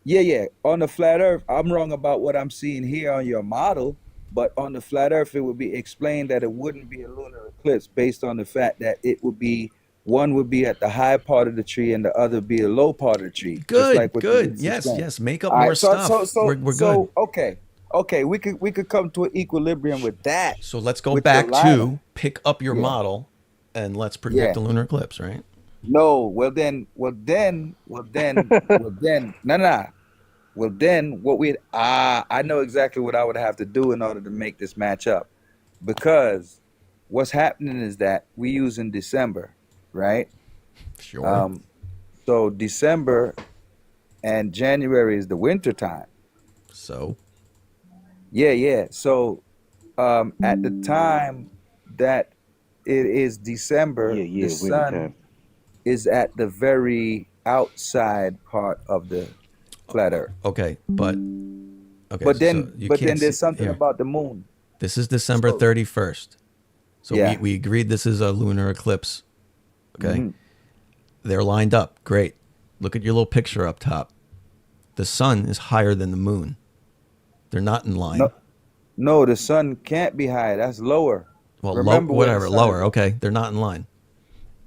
yeah. On the flat Earth, I'm wrong about what I'm seeing here on your model, but on the flat Earth, it would be explained that it wouldn't be a lunar eclipse based on the fact that it would be one would be at the high part of the tree and the other be a low part of the tree. just Good, like what you good. just Yes, explained. yes. Make up All more right, stuff. We're good. Okay. We could come to an equilibrium with that. So let's go with back your lineup. to pick up your model, and let's predict Yeah. the lunar eclipse. Right? No, well then, Well then, what we I know exactly what I would have to do in order to make this match up, because what's happening is that we use in December, right? Sure. So December and January is the winter time. So Yeah. So at the time that it is December, the winter sun time. is at the very outside part of the flat Earth. Okay, but But then, so you but can't then there's see- something here. about the moon. This is December 31st. So Yeah. we agreed this is a lunar eclipse. Okay. Mhm. They're lined up. Great. Look at your little picture up top. The sun is higher than the moon. They're not in line. No, the sun can't be high. That's lower. Well, Remember where the whatever, sun lower. is. Okay. They're not in line.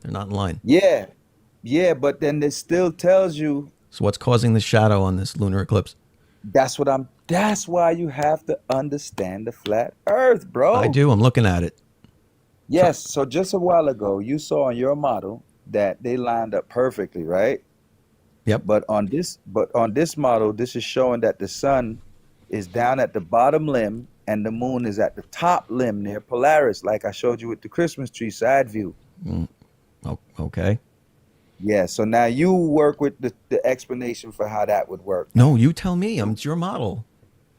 They're not in line. Yeah, but then it still tells you So what's causing the shadow on this lunar eclipse? that's why you have to understand the flat Earth, bro. I do. I'm looking at it. Yes, so just a while ago you saw on your model that they lined up perfectly, right? Yep. But on this model, this is showing that the sun is down at the bottom limb and the moon is at the top limb near Polaris, like I showed you with the Christmas tree side view. Okay. Yeah, so now you work with the explanation for how that would work. No, you tell me. It's your model.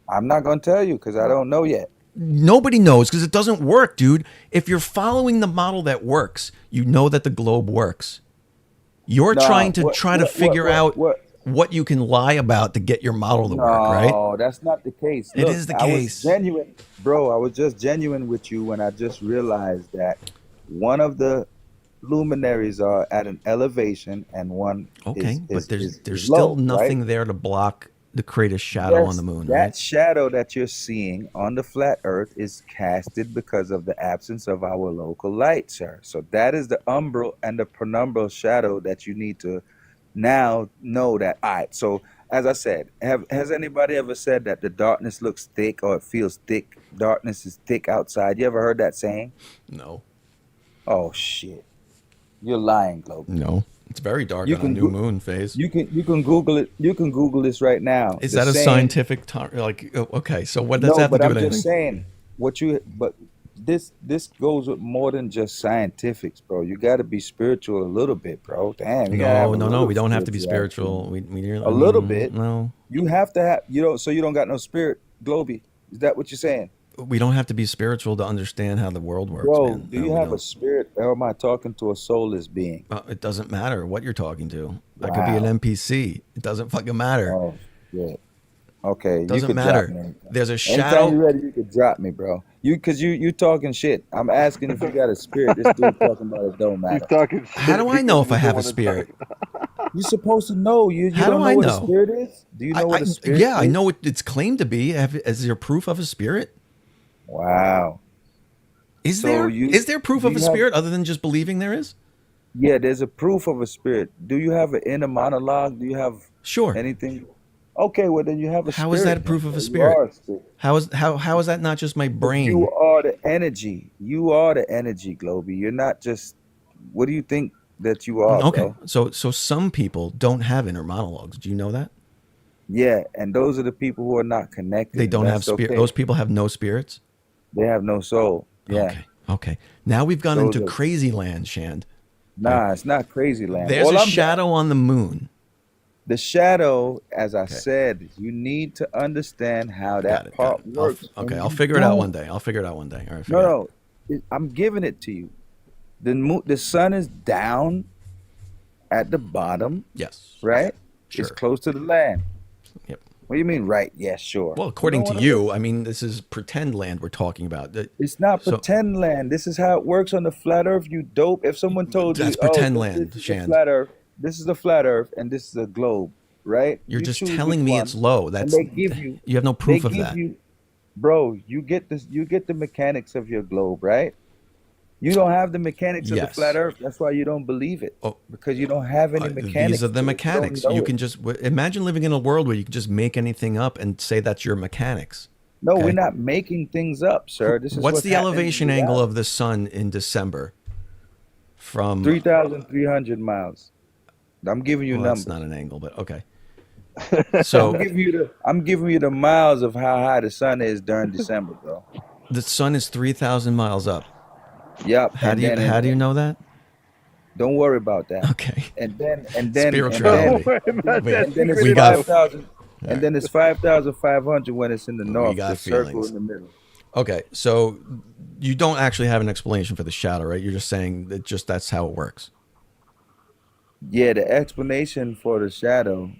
I'm not going to tell you because I don't know yet. Nobody knows because it doesn't work, dude. If you're following the model that works, you know that the globe works. You're No, trying to figure out what you can lie about to get your model to work, right? No, that's not the case. It Look, is the I was case. genuine, bro. I was just genuine with you when I just realized that one of the luminaries are at an elevation and one Okay, is but there's low, still nothing right? there to block the create a shadow on the moon, That right? shadow that you're seeing on the flat Earth is casted because of the absence of our local light, sir. So that is the umbral and the penumbral shadow that you need to now know that. All right. So as I said, has anybody ever said that the darkness looks thick or it feels thick? Darkness is thick outside. You ever heard that saying? No. Oh shit. You're lying, Globe. No. It's very dark You on a can new go- moon phase. You can Google it. You can Google this right now. Is The that a saying- scientific okay, so what does that have to but do I'm with anything? just saying but this goes with more than just scientifics, bro. You got to be spiritual a little bit, bro. Damn. You gotta have a No, little we don't have to be spirituality. spiritual. We A little bit. No. You have to have so you don't got no spirit, Globy. Is that what you're saying? We don't have to be spiritual to understand how the world works, Bro, man. do No, you we have a don't. spirit, or am I talking to a soulless being? It doesn't matter what you're talking to. I could be an Wow. NPC. It doesn't fucking matter. Oh, shit. Okay, you Doesn't could matter. drop me. There's a Anytime shadow. you're ready, you could drop me, bro. Because you talking shit. I'm asking if you got a spirit. This dude talking about it don't matter. He's talking shit. How do I know if I have a spirit? You're supposed to know. You How don't do know I what a know? spirit is? Do you know what a spirit Yeah, is? I know what it's claimed to be. Is there proof of a spirit? Wow. Is So there? you- Is there proof do of a you have- spirit other than just believing there is? Yeah, there's a proof of a spirit. Do you have an inner monologue? Do you have anything? Okay, well then you have a spirit. How is that proof of a You spirit? are a spirit. How is that not just my brain? You are the energy. You are the energy, Globy. You're not just. What do you think that you are, Okay, bro? so some people don't have inner monologues. Do you know that? Yeah, and those are the people who are not connected. They don't and have that's spirit. okay. Those people have no spirits. They have no soul. Yeah. Okay. Now we've gone Those into are- crazy land, Shand. Nah, it's not crazy land. There's All a I'm- shadow on the moon. The shadow, as I said, you need to understand how that part works. and I'll you figure it out don't. one day. I'll figure it out one day. All right. figure it out. No, I'm giving it to you. The sun is down at the bottom. Yes. Right? Sure. It's close to the land. Yep. What do you mean, right? Yes, sure. Well, according know to what you, I mean, this is pretend land we're talking about. It's not So- pretend land. This is how it works on the flat Earth. You dope. If someone told That's you, pretend oh, land, this is Shand. the flat Earth. This is the flat Earth, and this is a globe, right? You're You just choose telling which me one, it's low. and That's they give you. you have no proof they of give that. You, bro, you get this. You get the mechanics of your globe, right? You don't have the mechanics of the Yes. flat Earth. That's why you don't believe it. Because you don't have any mechanics. These are the to it. mechanics. don't know You it. can just imagine living in a world where you can just make anything up and say that's your mechanics. No, okay? we're not making things up, sir. This is What's the happening in elevation angle reality. of the sun in December? From 3,300 miles. I'm giving you well, numbers. that's not an angle, but okay. So I'm giving you the miles of how high the sun is during December, bro. the sun is 3,000 miles up. Yep. How do you know that? Don't worry about that. Okay. And then Spirituality. and then it's We got 5,000. And then it's 5,500 when it's in the north. got the circle feelings. in the middle. Okay, so you don't actually have an explanation for the shadow, right? You're just saying that that's how it works. Yeah, the explanation for the shadow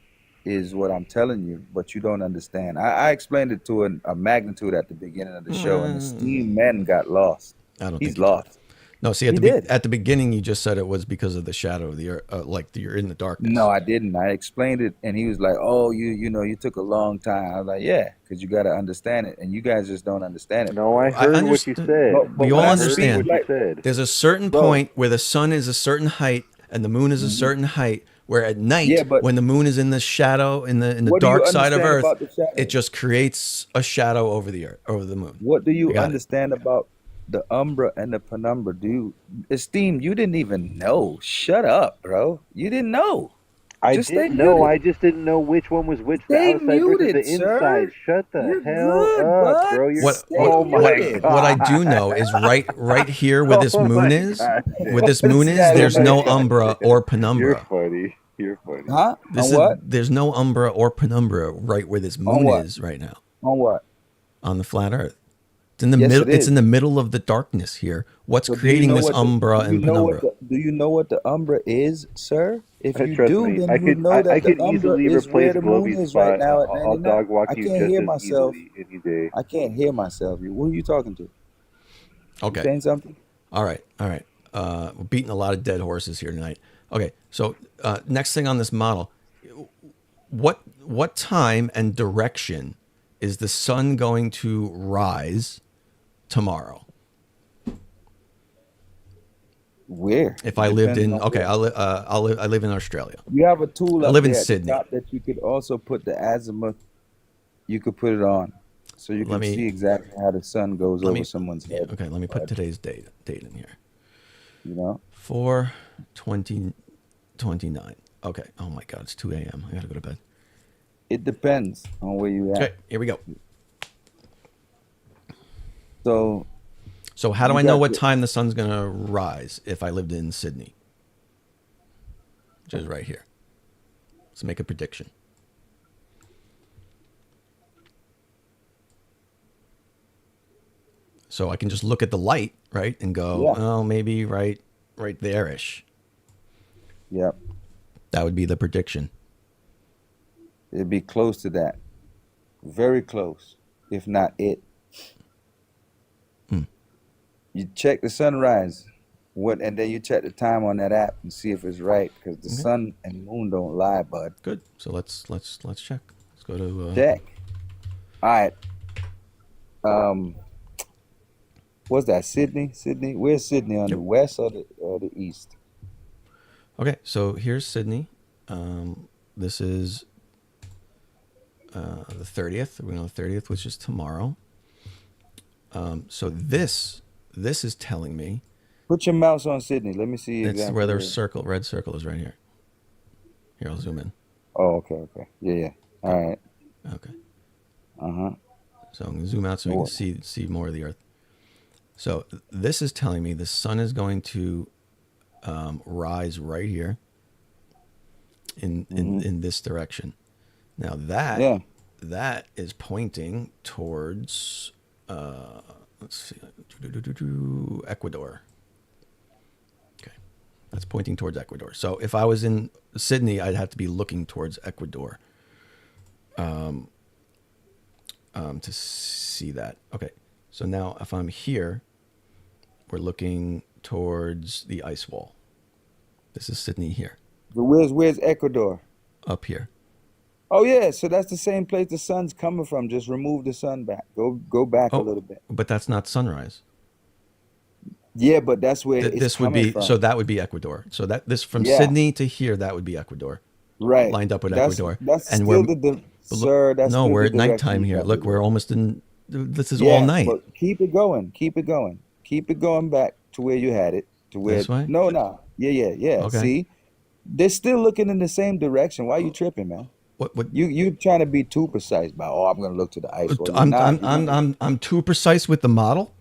is what I'm telling you, but you don't understand. I explained it to a magnitude at the beginning of the show, and the steam men got lost. I don't He's think you lost. No, see, at the beginning, you just said it was because of the shadow of the earth, like you're in the darkness. No, I didn't. I explained it, and he was like, "Oh, you took a long time." I was like, "Yeah, because you got to understand it, and you guys just don't understand it." No, I heard what you said. We all when I understand. speak like- There's a certain point where the sun is a certain height and the moon is a certain height. Where at night, Yeah, but- when the moon is in the shadow, in the What do you dark side of understand Earth, about the shadow? it just creates a shadow over the earth, over the moon. What do you I got it. understand about the umbra and the penumbra? Do you, Esteem? You didn't even know. Shut up, bro. You didn't know. I Just didn't stay know. muted. I just didn't know which one was which. The Stay outside versus muted, the sir. inside. Shut the You're hell good, up, bud. bro. You're What I do know is right here where this Oh moon my is, God. where this moon is, Yeah, there's oh no my God. umbra or penumbra. You're funny. You're funny. Huh? This On is what? there's no umbra or penumbra right where this moon what? is right now On what? on the flat Earth. It's in the Yes, middle. it It's is. in the middle of the darkness here. What's So do you creating know this what the- umbra do you and know what penumbra? Do you know what the umbra is, sir? If you Trust do, me, then I you could- know I- that I the could umbra easily is where replace the moon Globy's is right spot. now at I'll 99. dog walk I you can't just hear as myself. easily any day. I can't hear myself. Who are you talking to? Okay. You saying something? All right. We're beating a lot of dead horses here tonight. Okay. So next thing on this model, what time and direction is the sun going to rise tomorrow? Where? If I lived in, Depends on okay, where. I live in Australia. You have a tool I up live in there at Sydney. the top that you could also put the azimuth. You could put it on, so you can see exactly how the sun goes over someone's head. Okay, let me put today's date in here. You know, 4/20/29. Okay. Oh my God, it's 2 a.m. I gotta go to bed. it depends on where you at. Okay, here we go. So how do you I know got what the- time the sun's gonna rise if I lived in Sydney? Which is right here. Let's make a prediction. So I can just look at the light, right, and go, Yeah. oh, maybe right there-ish. Yep. That would be the prediction. It'd be close to that. Very close, if not it. You check the sunrise, and then you check the time on that app and see if it's right, because the sun and moon don't lie, bud. Good. So let's check. Let's go to check. All right. What's that? Sydney? Where's Sydney, on the west or the east? Okay, so here's Sydney. This is the 30th. We're on the 30th, which is tomorrow. So this is telling me. Put your mouse on Sydney. Let me see. It's where the red circle is right here. Here, I'll zoom in. Oh, okay. Yeah. All right. Okay. Uh-huh. So I'm going to zoom out so we can see more of the Earth. So this is telling me the sun is going to rise right here in this direction. Now that is pointing towards let's see, Ecuador. Okay, that's pointing towards Ecuador. So if I was in Sydney, I'd have to be looking towards Ecuador to see that. Okay, so now if I'm here, we're looking towards the ice wall. This is Sydney here. But where's Ecuador? Up here. Oh yeah, so that's the same place the sun's coming from. Just remove the sun back. Go back a little bit. But that's not sunrise. Yeah, but that's where it's this would coming be from. so that would be Ecuador. So that this from Sydney to here, that would be Ecuador. Right. Lined up with That's- Ecuador. that's and still we're sir, that's no, still we're the at nighttime direction here. you Look, gotta we're go. almost in. This is all night. But keep it going. Keep it going. Keep it going back to where you had it. To where This way? No. Yeah. Okay. See? They're still looking in the same direction. Why are you tripping, man? What you trying to be too precise about, I'm gonna look to the ice wall. I'm too precise with the model.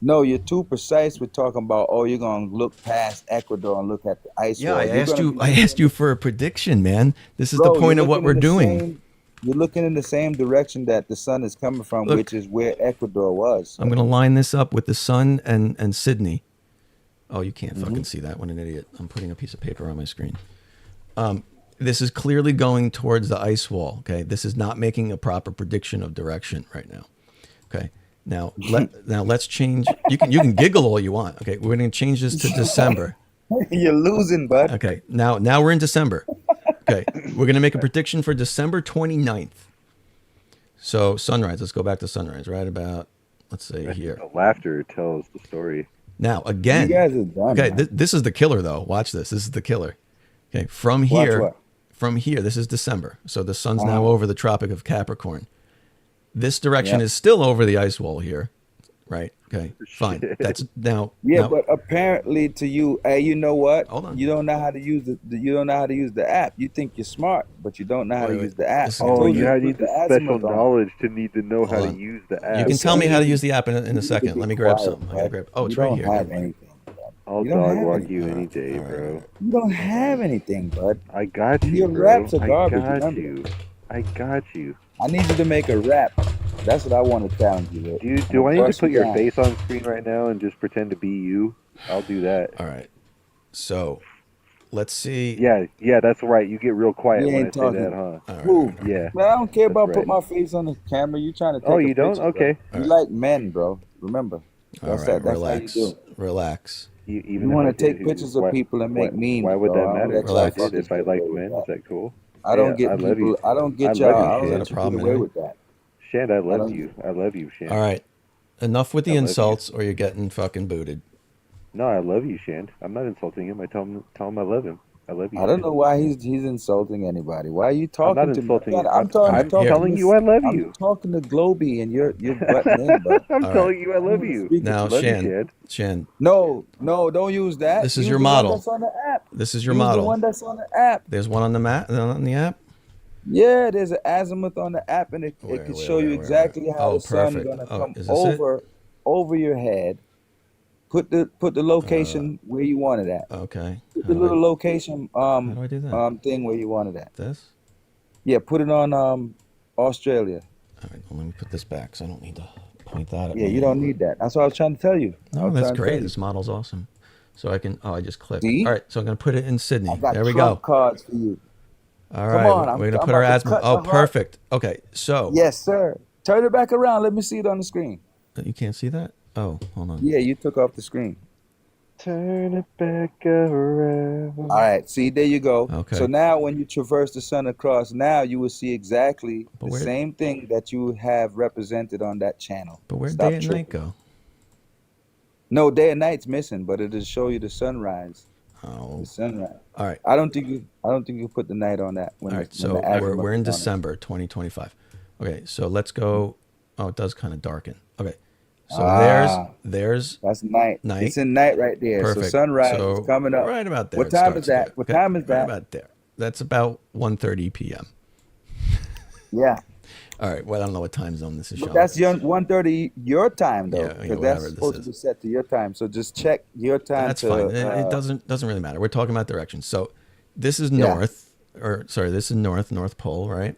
No, you're too precise with talking about, you're gonna look past Ecuador and look at the ice Yeah, wall. I asked you for a prediction, man. This is the point of what we're doing. You're looking in the same direction that the sun is coming from, Look, which is where Ecuador was. I'm going to line this up with the sun and Sydney. Oh, you can't fucking see that. What an idiot. I'm putting a piece of paper on my screen. This is clearly going towards the ice wall. Okay. This is not making a proper prediction of direction right now. Okay. Now let's change. You can giggle all you want. Okay. We're going to change this to December. You're losing, bud. Okay. Now we're in December. Okay. We're going to make a prediction for December 29th. So sunrise. Let's go back to sunrise. Right about, let's say here. The laughter tells the story. Now again. You guys are done. Okay. Man. This is the killer though. Watch this. This is the killer. Okay. From here. This is December. So the sun's now over the Tropic of Capricorn. This direction is still over the ice wall here. Right. Okay. Fine. That's now. Yeah, now, but apparently to you, hey, you know what? Hold on. You don't know how to use the app. You think you're smart, but you don't know how to use the app. Oh, you need put the azimuth special on. knowledge to need to know how to use the app. you can tell me how to use the app in a second. Let me grab quiet, something. I gotta grab. Oh, it's You right don't here. have anything. I'll You don't dog have walk anything. you any day, bro. You don't have anything, bud. I got you, Your bro. raps are garbage. I got remember? you. I got you. I need you to make a rap. That's what I want to challenge you with. Dude, do I need to Bust put your down. face on screen right now and just pretend to be you? I'll do that. All right. So, let's see. Yeah, that's right. You get real quiet You when I ain't say talking. that, huh? Who? Yeah. Man, I don't care about That's putting my face on the camera. You trying to take Oh, a you don't? picture, bro. Okay. You like men, bro. Remember. All That's right. that. That's Relax. how you do. Relax. Even You if want I to take did, pictures of why- people and make memes. Why would bro. that I don't matter? let y'all If I did, fuckers if I get liked away with men, that. is that cool? I don't Yeah, get I love people. you. I don't get I love y'all. you, I don't Shan. let Is that a you problem get away anyway? with that. Shan, I I love don't- you. I love you, Shan. All right. Enough with the I love you. insults, or you're getting fucking booted. No, I love you, Shan. I'm not insulting him. I tell him I love him. I love you. I don't know why he's insulting anybody. Why are you I'm talking not to insulting me? you. I'm talking telling to you I love I'm you. talking to Globy, and you're butting in, bud. I'm All telling you I love you. Speaking Now, Love you, Shan, Shan, No, don't use that. this is Use your the one model. that's on the app. This is your Use model. the one that's on the app. There's one on the app. Yeah, there's an azimuth on the app, and it Where, can where, show you where? exactly how Oh, the sun perfect. gonna Oh, come is this it? over your head. Put the location where you want it at. Okay. Put the little location how do I do that? thing where you want it at. This? Yeah, put it on Australia. All right. Well, let me put this back, so I don't need to point that at Yeah, me. you don't need that. That's what I was trying to tell you. No, that's great. This model's awesome. So I can. Oh, I just clicked. See? All right, so I'm gonna put it in Sydney. I got There we trump go. cards for you. All Come right, on, we're gonna I'm put our about to asthma. cut Oh, the heart. perfect. Okay, so Yes, sir. Turn it back around. Let me see it on the screen. you can't see that. Oh, hold on. Yeah, you took off the screen. Turn it back around. All right, see, there you go. Okay. So now when you traverse the sun across, now you will see exactly the same thing that you have represented on that channel. But where'd Stop day and tripping. night go? No, day and night's missing, but it'll show you the sunrise. Oh. The sunrise. All right. I don't think you put the night on that. When All right, when so the azimuth we're in is on it. December 2025. Okay, so let's go. Oh, it does kind of darken. Okay, so there's that's night. Night. It's in night right there. Perfect. So sunrise So is coming up. right about there. What it time starts is that? to- What okay, time is right that? about there. That's about 1:30 p.m. Yeah. All right. Well, I don't know what time zone this is But showing. that's your 1:30 your time though, Yeah, because whatever that's this supposed is. to be set to your time. So just check your time. That's to, fine. It doesn't really matter. We're talking about directions. So this is Yeah. north, or sorry, this is North Pole, right?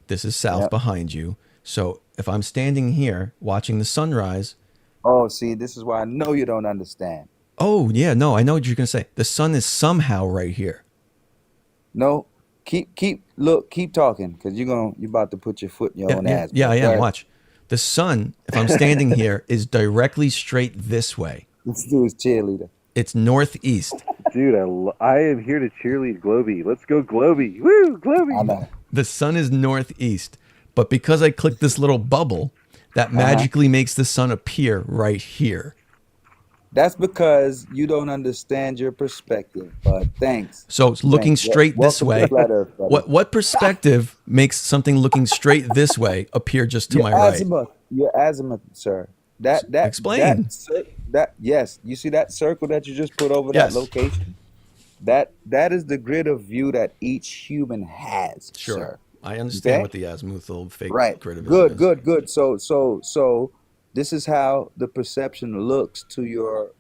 This is south Yep. behind you. So if I'm standing here watching the sunrise, Oh, see, this is why I know you don't understand. oh yeah, no, I know what you're gonna say. The sun is somehow right here. No, keep talking, because you're about to put your foot in your own ass. Yeah, I Go am. ahead. Watch. The sun, if I'm standing here, is directly straight this way. This dude's cheerleader. It's northeast. Dude, I am here to cheerlead Globy. Let's go Globy. Woo, Globy. I know. The sun is northeast, but because I clicked this little bubble, that magically makes the sun appear right here. That's because you don't understand your perspective, bud. Thanks. So it's looking Thanks. straight this Welcome way. to Flat Earth, buddy. What perspective makes something looking straight this way appear just to Your my right? azimuth, your azimuth, sir. That Explain. That yes, you see that circle that you just put over Yes. that location? That is the grid of view that each human has. Sure. Sir. I understand Okay? what the azimuthal fake Right. grid of Good, is. good. So this is how the perception looks to your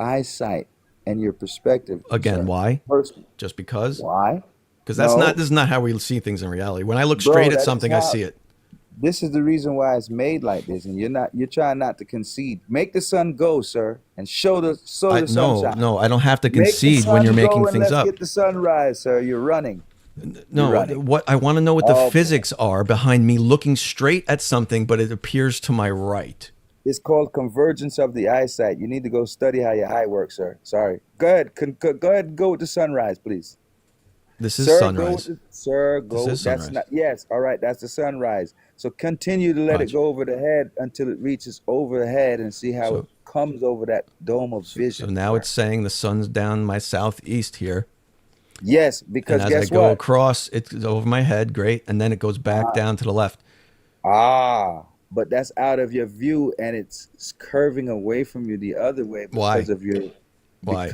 eyesight and your perspective. Again, sir. why? Personally. Just because? Why? Because this No. is not how we see things in reality. When I look Bro, straight at that is something, I how- see it. This is the reason why it's made like this, and you're trying not to concede. Make the sun go, sir, and show the sunshine. No, I don't have to Make the concede when you're sun making go and things let's up. get the sunrise, sir. You're running. No, You're running. what I want to know what the Oh, boy. physics are behind me looking straight at something, but it appears to my right. It's called convergence of the eyesight. You need to go study how your eye works, sir. Sorry. Go ahead. Go ahead and go with the sunrise, please. This is Sir, sunrise. Go. is That's sunrise. not. Yes. All right. That's the sunrise. So continue to let it go over the head until it reaches over the head, and see how it comes over that dome of vision. So now it's saying the sun's down my southeast here. Yes, because and as guess I go what? across, it's over my head, great, and then it goes back down to the left. But that's out of your view, and it's curving away from you the other way because Why? of your Why?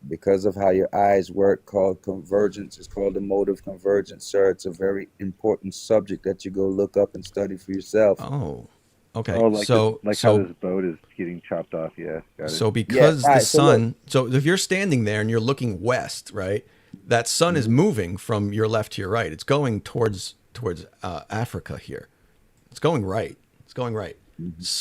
because of how your eyes work, called convergence. It's called the mode of convergence, sir. It's a very important subject that you go look up and study for yourself. Oh, okay. Oh, like so how this boat is getting chopped off. Yeah, got it. So because Yeah, the so sun, so if you're standing there and you're looking west, right, that sun is moving from your left to your right. It's going towards Africa here. It's going right. It's going right.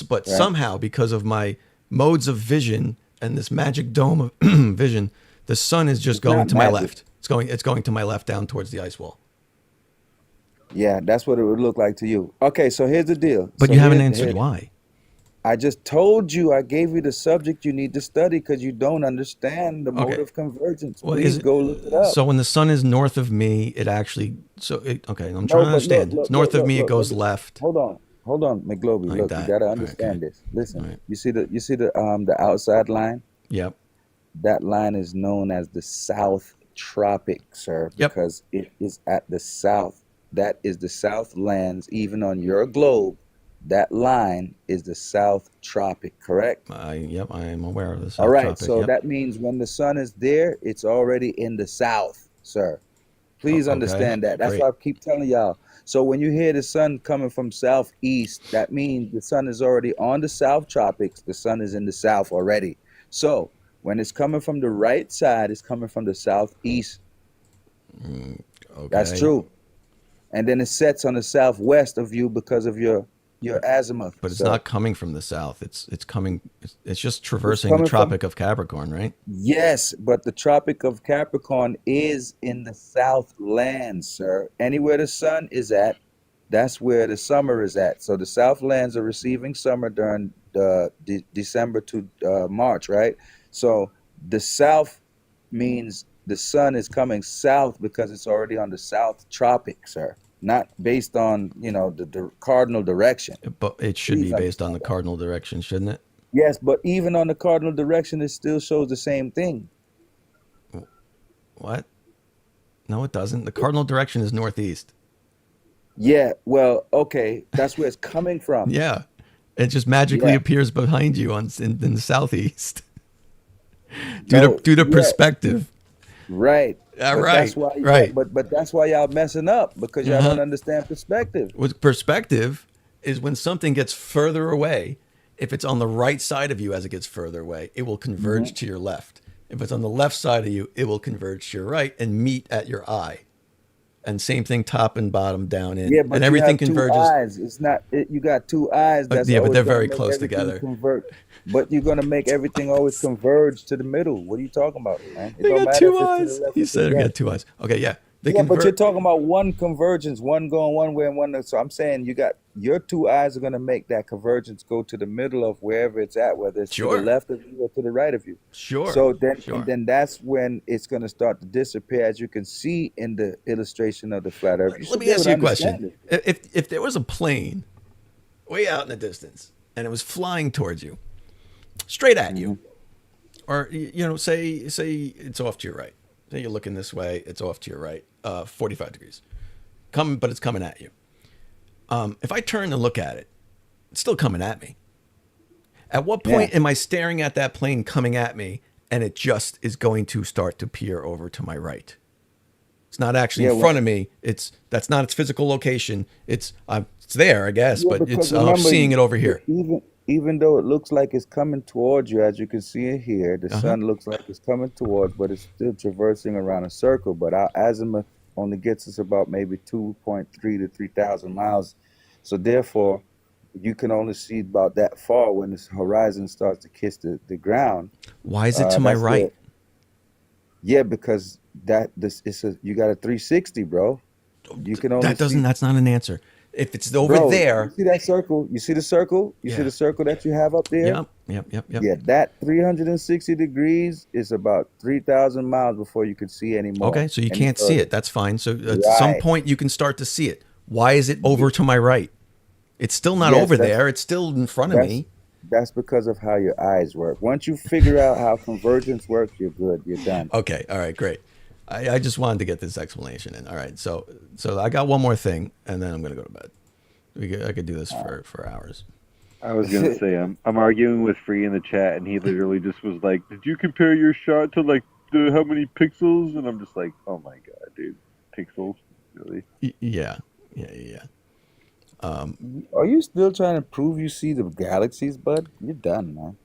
But Right. somehow, because of my modes of vision and this magic dome of vision, the sun is just going not to my magic. left. It's going to my left down towards the ice wall. Yeah, that's what it would look like to you. Okay, so here's the deal. But So you haven't here- answered here- why. I just told you, I gave you the subject you need to study because you don't understand the mode Okay. of convergence. Well, Please go look it up. So when the sun is north of me, it actually. Okay, I'm trying No, to but understand. look, It's north look, of me, look, it goes look. left. Hold on, McGloby. Like Look, that. you gotta All right, understand okay. this. Listen, All right. you see the outside line? Yep. That line is known as the South Tropic, sir, Yep. because it is at the south. That is the South lands, even on your globe. That line is the South Tropic, correct? Yep, I am aware of this. All right, Tropic, so yep. that means when the sun is there, it's already in the south, sir. Please Okay, understand that. That's great. why I keep telling y'all. So when you hear the sun coming from southeast, that means the sun is already on the South Tropics. The sun is in the south already. So when it's coming from the right side, it's coming from the southeast. Okay. That's true. And then it sets on the southwest of you because of your your azimuth. But it's So not coming from the south. It's coming. It's just traversing the coming from- Tropic of Capricorn, right? yes, but the Tropic of Capricorn is in the Southland, sir. Anywhere the sun is at, that's where the summer is at. So the Southlands are receiving summer during December to March, right? So the south means the sun is coming south because it's already on the south tropic, sir. Not based on, the cardinal direction. But it should be Please based on the cardinal direction, shouldn't it? Yes, but even on the cardinal direction, it still shows the same thing. What? No, it doesn't. The cardinal direction is northeast. Yeah, well, okay, that's where it's coming from. Yeah, it just magically Yeah. appears behind you in the southeast due to perspective. Right. Yeah, But right. That's why, Right. But that's why y'all messing up because y'all don't understand perspective. With perspective is when something gets further away. If it's on the right side of you as it gets further away, it will converge to your left. If it's on the left side of you, it will converge to your right and meet at your eye. And same thing, top and bottom, down in, Yeah, but and everything you have converges. Two eyes. It's not. You got two eyes. That's yeah, but always they're gonna very make close everything together. Convert. But you're gonna make everything always converge to the middle. What are you talking about, man? It They don't got matter two if it's to eyes. the left He or to said the we right. got two eyes. Okay, yeah. They Yeah, but conver- you're talking about one convergence, one going one way and one. So I'm saying your two eyes are going to make that convergence go to the middle of wherever it's at, whether it's to Sure. the left of you or to the right of you. Sure. So then, Sure. and then that's when it's going to start to disappear, as you can see in the illustration of the flat Earth. Let should me be able ask to you a understand question. If there was a plane way out in the distance and it was flying towards you, straight at you, or say it's off to your right. Say you're looking this way, it's off to your right, 45 degrees. But it's coming at you. If I turn and look at it, it's still coming at me. At what point am I staring at that plane coming at me and it just is going to start to peer over to my right? It's not actually in front of me. That's not its physical location. It's there, I guess, but because I'm remember, seeing it over here. Even though it looks like it's coming towards you, as you can see it here, the sun looks like it's coming towards, but it's still traversing around a circle. But our azimuth only gets us about maybe 2.3 to 3,000 miles. So therefore, you can only see about that far when the horizon starts to kiss the ground. Why is it to my right? Yeah, because you got a 360, bro. You can only That's not an answer. If it's over there. You see that circle? You see the circle? You see the circle that you have up there? Yep. Yeah, that 360 degrees is about 3,000 miles before you can see anymore. Okay, so you can't see it. That's fine. So at some point you can start to see it. Why is it over to my right? It's still not over there. It's still in front of me. That's because of how your eyes work. Once you figure out how convergence works, you're good. You're done. Okay. All right. Great. I just wanted to get this explanation in. All right. So I got one more thing, and then I'm going to go to bed. I could do this for hours. I was gonna say I'm arguing with Free in the chat, and he literally just was like, "Did you compare your shot to like how many pixels?" And I'm just like, "Oh my god, dude, pixels, really?" Yeah. Are you still trying to prove you see the galaxies, bud? You're done, man.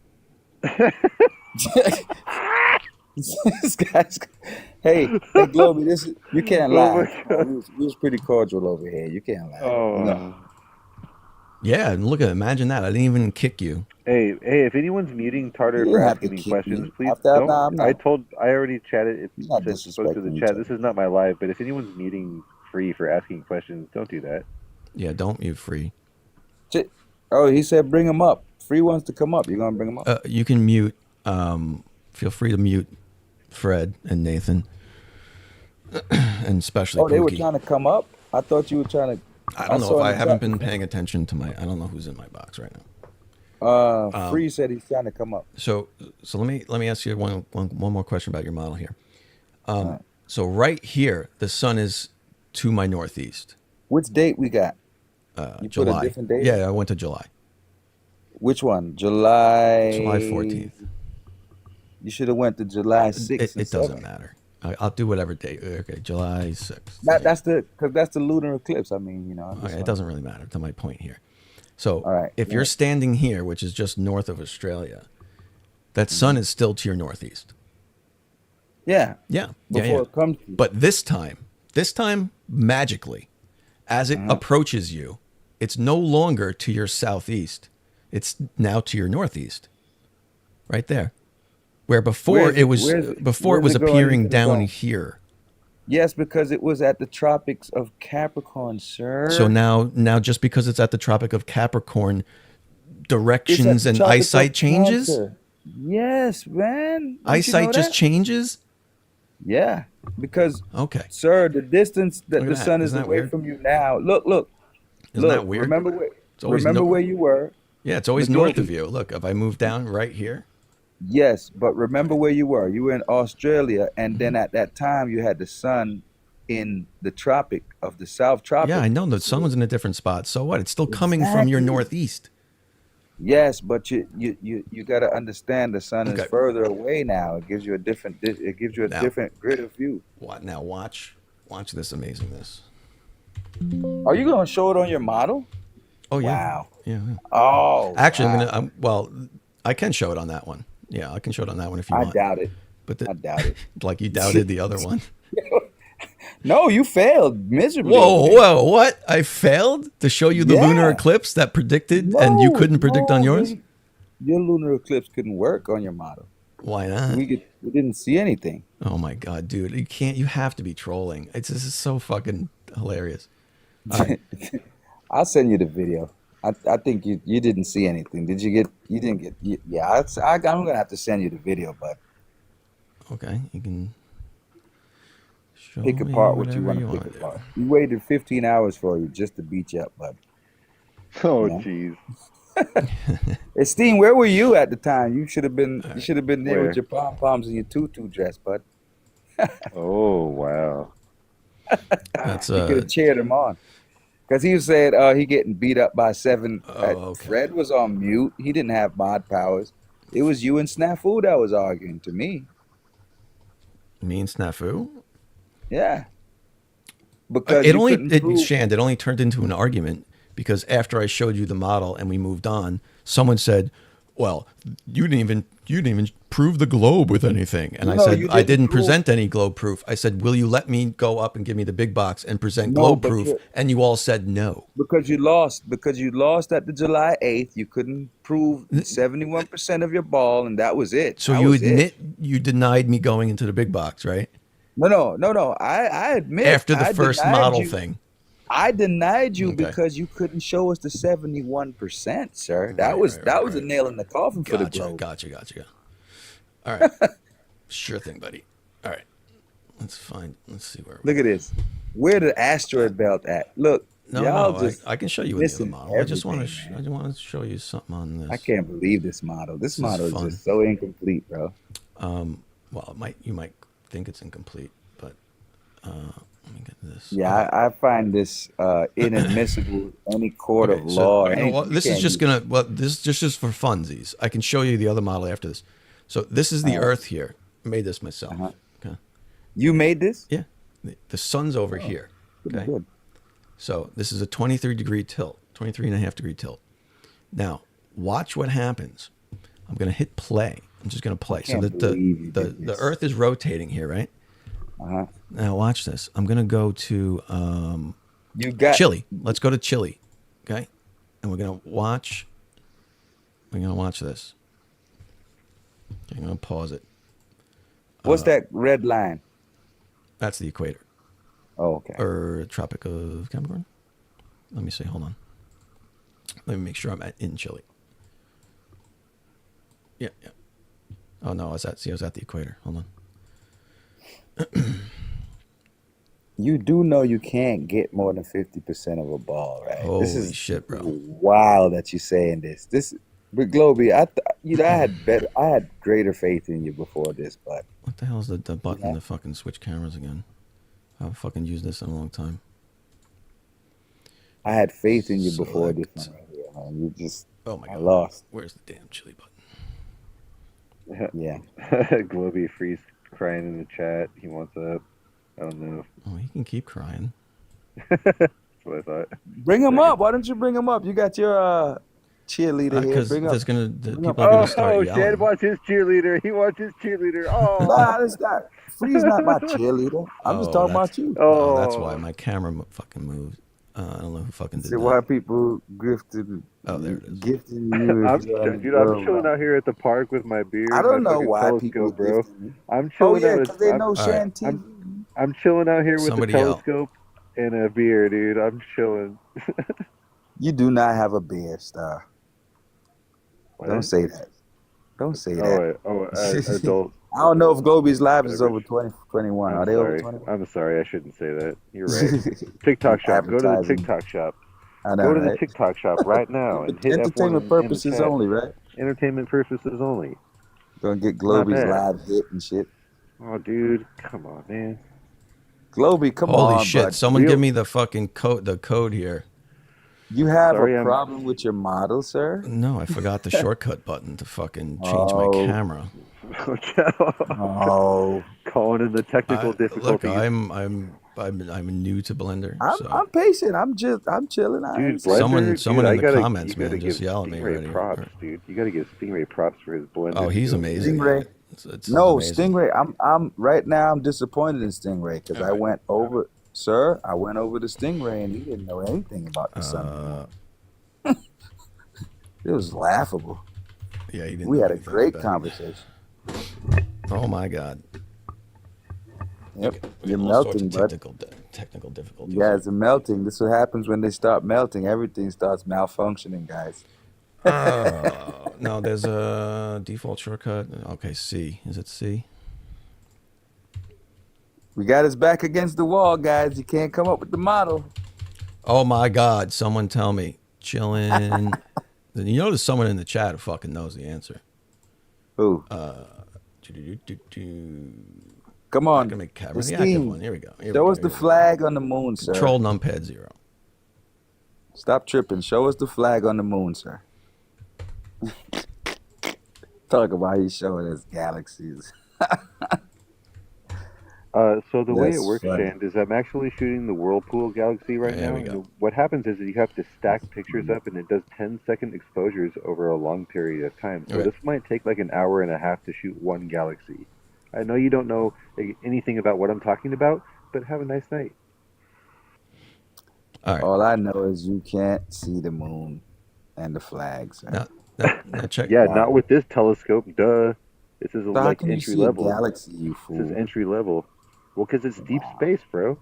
This guy's. Hey, Globy, you can't lie. We was pretty cordial over here. You can't lie. Oh. No. Yeah, and look at it. Imagine that. I didn't even kick you. Hey, if anyone's muting Tartar You for didn't have to asking me kick questions, me. please After- don't. no, I'm not. I already chatted. It's not supposed to the disrespecting chat. each This is not my live, but if anyone's muting Free for asking questions, don't do that. Yeah, don't mute Free. Oh, he said bring him up. Free wants to come up. You gonna bring him up? You can mute. Feel free to mute Fred and Nathan, and especially. Oh, they were Pookie. trying to come up. I thought you were trying to. I don't know saw if I in the haven't chat. been paying attention to my. I don't know who's in my box right now. Free said he's trying to come up. So let me ask you one more question about your model here. So right here, the sun is to my northeast. Which date we got? You July. put a different date? Yeah, I went to July. Which one? July 14th. You should have went to July 6th. It doesn't matter. I'll do whatever date. Okay, July 6th. That's the lunar eclipse. I mean, Okay, it doesn't really matter to my point here. So right, if you're standing here, which is just north of Australia, that sun is still to your northeast. Yeah. Before it comes. But this time magically, as it approaches you, it's no longer to your southeast. It's now to your northeast. Right there. Where before it was appearing down here. Yes, because it was at the tropics of Capricorn, sir. So now just because it's at the Tropic of Capricorn, directions and eyesight changes? Cancer. Yes, man. Eyesight just changes? Yeah, because sir, the distance that the sun is away from you now. Look. Isn't that weird? Remember where you were. Yeah, it's always north of you. Look, if I move down right here. Yes, but remember where you were. You were in Australia, and then at that time you had the sun in the tropic of the South Tropic. Yeah, I know the sun was in a different spot. So what? It's still coming from your northeast. Yes, but you got to understand the sun is further away now. It gives you a different different grid of view. What now? Watch this amazingness. Are you going to show it on your model? Oh yeah. Wow. Yeah. Oh. Actually, I'm gonna. I can show it on that one. Yeah, I can show it on that one if you want. I doubt it. But I doubt it. Like you doubted the other one. No, you failed miserably. Whoa! What? I failed to show you the lunar eclipse that predicted, and you couldn't predict on yours. Your lunar eclipse couldn't work on your model. Why not? We didn't see anything. Oh my god, dude! You can't. You have to be trolling. This is so fucking hilarious. All right. I'll send you the video. I think you didn't see anything. Did you get? You didn't get. Yeah, I'm gonna have to send you the video, but okay, you can pick apart what you want to pick apart. We waited 15 hours for you just to beat you up, bud. Oh, jeez. Esteem, where were you at the time? You should have been. You should have been there with your pom poms and your tutu dress, bud. Oh wow. That's you could have cheered him on. Because he said he getting beat up by 7. Fred was on mute. He didn't have mod powers. It was you and Snafu that was arguing to me. Me and Snafu? Yeah. Because it only turned into an argument because after I showed you the model and we moved on, someone said, "Well, you didn't even prove the globe with anything." And I said, "I didn't present any globe proof." I said, "Will you let me go up and give me the big box and present globe proof?" And you all said no. Because you lost. Because you lost at the July 8th. You couldn't prove 71% of your ball, and that was it. So you admit you denied me going into the big box, right? No. I admit. After the first model thing. I denied you because you couldn't show us the 71%, sir. That was a nail in the coffin for the globe. Gotcha. All right. Sure thing, buddy. All right. Let's see where Look at this. Where the asteroid belt at? Look. I can show you another model. I just want to show you something on this. I can't believe this model. This model is just so incomplete, bro. Well, you might think it's incomplete, but let me get this. Yeah, I find this inadmissible any court of law. This is just for funsies. I can show you the other model after this. So this is the Earth here. I made this myself. Okay. You made this? Yeah. The sun's over here. Okay. Good. So this is a 23-degree tilt, 23.5 degree tilt. Now, watch what happens. I'm going to hit play. I'm just going to play. So the Earth is rotating here, right? Now watch this. I'm going to go to Chile. Let's go to Chile. Okay? And we're going to watch this. Okay, I'm going to pause it. What's that red line? That's the equator. Oh, okay. Or Tropic of Capricorn. Let me see. Hold on. Let me make sure I'm in Chile. Yeah. Oh no, I was at the equator. Hold on. You do know you can't get more than 50% of a ball, right? Holy shit, bro! Wow, that you're saying this. But Globey, I had greater faith in you before this, but what the hell is the button to fucking switch cameras again? I've fucking used this in a long time. I had faith in you before this one right here, man. You just I lost. Where's the damn Chile button? Yeah. Globey Freeze crying in the chat. He wants up. I don't know. Oh, he can keep crying. That's what I thought. Bring him up. Why don't you bring him up? You got your cheerleader here. Because people are going to start yelling. Shad wants his cheerleader. He wants his cheerleader. Oh, nah, that's not. Freeze not my cheerleader. I'm just talking about you. Oh, that's why my camera fucking moved. I don't know who fucking did See that. why people gifted. Oh, there it is. Gifting you. I'm chilling out here at the park with my beer I and my don't know fucking why people telescope, bro. gifting me. I'm Oh chilling yeah, out. because they know All right. Shan TV. I'm chilling out here with Somebody the yell. telescope and a beer, dude. I'm chilling. You do not have a beer, Star. What? Don't say that. Don't say that. Adult. I don't know if Globy's Live is Beverage. over 21. I'm Are they sorry. over 21? I'm sorry. I shouldn't say that. You're right. TikTok shop. Go to the Advertising. TikTok shop. I know, Go to the right? TikTok shop right now and hit F1 Entertainment in the purposes chat. only, right? Entertainment purposes only. Gonna get Not Globy's bad. Live hit and shit. Oh, dude, come on, man. Globy, come Holy on, shit! bud. Someone give me the fucking code. The code here. You have Sorry, a problem with your model, sir? No, I forgot the shortcut button to fucking change my camera. Oh, calling in the technical Look, difficulties. I'm new to Blender. So. I'm patient. I'm chilling. Dude, Blender, Someone dude, in the comments, you gotta man, just give yell at me Stingray already. props, dude. You gotta give Stingray props for his Blender. Oh, he's skills. amazing. Stingray. It's No, amazing. Stingray. I'm right now. I'm disappointed in Stingray because I went over, sir. I went over to Stingray and he didn't know anything about the sun. It was laughable. Yeah, he didn't. We know had a anything great about it. conversation. Oh my god. Yep, We you're had all sorts melting, of bud. technical difficulties. You guys are melting. This is what happens when they start melting. Everything starts malfunctioning, guys. No, there's a default shortcut. Okay, C. Is it C? We got his back against the wall, guys. You can't come up with the model. Oh my god! Someone tell me. Chillin'. You notice someone in the chat who fucking knows the answer. Who? Come on. I can make camera the Esteem. active one. Here we go. Show us the flag on the moon, sir. Control numpad 0. Stop tripping. Show us the flag on the moon, sir. Talk about how he's showing us galaxies. So the way it That's works, funny. Shand, is I'm actually shooting the Whirlpool Galaxy right There now. we go. And what happens is you have to stack pictures up, and it does 10-second exposures over a long period of time. So Okay. this might take like an hour and a half to shoot one galaxy. I know you don't know anything about what I'm talking about, but have a nice night. All right. All I know is you can't see the moon and the flags. Sir. Now check. Yeah, not with this telescope. Duh. This is So how like can you entry see a level. galaxy, you This fool? is entry level. Well, because it's deep space, bro.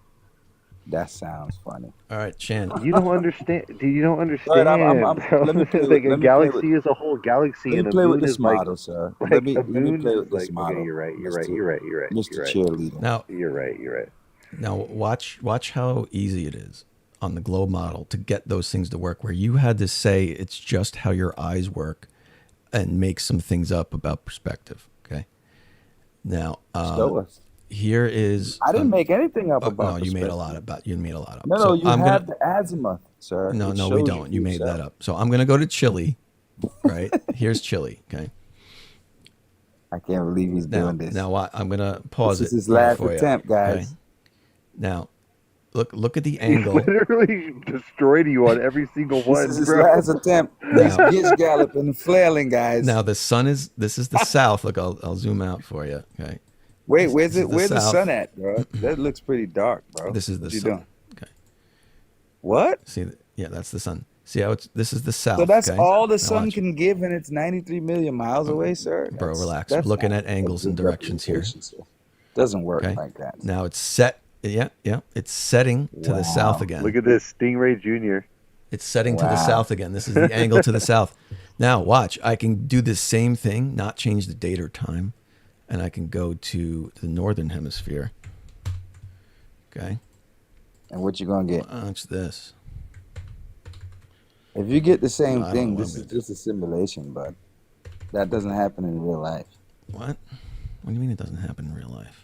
That sounds funny. All right, Chan. You don't understand. Dude, you don't Right, understand. I'm- let me play with- Like let a me play with- galaxy is a whole galaxy, Let and me a play with moon this is like, model, sir. like Let me a moon play is with this like. model. Okay, you're right. You're right. Mr. You're right. You're right. Mr. You're right. Cheerleader. Now You're right. You're right. Now watch how easy it is on the globe model to get those things to work. Where you had to say it's just how your eyes work, and make some things up about perspective. Okay. Now Show us. here is. I didn't make anything up Oh, about. no, you made a perspective. lot about. You made a lot up. No, So you I'm have gonna, the azimuth, sir. No, It no, we shows don't. You made yourself. that up. So I'm gonna go to Chile. Right. Here's Chile. Okay. I can't believe he's doing this. Now what? I'm gonna pause This is it his here last for you, attempt, guys. okay? Now, look at the He angle. literally destroyed you on every single This one, is his bro. last attempt. He's galloping and flailing, guys. Now the sun is. This is the south. Look, I'll zoom out for you. Okay. Wait, This where's is it? Where's the south. sun at, bro? That looks pretty dark, bro. This is the What you sun. doing? Okay. What? See, yeah, that's the sun. See how it's. This is the south. So that's okay? all the Now sun watch. can give, and it's 93 million miles away, sir. Bro, relax. That's We're looking not at angles a and good directions here. representation, sir. Doesn't work Okay. like that. Now it's set. Yeah. It's setting to the south again. Look at this, Stingray Jr. It's setting to the Wow. south again. This is the angle to the south. Now watch. I can do the same thing, not change the date or time, and I can go to the northern hemisphere. Okay. And what you gonna get? Watch this. If you get the same No, I don't thing, know this what is just a simulation, bud. That doesn't happen in real life. What? What do you mean it doesn't happen in real life?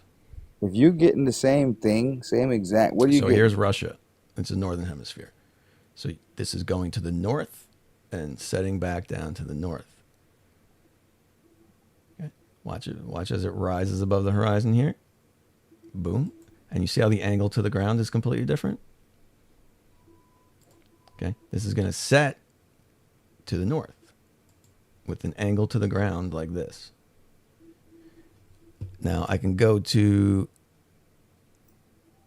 If you're getting the same thing, same exact, what do you So get? here's Russia. It's the northern hemisphere. So this is going to the north and setting back down to the north. Okay. Watch it. Watch as it rises above the horizon here. Boom. And you see how the angle to the ground is completely different? Okay. This is going to set to the north with an angle to the ground like this. Now I can go to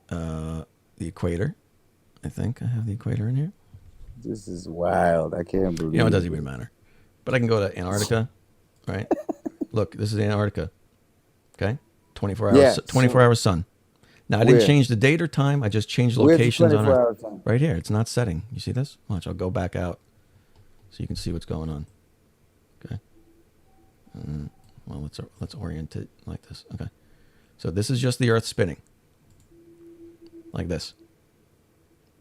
the equator I think I have the equator in here. This is wild. I can't believe. You know, it doesn't even matter. But I can go to Antarctica, right? Look, this is Antarctica. Okay, 24 hours. Yeah, 24 hour sun. Now I didn't change the date or time. I just changed Where's the locations on 24-hour it. time? Right here. It's not setting. You see this? Watch. I'll go back out so you can see what's going on. Okay. Well, let's orient it like this. Okay. So this is just the Earth spinning. Like this.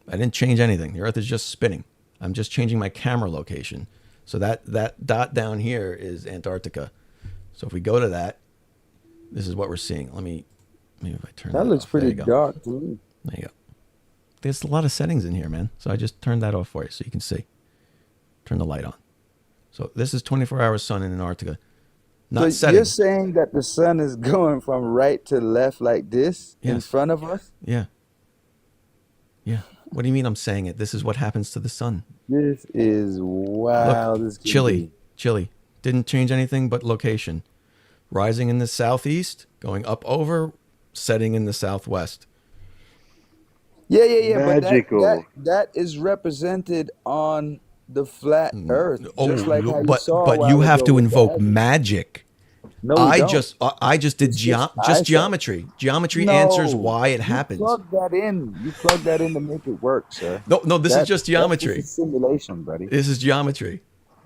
I didn't change anything. The Earth is just spinning. I'm just changing my camera location. So that dot down here is Antarctica. So if we go to that, this is what we're seeing. Maybe if I turn that looks off. pretty There you go. dark to me. There you go. There's a lot of settings in here, man. So I just turned that off for you so you can see. Turn the light on. So this is 24-hour sun in Antarctica. Not So setting. you're saying that the sun is going from right to left like this in Yes. front of us? Yeah. Yeah. What do you mean I'm saying it? This is what happens to the sun. This is wild. Look, This can chilly. be- Chilly. Didn't change anything but location. Rising in the southeast, going up over, setting in the southwest. Yeah. Magical. But that is represented on the flat Earth, just like how you but saw. a but while you have ago to with invoke that. magic. No, we I don't. just did It's just geometry. Geometry No, answers why it happens. You plug that in. You plug that in to make it work, sir. No, this is just geometry. That's just a simulation, buddy. This is geometry.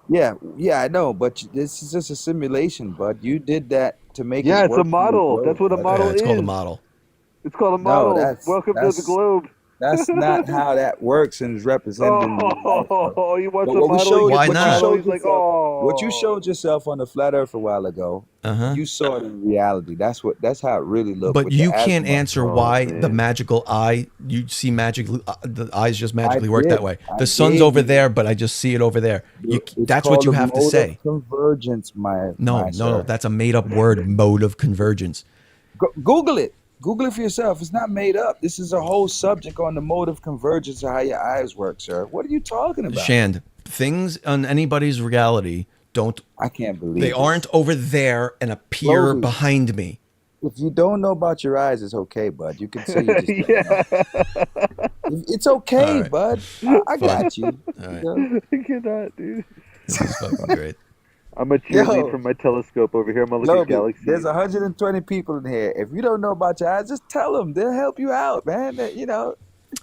Yeah, I know, but this is just a simulation, bud. You did that to make it Yeah, work. it's a for you, model. bro. That's what a model Yeah, it's is. called a model. It's called a No, model. that's Welcome to the globe. That's not how that works and is represented in real life, bro. Oh, you want But the what we model? showed, Why what not? You showed He's like, yourself, oh. what you showed yourself on the flat Earth a while ago, you saw it in reality. That's how it really looked. But with you the can't azimuth. answer why the magical eye. You see magically. The eyes just magically work did. that way. I The sun's gave over you- there, but I just see it over there. It's That's what called you a have to mode of say. Convergence, No, sir. that's a made-up word. Mode of convergence. Google it. Google it for yourself. It's not made up. This is a whole subject on the mode of convergence of how your eyes work, sir. What are you talking about? Shand, things on anybody's reality don't. I can't believe they this. aren't over there and appear Logan. behind me. If you don't know about your eyes, it's okay, bud. You can say you just don't know. It's okay, All right. bud. I got you. All right. Look at that, dude. This is fucking great. I'm a cheerlead from my telescope over here. I'm gonna look at Logan, galaxies. there's 120 people in here. If you don't know about your eyes, just tell them. They'll help you out, man.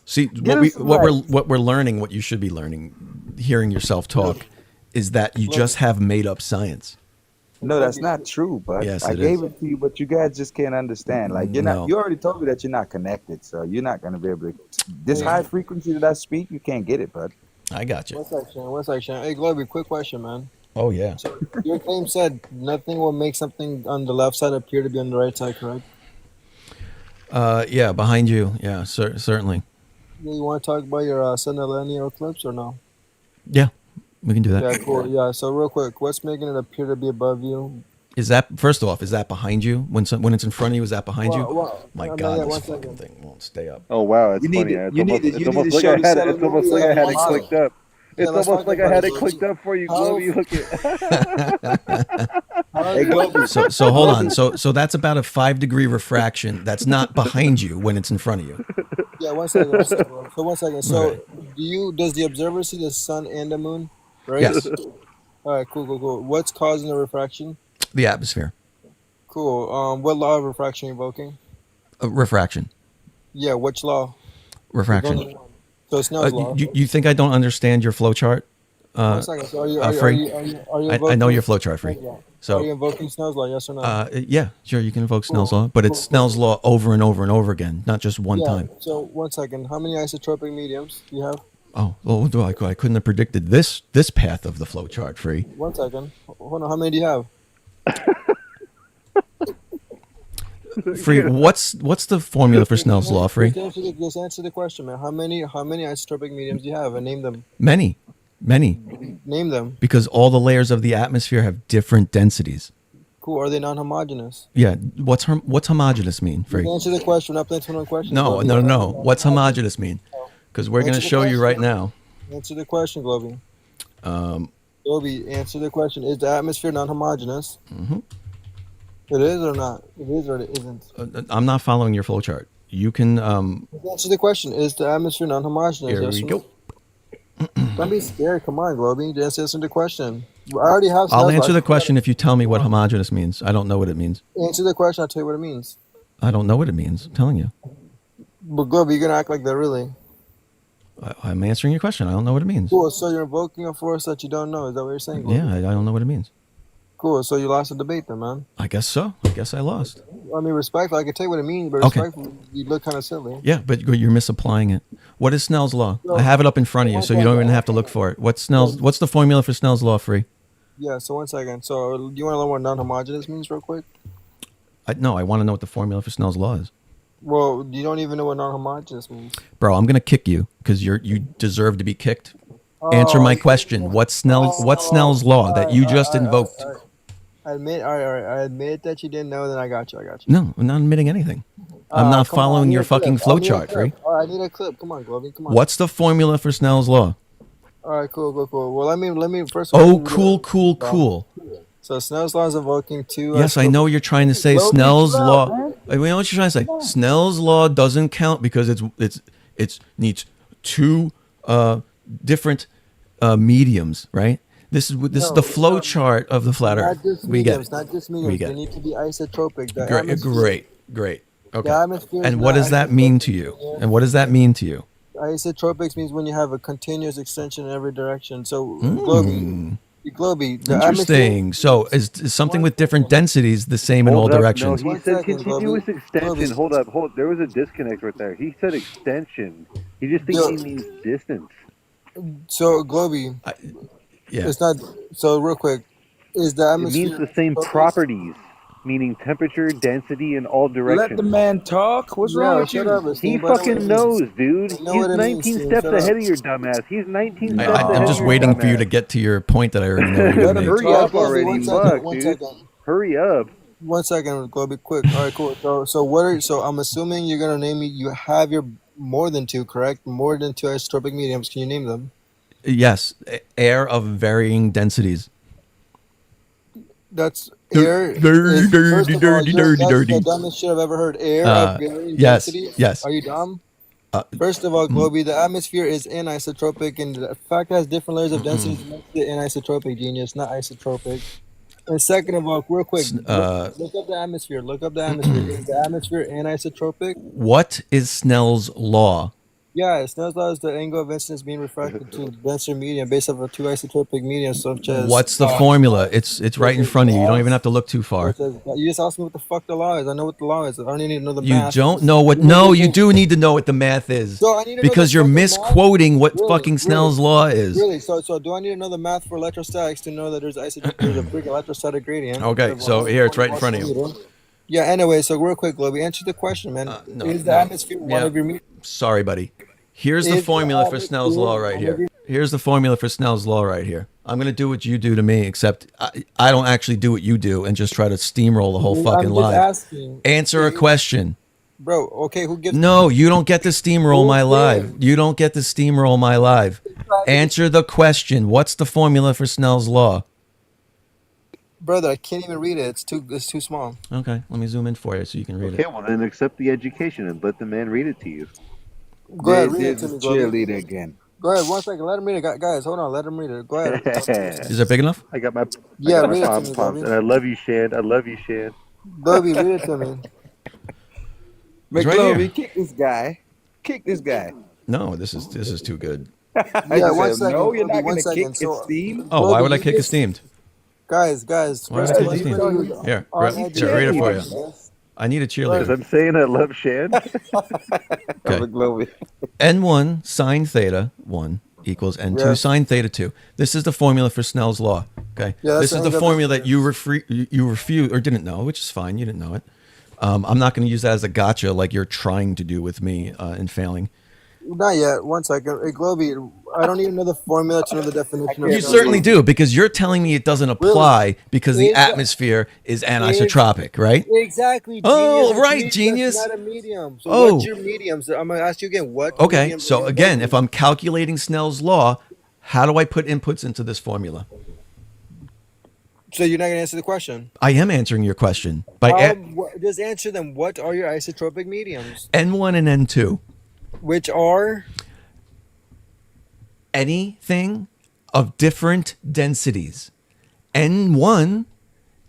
See, Get us some what we're learning, what you should be learning, hearing yourself talk, is that you just have made up science. No, that's not true, bud. Yes, I it gave is. it to you, but you guys just can't understand. Like you're No. not. You already told me that you're not connected, so you're not gonna be able to. This high frequency that I speak, you can't get it, bud. I got you. One section. Hey, Globy, quick question, man. Oh yeah. So your claim said nothing will make something on the left side appear to be on the right side, correct? Yeah, behind you. Yeah, certainly. You want to talk about your Sentinel eclipse or no? Yeah, we can do that. Yeah, cool. Yeah, so real quick, what's making it appear to be above you? Is that first off? Is that behind you? When it's in front of you, is that behind you? Well, My no, God, yeah, this one fucking second. thing won't stay up. Oh wow, it's You need funny. to- It's you need almost, to- it's you need almost to like show I the had set it. of It's almost like I had it model. clicked up. It's let's almost talk like I about had it. it clicked up for you, Globy. Look Hey, Globy. So hold on. So that's about a 5-degree refraction. That's not behind you when it's in front of you. Yeah, one second. Bro. So 1 second. So Alright. does the observer see the sun and the moon? Right? Yes. All right, cool. What's causing the refraction? The atmosphere. Cool. What law of refraction are you invoking? Refraction. Yeah, which law? Refraction. So Snell's law. You think I don't understand your flow chart? 1 second. So are you Free? I know invoking your flow chart, Free. Snell's law? So are you invoking Snell's law? Yes or no? yeah, sure, you can invoke Snell's law, but it's Snell's law over and over and over again, not just one Yeah, time. So 1 second. How many isotropic mediums do you have? Oh, well, I couldn't have predicted this path of the flow chart, Free. 1 second. Hold on. How many do you have? Free, what's the formula for Snell's law, Free? Just answer the question, man. How many isotropic mediums do you have, and name them? Many. Name them. Because all the layers of the atmosphere have different densities. Cool. Are they non-homogeneous? Yeah, what's homogeneous mean, Just Free? answer the question. Not playing 21 questions. No. What's homogeneous mean? Because we're going to Answer the show you question. right now. Answer the question, Globy. Globy, answer the question. Is the atmosphere non-homogeneous? Mhm. It is or not? It is or it isn't? I'm not following your flow chart. you can answer the question. Is the atmosphere non-homogeneous? Here Yes we or go. no? Don't be scared. Come on, Globey. Just answer the question. I already have. I'll answer the question if you tell me what homogeneous means. I don't know what it means. Answer the question. I'll tell you what it means. I don't know what it means. I'm telling you. But Globey, you're gonna act like that, really? I'm answering your question. I don't know what it means. Cool. So you're invoking a force that you don't know. Is that what you're saying? Globey? Yeah, I don't know what it means. Cool. So you lost the debate, then, man. I guess so. I guess I lost. I mean, respectful. I can tell you what it means, but Okay. respectful, you look kind of silly. Yeah, but you're misapplying it. What is Snell's law? I have it up in front of you, so you don't even have to look for it. What's the formula for Snell's law, Free? Yeah. So 1 second. So you want to learn what non-homogeneous means, real quick? No, I want to know what the formula for Snell's law is. Well, you don't even know what non-homogeneous means. Bro, I'm gonna kick you because you deserve to be kicked. Answer my question. What's Snell's law that you just invoked? I admit. All right. I admit that you didn't know. Then I got you. No, I'm not admitting anything. I'm not Come on, following I your need a clip. fucking I flow need a chart, clip. Free. All right, I need a clip. Come on, Globey. Come on. What's the formula for Snell's law? All right, cool. Well, let me first. Oh, cool. So Snell's law is invoking two. Yes, I know you're trying to say Snell's law. We know what you're trying to say. Snell's law doesn't count because it needs two different mediums, right? This is the flow chart of the flat Earth. Not just We get mediums, it. not just We mediums. get They it. need to be isotropic. The Great. Okay. atmosphere is And what not does that mean to you? And what does that mean to you? Isotropics means when you have a continuous extension in every direction. So Globey, the Interesting. So is something with different densities the same in all directions? No, he said continuous extension. Hold up. There was a disconnect right there. He said extension. He just thinks he means distance. So Globey, yeah. It's not. So real quick, is the It atmosphere? means the same properties, meaning temperature, density, in all directions. Let the man talk. What's wrong with you? He fucking knows, dude. You know He's what it means, 19 Steve. steps Shut ahead up. of your dumbass. He's 19 steps ahead I'm of just your waiting for you dumbass. to get to your point that I already know you're Let going him to make. hurry up Globey, already. one second, Fuck, one dude. second. Hurry up. 1 second, Globey, quick. All right, cool. So what are? So I'm assuming you're gonna name me. You have your more than two, correct? More than two isotropic mediums. Can you name them? Yes, air of varying densities. That's air. Dirty, First of all, that's dirty. the dumbest shit I've ever heard. Air of varying yes, density. yes. Are you dumb? First of all, Globey, the atmosphere is anisotropic, and the fact that it has different layers of density makes it anisotropic, genius, not isotropic. And second of all, real quick, look up the atmosphere. Is the atmosphere anisotropic? What is Snell's law? Yeah, Snell's law is the angle of incidence being refracted to denser medium based off of two isotropic mediums, such as. What's the formula? It's right in front of you. You don't even have to look too far. You just asked me what the fuck the law is. I know what the law is. I don't need to know the You math. don't know what? No, you do need to know what the math is. So I need to know Because the you're fucking misquoting what Really? fucking Snell's law is. Really? So do I need to know the math for electrostatics to know that there's a big electrostatic gradient? Okay, so here it's right in front of you. Yeah. Anyway, so real quick, Globey, answer the question, man. Is the atmosphere one of your mediums? Sorry, buddy. Here's the formula for Snell's law right here. Here's the formula for Snell's law right here. I'm going to do what you do to me, except I don't actually do what you do and just try to steamroll the whole fucking live. Answer a question. Bro, okay, who gives... No, you don't get to steamroll my live. You don't get to steamroll my live. Answer the question. What's the formula for Snell's law? Brother, I can't even read it. It's too small. Okay, let me zoom in for you so you can read Okay, it. well then accept the education and let the man read it to you. Go ahead, read it to me, Globey. Cheerleader again. Go ahead, 1 second. Let him read it. Guys, hold on. Let him read it. Go ahead. Is it big enough? I got my read it to me, pom-poms, Globey. and I love you, Shan. I love you, Shan. Globey, read it to me. It's right McFlerfs, here. kick this guy. Kick this guy. No, this is too good. Yeah, 1 second. No, you're not Globey, 1 going to second. kick Esteem. Oh, why would I kick Esteemed? Guys. Why would I kick Esteemed? Here, read it for you. I need a Because cheerleader. I'm saying I love Shan. Okay. N1 sine theta 1 equals N2 Yeah. sine theta 2. This is the formula for Snell's law. Okay. Yeah, that's This is the the- formula that you refute or didn't know, which is fine. You didn't know it. I'm not going to use that as a gotcha like you're trying to do with me and failing. Not yet. 1 second. Hey, Globey, I don't even know the formula to know the definition of You Snell's certainly law. do, because you're telling me it doesn't apply because the atmosphere is anisotropic, right? Exactly. Oh, genius. right, Medium, genius. Not a medium. So Oh. what's your medium? So I'm gonna ask you again. What? Okay, medium so do you again, have? if I'm calculating Snell's law, how do I put inputs into this formula? So you're not gonna answer the question. I am answering your question by Just answer them. What are your isotropic mediums? N1 and N2. Which are anything of different densities. N1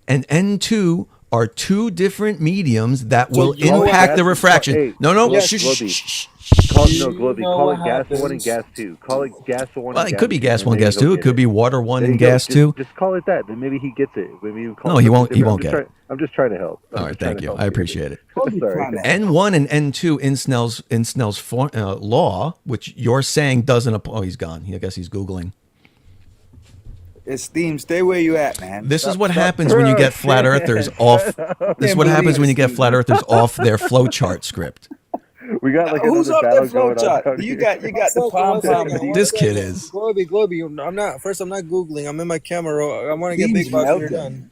and N2 are two different mediums that will impact the refraction. Hey, no, Globey. Call it gas 1 and gas 2. Call it gas 1 Well, and it gas could be 2, gas and 1, maybe gas he'll 2. It get could be water 1 and gas 2. Just call it that. Then maybe he gets it. Maybe you call No, it he won't. He different. won't get it. I'm just trying to help. All right, thank you. I appreciate it. Sorry. N1 and N2 in Snell's law, which you're saying doesn't apply. Oh, he's gone. I guess he's Googling. Esteem, stay where you at, man. This is what happens when you get flat earthers off. This is what happens when you get flat earthers off their flowchart script. We got like Who's another off battle that flow going on. chart? down You here. got the pom-pom. This kid is. Globy. I'm not Googling. I'm in my camera. I want to get Steam's big box when you're melting. done.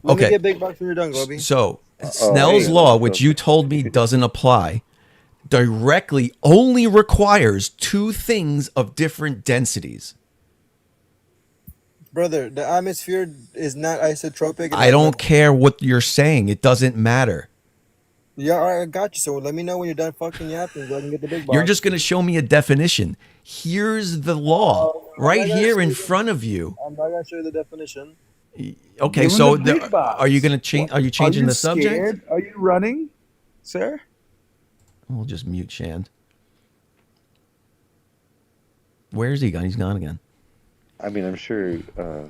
Let me Okay. get big box when you're done, Globy. So Snell's law, which you told me doesn't apply, directly only requires two things of different densities. Brother, the atmosphere is not isotropic. I don't care what you're saying. It doesn't matter. Yeah, all right, I got you. So let me know when you're done fucking yapping so I can get the big box. You're just going to show me a definition. Here's the law right here in front of you. I'm not gonna show you the definition. Okay, Give him so the big box. are you going to change? Are you changing the subject? Scared? Are you running, sir? We'll just mute Shand. Where's he gone? He's gone again. I mean, I'm sure. No,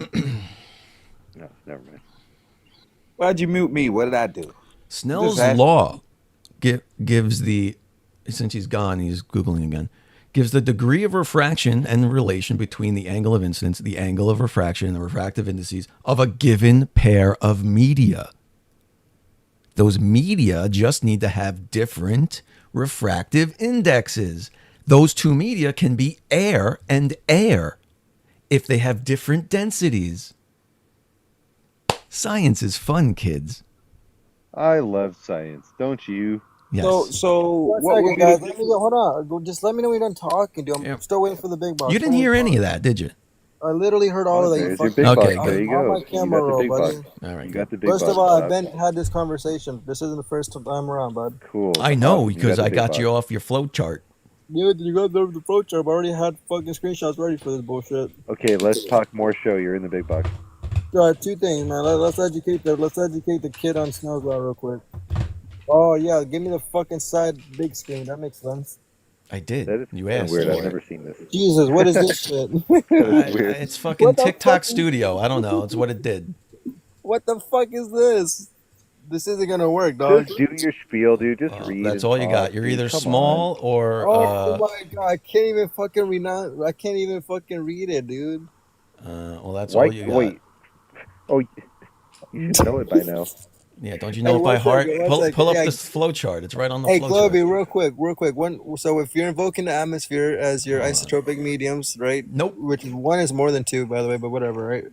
never mind. Why'd you mute me? What did I do? Snell's law gives the, since he's gone, he's Googling again, gives the degree of refraction and relation between the angle of incidence, the angle of refraction, and the refractive indices of a given pair of media. Those media just need to have different refractive indexes. Those two media can be air and air if they have different densities. Science is fun, kids. I love science, don't you? Yes. So what would be guys? the Let me go. Hold on. Just let me know when you're done talking, dude. I'm still waiting for the big box. You didn't hear any of that, did you? I literally heard all of that. There's You your fucking big box. Okay, There you on go. my You camera got the roll, big buddy. box. All right. You got the big First box. of all, Bob. I've had this conversation. This isn't the first time I'm around, bud. Cool. I know, You because the I big got box. you off your flow chart. Dude, you got the flow chart. I already had fucking screenshots ready for this bullshit. Okay, let's talk more show. You're in the big box. All right, two things, man. Let's educate the kid on Snell's law real quick. Oh yeah, give me the fucking side big screen. That makes sense. I did. That is You kinda asked weird. I've for never it. seen this. Jesus, what is this shit? That is weird. It's fucking What the TikTok fuck? Studio. I don't know. It's what it did. What the fuck is this? This isn't gonna work, dog. Just do your spiel, dude. Just read. That's and all you got. talk, You're dude. either Come small or. Oh my god, I can't even fucking read it, dude. Well, that's Why, all you got. wait. Oh, you should know it by now. Yeah, don't you know it by heart? Pull up this flow chart. It's right on the Hey, flow chart. Globy, real quick. So if you're invoking the atmosphere as your isotropic mediums, right? Nope. Which one is more than two, by the way, but whatever, right?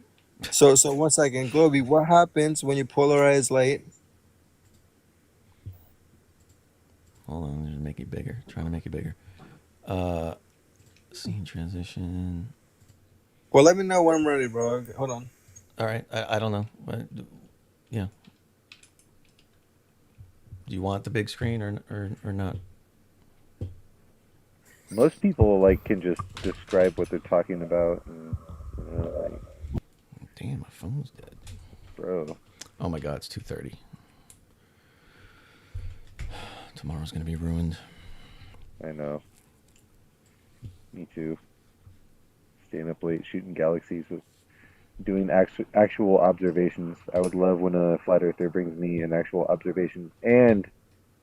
So 1 second, Globy, what happens when you polarize light? Hold on, just make it bigger. Trying to make it bigger. Scene transition. Well, let me know when I'm ready, bro. Hold on. All right, I don't know. Yeah. Do you want the big screen or not? Most people can just describe what they're talking about. And, Damn, my phone's dead, bro. Oh my God, it's 2:30. Tomorrow's gonna be ruined. I know. Me too. Staying up late, shooting galaxies, doing actual observations. I would love when a flat earther brings me an actual observation and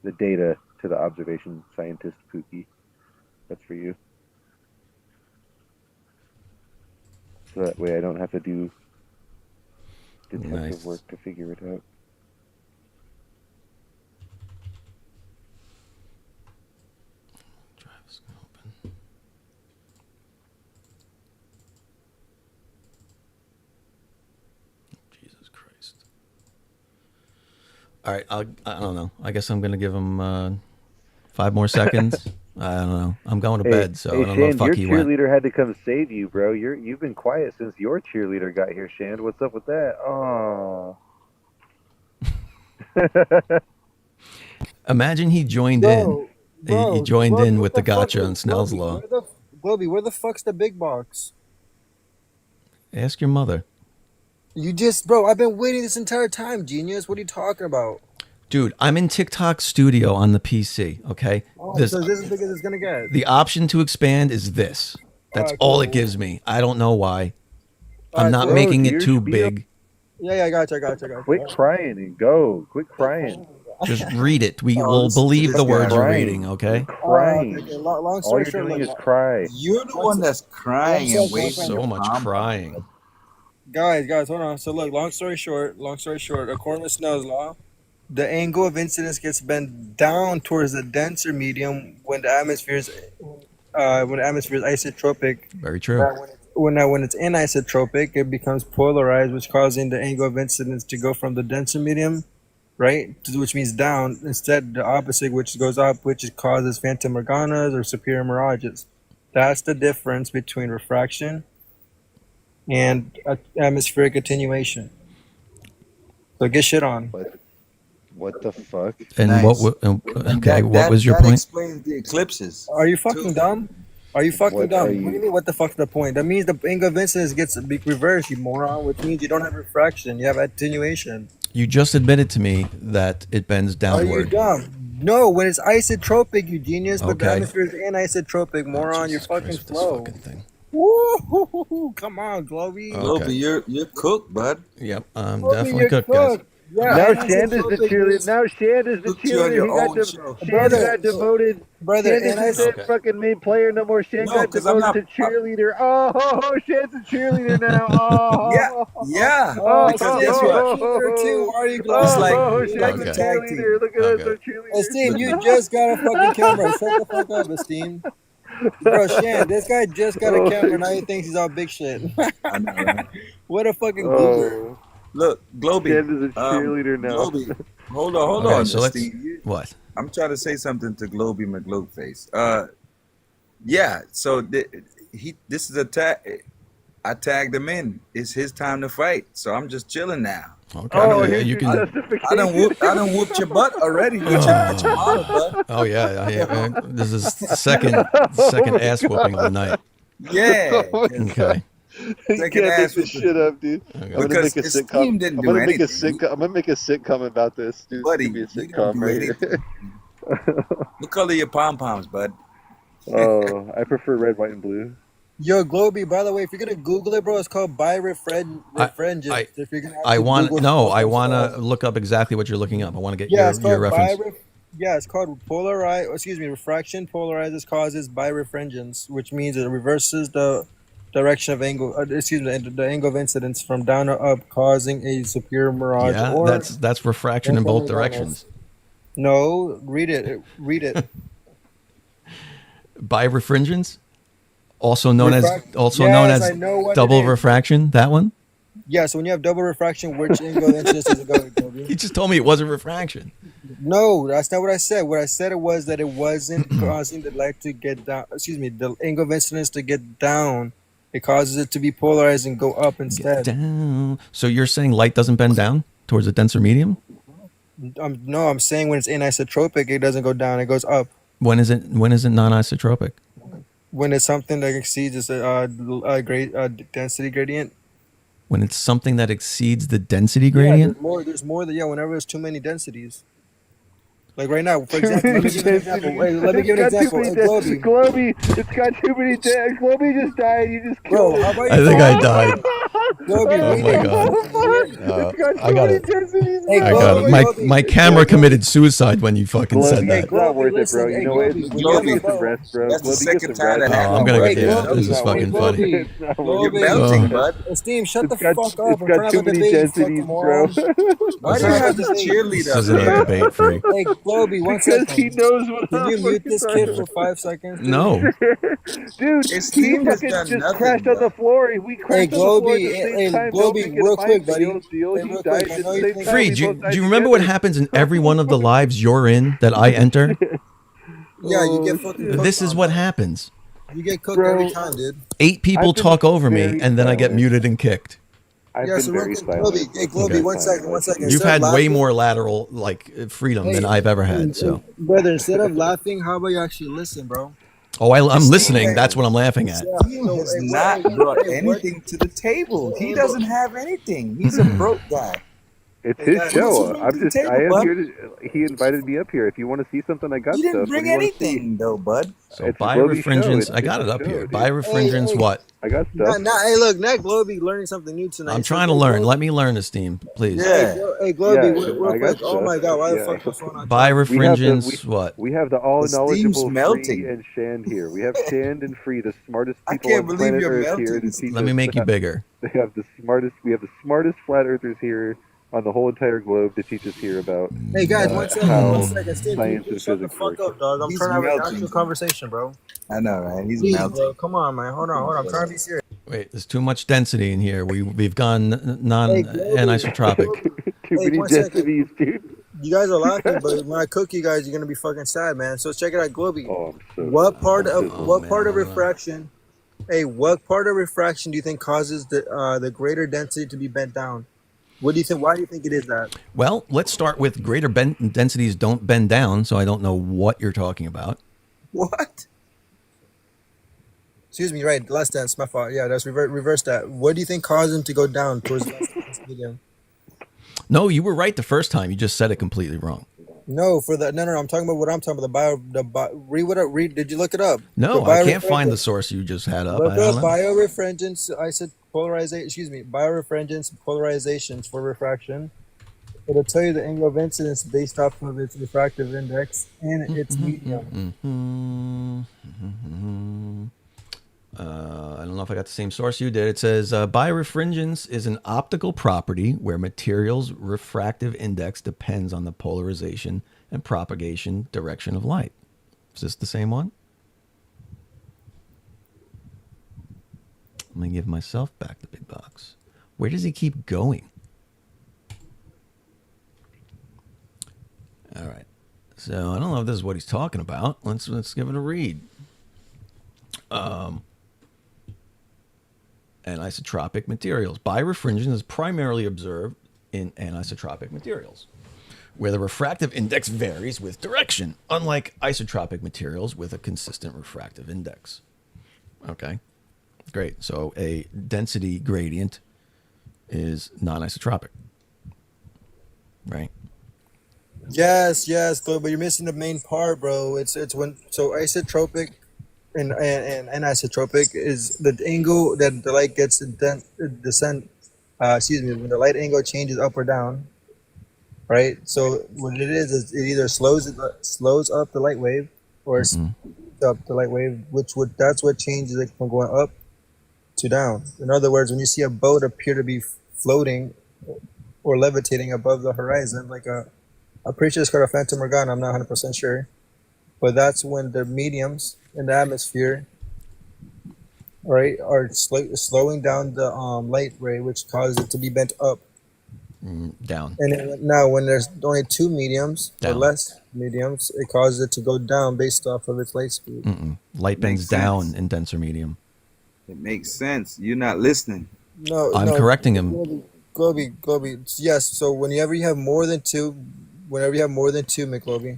the data to the observation scientist, Pookie. That's for you. So that way I don't have to do detective work to figure it out. Drive's open. Jesus Christ. All right, I don't know. I guess I'm gonna give him 5 more seconds. I don't know. I'm going to Hey, bed, so hey, I don't know Shand, if fuck your he went. cheerleader had to come save you, bro. You've been quiet since your cheerleader got here, Shand. What's up with that? Oh. Imagine he joined in. He joined Globy, in what with the fuck gotcha on Snell's Globy, Law. where the fuck's the big box? Ask your mother. You just, bro, I've been waiting this entire time, genius. What are you talking about? Dude, I'm in TikTok Studio on the PC, okay? Oh, so this is as big as it's gonna get. The option to expand is this. That's all it gives me. I don't know why. I'm not making it too big. Yeah, I got you. Quit crying and go. Quit crying. Just read it. We will listen to believe this the guy. words you're Crying. reading, okay? Crying. Okay. Long All story you're short, doing look, is cry. You're the one that's crying and waving So your much palm. crying. guys, hold on. So look, long story short, according to Snell's law, the angle of incidence gets bent down towards the denser medium when the atmosphere is isotropic. Very true. When it's anisotropic, it becomes polarized, which causing the angle of incidence to go from the denser medium, right, which means down, instead the opposite, which goes up, which causes phantom morganas or superior mirages. That's the difference between refraction and atmospheric attenuation. So get shit on. What the fuck? And Nice. what was your that point? explains the eclipses. Are you fucking dumb? Are you fucking What dumb? are What do you you- mean? What the fuck's the point? That means the angle of incidence gets reversed, you moron. Which means you don't have refraction. You have attenuation. You just admitted to me that it bends Are you downward. dumb? No, when it's isotropic, you genius. But the Okay. atmosphere is anisotropic, moron. You're fucking Christ, this slow. fucking thing. Woo! Come on, Globy. Globy, you're cooked, bud. Yep, I'm Globy, definitely you're cooked, guys. cooked. Yeah, Now anisotropic Shand is the cheerleader. means- Now Shand is the Put you on cheerleader. your He got own show. Shand Brother, got devoted. brother, Shand is Okay. the fucking main player no more. Shand No, got 'cause I'm devoted not- to cheerleader. Oh, Shand's a cheerleader now. Oh, Yeah. Oh, Because guess what? cheerleader too. Why are you It's glad? like- oh, Shand's Okay. a cheerleader. Look at us, our cheerleaders. Esteem, you just got a fucking camera. Shut the fuck up, Esteem. Bro, Shan, this guy just got a camera. Now he thinks he's all big shit. I know, right? What a fucking goober. Look, Globy. Shand is a cheerleader now. Globy. Hold on, Okay, on. so let's- Steve. What? I'm trying to say something to Globy McGlobeface. Yeah. So this is a tag. I tagged him in. It's his time to fight. So I'm just chilling now. Okay, Oh, yeah, here's you your can. justification. I done whooped your butt already with your model, bud. Oh yeah. This is the second ass whooping of the night. Yeah. Okay. You Second can't make ass this whooping. shit up, dude. I'm gonna Because make a his sitcom. team didn't I'm do gonna make a anything. sitcom. I'm gonna make a sitcom about this, dude. Buddy, It's gonna be a you don't sitcom do right here. anything. What color your pom poms, bud? Oh, I prefer red, white, and blue. Yo, Globy, by the way, if you're gonna Google it, bro, it's called birefringence. If you're gonna I want Google to look up exactly what you're looking up. I want to get it's your called reference. it's called refraction polarizes causes birefringence, which means it reverses the direction of angle. The angle of incidence from down to up, causing a superior mirage. Yeah, or that's refraction in both directions. No, read it. Read it. Birefringence, also known Yes, as I know what double it is. refraction. That one. Yeah, so when you have double refraction, which angle of incidence does it go with, Globy? You just told me it wasn't refraction. No, that's not what I said. What I said it was that it wasn't causing the light to get down. The angle of incidence to get down. It causes it to be polarized and go up instead. Down. So you're saying light doesn't bend down towards a denser medium? No, I'm saying when it's anisotropic, it doesn't go down. It goes up. When is it non-isotropic? When it's something that exceeds density gradient. When it's something that exceeds the density gradient? Yeah, there's more. Whenever there's too many densities. Like right now, for example, let me give you an example. Wait, let me give you an example. Globy. Globy, it's got too many deaths. Globy just died. You just killed Bro, how about I think I died. Globy, Oh my god. It's got I too got many it. densities. Hey, I got it. Globy. My camera committed suicide when you fucking said Globy, that. it's not worth it, bro. listen, You know what? Globy, Globy, get some rest, bro. That's the Globy, second get some time rest. that happened. I'm gonna Hey, get Globy, this is it's not fucking worth funny. it. It's not Globy. worth You're it. melting, bud. Esteem, shut the It's got, fuck up. it's got too many densities, bro. Why do Sorry, you have this this cheerleader This up isn't a here. debate free. Hey, Globy, one Because he second. knows what Can I'm you mute fucking this talking kid for about. 5 seconds? Dude? No. Dude, His he team has fucking done just nothing, crashed on bro. the floor. We Hey, crashed on the floor at Globy, the same hey, time. Globy, Don't make it real a quick, fight, buddy. deal. Hey, He real died quick. I at know the you same think. time. Free, We do both died you remember what together. happens in every one of the lives you're in that I enter? Yeah, you get fucking cooked This is on what that. happens. You get cooked every time, dude. 8 people I've been talk over me, very and then I get silent. muted and kicked. I've Yeah, been so real very quick, silent. Globy, hey, Globy, Okay. one second. You've Instead of had way laughing, more lateral freedom than hey, I've ever had. So, brother, instead of laughing, how about you actually listen, bro? I'm listening. That's what I'm laughing at. Yeah. Steam has not brought anything to the table. He doesn't have anything. He's a broke guy. It's Hey, his guys, show. What you bring to the table, I am bud? here to. He invited me up here. If you want to see something, I got You didn't stuff. What bring do you want to see? anything, though, bud. So It's biorefringence. Globy's show. I got It's it his up show, here. dude. Biorefringence. Hey, What? I got stuff. hey, look, Nick Globy learning something new tonight. I'm So, trying to hey, learn. Globy- Let me learn this, team, please. Yeah. Hey, Globy, Yeah, real I got quick. Oh my stuff. God, why the Yeah. fuck my phone not charging? Biorefringence. What? We have the all The steam's knowledgeable melting. Free and Shand here. We have Shand and Free, the smartest I people can't on believe planet you're Earth here melting. to teach Let me us make you that- bigger. They have the smartest. We have the smartest flat earthers here on the whole entire globe to teach us here about Hey guys, one second, how one second. Steve, can you science please and shut the physics fuck work. up, dog? I'm He's trying to have an melting. actual conversation, bro. I know, right? He's Please, melting. bro. Come on, man. Hold on. I'm trying to be serious. Wait, there's too much density in here. We've gone non-anisotropic. Too Hey, many one second. densities, dude. You guys are laughing, but when I cook you guys, you're gonna be fucking sad, man. So check it out, Globy. Oh, I'm so What part I'm of so what man, part of I don't know. refraction? Hey, what part of refraction do you think causes the greater density to be bent down? What do you think? Why do you think it is that? Well, let's start with greater densities don't bend down, so I don't know what you're talking about. What? Excuse me, right? Less dense. My fault. Yeah, that's reverse that. What do you think caused them to go down towards the less dense medium? No, you were right the first time. You just said it completely wrong. No, for the no. I'm talking about what I'm talking about. Read what up. Read. Did you look it up? No, The I can't find the biorefringence. source you just had up. Look I don't up know. biorefringence. I said polarization. Excuse me, biorefringence polarizations for refraction. It'll tell you the angle of incidence based off of its refractive index and its medium. I don't know if I got the same source you did. It says biorefringence is an optical property where material's refractive index depends on the polarization and propagation direction of light. Is this the same one? Let me give myself back the big box. Where does he keep going? All right. So I don't know if this is what he's talking about. Let's give it a read. Anisotropic materials. Birefringence is primarily observed in anisotropic materials, where the refractive index varies with direction, unlike isotropic materials with a consistent refractive index. Okay, great. So a density gradient is non-isotropic, right? Yes, but you're missing the main part, bro. It's when so isotropic and anisotropic is the angle that the light gets descent. Excuse me, when the light angle changes up or down, right? So what it is it either slows up the light wave or speeds up the light wave, that's what changes it from going up to down. In other words, when you see a boat appear to be floating or levitating above the horizon, like I'm pretty sure it's called a phantom organ. I'm not 100% sure, but that's when the mediums in the atmosphere, right, are slowing down the light ray, which causes it to be bent up. Down. And now, when there's only two mediums or Down. less mediums, it causes it to go down based off of its light speed. Light bends Makes down sense. in denser medium. It makes sense. You're not listening. No, I'm correcting him. Globy. Yes. So whenever you have more than two, McGloby.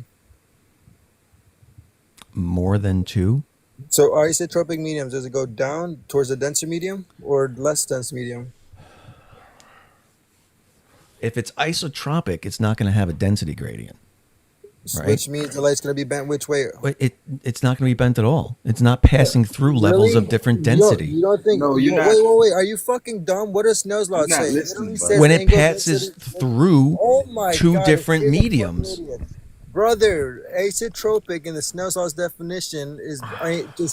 More than two? So isotropic mediums, does it go down towards the denser medium or less dense medium? If it's isotropic, it's not going to have a density gradient. Right? Which means the light's going to be bent which way? It's not going to be bent at all. It's not passing through levels of different density. You don't think? No, you're not. Wait. Are you fucking dumb? What does Snell's law You're not say? listening, Literally bro. says When it angle passes density- through Oh my two God, different you're a fucking mediums. idiot. Brother, isotropic in the Snell's law's definition is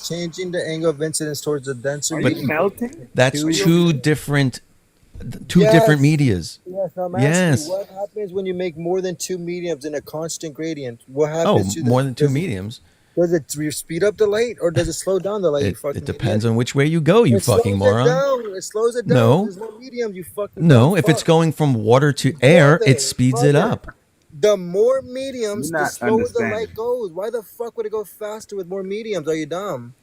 changing the angle of incidence towards the denser Are medium. you melting? That's two different Yes. different medias. Yes, I'm asking Yes. you, what happens when you make more than two mediums in a constant gradient? What Oh, happens to more than two does it- mediums. Does it speed up the light or does it slow down the light? You It fucking depends idiot? on which way you go, you It slows fucking it moron. down. It slows it down. No. There's more medium. You fucking No, dumb if it's fuck. going from water to air, Brother, it speeds it brother. up. The more mediums, You're the not slower the understanding. light goes. Why the fuck would it go faster with more mediums? Are you dumb?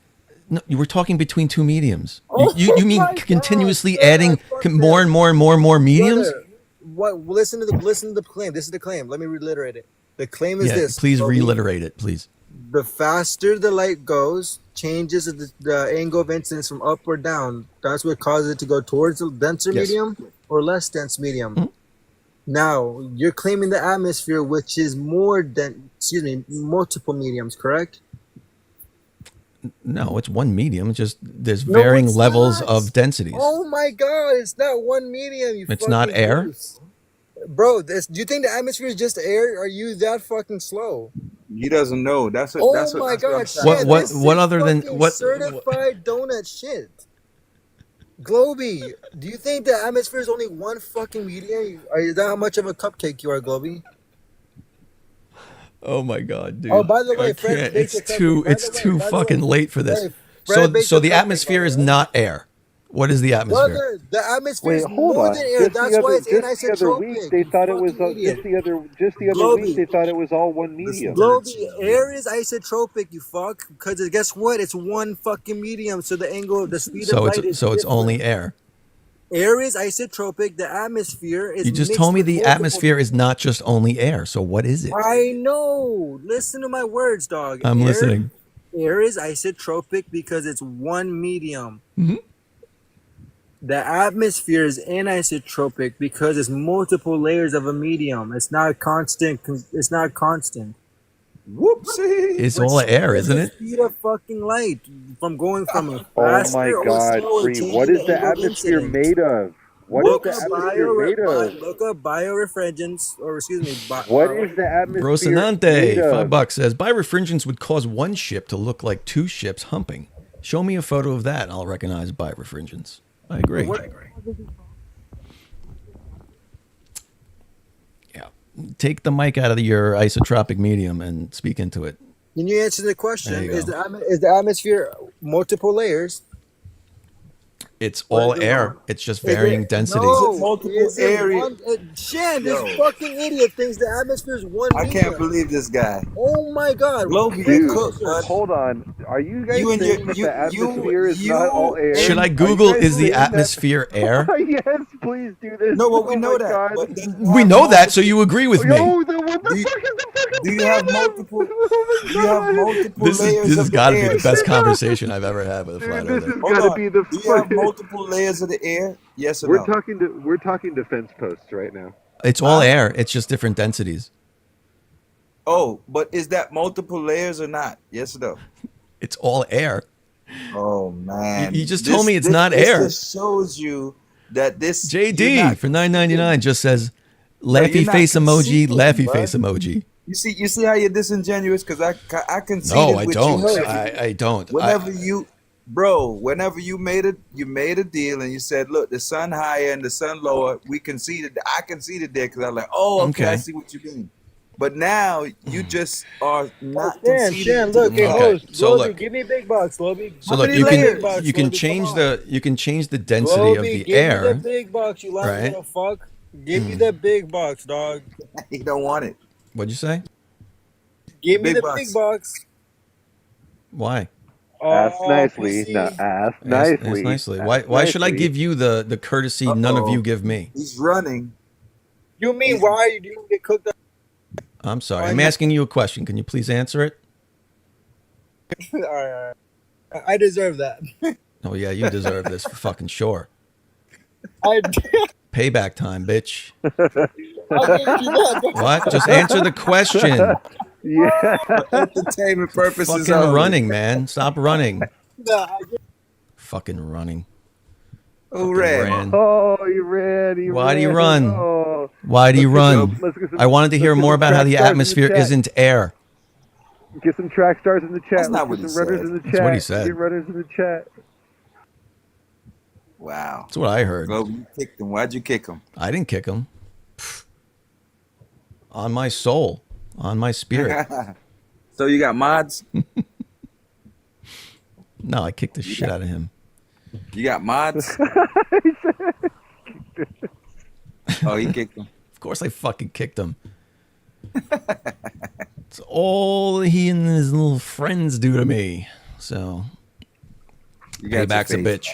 No, you were talking between two mediums. Oh You mean my continuously God, adding more and more and more and more mediums? brother, what? Listen to the claim. This is the claim. Let me reiterate it. The claim is Yeah, this. please Kobe. reiterate it, please. The faster the light goes, changes the angle of incidence from up or down. That's what causes it to go towards a denser Yes. medium or less dense medium. Now you're claiming the atmosphere, which is multiple mediums, correct? No, it's one medium. It's just there's No, varying it's levels not. of densities. Oh my God, it's not one medium. You It's not fucking air? goose. Bro. Do you think the atmosphere is just air? Are you that fucking slow? He doesn't know. That's what. Oh That's what. my That's what I'm God, saying. shit, What this what is other than fucking what? certified donut shit. Globy, do you think the atmosphere is only one fucking medium? Is that how much of a cupcake you are, Globy? Oh my God, dude! Oh, by the way, I Fred can't. baked It's a too. cupcake. By It's the way, too by the fucking way, late for this. hey, Fred baked So a the cupcake, atmosphere by is the way. not air. What is the atmosphere? Brother, the atmosphere Wait, is hold more on. than air. That's why it's Just the other week anisotropic. they You thought it was fucking idiot. just the other week Globy, they thought it was all one medium. Globy, air is isotropic, you fuck. Because guess what? It's one fucking medium, so the angle, the speed of light is So it's different. only air. Air is isotropic. The atmosphere is. You just mixed told me with the multiple atmosphere is not just only air. So what is it? I know. Listen to my words, dog. I'm listening. Air is isotropic because it's one medium. Mhm. The atmosphere is anisotropic because it's multiple layers of a medium. It's not constant. It's not constant. Whoopsie. It's all air, isn't The it? speed of fucking light from going from a Oh faster my or God, slower, Free! changing What is the angle of atmosphere incidence. made of? What Look is the up atmosphere made of? look up biorefrigerants, or excuse me, What is the atmosphere made Rocinante, of? $5 says birefringence would cause one ship to look like two ships humping. Show me a photo of that, and I'll recognize birefringence. I agree. Yeah, take the mic out of your isotropic medium and speak into it. Can you answer the question? There you Is go. is the atmosphere multiple layers? It's Or all is it air. one? It's just Is it- varying density. No, multiple is it area- one? Shan, Yo. this fucking idiot thinks the atmosphere is one I medium. can't believe this guy. Oh my God! Globy, Quick you Dude, cook, research. bud. hold on. Are you guys You and saying your- that you- the atmosphere is you not all air? Should I Are you Google guys is the saying that- atmosphere air? Yes, please do this. No, but we Oh know my that. God. But then We know that, so you agree with me. Yo, then what the Do you- fuck is the fucking Do you have multiple? Do you have multiple layers This has of the got to be air? the best conversation I've ever had with a flat Dude, this earther. has Hold got to on. be the Do you have fucking... multiple layers of the air? Yes or We're no? talking defense posts right now. It's all air. It's just different densities. Oh, but is that multiple layers or not? Yes or no? It's all air. Oh man! You just told me it's not air. This just shows you that this JD for $9.99 just says laughy you're not face emoji, conceding, laughy bud. face emoji. You see how you're disingenuous because I conceded No, I with don't. you. I don't. Whenever whenever you made a deal and you said, look, the sun higher and the sun lower, we conceded. I conceded there because I was like, oh, okay, I Okay. see what you mean. But now you just are not Shan, conceding. look, hey, Okay, host, so Globy, look. give me big box, Globy. So How look, many you layers? can you can Globy, change come the density of Globy, the give me the air. big box, you lying right? little fuck. Give me the big box, dog. He don't want it. What'd you say? Give me Big the box. big box. Why? Ask Oh, nicely. pussy. No, ask Ask nicely. nicely. Ask Why should I nicely. give you the courtesy none of Uh-oh. you give me? He's running. You mean why you didn't get cooked up? I'm sorry. Why I'm not? asking you a question. Can you please answer it? all right. I deserve that. Oh yeah, you deserve this for fucking sure. I Payback time, bitch. gave you that. What? Just answer the question. Yeah. For entertainment purposes Fucking only. running, man. Stop running. Nah, I gave- Fucking running. Who Fucking ran? ran. Oh, he ran. Why do you run? Oh. Why do you run? Let's get some- I wanted to hear let's get more some about how track the stars in atmosphere chat. isn't air. Get some track stars in the chat. That's not Let's what get he some runners said. in the chat. That's what he said. Get runners in the chat. Wow. That's what I heard. Globy, you kicked him. Why'd you kick him? I didn't kick him. On my soul. On my spirit. So you got mods? No, I kicked the shit out of him. You got mods? Oh, he kicked him. Of course I fucking kicked him. It's all he and his little friends do to me. So payback's a bitch.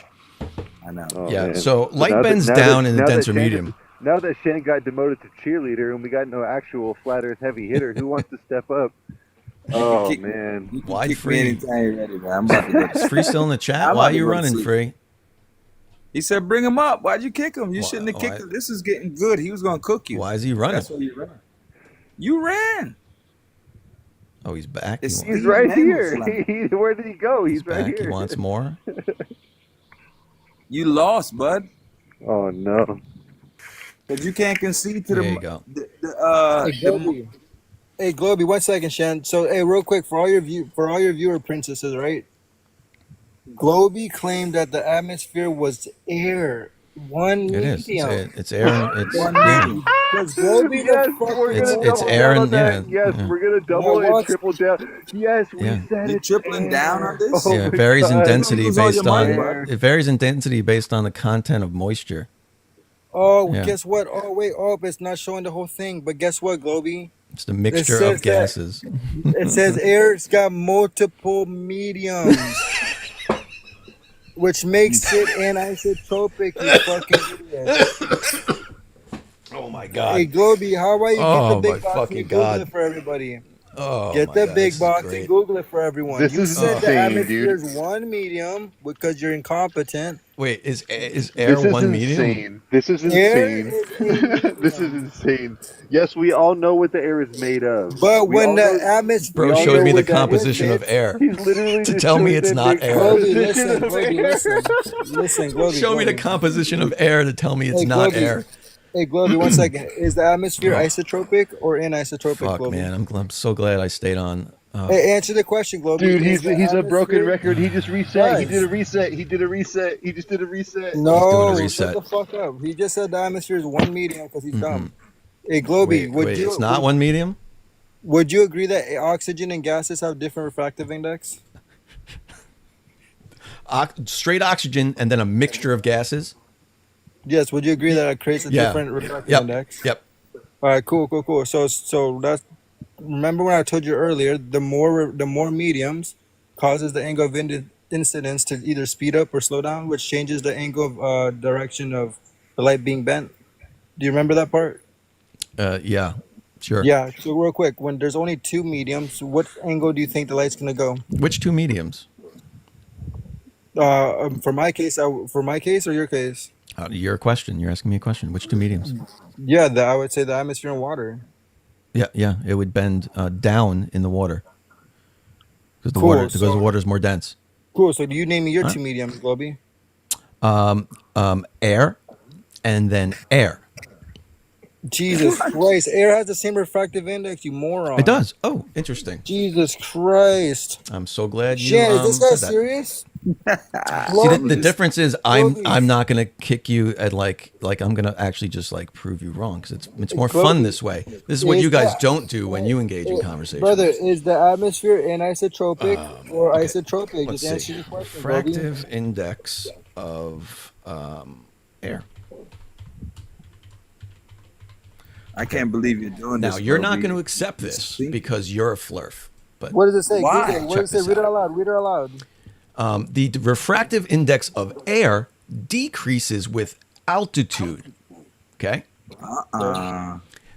I know. Oh, Yeah. man. So light now that- bends now down that- in the now that denser Shane- medium. Now that Shane got demoted to cheerleader and we got no actual flat Earth heavy hitter, who wants to step up? Oh man, Why Kick me Free? anytime you're ready, man. I'm about to go. Is Free still in the chat? I'm Why about are to you go to running, sleep. Free? He said, "Bring him up. Why'd you kick him? You Why- shouldn't have kicked why- him. This is getting good. He was gonna cook you. Why is he running? That's why you ran. You ran. Oh, he's back. It's- He he's wants, right man here. was like- Where did he go? He's right back. here. He wants more. You lost, bud. Oh no. Because you can't concede to There the. you go. Hey, Globy, 1 second, Shan. So, hey, real quick, for all your viewer princesses, right? Globy claimed that the atmosphere was air. One It is. medium. It's air. And it's One yeah. medium. Because Globy Yes, the fuck we're gonna It's double air down on and- that. yeah, Yes, yeah. we're gonna double Yeah, and what? triple down. Yes, we Yeah. said You it's tripling air. down on this? Oh Yeah, it my varies in God. density Lose all based your money, on bud. it varies in density based on the content of moisture. Oh, Yeah. guess what? Oh, wait. Oh, it's not showing the whole thing. But guess what, Globy? It's the mixture says of gases. It says air's got multiple mediums, which makes it anisotropic, you fucking idiot. Oh my Hey, God. Globy, how about you Oh, get the my big box fucking and Google God. it for everybody? Oh, Get my the God, big this is box great. and Google it for everyone. This You is said the insane, atmosphere dude. is one medium because you're incompetent. Wait, is This air is one medium? insane. This is Air insane. is a medium. This is insane. Yes, we all know what the air is made of. But We when all the know- atmosphere, Bro all showed know me the what that composition of is. air. He's literally To just tell me showing it's the not big air. Globy, composition listen, of Globy, air. listen, Globy. Show me the Globy. composition of air to tell me it's Hey, not Globy. air. Hey, Globy, 1 second. Is the atmosphere Oh. isotropic or anisotropic, Fuck, Globy? man, I'm so glad I stayed on. Hey, answer the question, Globy. Dude, Is the he's a broken atmosphere- record. He just reset. He Guys. did a reset. He did a reset. He just did a reset. No, reset. shut the fuck up. He just said the atmosphere is one medium because he's dumb. Hey, Globy, Wait, would you? it's not one medium? Would you agree that oxygen and gases have different refractive index? Straight oxygen and then a mixture of gases? Yes. Would you agree that it creates a Yeah. different refractive Yep. index? Yep. All right, cool. So that's. Remember when I told you earlier, the more mediums causes the angle of incidence to either speed up or slow down, which changes the angle of direction of the light being bent. Do you remember that part? Yeah. Sure. Yeah. So real quick, when there's only two mediums, what angle do you think the light's gonna go? Which two mediums? For my case, or your case? Your question. You're asking me a question. Which two mediums? Yeah, I would say the atmosphere and water. Yeah. It would bend down in the water because the Cool, water is more dense. Cool. So do you name me your Huh? two mediums, Globy? Air, and then air. Jesus Christ! Air has the same refractive index, you moron. It does. Oh, interesting. Jesus Christ! I'm so glad you Shit, is this guy said that. serious? See, the difference is I'm not gonna kick you at like I'm gonna actually just like prove you wrong because it's more fun this way. This is what you guys don't do when you engage in conversation. Brother, is the atmosphere anisotropic or isotropic? Let's Just answer see. the question, Globy. Refractive index of air. I can't believe you're doing this. Now you're not Globy. going to accept this because you're a Flerf. But What does it say? Why? Google it. What Check does it say? this Read it out. out loud. Read it out loud. The refractive index of air decreases with altitude. Okay.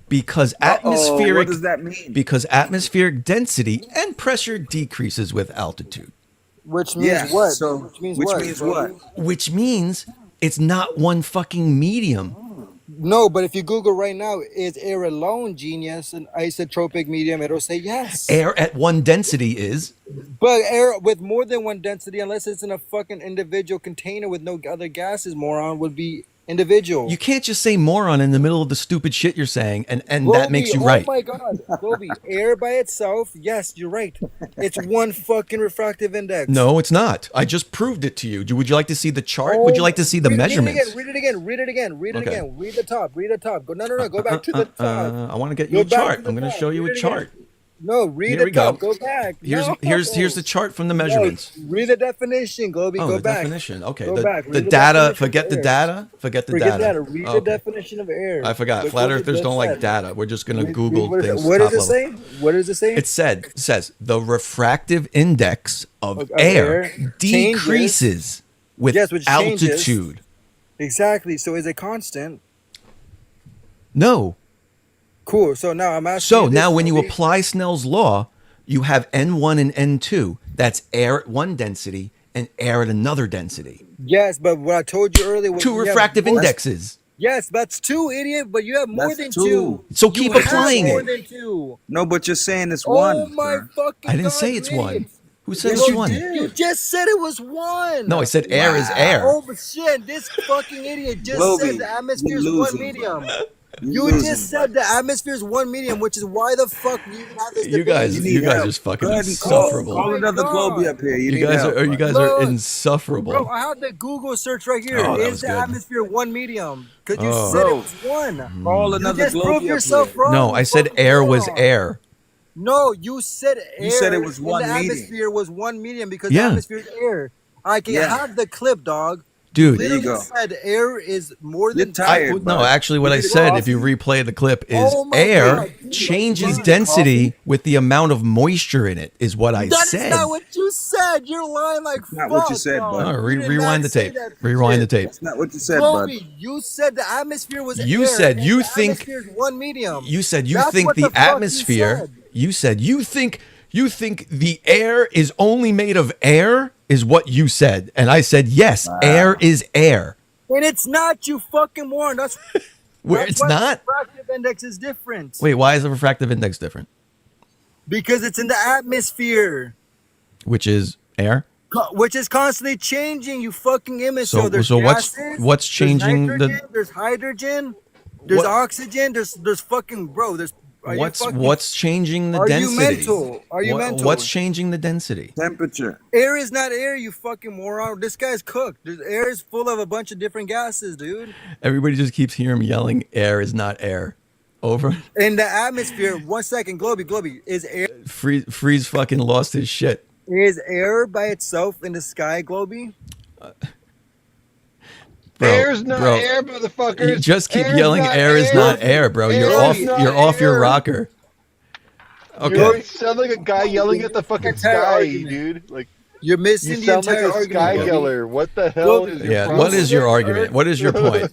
Because atmospheric. What does that mean? Because atmospheric density and pressure decreases with altitude. Which means Yeah, what? so- which means which what? means Globy? what? Which means it's not one fucking medium. No, but if you Google right now, is air alone, genius, an isotropic medium? It'll say yes. Air at one density is. But air with more than one density, unless it's in a fucking individual container with no other gases, moron, would be individual. You can't just say moron in the middle of the stupid shit you're saying, and that Globy, makes you right. Oh my God, Globy, air by itself, yes, you're right. It's one fucking refractive index. No, it's not. I just proved it to you. Would you like to see the chart? Would you like to see the measurements? Read it again. Read it Okay. again. Read the top. Go. No. Go back to the top. I want to get you Go a back chart. to the I'm going to top. show you a Read it chart. No, read Here the we top. go. Go back. Here's the chart from the measurements. No, read the definition, Globy. Oh, go the back. definition. Okay. Go The back. the Read data. definition Forget of the air. data. Forget the Forget data. data. Read the Okay. definition of air. I forgot. Look Flat what it earthers just don't like said. data. We're just gonna Read Google what things. what top does it level. say? What does it say? It says the refractive index of Of air air decreases with which changes. altitude. Exactly. So is it constant? No. Cool. So now I'm asking. So you this, now when you Globy. apply Snell's law, you have N1 and N2. That's air at one density and air at another density. Yes, but what I told you earlier was Two you have refractive more- indexes. Yes, that's two, idiot. But you have more That's than two. So You keep have applying more it. than two. No, but you're saying it's Oh one. my sir. fucking I didn't God, say it's you one. idiot. Who said Yes, it's you one? did. You just said it was one. No, I said air is air. Oh but shit! This fucking idiot just Globy, said the atmosphere is you're one losing, medium. You're You losing, just said the atmosphere is one medium, which is why the fuck you even have this You debate. guys, need you guys help. are just fucking Go ahead and call insufferable. another Globy up here. You, You need guys help, are, you guys Look. are insufferable. Bro, I have the Google search right here. Oh, that Is was the good. atmosphere one medium? Because you Oh. said Bro, it was one. Call You another just Globy proved up yourself here. wrong. No, You I said fucking air was moron. air. No, you said air. You said it was in one the medium. atmosphere was one medium because Yeah. the atmosphere is air. I can Yeah. have the clip, dog. Dude. There you Literally go. said air is more You're than tired, No, bud. actually, what You I need to said, go if you off. replay the clip, is Oh my air God, dude, changes like, density with the amount of moisture in it, is what I That is said. not what you said. You're lying like Not fuck. what you said, dog. bud. Oh, You did rewind not the say tape. that Rewind the shit. tape. That's not what you said, bud. Globy, you said the atmosphere was You air. said and you the think- atmosphere is one medium. You said you That's think what the fuck you atmosphere. said. You said you think the air is only made of air, is what you said, and I said yes. Air is air. And it's not, you fucking moron. That's Where that's it's why not. The refractive index is different. Wait, why is the refractive index different? Because it's in the atmosphere, Which is air. which is constantly changing. You fucking image. So- there's so what's- gases, what's there's changing the- nitrogen, There's hydrogen. There's What- oxygen. There's fucking bro. There's. Are you fucking- What's changing the Are you density? mental? Are you mental? What's changing the density? Temperature. Air is not air, you fucking moron. This guy's cooked. Air is full of a bunch of different gases, dude. Everybody just keeps hearing me yelling, "Air is not air." Over. In the atmosphere, 1 second, Globy, is Freeze fucking lost his shit. air by itself in the sky, Globy? Bro, Air's not bro, air, motherfuckers. You just keep Air's yelling, not "Air is not air," bro. You're Air off. is not You're off your air. rocker. You Okay. sound like a guy yelling at the fucking Entire sky, argument. dude. Like You're missing you the sound like entire a argument. sky Globy. yeller. What the hell is your Yeah. problem? What is your argument? What is your point?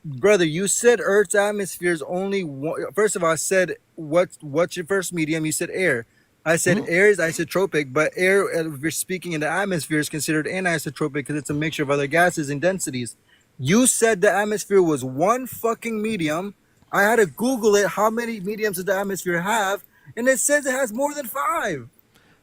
Brother, you said Earth's atmosphere is only one. First of all, I said what's your first medium? You said air. I said air is isotropic, but air, if we're speaking in the atmosphere, is considered anisotropic because it's a mixture of other gases and densities. You said the atmosphere was one fucking medium. I had to Google it. How many mediums does the atmosphere have? And it says it has more than 5.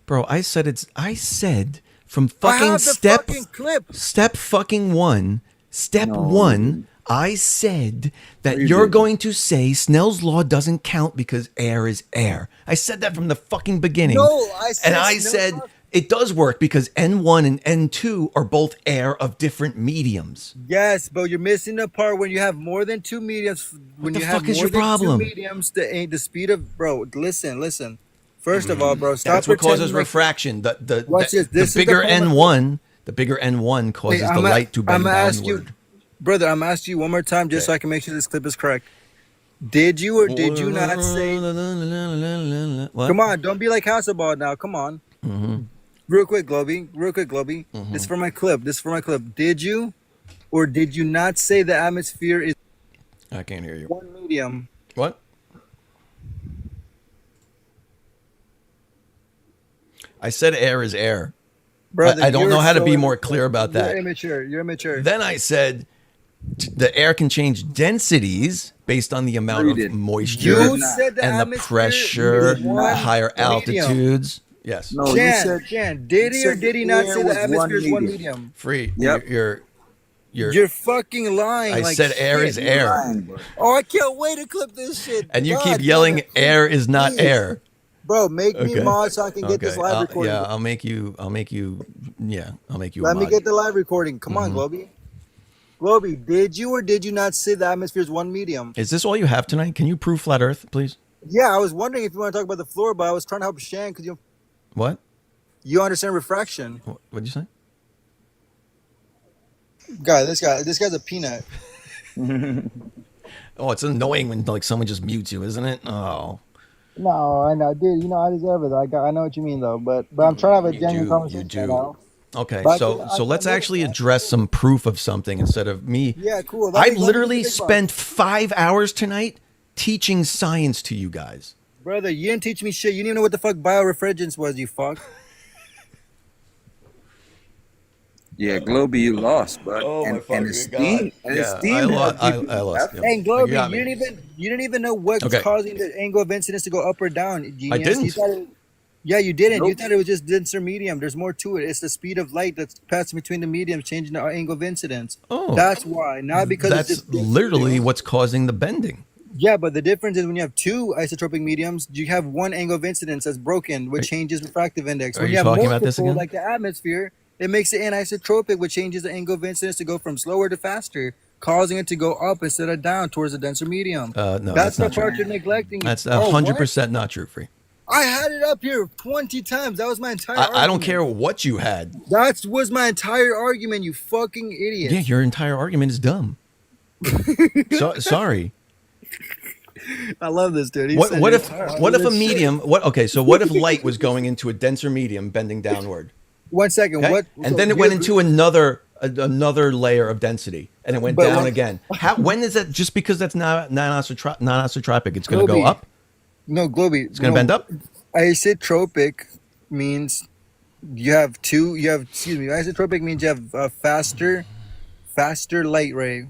Bro, I said from I fucking have the step fucking clip. step fucking one, step one, I said that You you're didn't. going to say Snell's law doesn't count because air is air. I said that from the fucking beginning. No, I said and I Snell's said law- it does work because N1 and N2 are both air of different mediums. Yes, but you're missing the part when you have more than 2 mediums. When the you have fuck is more your than problem? 2 mediums, the speed of Listen. First of all, bro, stop That's what causes pretending like- refraction. Watch this. This is the bigger problem. N1, the bigger N1 causes Wait, the I'm light to bend gonna ask downward. you, brother. I'm asking you one more time just so I can make sure this clip is correct. Did you or did you not say? What? Come on, don't be like Hasselblad now. Come on. Real quick, Globy. This is for my clip. Did you or did you not say the atmosphere is I can't hear you. one medium? What? I said air is air. Brother, I don't you're know how to so be more clear about that. You're immature. Then I said the air can change densities based on the amount Read of it. moisture You said the and the atmosphere pressure, is one higher medium. altitudes. Yes. No, you said. Jan, did he you or said did he not air say was the atmosphere is one medium. medium? Free. Yep. You're fucking lying. I like said air shit. is air. Lying, bro. Oh, I can't wait to clip this shit. And you God, keep yelling damn it. air is not Please. air. Bro, make me Okay. mod so I can get this live recording. Yeah, I'll make you a Let me mod. get the live recording. Come on, Globy. Globy, did you or did you not say the atmosphere is one medium? Is this all you have tonight? Can you prove flat earth, please? Yeah, I was wondering if you want to talk about the floor, but I was trying to help Shan because What? you understand refraction. What'd you say? This guy's a peanut. Oh, it's annoying when like someone just mutes you, isn't it? Oh. No, I know, dude. I deserve it. I know what you mean, though. But I'm trying to have a genuine conversation. You do. Now. Okay, But so let's actually address some proof of something instead of me. Yeah, cool. I literally spent 5 hours tonight teaching science to you guys. Brother, you didn't teach me shit. You didn't even know what the fuck biorefrigerance was, you fuck. Yeah, Globy, you lost, but and Esteem, I lost. Yeah. Hey, Globy, You got you me. didn't even know what's causing the angle of incidence to go up or down. Genius. I didn't. You thought yeah, you didn't. Nope. You thought it was just denser medium. There's more to it. It's the speed of light that's passing between the mediums, changing the angle of incidence. Oh, that's why. Not because that's it's just literally what's causing the bending. Yeah, but the difference is when you have two isotropic mediums, you have one angle of incidence that's broken, which changes refractive index. When Are you have talking about this again? like the atmosphere, it makes it anisotropic, which changes the angle of incidence to go from slower to faster, causing it to go up instead of down towards the denser medium. No, that's the not part true. you're neglecting. That's 100% not true, Free. I had it up here 20 times. That was my entire argument. I don't care what you had. That was my entire argument, you fucking idiot. Yeah, your entire argument is dumb. Sorry. I love this, dude. What if a medium? What if light was going into a denser medium, bending downward? 1 second. Okay? What? And then it went into another layer of density, and it went down again. When is that? Just because that's not non-isotropic, it's going to go up? No, Globy. It's going to bend up? Isotropic means isotropic means you have a faster light ray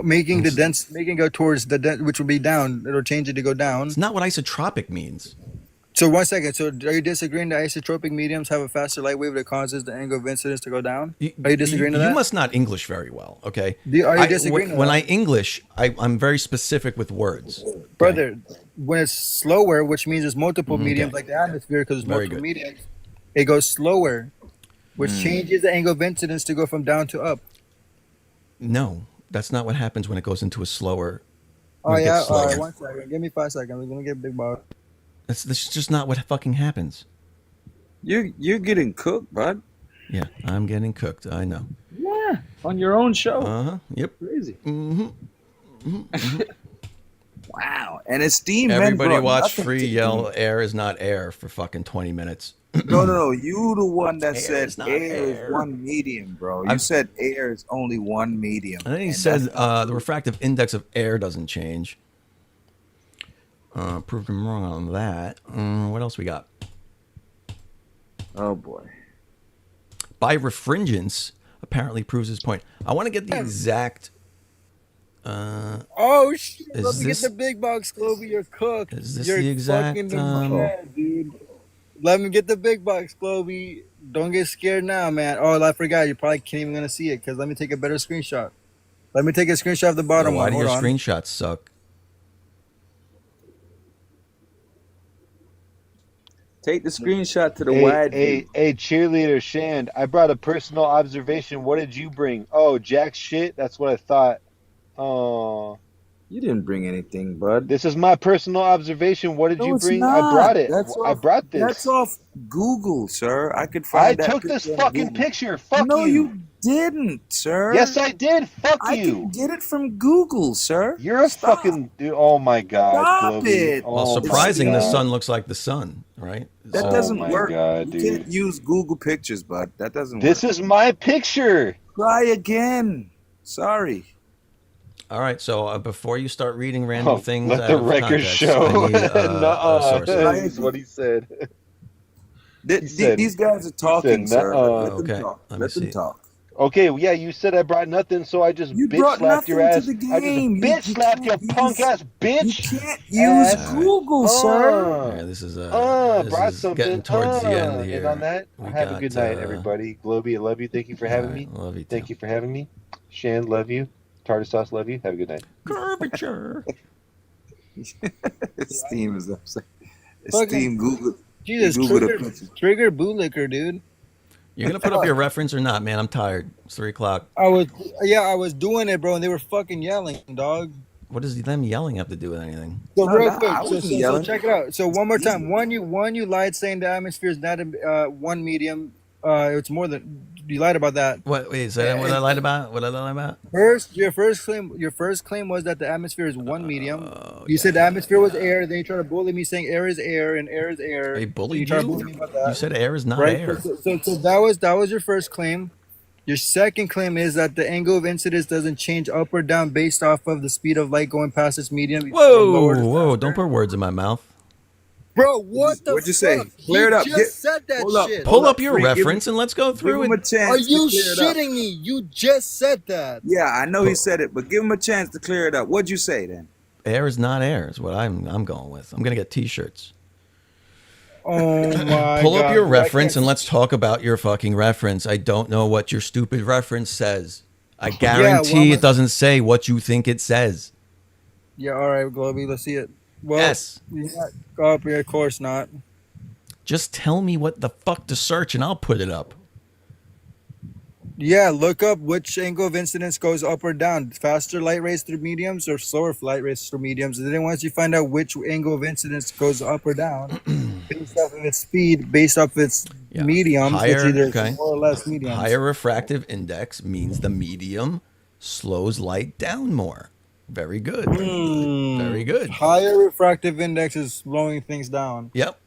making it go towards which would be down. It'll change it to go down. It's not what isotropic means. So 1 second. So are you disagreeing that isotropic mediums have a faster light wave that causes the angle of incidence to go down? Are you disagreeing to that? You must not English very well, okay? Are you disagreeing? When I English, I'm very specific with words. Brother, when it's slower, which means there's multiple mediums like the atmosphere, because there's multiple mediums, it goes slower, which changes the angle of incidence to go from down to up. No, that's not what happens when it goes into a slower. Oh yeah, all right, 1 second. Give me 5 seconds. We're gonna get a big bar. That's just not what fucking happens. You're getting cooked, bud. Yeah, I'm getting cooked. I know. Yeah, on your own show. Yep. Crazy. Mm-hmm. Wow. And Esteem. Everybody watch Free yell, "Air is not air" for fucking 20 minutes. No. You the one that said air is one medium, bro. You said air is only one medium. I think he said the refractive index of air doesn't change. Proved him wrong on that. What else we got? Oh boy. Birefringence apparently proves his point. I want to get the exact. Oh shit! Let me get the big box, Globy. You're cooked. Is this You're the exact? dude. Let me get the big box, Globy. Don't get scared now, man. Oh, I forgot. You probably can't even gonna see it because let me take a better screenshot. Let me take a screenshot of the bottom Why one. do your screenshots suck? Take the screenshot to the wide view. Hey, cheerleader Shand, I brought a personal observation. What did you bring? Oh, jack shit. That's what I thought. Oh. You didn't bring anything, bud. This is my personal observation. What did you bring? Not. I brought it. I brought this. That's off Google, sir. I could find I took this fucking picture. Fuck no, you. you didn't, sir. Yes, I did. Fuck I you. can get it from Google, sir. You're a fucking dude. Oh my god. Stop it. Well, surprising, the sun looks like the sun, right? That doesn't work. God, you can't use Google Pictures, bud. That doesn't work. This is my picture. Try again. Sorry. All right, so before you start reading random things, let the record show. That's what he said. These guys are talking, sir. Let them talk. Let them talk. Okay, yeah, you said I brought nothing, so I just bitch slapped your ass. To the game. I just bitch slapped your punk ass bitch. You can't use Google, sir. Yeah, this is brought something. Getting towards the end here. And on that, have a good night, everybody. Globy, I love you. Thank you for having me. Love you too. Thank you for having me. Shan, love you. Tartar sauce, love you. Have a good night. Curvature. Esteem is upset. Esteem Google. Jesus, trigger bootlicker, dude. You're gonna put up your reference or not, man? I'm tired. It's 3 o'clock. I was doing it, bro, and they were fucking yelling, dog. What does them yelling have to do with anything? So No, real no, quick, I wasn't so yelling. check it out. So one more time. One, you lied saying the atmosphere is not one medium. It's more than you lied about that. What? Wait, say that. What I lied about? What I lied about? Your first claim was that the atmosphere is one medium. You said the atmosphere was air. Then you try to bully me saying air is air and air is air. I You bullied try to you. bully me about that. You said air is not Right? air. So that was your first claim. Your second claim is that the angle of incidence doesn't change up or down based off of the speed of light going past its medium. Whoa! Don't put words in my mouth. Bro, what the What'd you say? fuck? Clear it up. Just said that Hold up. shit. Pull Hold up your Free, reference and let's go through give him it. a chance Are to you clear it up. shitting me? You just said that. Yeah, I know he said it, but give him a chance to clear it up. What'd you say then? Air is not air is what I'm going with. I'm gonna get T-shirts. Oh my Pull up God, your dude, I reference can't- and let's talk about your fucking reference. I don't know what your stupid reference says. I guarantee it doesn't say what you think it says. Yeah, all right, Globy, let's see it. Well, Yes. Oh, yeah, of course not. Just tell me what the fuck to search and I'll put it up. Yeah, look up which angle of incidence goes up or down. Faster light rays through mediums or slower light rays through mediums. And then once you find out which angle of incidence goes up or down, based off of its speed, based off its mediums, Higher, it's either okay. more or less mediums. Higher refractive index means the medium slows light down more. Very good. Very good. Higher refractive index is slowing things down. Yep.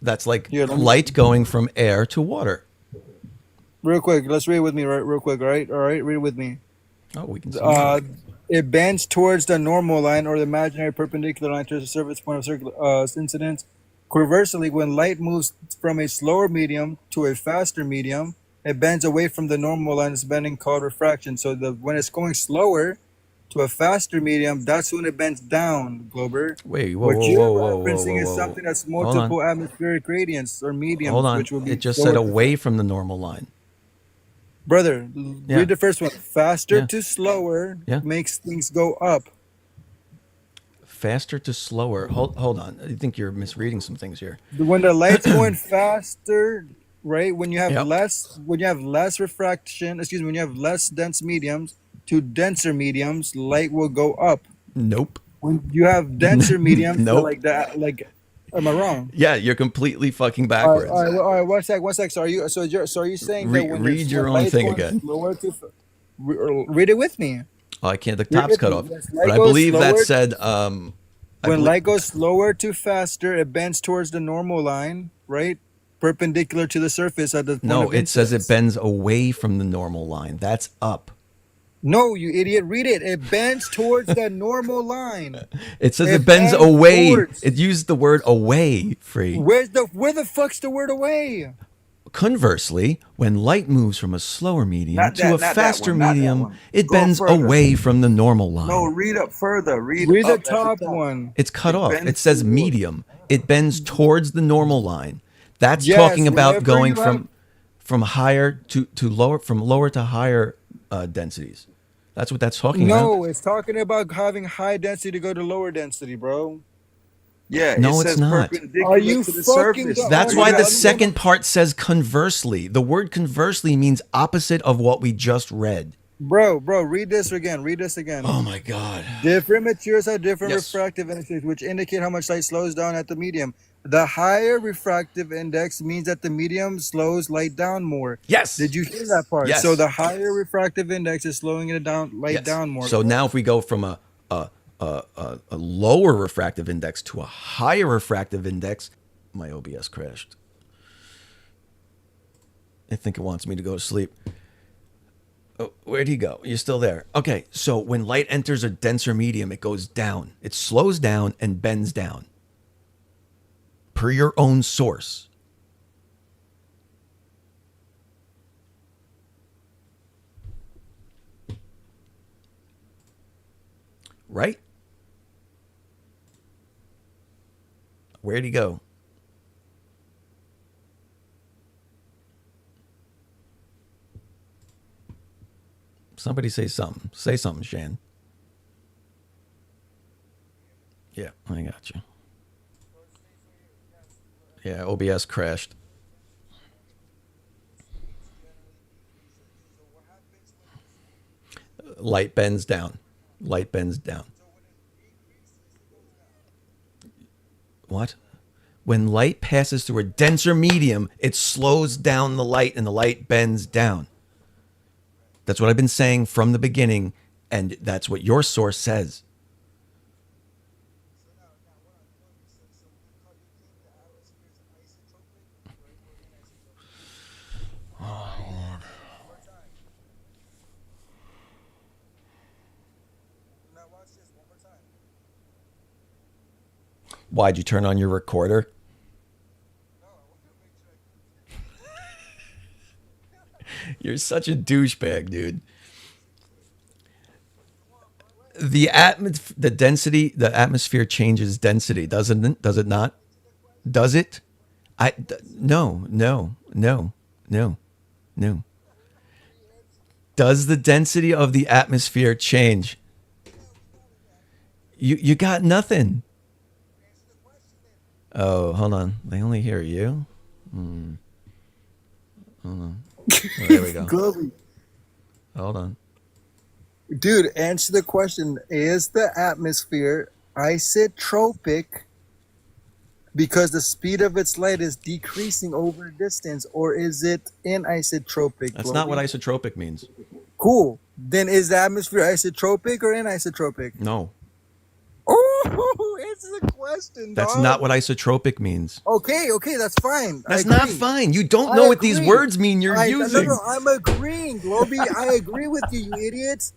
That's like Yeah, let me- light going from air to water. Real quick, let's read it with me, right? Real quick, all right? All right, read it with me. Oh, we can see. It bends towards the normal line or the imaginary perpendicular line to the surface point of circular incidence. Conversely, when light moves from a slower medium to a faster medium, it bends away from the normal line. It's bending called refraction. So when it's going slower to a faster medium, that's when it bends down, Glober. Wait, whoa, What whoa, you're whoa, whoa, referencing whoa, is whoa. something that's Hold on. multiple atmospheric gradients or mediums, Hold on. which will be It just slower said to away from the normal line. Brother, Yeah. read the first one. Faster Yeah. to slower Yeah. makes things go up. Faster to slower. Hold on. I think you're misreading some things here. When the light's going faster, right? When you have Yep. less refraction, excuse me, when you have less dense mediums to denser mediums, light will go up. Nope. When you have denser mediums, Nope. like that, like, am I wrong? Yeah, you're completely fucking All backwards. right, one sec. So are you saying that when Read your own thing again. Read it with me. Oh, I can't. The Read top's it cut with off. me. Yes, But light I goes believe that slower- said. When light goes slower to faster, it bends towards the normal line, right? Perpendicular to the surface at the point No, of it says incidence. it bends away from the normal line. That's up. No, you idiot. Read it. It bends towards the normal line. It says it bends bends away. towards. It used the word away, Free. Where the fuck's the word away? Conversely, when light moves from a slower medium Not to that- a not that faster one, not that medium, one. it Go bends further. away from the normal line. No, read up further. Read the up at top one. It's cut off. bends It says towards- medium. It bends towards the normal line. That's Yes, talking about whenever going you have- from higher to lower, from lower to higher densities. That's what that's talking about. No, it's talking about having high density to go to lower density, bro. Yeah, No, it it's says not. perpendicular Are you to the fucking surface. dumb? That's Oh, why yeah, the let me- second part says conversely. The word conversely means opposite of what we just read. Bro, read this again. Read this again. Oh my God. Different materials have different Yes. refractive indexes, which indicate how much light slows down at the medium. The higher refractive index means that the medium slows light down more. Yes. Did you hear that part? Yes. So the higher refractive index is slowing it down, light Yes. down more. So now if we go from a lower refractive index to a higher refractive index, my OBS crashed. I think it wants me to go to sleep. Oh, where'd he go? You're still there. Okay, so when light enters a denser medium, it goes down. It slows down and bends down. Per your own source. Right? Where'd he go? Somebody say something. Say something, Shan. Yeah, I got you. Yeah, OBS crashed. Light bends down. Light bends down. What? When light passes through a denser medium, it slows down the light and the light bends down. That's what I've been saying from the beginning, and that's what your source says. Oh, Lord. Why'd you turn on your recorder? You're such a douchebag, dude. The density, the atmosphere changes density, doesn't it? Does it not? Does it? No. Does the density of the atmosphere change? You got nothing. Oh, hold on. They only hear you? Hold on. Oh, there we go. Globy. Hold on. Dude, answer the question. Is the atmosphere isotropic because the speed of its light is decreasing over a distance, or is it anisotropic? That's not what isotropic means. Cool. Then is the atmosphere isotropic or anisotropic? No. Oh, answer the question, That's dog. not what isotropic means. Okay, that's fine. That's not fine. You don't know what these words mean you're using. No, I'm agreeing, Globy. I agree with you, you idiots.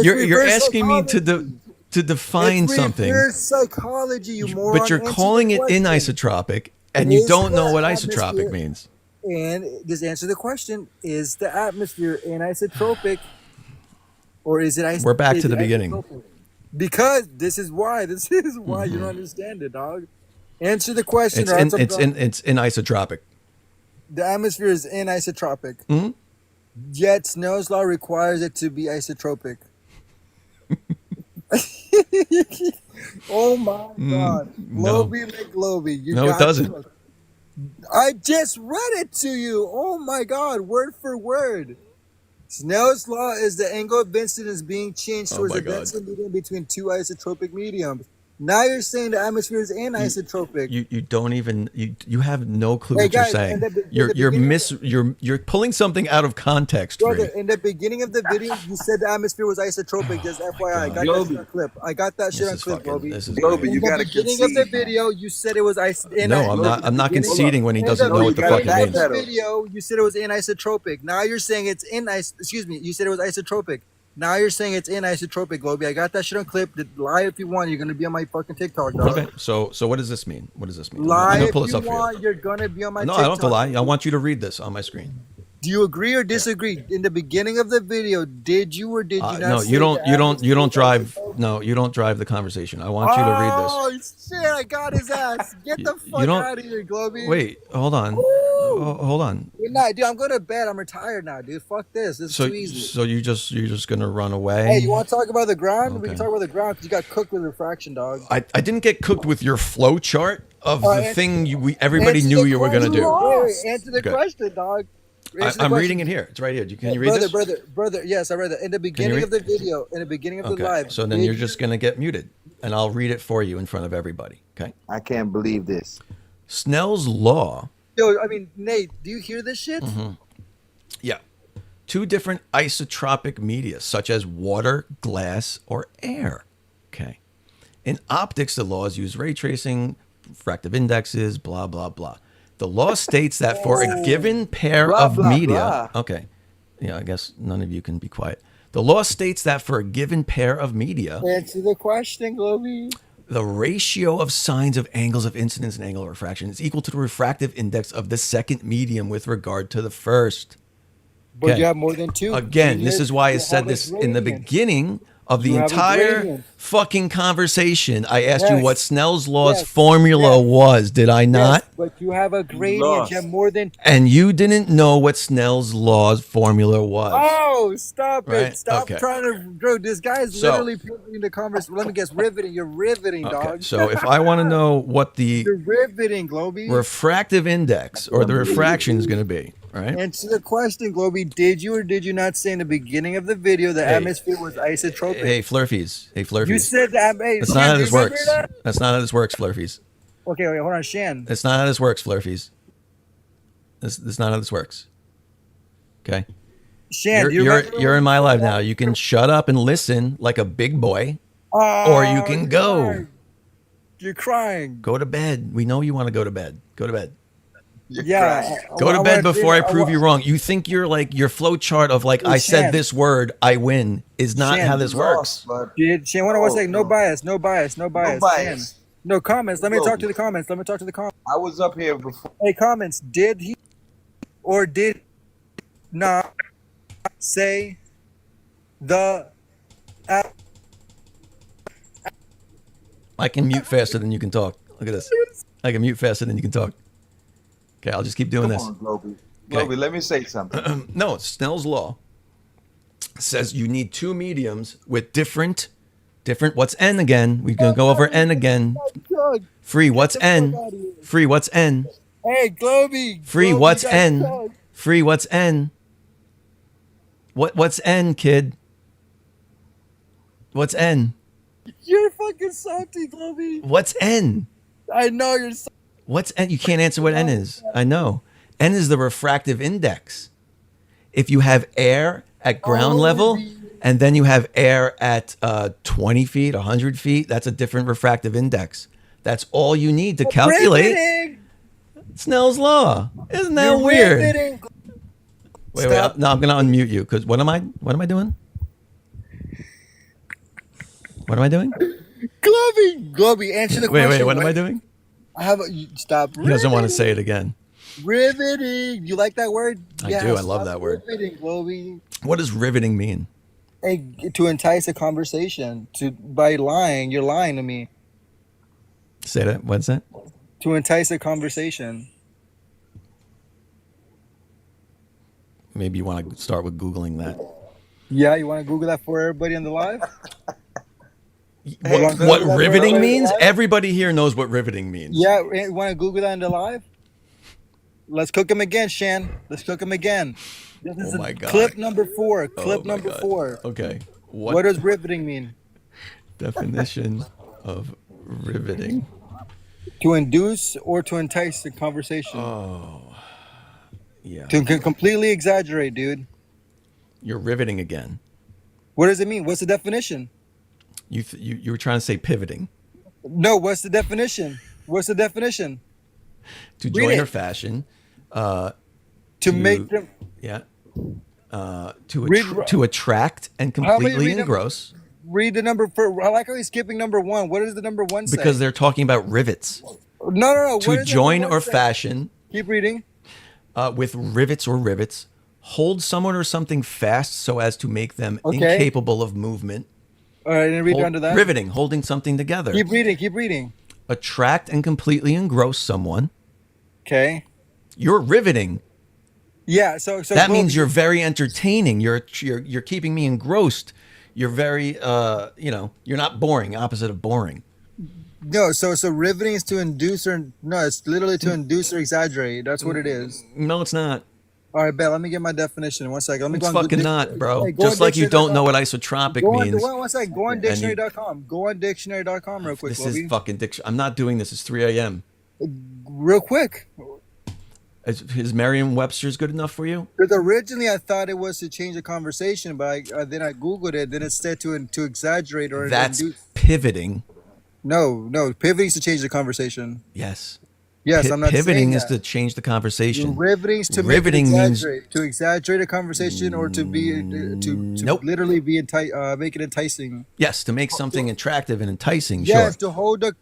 You're asking me to define something. Reverse psychology, you moron. But you're calling it anisotropic, and you don't know what isotropic means. And just answer the question: is the atmosphere anisotropic, or is it isotropic? We're back to the beginning. Because this is why you don't understand it, dog. Answer the question. It's anisotropic. The atmosphere is anisotropic. Mm-hmm. Yet Snell's law requires it to be isotropic. Oh my God, Globy McGloby! No, it doesn't. I just read it to you. Oh my God, word for word. Snell's law is the angle of incidence being changed towards the density medium between two isotropic mediums. Now you're saying the atmosphere is anisotropic. You don't even you have no clue what you're saying. You're pulling something out of context. Brother, in the beginning of the video, you said the atmosphere was isotropic. Just FYI, I got that shit on clip. I got that shit on clip, Globy. Globy, you got to concede. In the beginning of the video, you said it was isotropic. No, I'm not conceding when he doesn't know what the fuck it means. In the video, you said it was anisotropic. Now you're saying it's excuse me, you said it was isotropic. Now you're saying it's anisotropic, Globy. I got that shit on clip. Lie if you want. You're gonna be on my fucking TikTok, dog. Okay. So what does this mean? What does this mean? Lie if you want. You're gonna be on my TikTok. No, I don't have to lie. I want you to read this on my screen. Do you agree or disagree? In the beginning of the video, did you or did you not? No, you don't drive. No, you don't drive the conversation. I want you to read this. Oh shit! I got his ass. Get the fuck out of here, Globy. Wait, hold on. Hold on. Good night, dude. I'm going to bed. I'm retired now, dude. Fuck this. This is too easy. So you're just gonna run away? Hey, you want to talk about the ground? Okay. We can talk about the ground because you got cooked with refraction, dog. I didn't get cooked with your flow chart of the thing everybody knew you were gonna do. Answer the question, dog. I'm reading it here. It's right here. Can you read this? Brother. Yes, I read that in the beginning of the video. In the beginning of the live. So then you're just gonna get muted, and I'll read it for you in front of everybody. Okay. I can't believe this. Snell's law. Yo, I mean, Nate, do you hear this shit? Mm-hmm. Yeah. Two different isotropic media, such as water, glass, or air. Okay. In optics, the laws use ray tracing, refractive indexes, blah, blah, blah. The law states that for a given pair of media... Okay. Yeah, I guess none of you can be quiet. The law states that for a given pair of media... Answer the question, Globy. The ratio of signs of angles of incidence and angle of refraction is equal to the refractive index of the second medium with regard to the first. But you have more than two. Again, this is why I said this in the beginning of the entire fucking conversation. I asked you what Snell's law's formula was. Did I not? Yes, but you have a gradient. You have more than... And you didn't know what Snell's law's formula was. Oh, stop Right? it. Stop trying to... Bro, this guy is literally putting the conversation. Let me guess. Riveting. You're riveting, dog. So if I want to know what the You're riveting, Globy. refractive index or the refraction is going to be, right? Answer the question, Globy. Did you or did you not say in the beginning of the video the atmosphere was isotropic? Hey, Flerfs. You said that. Hey, That's not how this works. That's not how this works, Flerfs. Okay, wait, hold on, Shan. That's not how this works, Flerfs. That's not how this works. Okay. Shan, You're in my life now. You can shut up and listen like a big boy, or you can go. You're crying. Go to bed. We know you want to go to bed. Go to bed. Go to bed before I prove you wrong. You think you're like your flow chart of like I said this word, I win is not how this works. Shan, one second. No bias. Shan. No comments. Let me talk to the comments. I was up here before. Hey, comments. Did he or did not say the? I can mute faster than you can talk. Look at this. I can mute faster than you can talk. Okay, I'll just keep doing this. Come on, Globy. Globy, let me say something. No, Snell's law says you need two mediums with different. What's N again? We're gonna go over N again. Free. What's N? Free. What's N? Hey, Globy. Free. What's N? Free. What's N? What's N, kid? What's N? You're fucking salty, Globy. What's N? I know you're. What's N? You can't answer what N is. I know. N is the refractive index. If you have air at ground level, and then you have air at 20 feet, 100 feet, that's a different refractive index. That's all you need to calculate. Snell's law. Isn't that weird? Wait. No, I'm gonna unmute you because what am I doing? What am I doing? Globy, answer the question. Wait, what am I doing? Stop. He doesn't want to say it again. Riveting. You like that word? I do. I love that word. Riveting, Globy. What does riveting mean? Hey, to entice a conversation. By lying, you're lying to me. Say that. What's that? To entice a conversation. Maybe you want to start with Googling that. Yeah, you want to Google that for everybody on the live? What riveting means? Everybody here knows what riveting means. Yeah, you want to Google that in the live? Let's cook them again, Shan. Let's cook them again. This is clip number 4. Clip number 4. Okay. What does riveting mean? Definition of riveting. To induce or to entice the conversation. Oh, yeah. To completely exaggerate, dude. You're riveting again. What does it mean? What's the definition? You were trying to say pivoting. No, what's the definition? To join her fashion. To make them. Yeah. To attract and completely engross. Read the number. I like how he's skipping number 1. What does the number 1 say? Because they're talking about rivets. No. To join or fashion. Keep reading. With rivets or rivets. Hold someone or something fast so as to make them incapable of movement. All right, and read under that. Riveting, holding something together. Keep reading. Attract and completely engross someone. Okay. You're riveting. Yeah, so that means you're very entertaining. You're keeping me engrossed. You're very you're not boring, opposite of boring. No, so riveting is to induce it's literally to induce or exaggerate. That's what it is. No, it's not. All right, Bet, let me get my definition. 1 second. Let me it's fucking not, bro. Just like you don't know what isotropic means. One second. Go on dictionary.com. Go on dictionary.com real quick, This is fucking dictionary. I'm not doing this. It's 3 a.m. Real quick. Is Merriam-Webster's good enough for you? Because originally I thought it was to change the conversation, but then I Googled it. Then it said to exaggerate or That's pivoting. No. Pivoting is to change the conversation. Yes. Yes, I'm not pivoting saying is to change the conversation. Riveting is to exaggerate a conversation or to literally be make it enticing. Yes, to make something attractive and enticing. Yes, sure.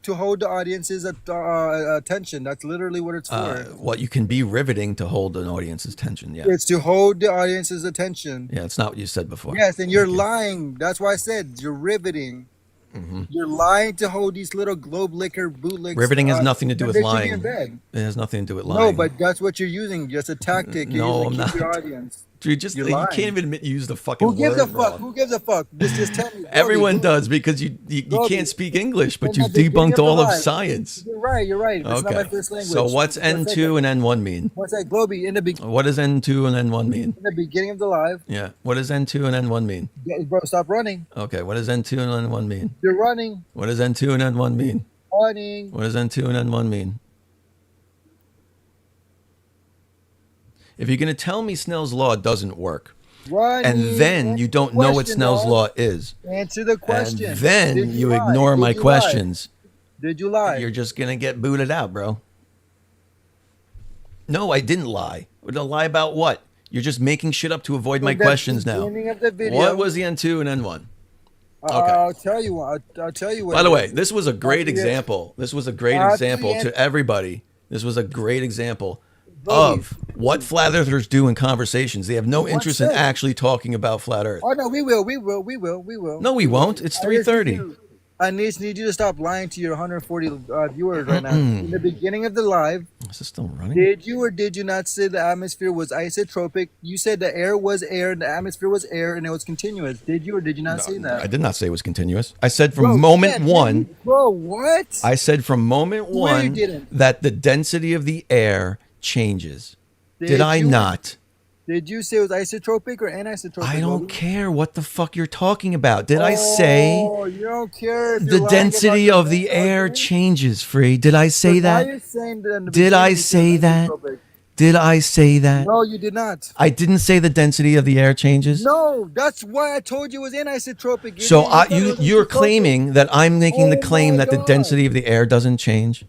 to hold the audience's attention. That's literally what it's for. You can be riveting to hold an audience's attention. Yeah, it's to hold the audience's attention. Yeah, it's not what you said before. Yes, and you're lying. That's why I said you're riveting. Mm-hmm. You're lying to hold these little globe licker bootlicks. Riveting has nothing to do with lying. It has nothing to do with lying. No, but that's what you're using. Just a tactic. No, I'm not. Your audience. Dude, you can't even admit you use the fucking word. Who gives a fuck? Who gives a fuck? Just tell me. Everyone does because you can't speak English, but you debunked all of science. You're right. It's not my first language. So what's N2 and N1 mean? What's that, Globy? In the beginning. What does N2 and N1 mean? In the beginning of the live. Yeah. What does N2 and N1 mean? Yeah, bro, stop running. Okay. What does N2 and N1 mean? You're running. What does N2 and N1 mean? Morning. What does N2 and N1 mean? If you're going to tell me Snell's law doesn't work, Ronnie, and then you don't know what Snell's law is, answer the question. and then you ignore my questions, Did you lie? you're just going to get booted out, bro. No, I didn't lie. Would I lie about what? You're just making shit up to avoid my questions now. Of the video, What was the N2 and N1? Okay. I'll tell you what. I'll tell you what. By the way, this was a great example. This was a great example to everybody. This was a great example of what flat earthers do in conversations. They have no interest in actually talking about flat Earth. Oh no, we will. No, we won't. It's 3:30. I need you to stop lying to your 140 viewers right now. In the beginning of the live, is this still running? Did you or did you not say the atmosphere was isotropic? You said the air was air and the atmosphere was air and it was continuous. Did you or did you not say that? I did not say it was continuous. I said from moment one. Bro, what? I said from moment one that the density of the air changes. Did I not? Did you say it was isotropic or anisotropic? I don't care what the fuck you're talking about. Did I say you don't care if the density of the air changes, Free? Did I say that? Did I say that? Did I say that? No, you did not. I didn't say the density of the air changes. No, that's why I told you it was anisotropic. So you're claiming that I'm making the claim that the density of the air doesn't change?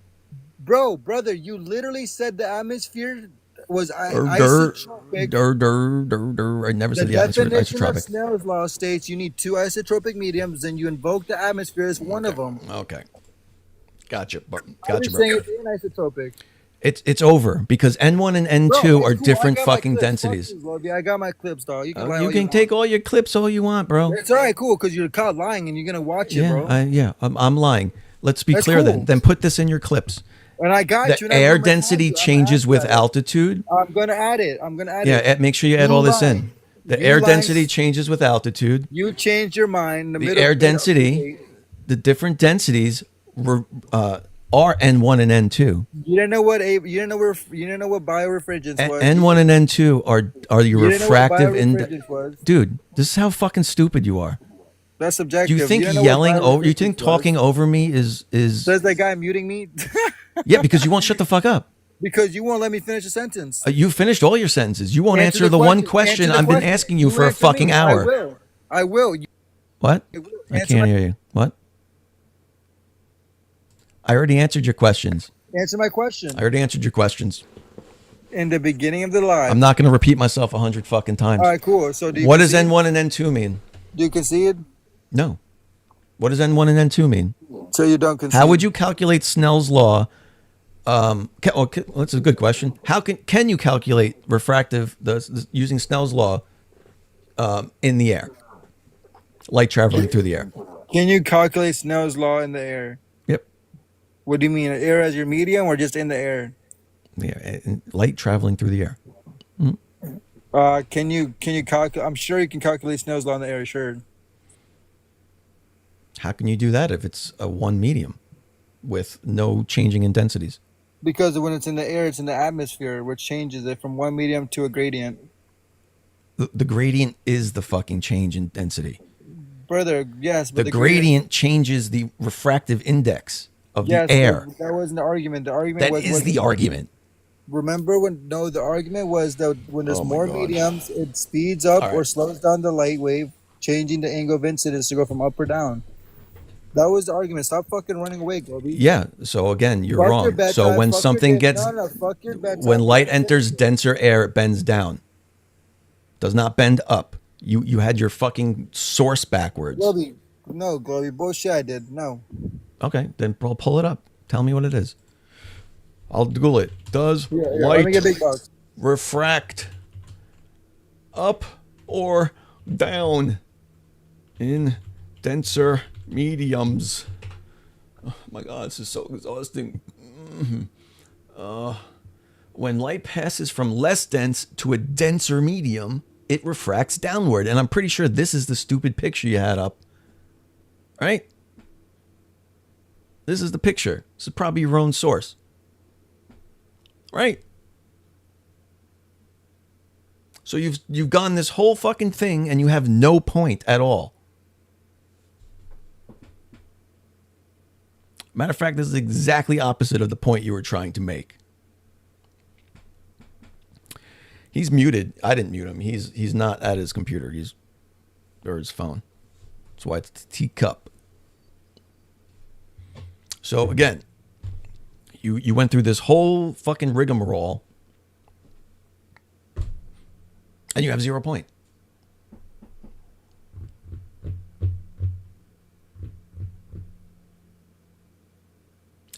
Brother, you literally said the atmosphere was isotropic. I never said the atmosphere was definition of isotropic. Snell's law states you need 2 isotropic mediums, and you invoke the atmosphere as one of them. Okay. Gotcha, bro. Saying it's anisotropic. It's over because N1 and N2 are different fucking densities. I got my clips, dog. You can, You can take all your clips all you want, bro. It's all right, cool, because you're caught lying and you're gonna watch it, bro. I'm lying. Let's be That's clear cool. then put this in your clips. And I got you. The air density changes with altitude. I'm gonna add it. Make sure you add all this in. The air density changes with altitude. You changed your mind. The air density, the different densities were are N1 and N2. You didn't know what biorefrigerants was. N1 and N2 are your refractive index. Was. Dude, this is how fucking stupid you are. That's subjective. Do you think yelling over? You think talking over me is? Says that guy muting me. Yeah, because you won't shut the fuck up. Because you won't let me finish a sentence. You finished all your sentences. You won't answer the one question I've been asking you for a fucking hour. I will. What? I can't hear you. What? I already answered your questions. Answer my question. I already answered your questions. In the beginning of the live. I'm not going to repeat myself 100 fucking times. All right, cool. So what does N1 and N2 mean? Do you concede? No. What does N1 and N2 mean? So you don't concede. How would you calculate Snell's law? That's a good question. How can you calculate refractive using Snell's law in the air? Light traveling through the air. Can you calculate Snell's law in the air? Yep. What do you mean, air as your medium or just in the air? Yeah, light traveling through the air. Can you calculate? I'm sure you can calculate Snell's law in the air. Sure. How can you do that if it's a one medium with no changing in densities? Because when it's in the air, it's in the atmosphere, which changes it from one medium to a gradient. The gradient is the fucking change in density. Brother, yes. But the gradient changes the refractive index of the air. That wasn't the argument. The argument was the argument. Remember the argument was that when there's more mediums, it speeds up or slows down the light wave, changing the angle of incidence to go from up or down. That was the argument. Stop fucking running away, Gobi. Yeah. So again, you're wrong. So when something gets, when light enters denser air, it bends down. Does not bend up. You had your fucking source backwards. Gobi, no, Gobi, bullshit. I did no. Okay, then I'll pull it up. Tell me what it is. I'll Google it. Does let light me get big box. refract up or down in denser mediums? Oh my God, this is so exhausting. When light passes from less dense to a denser medium, it refracts downward. And I'm pretty sure this is the stupid picture you had up. Right? This is the picture. This is probably your own source. Right? So you've gone this whole fucking thing and you have no point at all. Matter of fact, this is exactly opposite of the point you were trying to make. He's muted. I didn't mute him. He's not at his computer. Or his phone. That's why it's the teacup. So again, you went through this whole fucking rigmarole, and you have 0 point.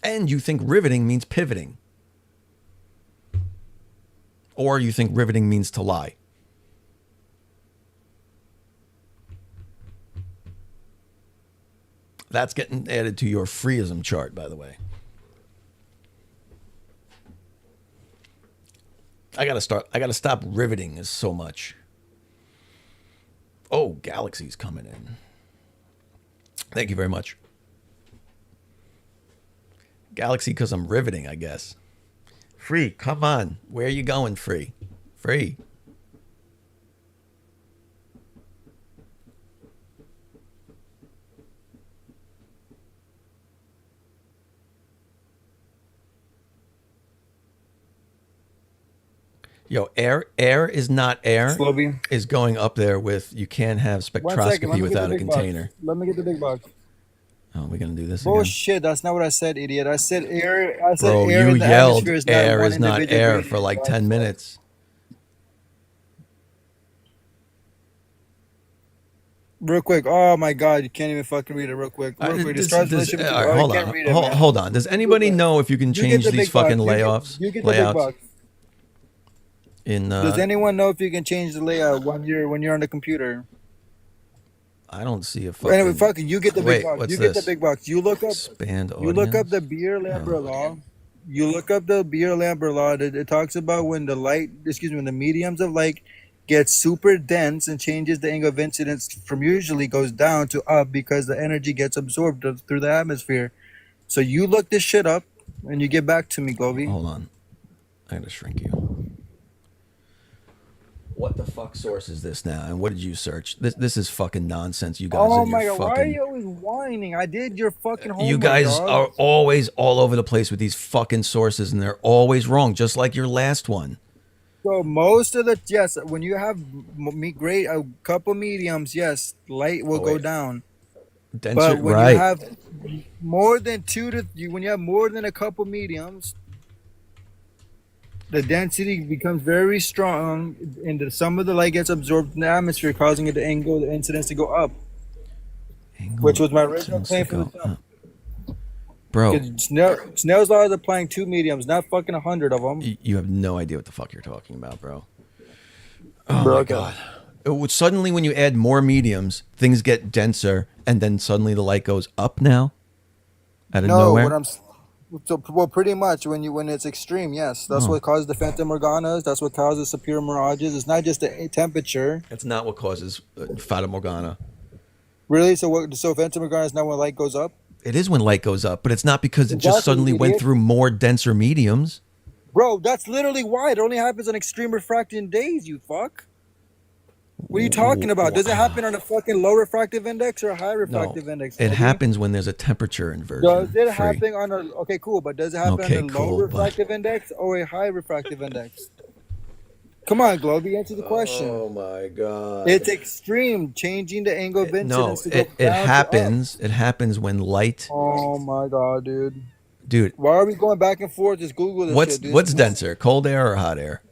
And you think riveting means pivoting. Or you think riveting means to lie. That's getting added to your freeism chart, by the way. I gotta stop riveting is so much. Oh, Galaxy's coming in. Thank you very much. Galaxy, because I'm riveting, I guess. Free, come on. Where are you going, Free? Free. Yo, air is not air. Slobby. Is going up there with you can't have spectroscopy without a container. Let me get the big box. Oh, we're gonna do this again? Bullshit, that's not what I said, idiot. I said air. I said Bro, air you in the yelled atmosphere is air not is not air for like 10 minutes. Real quick. Oh my God, you can't even fucking read it. Real quick. Real quick. Hold on. Does anybody know if you can change these fucking layouts? You get the big box. Does anyone know if you can change the layout when you're on the computer? I don't see a fucking. Anyway, fucking, you get the big box. You get the big box. You look up. Expand audience. You look up the Beer-Lambert law. You look up the Beer-Lambert law. It talks about when the when the mediums of light gets super dense and changes the angle of incidence from usually goes down to up because the energy gets absorbed through the atmosphere. So you look this shit up and you get back to me, Globy. Hold on. I gotta shrink you. What the fuck source is this now? And what did you search? This is fucking nonsense, you guys. Oh my God, why are you always whining? I did your fucking homework. You guys are always all over the place with these fucking sources, and they're always wrong, just like your last one. So most of the, yes, when you have a couple mediums, yes, light will go down. Denser, but when right. you have more than when you have more than a couple mediums, the density becomes very strong, and some of the light gets absorbed in the atmosphere, causing it to angle the incidence to go up. Which was my original claim for the film. Bro. Snell's law is applying 2 mediums, not fucking 100 of them. You have no idea what the fuck you're talking about, bro. Oh my God. Suddenly when you add more mediums, things get denser, and then suddenly the light goes up now? Out of nowhere? Well, pretty much when it's extreme, yes. That's what causes the Phantom Morganas. That's what causes superior mirages. It's not just the temperature. That's not what causes Fata Morgana. Really? So Phantom Morgana is not when light goes up? It is when light goes up, but it's not because it just suddenly went through more denser mediums. Bro, that's literally why. It only happens on extreme refraction days, you fuck. What are you talking about? Does it happen on a fucking low refractive index or a high refractive index? It happens when there's a temperature inversion. Does it happen on a okay, cool, but does it happen on a low refractive index or a high refractive index? Come on, Globy, answer the question. Oh my God. It's extreme, changing the angle of incidence. No, it happens. It happens when light. Oh my God, dude. Dude. Why are we going back and forth? Just Google this shit, dude. What's denser, cold air or hot air?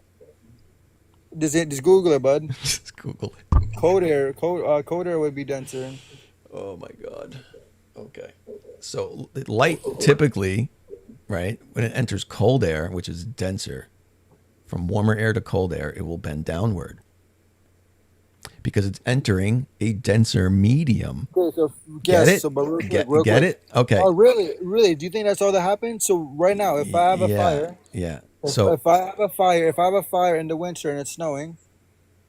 Just Google it, bud. Just Google it. Cold air would be denser. Oh my God. Okay. So light typically, right, when it enters cold air, which is denser, from warmer air to cold air, it will bend downward because it's entering a denser medium. Okay, so Get yes, it? So, but real Get quick. it? Okay. Oh, really? Really? Do you think that's all that happens? So right now, if I have a fire, if I have a fire in the winter and it's snowing,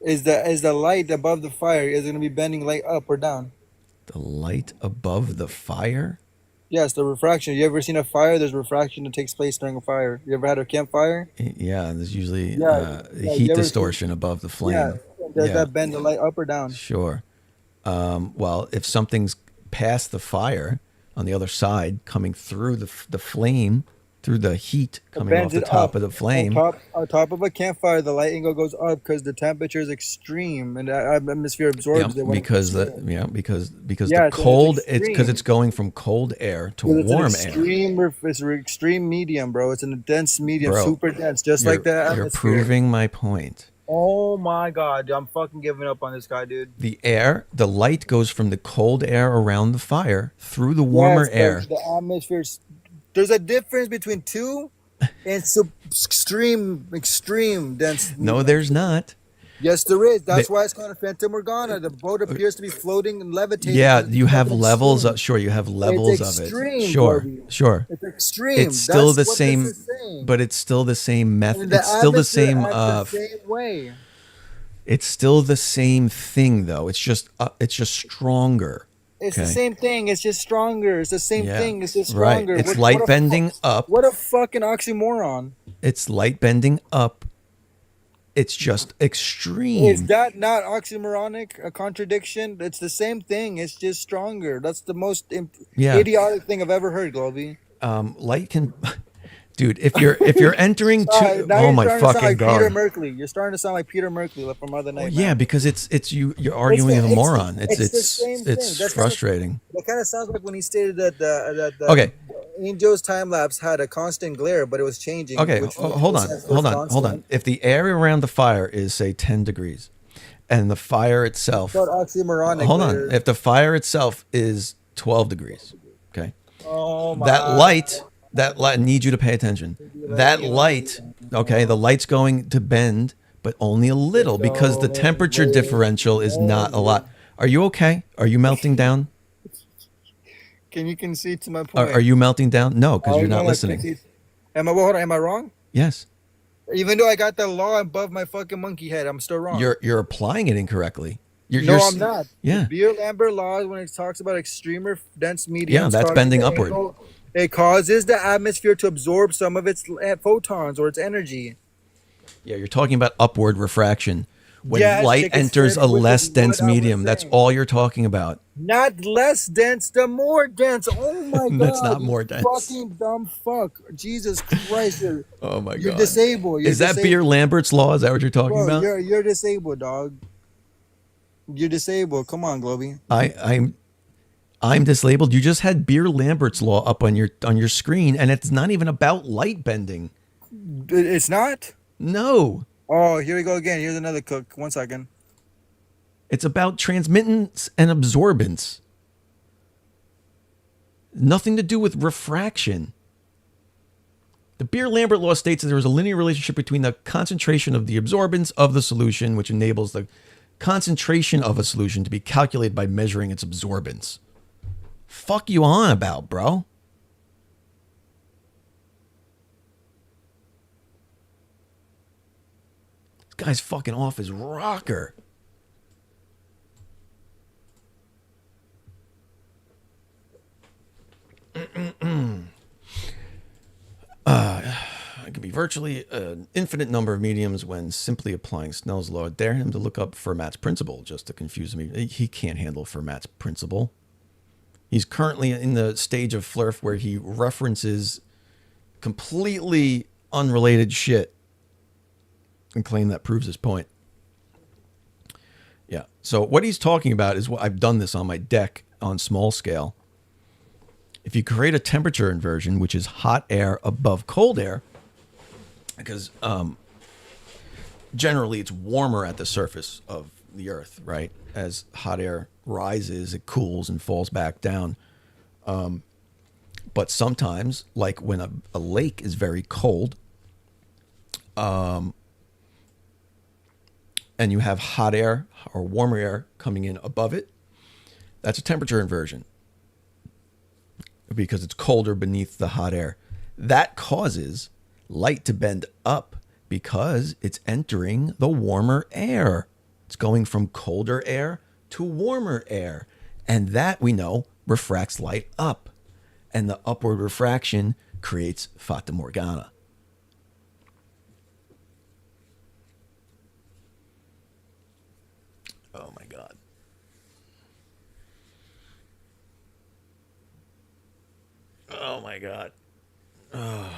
is the light above the fire is going to be bending light up or down? The light above the fire? Yes, the refraction. You ever seen a fire? There's refraction that takes place during a fire. You ever had a campfire? Yeah, there's usually heat heat distortion above the flame. Yeah. Does that bend the light up or down? Sure. Well, if something's past the fire, on the other side, coming through the flame, through the heat coming off bends the it top up. of the flame. On top of a campfire, the light angle goes up because the temperature is extreme, and the atmosphere absorbs it. Because the Yeah, so cold, it's it's going from cold air to It's an warm air. it's an extreme medium, bro. It's in a dense medium, Bro, super dense, just like the atmosphere. You're proving my point. Oh my god, I'm fucking giving up on this guy, dude. The light goes from the cold air around the fire through the warmer air. The atmosphere's. There's a difference between two and extreme dense. No, there's not. Yes, there is. That's why it's called a Phantom Morgana. The boat appears to be floating and levitating. Yeah, you have levels. Sure, you have levels of it. Sure. It's extreme. It's still That's the what same, this is saying. but it's still the same method. And the It's still the atmosphere same. acts the same way. It's still the same thing, though. It's just stronger. It's the same thing. It's just stronger. It's the same thing. It's just Right. stronger. It's light bending up. What a fucking oxymoron. It's light bending up. It's just extreme. Is that not oxymoronic? A contradiction? It's the same thing. It's just stronger. That's the most idiotic thing I've ever heard, Globey. Light can, dude. If you're entering to, now oh you're my starting to sound fucking like god. Peter Merkley. You're starting to sound like Peter Merkley from Other Night. Yeah, because it's you're arguing with a moron. It's the same thing. It's frustrating. That kind of sounds like when he stated that the Okay. Angel's time lapse had a constant glare, but it was changing. Okay, which hold on. If the air around the fire is say 10 degrees, and the fire itself, It's called oxymoronic. hold on. If the fire itself is 12 degrees, okay, Oh my. that light, I need you to pay attention. That light, okay, the light's going to bend, but only a little because the temperature differential is not a lot. Are you okay? Are you melting down? Can you concede to my point? Are you melting down? No, because you're not listening. Am I wrong? Yes. Even though I got the law above my fucking monkey head, I'm still wrong. You're applying it incorrectly. I'm not. Yeah. The Beer-Lambert law, when it talks about extreme or dense medium, Yeah, that's bending upward. It causes the atmosphere to absorb some of its photons or its energy. Yeah, you're talking about upward refraction. When Yes, light chicken enters strip, a which less is dense what I was medium, that's all you're talking about. Not less dense, the more dense. Oh my god. That's not more dense. Fucking dumb fuck. Jesus Christ. Oh my You're god. disabled. You're Is that disabled. Beer-Lambert's law? Is that what you're talking Bro, about? You're disabled, dog. You're disabled. Come on, Globey. I'm disabled. You just had Beer-Lambert's law up on your screen, and it's not even about light bending. It's not? No. Oh, here we go again. Here's another cook. 1 second. It's about transmittance and absorbance. Nothing to do with refraction. The Beer-Lambert law states that there is a linear relationship between the concentration of the absorbance of the solution, which enables the concentration of a solution to be calculated by measuring its absorbance. Fuck you on about, bro? This guy's fucking off his rocker. It can be virtually an infinite number of mediums when simply applying Snell's law. Dare him to look up Fermat's principle just to confuse me. He can't handle Fermat's principle. He's currently in the stage of Flerf where he references completely unrelated shit and claim that proves his point. Yeah. So what he's talking about is what I've done this on my deck on small scale. If you create a temperature inversion, which is hot air above cold air, because generally it's warmer at the surface of the Earth, right? As hot air rises, it cools and falls back down. But sometimes, like when a lake is very cold, and you have hot air or warmer air coming in above it, that's a temperature inversion because it's colder beneath the hot air. That causes light to bend up because it's entering the warmer air. It's going from colder air to warmer air. And that, we know, refracts light up. And the upward refraction creates Fata Morgana. Oh my God. my god. Why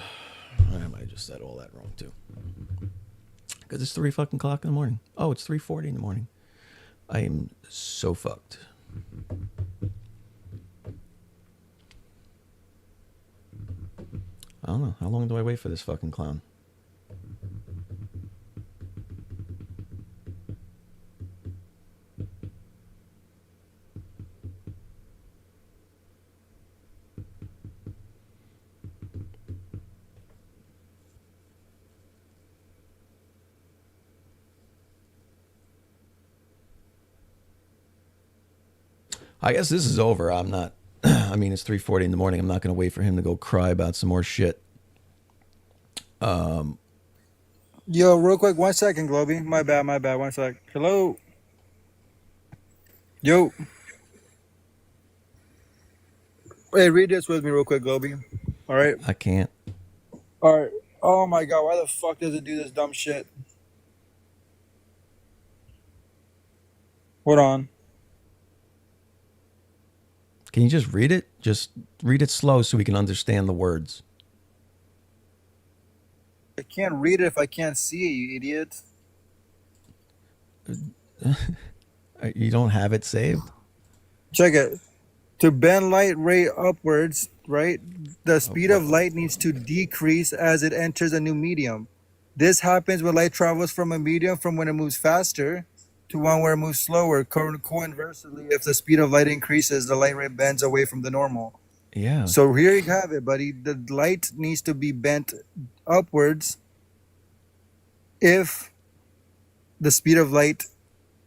am I just said all that wrong too? Because it's 3 fucking o'clock in the morning. Oh, it's 3:40 in the morning. I am so fucked. I don't know. How long do I wait for this fucking clown? I guess this is over. I'm not. I mean, it's 3:40 in the morning. I'm not going to wait for him to go cry about some more shit. Yo, real quick, 1 second, Globy. My bad. 1 sec. Hello. Yo. Hey, read this with me real quick, Globy. All right. I can't. All right. Oh my god, why the fuck does it do this dumb shit? Hold on. Can you just read it? Just read it slow so we can understand the words. I can't read it if I can't see it, you idiot. You don't have it saved? Check it. To bend light ray upwards, right? The speed of light needs to decrease as it enters a new medium. This happens when light travels from a medium from when it moves faster to one where it moves slower. Conversely, if the speed of light increases, the light ray bends away from the normal. Yeah. So here you have it, buddy. The light needs to be bent upwards if the speed of light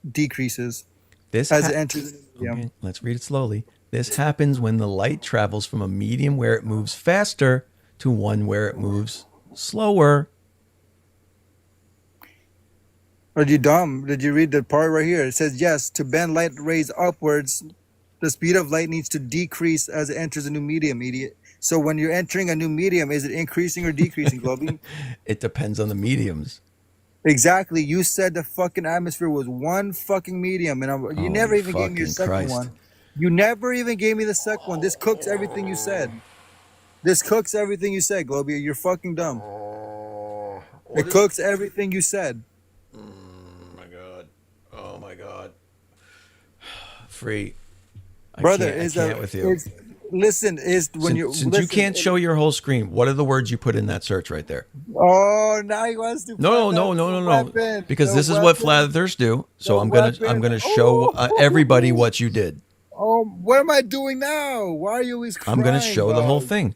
decreases as it enters the medium. Okay, let's read it slowly. This happens when the light travels from a medium where it moves faster to one where it moves slower. Are you dumb? Did you read the part right here? It says, yes, to bend light rays upwards, the speed of light needs to decrease as it enters a new medium, idiot. So when you're entering a new medium, is it increasing or decreasing, Globy? It depends on the mediums. Exactly. You said the fucking atmosphere was one fucking medium, and you never even gave me your second one. You never even gave me the second one. This cooks everything you said. This cooks everything you said, Globy. You're fucking dumb. It cooks everything you said. Oh my god. Free. Brother, I can't with you. Since you can't show your whole screen, what are the words you put in that search right there? Oh, now he wants to. No. Because this is what flat earthers do. So I'm gonna show everybody what you did. Oh, what am I doing now? Why are you always crying? I'm gonna show the whole thing.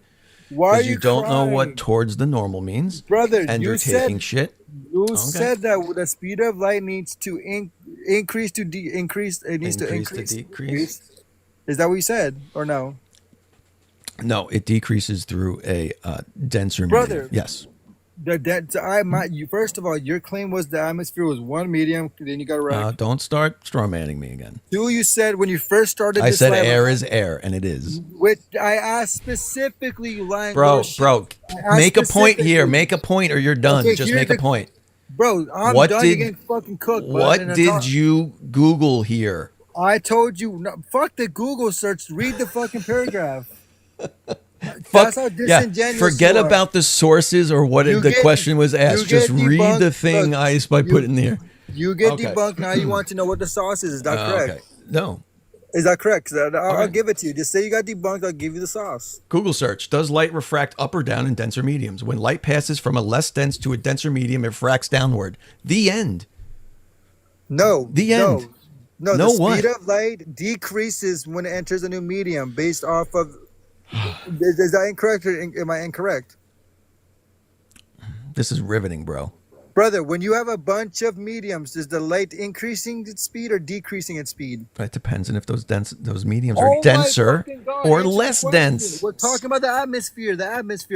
Why are you don't know crying? what towards the normal means, brother? And you're taking shit. You said that the speed of light needs to increase to decrease. It needs to increase to decrease. Is that what you said or no? No, it decreases through a denser Brother, medium. Yes. First of all, your claim was the atmosphere was one medium. Then you got it right. Don't start straw manning me again. Two, you said when you first started. I said air is air, and it is. Which I asked specifically, you lying. Bro, make a point here. Make a point, or you're done. Okay, just make a point. Bro, I'm done. You're getting fucking cooked. What did you Google here? I told you. No, fuck the Google search. Read the fucking paragraph. Fuck, That's how disingenuous forget you are. about the sources or what the question was asked. Just read the thing I put in there. You get debunked. Now you want to know what the sauce is. Is that correct? Okay. No. Is that correct? I'll give it to you. Just say you got debunked. I'll give you the sauce. Google search. Does light refract up or down in denser mediums? When light passes from a less dense to a denser medium, it refracts downward. The end. No. The end. No, the speed of light decreases when it enters a new medium based off of... Is that incorrect or am I incorrect? This is riveting, bro. Brother, when you have a bunch of mediums, is the light increasing its speed or decreasing its speed? It depends on if those mediums are denser or less dense. We're talking about the atmosphere,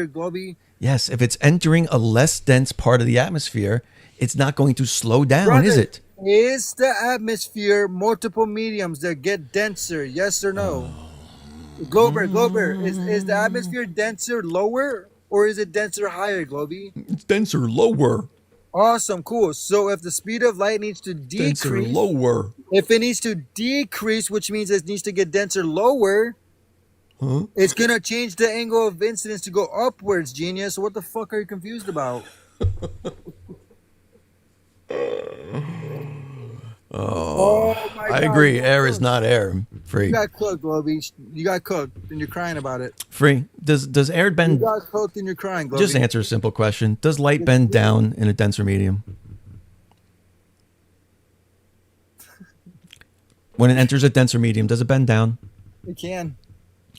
Globy. Yes, if it's entering a less dense part of the atmosphere, it's not going to slow down, Brother, is it? Is the atmosphere multiple mediums that get denser? Yes or no? Glober, is the atmosphere denser lower or is it denser higher, Globy? It's denser lower. Awesome, cool. So if the speed of light needs to decrease, denser lower. If it needs to decrease, which means it needs to get denser lower, Huh? It's gonna change the angle of incidence to go upwards, genius. So what the fuck are you confused about? Oh, my I God, agree. you got Air is cooked. not air. You Free. got cooked, Globey. You got cooked, and you're crying about it. Free. Does air You bend? got cooked, and you're crying, Globey. Just answer a simple question. Does light bend down in a denser medium? When it enters a denser medium, does it bend down? It can.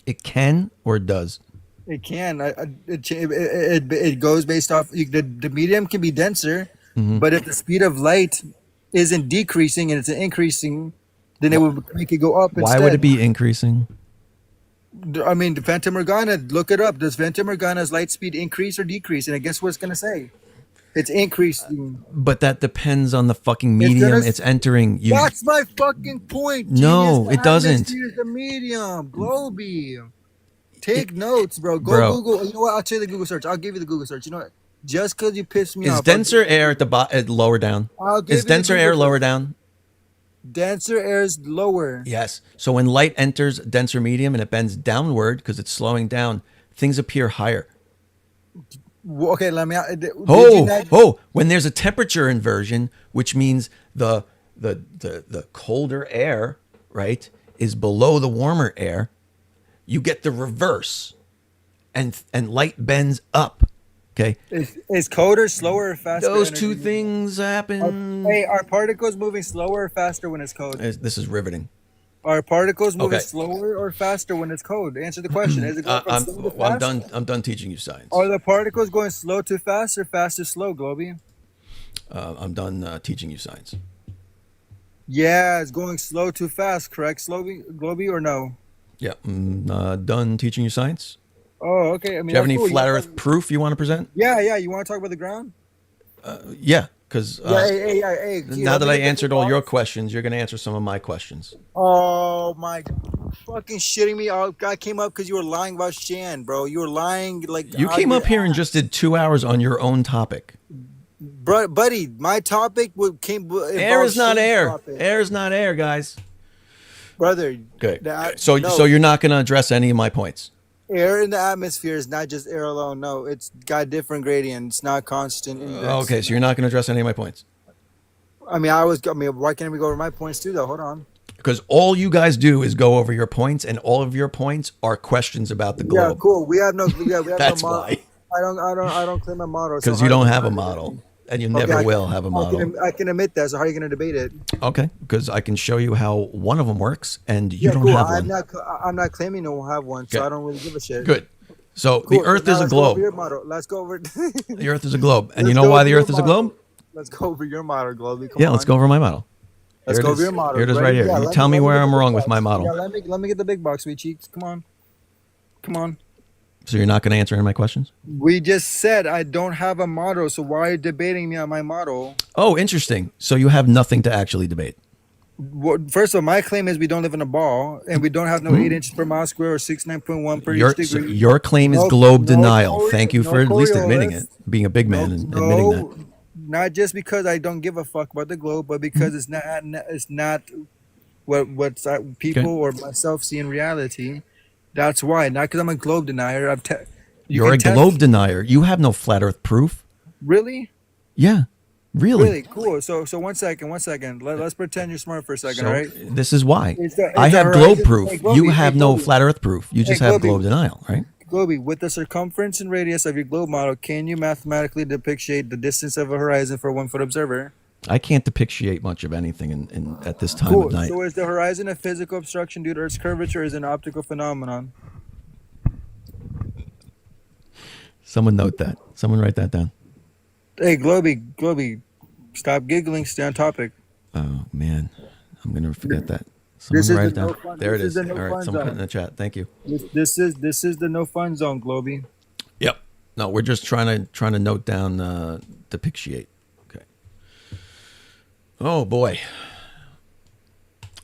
It can or it does? It can. It goes based off the medium can be denser, Mhm. but if the speed of light isn't decreasing and it's increasing, then it would make it go up Why instead. would it be increasing? I mean, the Phantom Morgana. Look it up. Does Phantom Morgana's light speed increase or decrease? And I guess what it's gonna say. It's increasing. But that depends on the fucking medium gonna- it's entering. You That's my fucking point. No, genius. it doesn't. Atmosphere is the medium. Globy. Take notes, bro. Go Bro. Google. You know what? I'll tell you the Google search. I'll give you the Google search. You know what? Just because you pissed me is off. denser air at the lower down? I'll give Is you the denser Google air lower search. down? Denser air is lower. Yes. So when light enters denser medium and it bends downward because it's slowing down, things appear higher. Well, okay, let me. Did you not- When there's a temperature inversion, which means the colder air, right, is below the warmer air, you get the reverse, and light bends up. Okay. Is colder slower or faster? Those energy? two things happen. Hey, are particles moving slower or faster when it's cold? This is riveting. Are particles moving Okay. slower or faster when it's cold? Answer the question. Is it going from slow to I'm fast? I'm done teaching you science. Are the particles going slow to fast or fast to slow, Globy? I'm done teaching you science. Yeah, it's going slow to fast, correct, Globy, or no? Yeah, I'm done teaching you science. Oh, okay. I mean, Do you have that's any cool. flat You- Earth proof you want to present? Yeah. You want to talk about the ground? Yeah, because Hey. now that I answered all your questions, you're going to answer some of my questions. Oh my, fucking shitting me! I came up because you were lying about Shan, bro. You were lying like You came up here and just did 2 hours on your own topic. buddy. My topic Air is not air. Air is not air, guys. brother. Okay. No. So you're not going to address any of my points. Air in the atmosphere is not just air alone. No, it's got different gradients, not constant. Index. Okay, so you're not going to address any of my points. I mean, why can't we go over my points too, though? Hold on. Because all you guys do is go over your points, and all of your points are questions about the globe. Yeah, cool. We have no. We have That's no model. why. I don't claim a model. Because you don't have a model, and you never will have a model. I can admit that. So how are you going to debate it? Okay, because I can show you how one of them works, and you don't cool. have I'm one. I'm not claiming to have one, so Okay. I don't really give a shit. Good. So Cool. the Earth Now is a let's go over globe. your model. Let's go over. The Earth is a globe, and Let's you know go why over the your Earth is a model. globe? Let's go over your model, Globey. Come Yeah, on. let's go over my model. Let's Here go it over is. your model. Here it is Ready? right here. Yeah, You let tell me get where the I'm big wrong with box. my model. Yeah, let me get the big box, sweet cheeks. Come on. Come on. So you're not going to answer any of my questions? We just said I don't have a model, so why are you debating me on my model? Oh, interesting. So you have nothing to actually debate. First of all, my claim is we don't live in a ball, and we don't have no 8 inches per mile square or 69.1 per Your, each degree. your claim is No- globe no denial. Coriolis- Thank you no for at least admitting Coriolis. it, being a big man and admitting that. No, not just because I don't give a fuck about the globe, but because it's not what people Okay. or myself see in reality. That's why. Not because I'm a globe denier. You're a globe denier. You have no flat Earth proof. Really? Yeah, really. Really cool. So one second. Let's pretend you're smart for a second, So all right? this is why Is the I have horizon- globe proof. Hey, Globey, You have hey, no Globey. flat Earth proof. You just Hey, have Globey. globe denial, right? Globey, with the circumference and radius of your globe model, can you mathematically depreciate the distance of a horizon for a 1 foot observer? I can't depreciate much of anything in at this time Cool. of night. So is the horizon a physical obstruction due to Earth's curvature or is it an optical phenomenon? Someone note that. Someone write that down. Hey, Globey, stop giggling. Stay on topic. Oh man, I'm gonna forget that. This Someone is write it the down. no fun- There it this is. is the no All right, fun someone put it zone. in the chat. Thank you. This is the no fun zone, Globey. Yep. No, we're just trying to note down depreciate. Okay. Oh boy.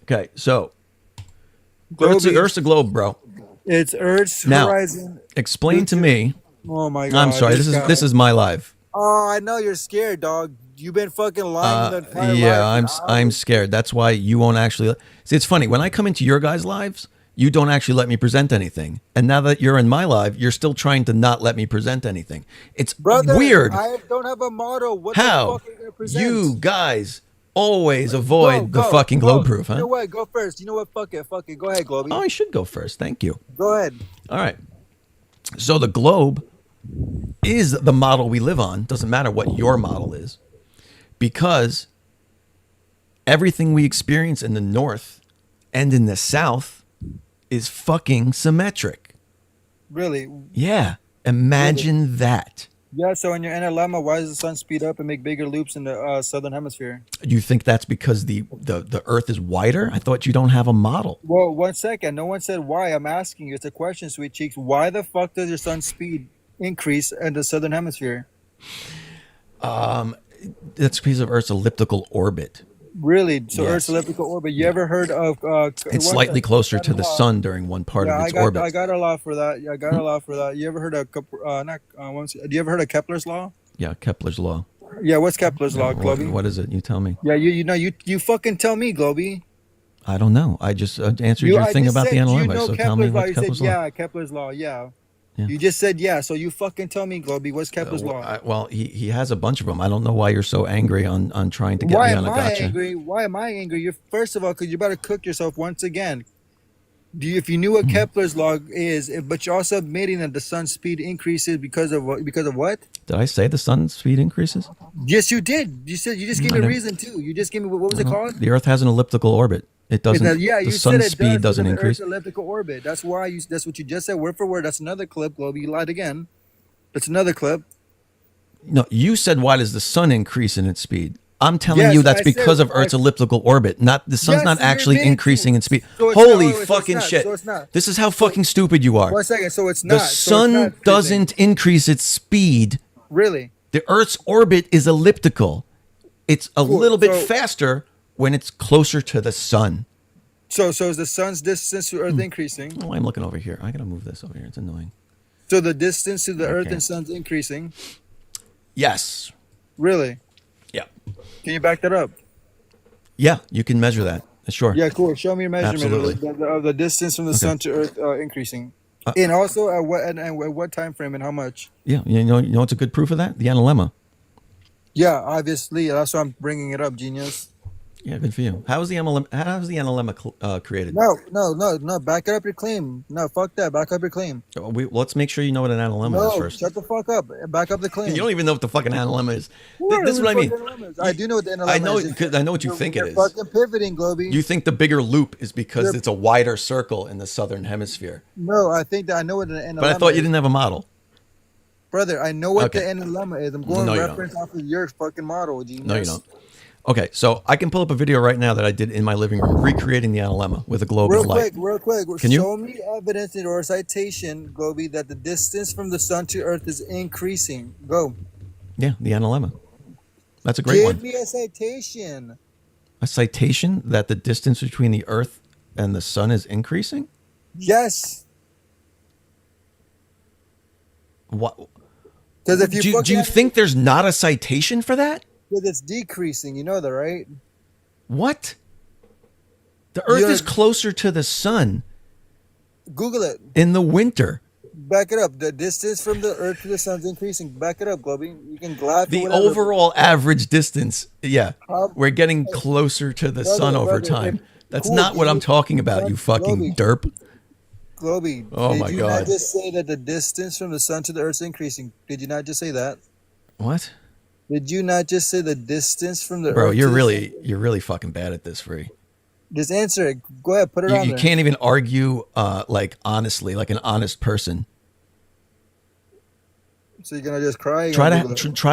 Okay, so Earth's a globe, bro. It's Earth's Now, horizon. explain to me. Oh my god. I'm sorry. guy. This is my live. Oh, I know you're scared, dog. You've been fucking lying the entire Yeah, life. I'm scared. That's why you won't actually see. It's funny when I come into your guys' lives. you don't actually let me present anything. And now that you're in my live, you're still trying to not let me present anything. It's weird. I don't have a model. What How? the fuck are you gonna present? You guys always avoid the Go, fucking go. globe proof, huh? You know what? Go first. You know what? Fuck it. Go ahead, Globey. Oh, I should go first. Thank you. Go ahead. All right. So the globe is the model we live on. Doesn't matter what your model is, because everything we experience in the north and in the south is fucking symmetric. Really? Yeah. Imagine that. Yeah, so in your NLMA, why does the sun speed up and make bigger loops in the southern hemisphere? You think that's because the Earth is wider? I thought you don't have a model. Well, 1 second. No one said why. I'm asking you. It's a question, Sweet Cheeks. Why the fuck does your sun's speed increase in the southern hemisphere? That's because of Earth's elliptical orbit. Really? So Yes. Earth's elliptical orbit. You ever heard of? It's slightly closer to the sun during one part of its orbit. I got a law for that. Yeah, I got a law for that. You ever heard of? Do you ever heard of Kepler's law? Yeah, Kepler's law. Yeah, what's Kepler's law, Globey? What is it? You tell me. Yeah, you fucking tell me, Globey. I don't know. I just answered your thing about the NLMA. So tell me what's Kepler's law. Yeah, Kepler's law. Yeah. You just said yeah, so you fucking tell me, Globey, what's Kepler's law? Well, he has a bunch of them. I don't know why you're so angry on trying to get me on a gotcha. Why am I angry? You're first of all, because you better cook yourself once again. If you knew what Kepler's law is, but you're also admitting that the sun's speed increases because of what? Did I say the sun's speed increases? Yes, you did. You said you just gave me a reason too. You just gave me what was it called? The Earth has an elliptical orbit. It doesn't. The sun's speed doesn't increase. Earth's elliptical orbit. That's why you. That's what you just said, word for word. That's another clip, Globe. You lied again. That's another clip. No, you said why does the sun increase in its speed? I'm telling you that's because of Earth's elliptical orbit. Not the sun's not actually increasing in speed. Holy fucking shit! This is how fucking stupid you are. 1 second. So it's not. The sun doesn't increase its speed. Really? The Earth's orbit is elliptical. It's a little bit faster when it's closer to the sun. So is the sun's distance to Earth increasing? Oh, I'm looking over here. I gotta move this over here. It's annoying. So the distance to the Earth and sun's increasing? Yes. Really? Yeah. Can you back that up? Yeah, you can measure that. Sure. Yeah, cool. Show me a measurement of the distance from the sun to Earth increasing. And also at what time frame and how much? Yeah, you know what's a good proof of that? The NLMA. Yeah, obviously. That's why I'm bringing it up, genius. Yeah, good for you. How was the NLMA created? No. Back up your claim. No, fuck that. Back up your claim. Let's make sure you know what an NLMA is first. Shut the fuck up. Back up the claim. You don't even know what the fucking NLMA is. This is what I mean. I do know what the NLMA is. I know what you think it is. Fucking pivoting, Globey. You think the bigger loop is because it's a wider circle in the southern hemisphere. No, I think that I know what an NLMA is. But I thought you didn't have a model. Brother, I know what the NLMA is. I'm going reference off of your fucking model, genius. No, you don't. Okay, so I can pull up a video right now that I did in my living room recreating the NLMA with a globe and light. Real quick. Can you? Show me evidence or a citation, Globey, that the distance from the sun to Earth is increasing. Go. Yeah, the NLMA. That's a great one. Give me a citation. A citation that the distance between the Earth and the sun is increasing? Yes. What? Because if you do you think there's not a citation for that? Because it's decreasing. You know that, right? What? The Earth is closer to the sun. Google it. In the winter. Back it up. The distance from the Earth to the sun is increasing. Back it up, Globey. You can glide. The overall average distance, we're getting closer to the sun over time. That's not what I'm talking about, you fucking derp. Globey, did you not just say that the distance from the sun to the Earth is increasing? Did you not just say that? What? Did you not just say the distance from the Earth? Bro, you're really fucking bad at this, Free. Just answer it. Go ahead, put it on there. You can't even argue like honestly, like an honest person. So you're gonna just cry? Try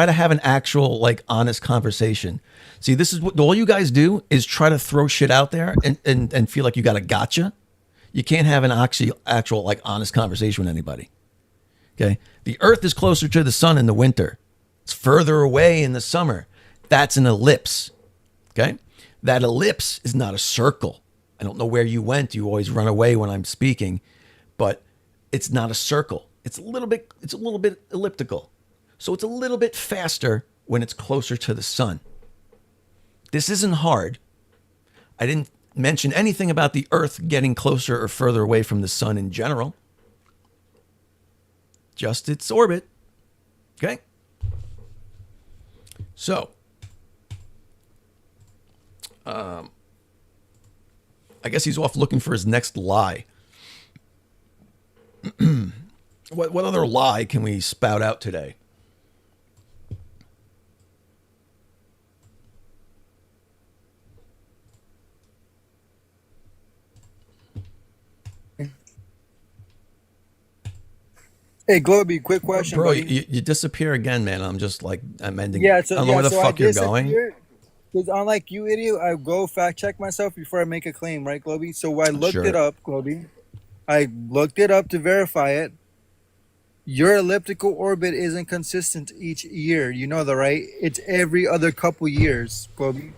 to have an actual like honest conversation. See, this is what all you guys do is try to throw shit out there and feel like you got a gotcha. You can't have an actual like honest conversation with anybody. Okay, the Earth is closer to the sun in the winter. It's further away in the summer. That's an ellipse. Okay, that ellipse is not a circle. I don't know where you went. You always run away when I'm speaking, but it's not a circle. It's a little bit elliptical. So it's a little bit faster when it's closer to the sun. This isn't hard. I didn't mention anything about the Earth getting closer or further away from the sun in general. Just its orbit. Okay? So, I guess he's off looking for his next lie. What other lie can we spout out today? Hey, Globy, quick question, Bro, buddy. you disappear again, man. I'm just like, I'm ending. Yeah, I don't know where the fuck you're going. Because unlike you, idiot, I go fact check myself before I make a claim, right, Globy? So I looked it up, Globy. I looked it up to verify it. Your elliptical orbit isn't consistent each year. You know that, right? It's every other couple years, Globy.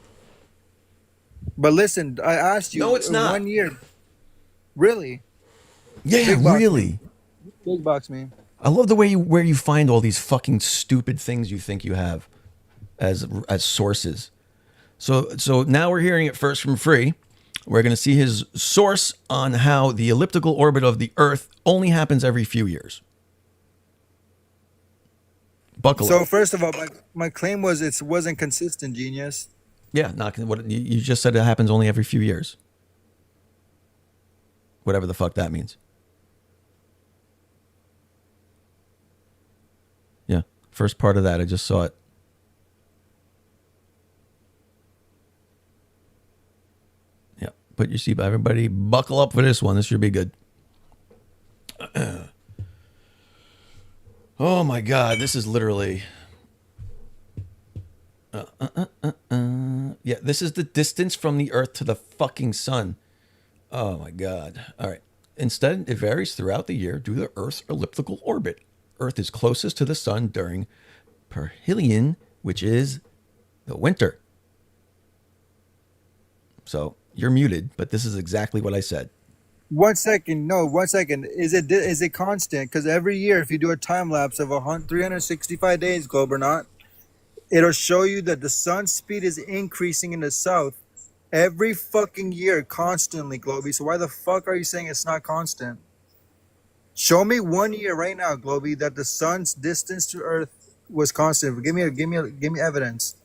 But listen, I asked you. No, it's not. 1 year. Really? Yeah, Big box, really. man. Big box, man. I love the way where you find all these fucking stupid things you think you have as sources. So now we're hearing it first from Free. We're going to see his source on how the elliptical orbit of the Earth only happens every few years. Buckle So up. first of all, my claim was it wasn't consistent, genius. Yeah, not what you just said. It happens only every few years. Whatever the fuck that means. Yeah, first part of that, I just saw it. Yeah, put your seatbelt. Everybody, buckle up for this one. This should be good. Oh my God, this is literally. Yeah, this is the distance from the Earth to the fucking sun. Oh my God. All right. Instead, it varies throughout the year due to Earth's elliptical orbit. Earth is closest to the sun during perihelion, which is the winter. So you're muted, but this is exactly what I said. 1 second. No, 1 second. Is it constant? Because every year, if you do a time lapse of 365 days, globe or not, it'll show you that the sun's speed is increasing in the south every fucking year, constantly, Globy. So why the fuck are you saying it's not constant? Show me 1 year right now, Globy, that the sun's distance to Earth was constant. Give me evidence.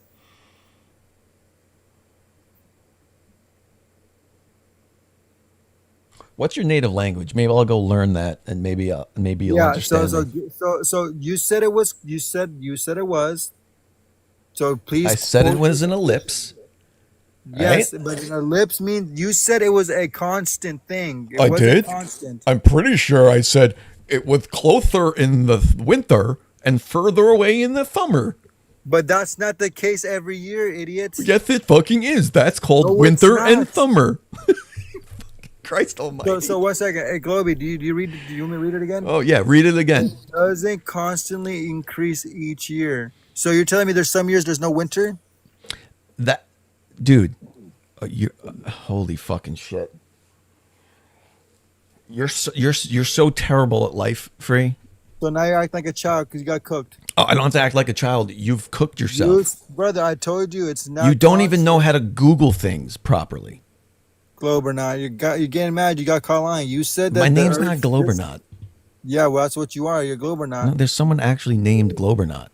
What's your native language? Maybe I'll go learn that, and maybe you'll understand. So you said it was. You said it was. So please. I said it was an ellipse. Yes, right? but an ellipse means you said it was a constant thing. It I wasn't did. Constant. I'm pretty sure I said it was closer in the winter and further away in the summer. But that's not the case every year, idiots. Yes, it fucking is. That's called winter and summer. Christ almighty. So 1 second. Hey, Globy, do you read? Do you want me to read it again? Oh yeah, read it again. It doesn't constantly increase each year. So you're telling me there's some years there's no winter? That, dude, you holy fucking shit. You're so terrible at life, Free. So now you act like a child because you got cooked. Oh, I don't have to act like a child. You've cooked yourself. Brother, I told you it's not. You don't even know how to Google things properly. Globernaut, you're getting mad. You got caught lying. You said that my name's not Globernaut. Yeah, well, that's what you are. You're Globernaut. No, there's someone actually named Globernaut.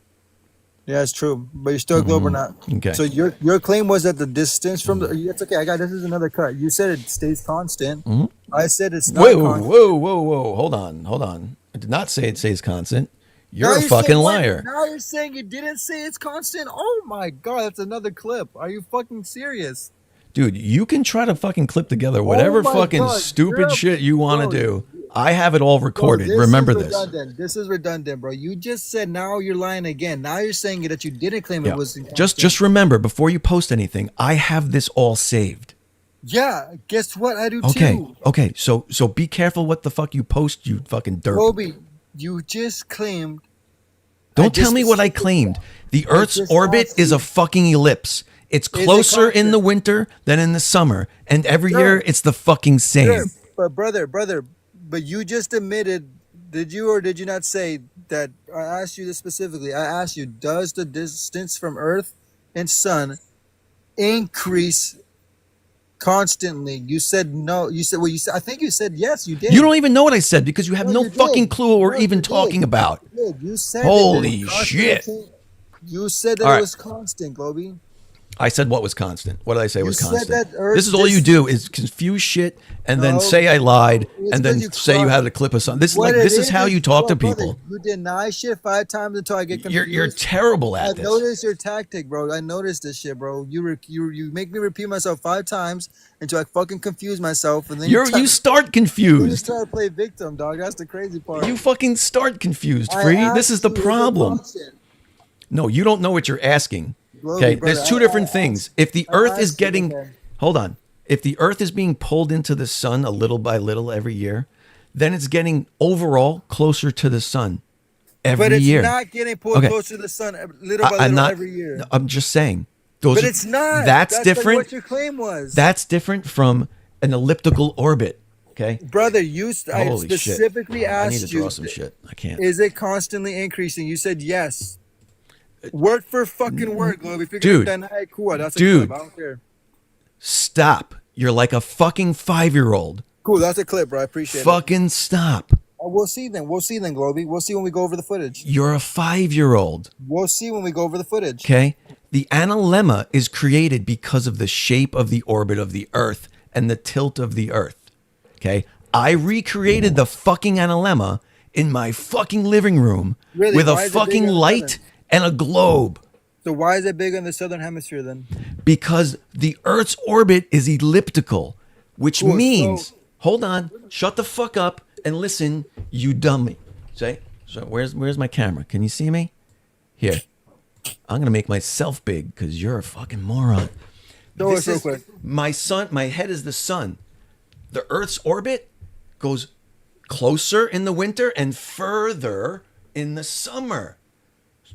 Yeah, it's true, but you're still Globernaut. Okay. So your claim was that the distance from the. It's okay. I got this. Is another cut. You said it stays constant. I said it's not. Constant. Whoa! Hold on. I did not say it stays constant. You're a fucking liar. Now you're saying you didn't say it's constant. Oh my God, that's another clip. Are you fucking serious? Dude, you can try to fucking clip together whatever fucking stupid shit you want to do. I have it all recorded. Remember this. This is redundant, bro. You just said now you're lying again. Now you're saying that you didn't claim it was. Just remember, before you post anything, I have this all saved. Yeah, guess what? I do too. Okay. So be careful what the fuck you post, you fucking dirt. Roby, you just claimed. Don't tell me what I claimed. The Earth's orbit is a fucking ellipse. It's closer in the winter than in the summer, and every year it's the fucking same. Sure. But brother, but you just admitted, did you or did you not say that? I asked you this specifically. I asked you, does the distance from Earth and Sun increase Constantly. You said no. You said, well, you said, I think you said yes, you did. You don't even know what I said because you have no you fucking did. clue what we're No, even you talking did. about. You did. You said Holy that shit. You said that All it right. was constant, Globy. I said what was constant. What did I say was said constant? that Earth This is all you do is confuse shit and then No, say I lied it's and then 'cause you say you cried. had a clip of something. This is What like it this is how you talk to brother, people. you deny shit 5 times until I get confused. You're terrible at I've this. noticed your tactic, bro. I noticed this shit, bro. You make me repeat myself 5 times until I fucking confuse myself, and then You start Then you confused. start to play victim, dog. That's the crazy part. You fucking start confused, I Free. This is the asked you, problem. constant? No, you don't know what you're asking. Globy, Okay, brother, there's two different things. If the I Earth is asked you, getting, okay. hold on. If the Earth is being pulled into the sun a little by little every year, then it's getting overall closer to the sun every But it's year. not getting pulled Okay. closer to the sun little by I'm little not. every year. I'm just saying. Those But are- it's not. That's Like different. what your claim was. That's different from an elliptical orbit. Okay. Brother, I Holy shit. specifically I need asked to draw you, some shit. I can't. is it constantly increasing? You said yes. Word for fucking word, Globe. If you're Dude. gonna deny it, cool. That's a Dude. clip. I don't care. Stop. You're like a fucking 5-year-old. Cool, that's a clip, bro. I appreciate it. Fucking stop. We'll see then. We'll see then, Globey. We'll see when we go over the footage. You're a 5-year-old. We'll see when we go over the footage. Okay. The analemma is created because of the shape of the orbit of the Earth and the tilt of the Earth. Okay. I recreated the fucking analemma in my fucking living room Really? with a Why is it fucking bigger than light southern? and a globe. So why is it big in the southern hemisphere then? Because the Earth's orbit is elliptical, which Cool, means, hold on, shut the fuck up and listen, you dummy. Say, so where's my camera? Can you see me? Here. I'm gonna make myself big because you're a fucking moron. Show us real quick. My head is the sun. The Earth's orbit goes closer in the winter and further in the summer.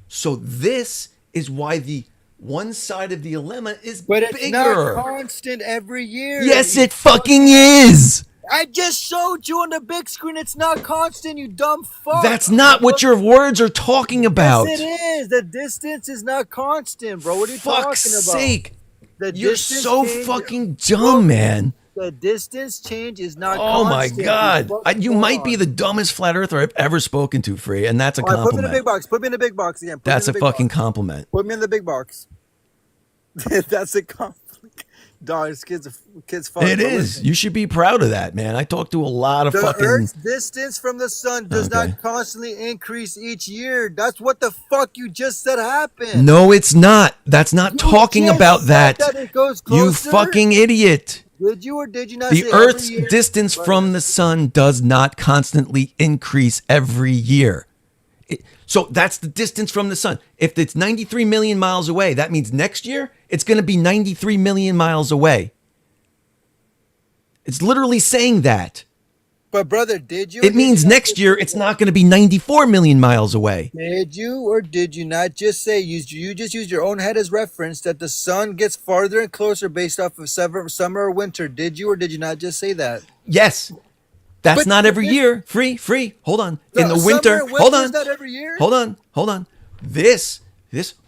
So this is why the one side of the lemma is But it's bigger. not constant every year. Yes, it fucking is. I just showed you on the big screen. It's not constant, you dumb fuck. That's not what your words are talking about. Yes, it is. The distance is not constant, bro. What are you Fuck's talking about? sake. The You're distance so change- fucking dumb, man. The distance change is not Oh my constant. God. What's You going might be on? the dumbest flat earther I've ever spoken to, Free, and that's a All right, put me in the compliment. big box. Put me in the big box again. Put me That's in a the big fucking box. compliment. Put me in the big box. That's a compliment. Dog, this kid's fun. It bro. is. Listen. You should be proud of that, man. I talk to a lot of The fucking. Earth's distance from the sun does Okay. not constantly increase each year. That's what the fuck you just said happened. No, it's not. That's not talking just about said that. that it goes You closer? fucking idiot. Did you or did you not The say Earth's every year? distance from the sun does not constantly increase every year. So that's the distance from the sun. If it's 93 million miles away, that means next year it's going to be 93 million miles away. It's literally saying that. But brother, did you? or It did means you not next just year say it's that? not going to be 94 million miles away. Did you or did you not just say you just used your own head as reference that the sun gets farther and closer based off of summer or winter? Did you or did you not just say that? Yes. That's But not every this- year. Free. Hold on. In the Summer winter. and Hold winter's on. not every year? Hold on. This.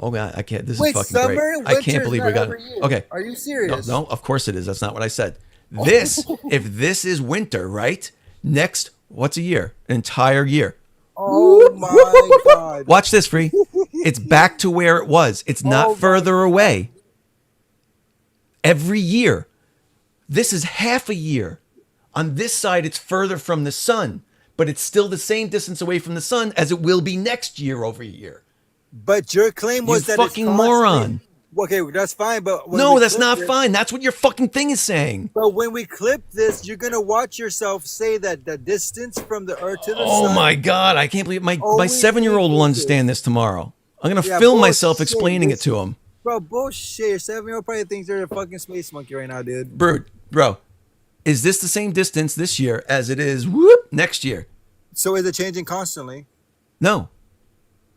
Oh God, I can't. This Wait, is fucking summer great. and I winter can't is believe not we got. every year. Okay. Are you serious? No, of course it is. That's not what I said. This, if this is winter, right? Next, what's a year? An entire year. Oh my God. Watch this, Free. It's back to where it was. It's not Oh, further away. Every year. This is half a year. On this side, it's further from the sun, but it's still the same distance away from the sun as it will be next year over here. But your claim was You that fucking it's constantly- moron. Okay, that's fine, but when No, we that's clip not this- fine. That's what your fucking thing is saying. But when we clip this, you're gonna watch yourself say that the distance from the Earth to the Oh sun. my God, I can't believe my Always 7-year-old will increases. understand this tomorrow. I'm going to Yeah, film myself bullshit. explaining it to him. Bro, bullshit. Your 7-year-old probably thinks they're a fucking space monkey right now, dude. Bro, is this the same distance this year as it is next year? So is it changing constantly? No.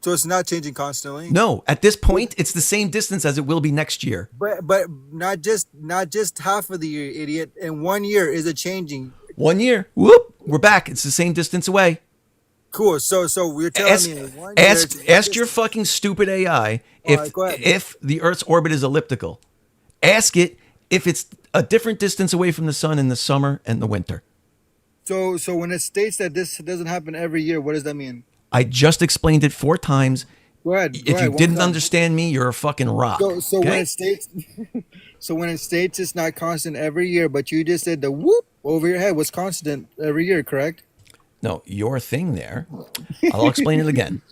So it's not changing constantly. No, at this point, it's the same distance as it will be next year. But not just half of the year, idiot. In 1 year, is it changing? 1 year, we're back. It's the same distance away. Cool. So you're telling Ask, me in 1 year, ask your fucking stupid AI All right, go ahead. if the Earth's orbit is elliptical. Ask it if it's a different distance away from the sun in the summer and the winter. So when it states that this doesn't happen every year, what does that mean? I just explained it 4 times. Go ahead. If you didn't understand me, you're a fucking rock. So okay? when it states, it's not constant every year, but you just said the whoop over your head was constant every year, correct? No, your thing there, I'll explain it again,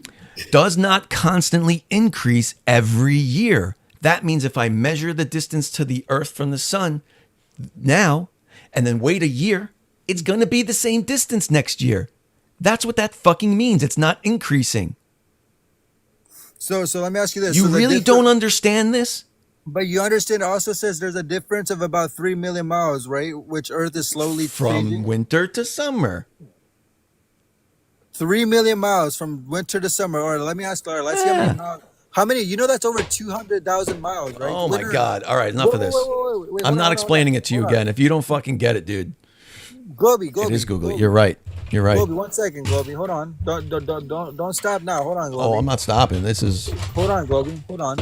does not constantly increase every year. That means if I measure the distance to the Earth from the sun now and then wait a year, it's going to be the same distance next year. That's what that fucking means. It's not increasing. So let me ask you this. You So the really difference- don't understand this? But you understand it also says there's a difference of about 3 million miles, right? Which Earth is slowly From changing. winter to summer. 3 million miles from winter to summer. All right, let me ask Laura. Let's see how many miles. How many? You know that's over 200,000 miles, right? Oh my Literally. God. All right, enough of this. Wait, I'm hold not on, explaining it to you hold on. again. If you don't fucking get it, dude. Gobi. It is googly. You're right. You're right. Gobi, 1 second, Gobi. Hold on. Don't stop now. Hold on, Gobi. Oh, I'm not stopping. This is. Hold on, Gobi. Hold on.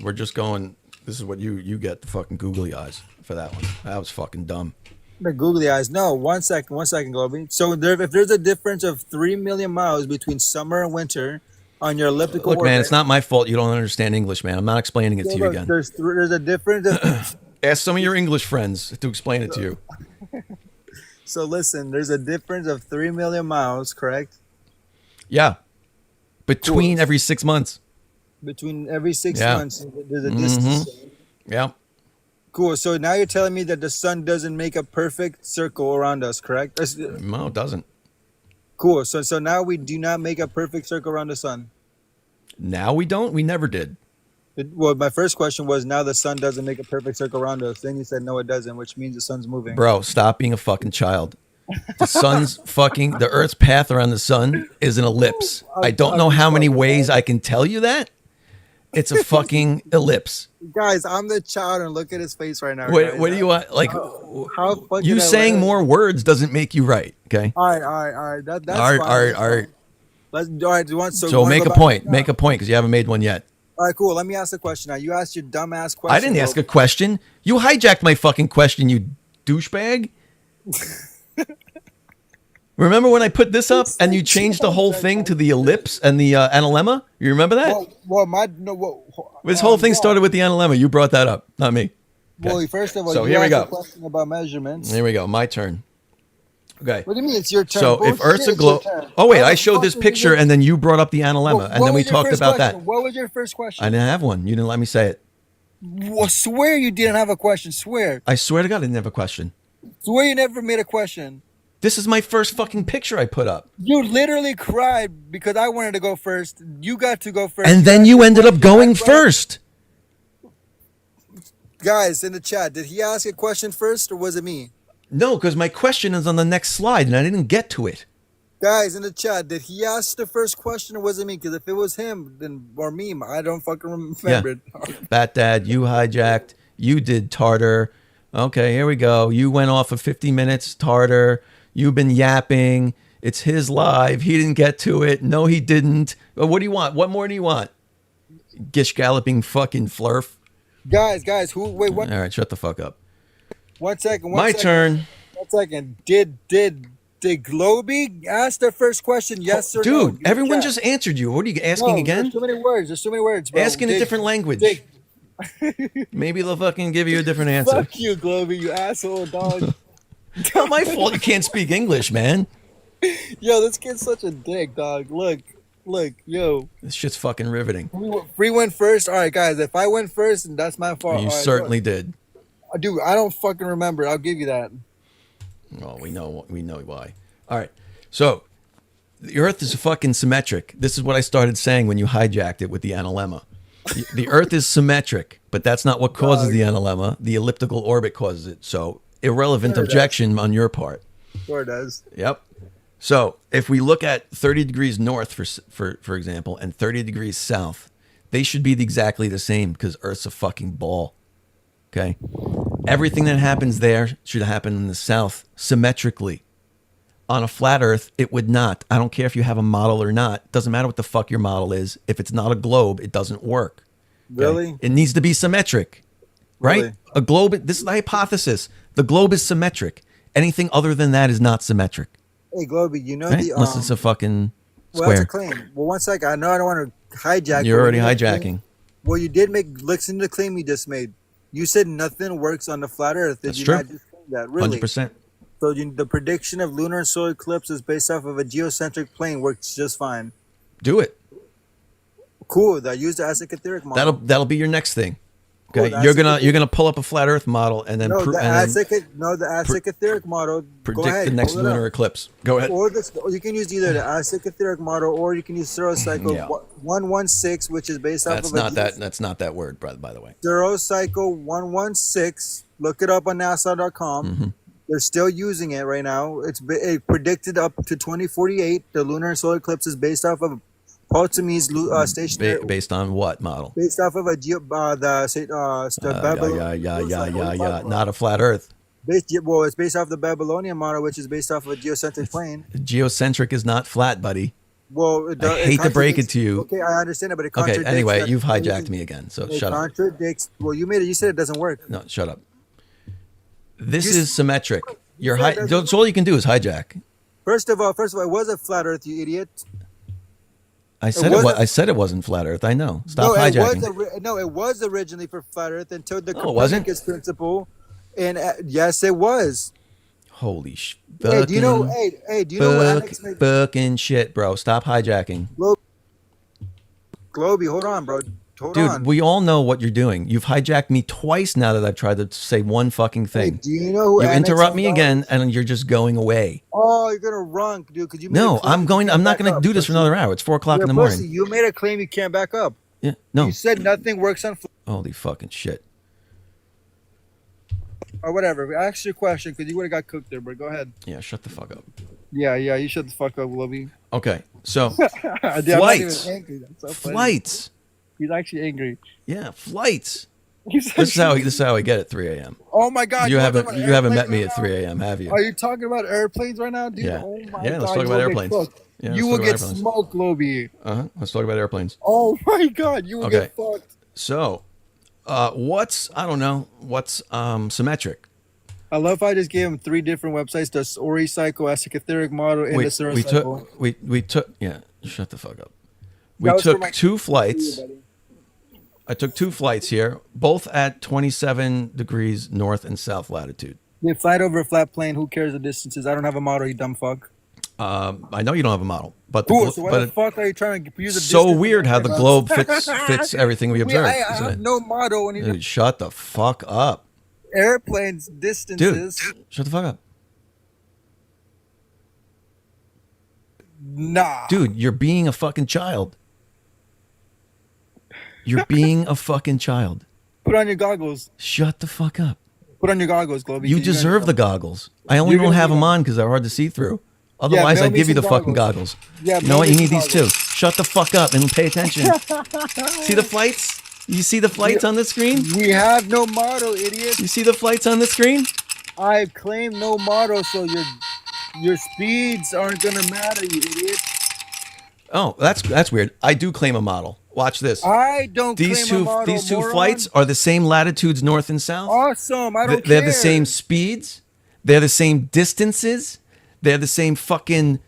We're just going. This is what you get the fucking googly eyes for that one. That was fucking dumb. The googly eyes. No, 1 second, Gobi. So if there's a difference of 3 million miles between summer and winter on your elliptical Look, orbit. man, it's not my fault you don't understand English, man. I'm not explaining it to you Look, again. There's a difference. Ask some of your English friends to explain it to you. So listen, there's a difference of 3 million miles, correct? Yeah. Between every 6 months. Between every 6 Yeah. months, there's a distance. Yeah. Cool. So now you're telling me that the sun doesn't make a perfect circle around us, correct? No, it doesn't. Cool. So now we do not make a perfect circle around the sun. Now we don't. We never did. Well, my first question was now the sun doesn't make a perfect circle around us. Then you said no, it doesn't, which means the sun's moving. Bro, stop being a fucking child. The Earth's path around the sun is an ellipse. I don't know how many ways I can tell you that. It's a fucking ellipse. Guys, I'm the child and look at his face right now. What do you want? Like, how fucking you saying more words doesn't make you right. Okay. All right. That's All fine. right. Do you want So make a point. Make a point because you haven't made one yet. All right, cool. Let me ask a question now. You asked your dumbass question. I didn't ask a question. You hijacked my fucking question, you douchebag. Remember when I put this up and you changed the whole thing to the ellipse and the analemma? You remember that? This whole thing started with the analemma. You brought that up, not me. Well, first of all, So you here we asked go. a question about measurements. Here we go. My turn. Okay. What do you mean it's your turn? So if Earth's a globe. Oh wait, I showed this picture and then you brought up the analemma and then we talked about that. What was your first question? I didn't have one. You didn't let me say it. Well, swear you didn't have a question. Swear. I swear to God, I didn't have a question. Swear you never made a question. This is my first fucking picture I put up. You literally cried because I wanted to go first. You got to go first. And then you ended up going first. Guys in the chat, did he ask a question first or was it me? No, because my question is on the next slide and I didn't get to it. Guys in the chat, did he ask the first question or was it me? Because if it was him then or me, I don't fucking remember it. Bat Dad, you hijacked. You did Tartar. Okay, here we go. You went off of 50 minutes, Tartar. You've been yapping. It's his live. He didn't get to it. No, he didn't. What do you want? What more do you want? Gish galloping fucking Flerf. Guys, wait, what? All right, shut the fuck up. 1 second. My turn. 1 second. Did Globy ask the first question? Yes or no? Dude, everyone just answered you. What are you asking again? There's too many words, bro. Ask in a different language. Maybe they'll fucking give you a different answer. Fuck you, Globy, you asshole dog. It's not my fault you can't speak English, man. Yo, this kid's such a dick, dog. Look, yo. This shit's fucking riveting. Free went first. All right, guys. If I went first, then that's my fault. You All right, certainly did. Dude, I don't fucking remember. I'll give you that. Oh, we know why. All right. So the Earth is fucking symmetric. This is what I started saying when you hijacked it with the analemma. The Earth is symmetric, but that's not what causes the analemma. The elliptical orbit causes it. So irrelevant objection on your part. Sure does. Yep. So if we look at 30 degrees north, for example, and 30 degrees south, they should be exactly the same because Earth's a fucking ball. Okay? Everything that happens there should happen in the south symmetrically. On a flat Earth, it would not. I don't care if you have a model or not. Doesn't matter what the fuck your model is. If it's not a globe, it doesn't work. Okay? Really? It needs to be symmetric. right? Really? A globe. This is the hypothesis. The globe is symmetric. Anything other than that is not symmetric. Hey, Globy, you know Right? the Unless it's a fucking well, that's a square. claim. Well, one sec. I know I don't want to hijack. You're but already you know the hijacking. claim- Well, you did make listen to the claim you just made. You said nothing works on the flat Earth. Did That's you true. not just say that? Really? 100%. So the prediction of lunar and solar eclipse is based off of a geocentric plane works just fine. Do it. Cool. That use the asymptotic model. That'll be your next thing. Cool, Okay, the you're gonna pull up a flat Earth model and then No, the and then asymptotic model. Go predict ahead, the next pull it lunar up. eclipse. Go ahead. Or you can use either the asymptotic model or you can use Cycle Yeah. 116, which is based That's off of not that. That's not that word, by the way. Cycle 116. Look it up on NASA.com. Mm-hmm. They're still using it right now. It predicted up to 2048. The lunar and solar eclipse is based off of Ptolemy's stationary. Based on what model? Based off of a Yeah. Not a flat Earth. It's based off the Babylonian model, which is based off of a geocentric plane. Geocentric is not flat, buddy. Well, I hate to break it to you. Okay, I understand it, but it Okay. contradicts. Anyway, that you've hijacked reason. me again. So It shut up. contradicts. Well, you made it. You said it doesn't work. No, shut up. This is symmetric. You're said that's- that's all you can do is hijack. First of all, it was a flat Earth, you idiot. I said I said it wasn't flat Earth. I know. Stop hijacking. It was originally for flat Earth until the No, it wasn't. Copernicus principle, and yes, it was. Holy Hey, do you know? Hey, do you know what Alex made? fucking shit, bro? Stop hijacking. Globy, hold on, bro. Hold Dude, on. we all know what you're doing. You've hijacked me twice now that I've tried to say one fucking thing. Do you know who You annexed interrupt me Antarctica? again, and you're just going away. Oh, you're gonna run, dude. Because you. Made No, a claim I'm you going. can't I'm not back going to up, do this for pussy. another hour. It's 4:00 You're in the a morning. pussy. You made a claim you can't back up. Yeah, no. You said nothing works on. Holy fucking shit. Or whatever. Ask your question because you would have got cooked there, but go ahead. Yeah, shut the fuck up. Yeah, you shut the fuck up, Globy. Okay, so Dude, I'm not flights. even angry. That's so funny. Flights. He's actually angry. Yeah, flights. He's This is how I get at 3 a.m. Oh my God! You wanna haven't talk about met me airplanes at 3 a.m. have you? Are you talking about airplanes right now, dude? Yeah. Oh my Yeah, God! let's talk you about will get airplanes. cooked. Yeah, you let's will talk get about airplanes. smoked, Globy. Let's talk about airplanes. Oh my God! You will Okay. get fucked. So, what's symmetric? I love how I just gave him 3 different websites: the Ori Cycle, Etheric model, and the Sura Cycle. We took yeah. Shut the fuck up. That We was for took my- 2 flights. I took 2 flights here, both at 27 degrees north and south latitude. You flight over a flat plane. Who cares the distances? I don't have a model. You dumb fuck. I know you don't have a model, but Cool. So why but the fuck are you trying to use a so distance weird how the model? globe fits everything we observe. I isn't have it? no model. When you Dude, shut the fuck up. airplanes distances. Dude, shut the fuck up. Nah. Dude, you're being a fucking child. You're being a fucking child. Put on your goggles. Shut the fuck up. Put on your goggles, Globy. You deserve the goggles. I only You're don't gonna have need them on because they're hard to see through. Otherwise, mail I'd me give you the some fucking goggles. Yeah, You know mail what? me You need some these too. Shut the fuck up and pay attention. See the flights? You see the flights on the screen? We have no model, idiot. You see the flights on the screen? I claim no model, so your speeds aren't gonna matter, you idiot. Oh, that's weird. I do claim a model. Watch this. I don't These claim two a model, these two moron. flights are the same latitudes north and south. Awesome. I don't They're care. the same speeds. They're the same distances. They're the same fucking.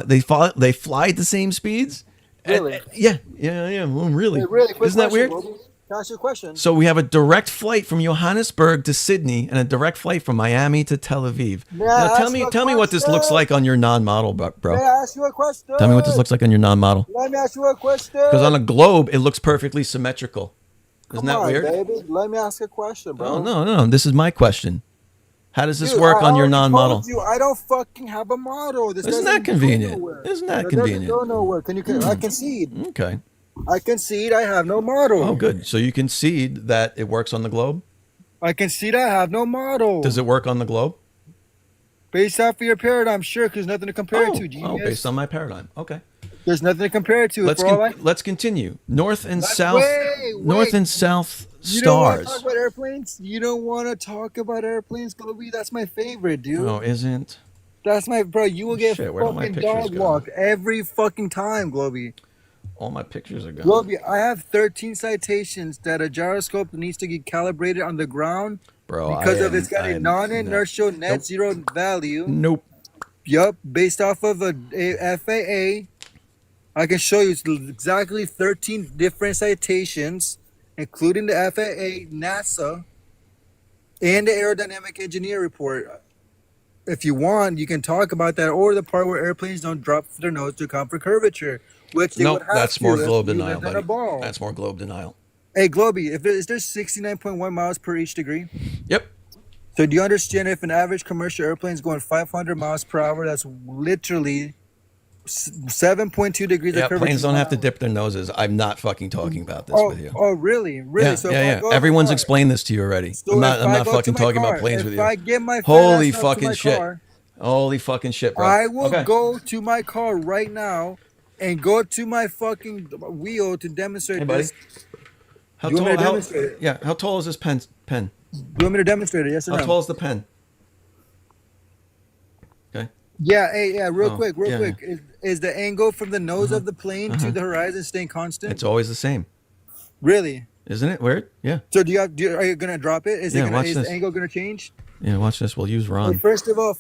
They fly at the same speeds. Really? Yeah. Well, really. Hey, really quick Isn't that question, weird? Globy. Can I ask you a question? So we have a direct flight from Johannesburg to Sydney and a direct flight from Miami to Tel Aviv. May I Now ask tell you me a what this looks question? like on your non-model, bro. May I ask you a question? Tell me what this looks like on your non-model. Let me ask you a question. Because on a globe, it looks perfectly symmetrical. Isn't Come that on, weird? baby. Let me ask a question, bro. Oh, no. This is my question. How does this Dude, work I on your already non-model? told you, I don't fucking have a model. This Isn't doesn't that convenient? Go nowhere. Isn't that It convenient? doesn't go nowhere. I concede. Okay. I concede I have no model. Oh, good. So you concede that it works on the globe? I concede I have no model. Does it work on the globe? Based off of your paradigm, sure, because nothing to compare it to, genius. Oh, based on my paradigm. Okay. There's nothing to compare it to. Let's continue. North and Wait, south. wait. North and south You don't want to stars. talk about airplanes? You don't want to talk about airplanes, Globy? That's my favorite, dude. Oh, isn't? That's my bro. You will get Shit, where do my fucking pictures dog go? walked every fucking time, Globy. All my pictures are gone. Globy, I have 13 citations that a gyroscope needs to get calibrated on the ground. Bro, because of it's got a non-inertial net zero value. Nope. Yup, based off of a FAA. I can show you exactly 13 different citations, including the FAA, NASA, and the aerodynamic engineer report. If you want, you can talk about that, or the part where airplanes don't drop their nose to account for curvature, which they would have that's more to globe if you denial, lived on a buddy. ball. That's more globe denial. Hey, Globy, is there 69.1 miles per each degree? Yep. So do you understand if an average commercial airplane is going 500 miles per hour, that's literally 7.2 degrees of curvature? Planes don't have to dip their noses. I'm not fucking talking about this with you. Oh, really? Really? Yeah, So yeah. Everyone's explained this to you already. So I'm if I not go fucking to my talking car, about planes if with you. I get my fat Holy ass up to fucking my shit. car, Holy fucking shit, bro. I will Okay. go to my car right now and go to my fucking wheel to demonstrate Hey, buddy. this. How Do you want me to tall? demonstrate it? Yeah. How tall is this pen? Do you want me to demonstrate it? Yes or How no? tall is the pen? Okay. Yeah, hey, yeah, real Oh, quick. yeah. Is the angle from the nose of the plane to the horizon staying constant? It's always the same. Really? Isn't it weird? Yeah. So are you gonna drop it? Is Yeah, watch is this. the angle gonna change? Yeah. Watch this. We'll use Ron. Hey, first of all,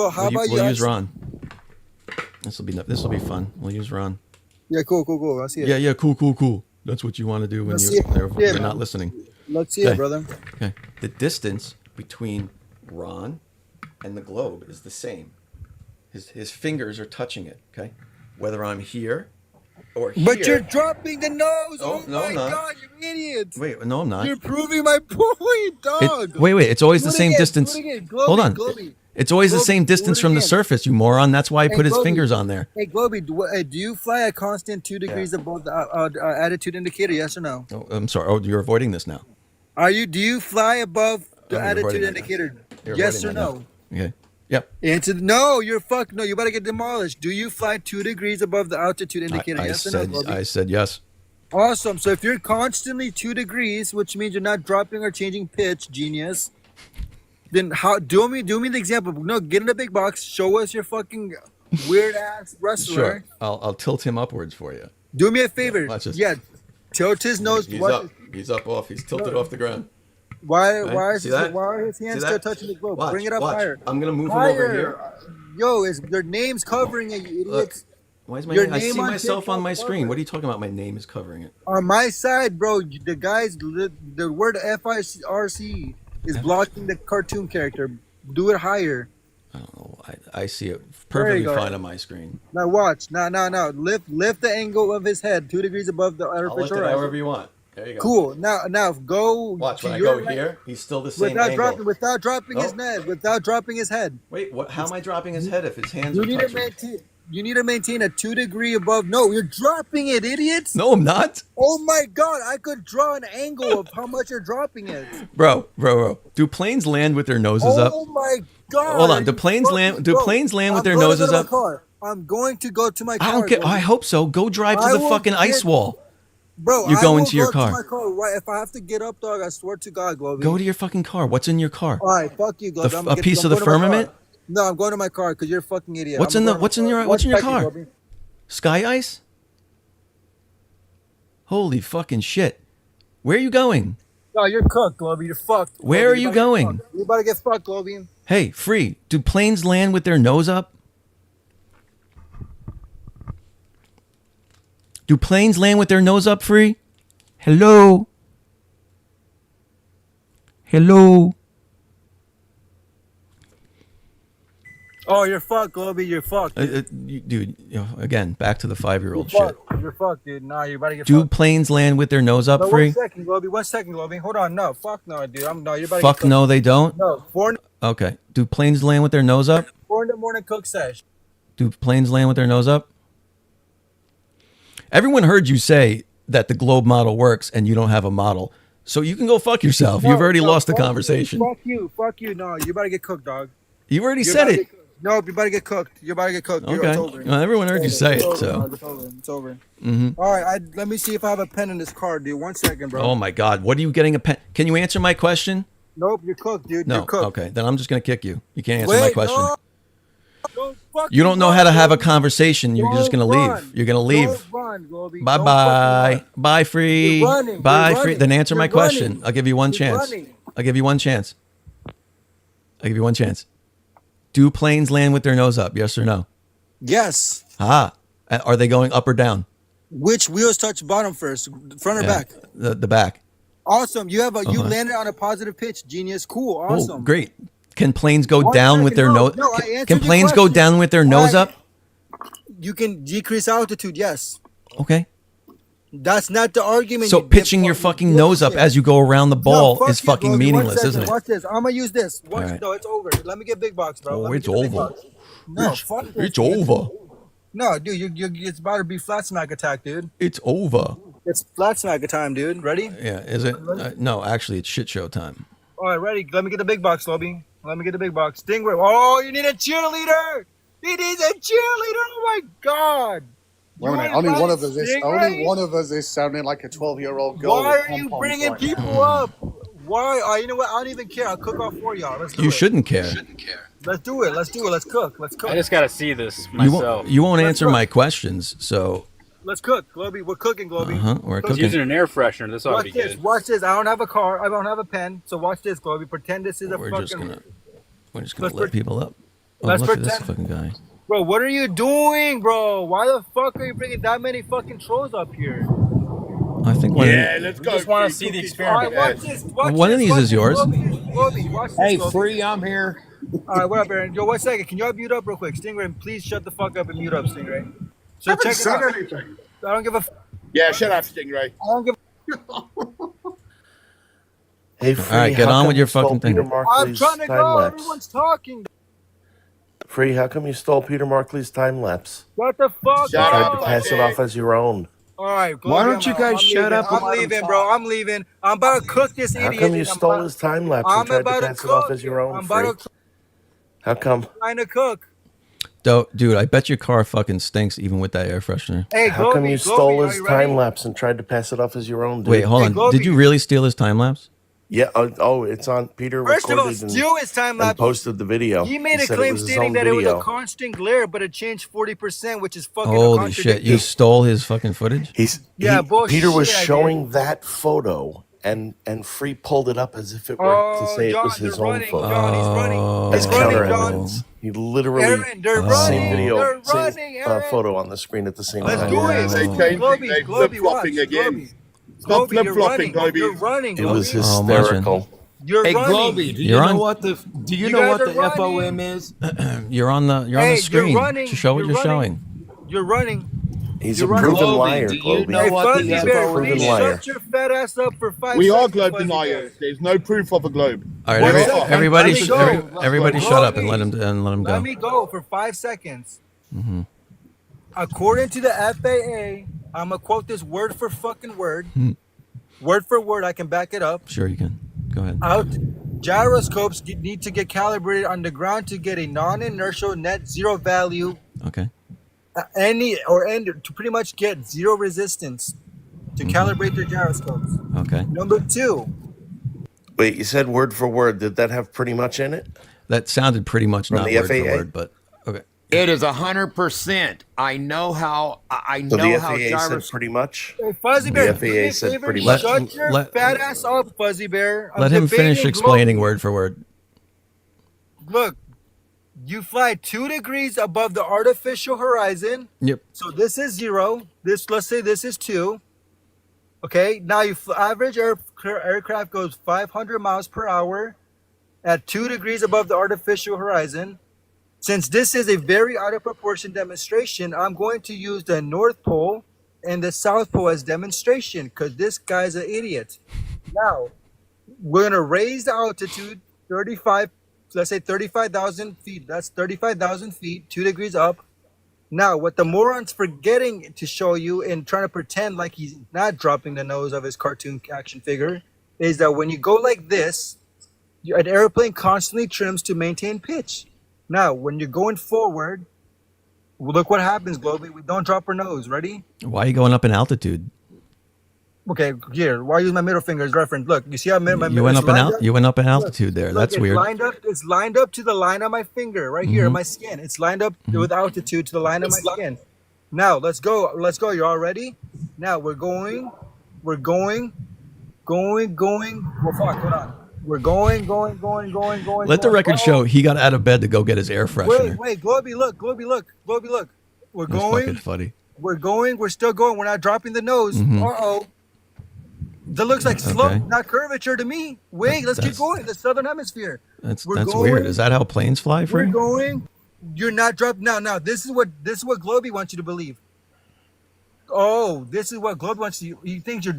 how about We'll you? use Ron. This will be fun. We'll use Ron. Yeah, cool. I see it. Yeah. Cool. That's what you want to do when Let's see it. you're Yeah, not man. listening. Let's see it, brother. Okay. The distance between Ron and the globe is the same. His fingers are touching it. Okay. Whether I'm here or here. But you're dropping the nose. Oh, no, my I'm not. God, you idiot! Wait, no, I'm not. You're proving my point, dog. Wait. It's always Do the it same again, distance. do it again. Globy, Hold on. Globy. It's always the Globy, same do distance it from the again. surface, you moron. That's why I Hey, put his Globy. fingers on there. Hey, Globy, do you fly a constant 2 degrees above the attitude indicator? Yes or no? Oh, I'm sorry. Oh, you're avoiding this now. Do you fly above the you're attitude avoiding that. indicator? You're Yes or avoiding that no? now. Okay. Yep. Answer no. You're fucked. No, you better get demolished. Do you fly 2 degrees above the altitude indicator? Yes or no? Globy? I said yes. Awesome. So if you're constantly 2 degrees, which means you're not dropping or changing pitch, genius, then how? Do me the example. No, get in the big box. Show us your fucking weird ass wrestler. Sure. I'll tilt him upwards for you. Do me a favor. Watch this. Yeah, tilt his nose. He's Watch up. it. He's up off. He's tilted off the ground. Why Right? are See that? his hands See still that? touching the globe? Watch, Bring it up watch. higher. I'm gonna move him higher. over here. Yo, is your name's covering it, you Look. idiots? Why is my Your name? I see name on myself on TikTok my screen. cover. What are you talking about? My name is covering it. On my side, bro, the guys, the word FIRC is blocking the cartoon character. Do it higher. I don't know. I see it There you perfectly go. fine on my screen. Now watch. Now. Lift the angle of his head 2 degrees above the I'll lift artificial it horizon. however you want. There you go. Cool. Now go. Watch to when I your go right- here. He's still the same Without angle. dropping his Nope. head. Without dropping his head. Wait, what? How am I dropping his head if his hands You are need to touching? maintain. You need to maintain a 2 degree above. No, you're dropping it, idiots. No, I'm not. Oh my God! I could draw an angle of how much you're dropping it. Bro. Do planes land with their noses up? Oh my God! Hold on. Do planes land? Do planes land with their noses up? I'm going to go to my car. I don't care. bro. I hope so. Go drive to I the will fucking ice get- wall. Bro, You're I going will to your go car. my car. Right, if I have to get up, dog, I swear to God, Globy. Go to your fucking car. What's in your car? All right, fuck you, Globy. A piece of the firmament? No, I'm going to my car because you're a fucking idiot. What's in your car? Globy. Sky ice? Holy fucking shit. Where are you going? No, you're cooked, Globy. You're fucked. Globy. Where are you about to get going? fucked. You about to get fucked, Globy. Hey, Free, do planes land with their nose up? Do planes land with their nose up, Free? Hello? Hello? Oh, you're fucked, Globy. You're fucked. Dude, again, back to the 5-year-old You're shit. fucked. You're fucked, dude. Nah, you about to get Do fucked. planes land with their nose up, No, Free? 1 second, Globy. 1 second, Globy. Hold on. No, fuck no, dude. You're about to Fuck get no, they don't? No, 4 Okay. Do planes land with their nose up? in the morning cook sesh. Do planes land with their nose up? Everyone heard you say that the globe model works and you don't have a model. So you can go fuck yourself. You've already lost the fuck you, conversation. Fuck you. No, you about to get cooked, dog. You already You're said about to it. get cooked. No, you're about to get cooked. You're about to get cooked. Okay. It's over. Well, everyone heard you say It's it, over, so. dog. It's over. It's over. Mhm. All right, let me see if I have a pen in this car, dude. 1 second, bro. Oh my God. What are you getting a pen? Can you answer my question? Nope, you're cooked, dude. No. You're cooked. Okay. Then I'm just going to kick you. You can't answer my question. No. fucking You don't know run, how to have a Globey. conversation. You're just gonna Don't run. leave. You're gonna leave. Don't run, Globey. Bye Don't bye. fucking run. Bye free. You're running. Bye You're free. running. Then answer my You're question. running. I'll give you one You're chance. running. I'll give you one chance. I'll give you one chance. Do planes land with their nose up? Yes or no? Yes. Ah. Are they going up or down? Which wheels touch bottom first, front or Yeah, back? The back. Awesome. You have a you Uh-huh. landed on a positive pitch. Genius. Cool. Oh, Awesome. great. Can planes go 1 down with second. their No, nose? no, I Can answered your planes go question. down with their nose up? You can decrease altitude. Yes. Okay. That's not the argument. So you pitching your fucking nose up as you go around the ball fuck is you, fucking Globey. meaningless, 1 second. isn't it? Watch this. I'm gonna use this. Watch. All right. No, it's over. Let me get big box, bro. Oh, Let me it's get the big over. box. No, fuck this. It's over. No, dude, it's about to be flat smack attack, dude. It's over. It's flat smack time, dude. Ready? Yeah, is it? No, actually, it's shit show time. All right, ready. Let me get the big box, Lobby. Let me get the big box. Stingray. Oh, you need a cheerleader. He needs a cheerleader. Oh my god. Wait a minute. Only one of us is sounding like a 12-year-old girl. Why with are you pom-poms bringing right people now. up? Why? You know what? I don't even care. I'll cook off for y'all. Let's do You it. shouldn't care. Let's do it. Let's do it. Let's cook. Let's cook. I just gotta see this You myself. won't, you won't Let's answer cook. my questions, so Let's cook, Globey. We're cooking, Globey. we're He's cooking. using an air freshener. This ought to Watch be this. good. Watch this. I don't have a car. I don't have a pen. So watch this, Globey. Pretend this is a We're fucking. just gonna Let's let people up. Oh, let's look at this pretend- fucking guy. Bro, what are you doing, bro? Why the fuck are you bringing that many fucking trolls up here? I think one of Let's go. Just want to see the experiment. All right, watch this. Watch One of this, these watch is this, yours. Globey, watch this. Hey, Globey. Free, I'm here. All right, what up, Aaron? Yo, 1 second. Can y'all mute up real quick? Stingray, please shut the fuck up and mute up, Stingray. So I haven't check it said out. anything. I don't give a. Yeah, shut up, Stingray. I don't give. Hey, All right, get on with your fucking thing. Peter I'm Markley's trying to time go. lapse. Everyone's talking. Free, how come you stole Peter Markley's time lapse? What the fuck? You tried to pass it off as your own. All right, Globey, Why don't you guys I'm shut leaving. up and I'm let him leaving, talk? bro. I'm leaving. I'm about to cook this How idiot. come you I'm stole about- his time lapse I'm and tried about to to pass it off cook. as your own, I'm Free? about to How come? trying to cook. Dude, I bet your car fucking stinks even with that air freshener. Hey, How come Globey, you Globey, stole are his you ready? time lapse and tried to pass it off as your own, dude? Wait, hold Hey, on. Globey. Did you really steal his time lapse? Yeah, oh, it's on. Peter First of all, recorded steal his time and lapse. posted the video. He made a said claim was his stating own that it was video. a constant glare, but it changed 40%, which is fucking Holy shit! You stole his fucking footage? Bullshit, Peter was I did. showing that photo, and Free pulled it up as if it were to say it was his own photo. John, he's running. As He's running, counter John. evidence. He literally Aaron, they're same running. video, They're same running, Aaron. photo on the screen at the same Let's time. do it. They changed Globey, it. They're Globey, watch. flip-flopping again. Globey. Stop Globey, you're flip-flopping, running. Globey. You're running, It was Globey. I'm watching. hysterical. You're Hey, running. Globey, do you You're know on- what the You guys are running. FOM is? You're on the Hey, screen. you're running. To show what You're you're running. showing. You're running. He's You're a running. proven Globey, liar, do you Globey. know Hey, what Fuzzy He's a Bear, proven please liar. shut your fat ass up for 5 We are seconds. globe Fuzzy deniers. Bear. There's no proof of a globe. All right, One every- second. everybody, Let me sh- go. everybody, shut up and let him go. Let me go for 5 seconds. Mm-hmm. According to the FAA, I'm gonna quote this word for fucking word. Hmm. Word for word, I can back it up. Sure, you can. Go ahead. Gyroscopes need to get calibrated on the ground to get a non-inertial net zero value. Okay. To pretty much get zero resistance to calibrate their gyroscopes. Okay. Number 2. Wait, you said word for word. Did that have pretty much in it? That sounded pretty much From not the word for FAA? word, but okay. It is 100%. I know how. I So know the how FAA said gyroscopes. pretty much. Hey, Fuzzy Bear, The do me a FAA said favor, pretty much. shut your Let- fat ass up, Fuzzy Bear. I'm Let him finish debating explaining word for word. Look, you fly 2 degrees above the artificial horizon. Yep. So this is 0. Let's say this is 2. Okay. Now average aircraft goes 500 miles per hour at 2 degrees above the artificial horizon. Since this is a very out of proportion demonstration, I'm going to use the North Pole and the South Pole as demonstration because this guy's an idiot. Now, we're going to raise the altitude 35, let's say 35,000 feet. That's 35,000 feet, 2 degrees up. Now, what the moron's forgetting to show you and trying to pretend like he's not dropping the nose of his cartoon action figure is that when you go like this, an airplane constantly trims to maintain pitch. Now, when you're going forward, look what happens, Globey. We don't drop our nose. Ready? Why are you going up in altitude? Okay, here. Why use my middle finger as reference? Look, you see how my You went up in lined up? you went up in altitude there. Look, That's it's weird. It's lined up to the line of my finger right here, Mhm. my skin. It's lined up with altitude to the line of my skin. Now let's go. Let's go. You all ready? Now we're going. Well, fuck. Hold on. We're going. Let the record show he got out of bed to go get his air freshener. Wait, Globy, look. We're That's going. fucking funny. We're going. We're still going. We're not dropping the nose. Mhm. Uh-oh. That looks like slope, Okay. not curvature to me. Wait, let's keep going. The southern hemisphere. That's We're going. weird. Is that how planes fly, We're Free? going. You're not dropping. Now. This is what Globy wants you to believe. Oh, this is what Globy wants you. He thinks you're.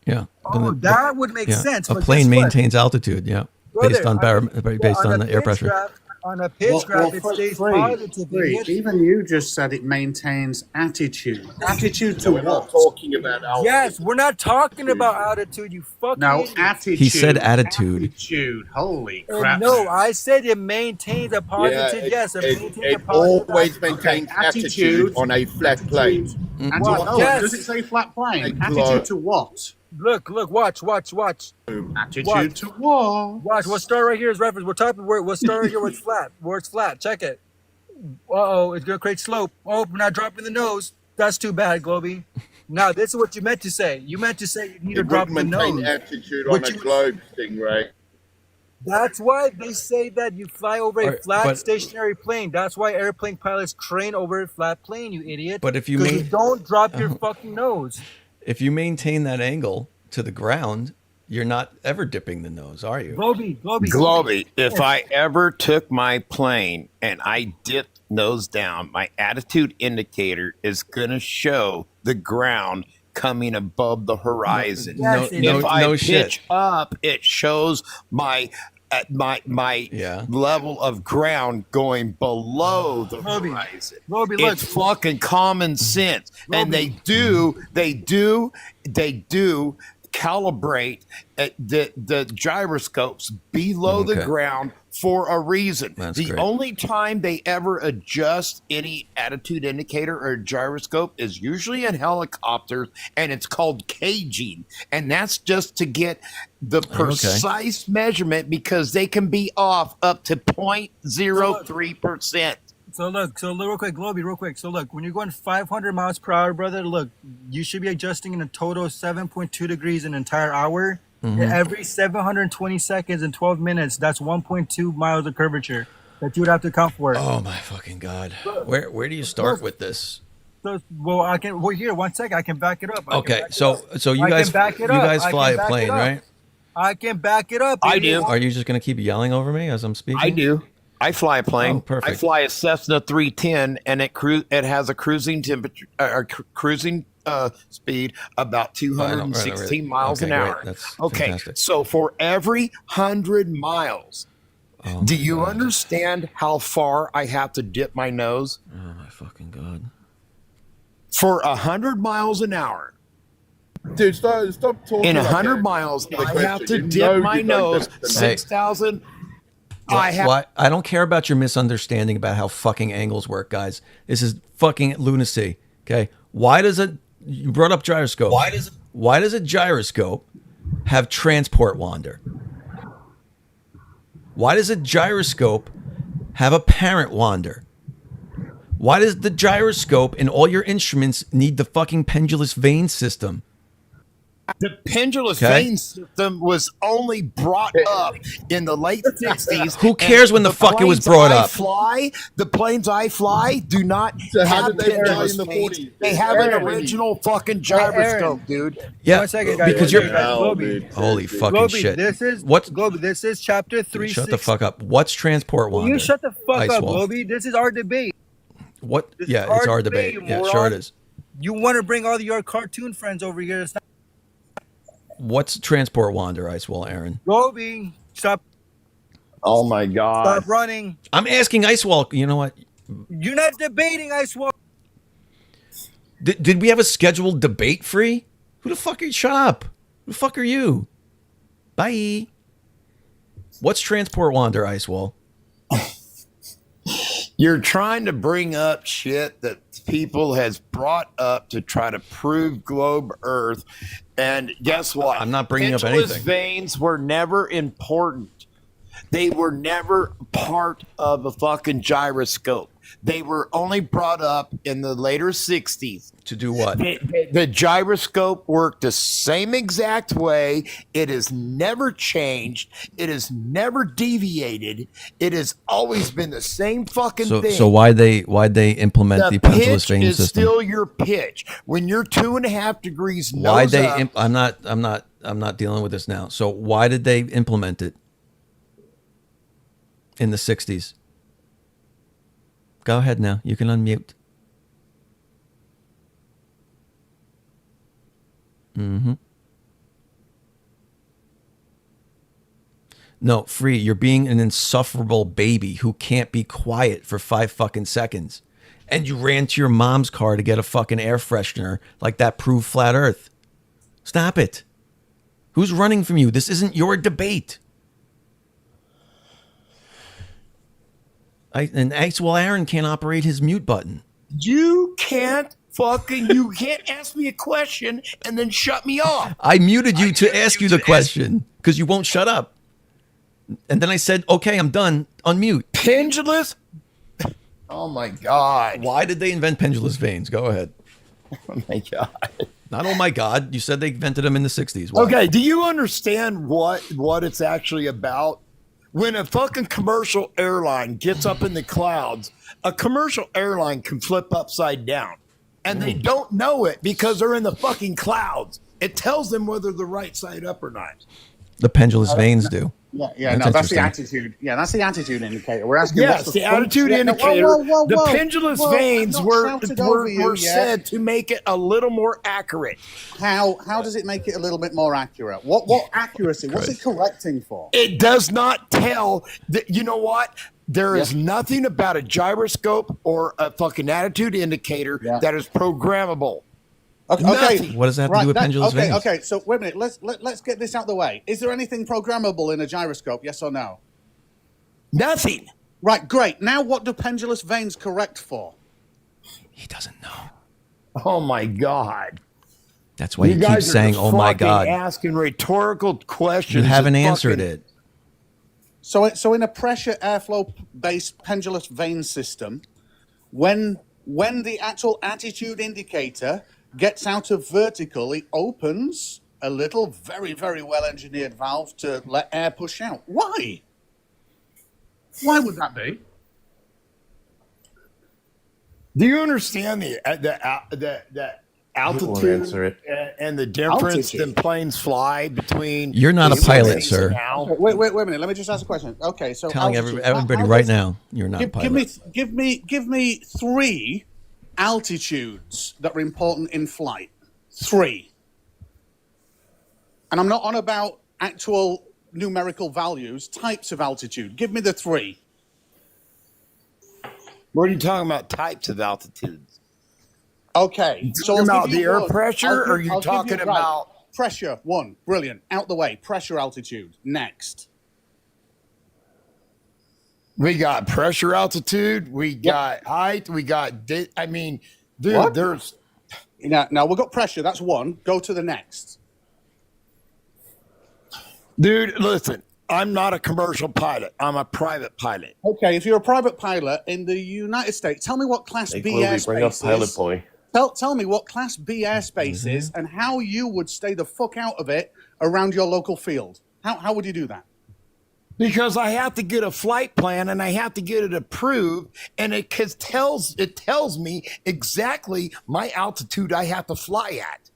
Yeah. Oh, that would make sense. A but plane guess what? maintains altitude. Yeah. Based on the air pressure. On a pitch graph, it stays positive. Idiot. Even you just said it maintains attitude. Attitude to We're not what? talking about altitude. Yes, we're not talking about altitude. You fucking. No, idiot. attitude. He said attitude. Attitude. Holy And crap. no, I said it maintains a positive. Yes, it maintains a It positive. always maintains attitude on a flat plane. Attitude. What? Oh, Yes. does it say flat plane? Hey, Attitude to what? Look, watch. Attitude Watch. to what? Watch. We'll start right here as reference. We're typing where. We'll start right here where it's flat. Where it's flat. Check it. Uh-oh, it's gonna create slope. Oh, we're not dropping the nose. That's too bad, Globy. Now this is what you meant to say. You meant to say you need to It drop would the maintain nose. attitude What on a you- globe, Stingray. That's why they say that you fly over a Alright, flat but- stationary plane. That's why airplane pilots train over a flat plane, you idiot. But if you 'Cause main- don't drop your fucking nose. If you maintain that angle to the ground, you're not ever dipping the nose, are you? Globy, if I ever took my plane and I dipped nose down, my attitude indicator is going to show the ground coming above the horizon. No- no- if I no pitch shit. up, it shows my level of ground going below the horizon. It's fucking common sense. And they do calibrate the gyroscopes below the ground for a reason. The great. only time they ever adjust any attitude indicator or gyroscope is usually in helicopters, and it's called caging. And that's just to get the precise measurement, because they can be off up to 0.03%. So real quick, Globy, real quick. So look, when you're going 500 miles per hour, brother, look, you should be adjusting in a total of 7.2 degrees an entire hour. Mhm. Every 720 seconds and 12 minutes, that's 1.2 miles of curvature that you would have to account for. Oh my fucking god! Where do you start with this? So, well, here, 1 second, I can back it up. Okay, so you guys fly a plane, right? I can back it up. I do. Are you just gonna keep yelling over me as I'm speaking? I do. I fly a plane. Oh, perfect. I fly a Cessna 310, and it has a cruising temperature, cruising speed about 216 miles an hour. That's okay, fantastic. so for every 100 miles, do you understand how far I have to dip my nose? Oh my fucking god! For 100 miles an hour. Dude, stop talking. In like 100 that. miles, The I have question, to you know dip my you don't nose have to- 6,000. I don't care about your misunderstanding about how fucking angles work, guys. This is fucking lunacy. Okay, you brought up gyroscope? Why does a gyroscope have transport wander? Why does a gyroscope have a parent wander? Why does the gyroscope in all your instruments need the fucking pendulous vane system? The pendulous vane system was only brought up in the late 60s. Who cares when the fuck it was brought up? The planes I fly do not have pendulous vanes. They have an original fucking gyroscope, dude. Yeah, 1 second, guys. because One you're second, Globy. holy fucking Globy, shit. This is chapter 3. Shut the fuck up. What's transport wander? You shut the fuck Ice up, Wolf. Globy. This is our debate. What? This Yeah, is it's our debate. you Yeah, moron. sure it is. You want to bring all your cartoon friends over here. It's not What's transport wander, Ice Wall, Aaron? Globy, stop Oh my god. running. I'm asking Ice Wall. You know what? You're not debating, I swear. Did we have a scheduled debate, Free? Who the fuck are you? Shut up. Who the fuck are you? Bye. What's transport wander, Ice Wall? You're trying to bring up shit that people has brought up to try to prove globe Earth, and guess what? I'm not bringing up Pendulous anything. veins were never important. They were never part of a fucking gyroscope. They were only brought up in the later 60s. To do what? The gyroscope worked the same exact way. It has never changed. It has never deviated. It has always been the same fucking thing. So why'd they implement the pendulous vein is system? still your pitch. When you're 2.5 degrees nose Why they? up, I'm not dealing with this now. So why did they implement it in the 60s? Go ahead now. You can unmute. Mm-hmm. No, Free, you're being an insufferable baby who can't be quiet for 5 fucking seconds. And you ran to your mom's car to get a fucking air freshener like that proved flat earth. Stop it. Who's running from you? This isn't your debate. Well, Aaron can't operate his mute button. you can't ask me a question and then shut me off. I muted you to ask you the question because you won't shut up. And then I said, okay, I'm done. Unmute. Pendulous? Oh my God. Why did they invent pendulous veins? Go ahead. Oh my God. Not oh my God. You said they invented them in the 60s. Why? Okay, do you understand what it's actually about? When a fucking commercial airline gets up in the clouds, a commercial airline can flip upside down. And they don't know it because they're in the fucking clouds. It tells them whether they're right side up or not. The pendulous veins do. Yeah, that's the attitude. Yeah, that's the attitude indicator. We're asking. Yes, the attitude indicator. The pendulous veins were said to make it a little more accurate. How does it make it a little bit more accurate? What accuracy? What's it correcting for? It does not tell. You know what? There is nothing about a gyroscope or a fucking attitude indicator that is programmable. Okay. What does that have to do with pendulous veins? Okay. So wait a minute. Let's get this out of the way. Is there anything programmable in a gyroscope? Yes or no? Nothing. Right. Great. Now, what do pendulous veins correct for? He doesn't know. Oh my God. That's why you keep saying, "Oh my God." Asking rhetorical questions. You haven't answered it. So in a pressure airflow based pendulous vein system, when the actual attitude indicator gets out of vertical, it opens a little very, very well engineered valve to let air push out. Why? Why would that be? Do you understand the altitude and the difference that planes fly between? You're not a pilot, sir. Okay, wait a minute. Let me just ask a question. Okay, so Telling everybody right now, you're not a pilot. Give me 3 altitudes that are important in flight. 3. And I'm not on about actual numerical values, types of altitude. Give me the 3. What are you talking about? Types of altitudes. Okay. So about the air pressure, or are you talking about pressure? 1. Brilliant. Out the way. Pressure altitude. Next. We got pressure altitude. We got height. We got. I mean, dude, What? there's. Now we've got pressure. That's 1. Go to the next. Dude, listen. I'm not a commercial pilot. I'm a private pilot. Okay, if you're a private pilot in the United States, tell me what Class B airspace is. Boy. Tell me what Class B airspace is and how you would stay the fuck out of it around your local field. How would you do that? Because I have to get a flight plan and I have to get it approved, and it tells me exactly my altitude I have to fly at.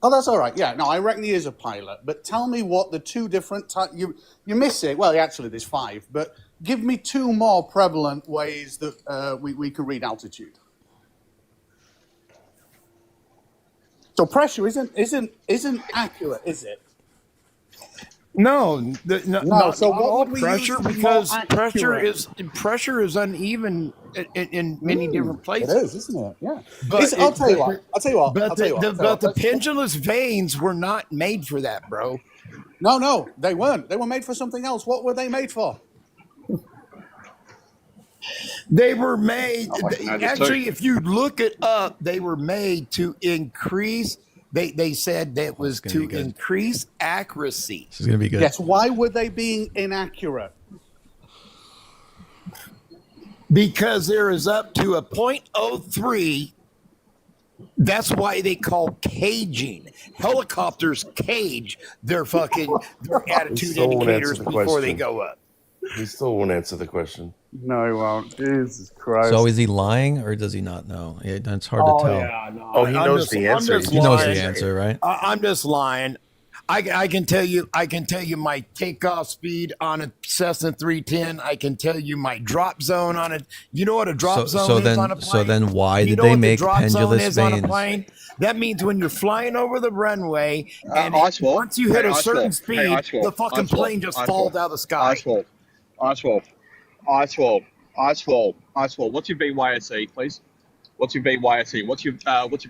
Oh, that's all right. Yeah, no, I reckon he is a pilot. But tell me what the 2 different types... You miss it. Well, actually, there's 5. But give me 2 more prevalent ways that we could read altitude. So pressure isn't accurate, is it? No, not so all what would we pressure, use to be because more pressure is uneven in many different places. It is, isn't it? Yeah. But I'll tell you what. But the pendulous veins were not made for that, bro. No, they weren't. They were made for something else. What were they made for? They were made. this Actually, too. if you look it up, they were made to increase. They said that was to increase accuracy. This is gonna be good. Yes. Why were they being inaccurate? Because there is up to a 0.03. That's why they call caging. Helicopters cage their attitude still won't indicators answer the before they question. go up. He still won't answer the question. No, he won't. Jesus Christ. So is he lying or does he not know? It's hard to tell. Yeah, no. Oh, he knows the answer. He knows the answer, right? I'm just lying. I can tell you my takeoff speed on a Cessna 310. I can tell you my drop zone on it. You know what a drop zone is on a plane? So then why You did know they what the make drop zone pendulous is on a vanes? plane? That means when you're flying over the runway and Icewolf. once you hit Hey, a certain Icewolf. speed, Hey, Icewolf. the fucking Icewolf. plane just Icewolf. falls out of the sky. Icewolf. What's your BYSE, please? What's your BYSE? What's your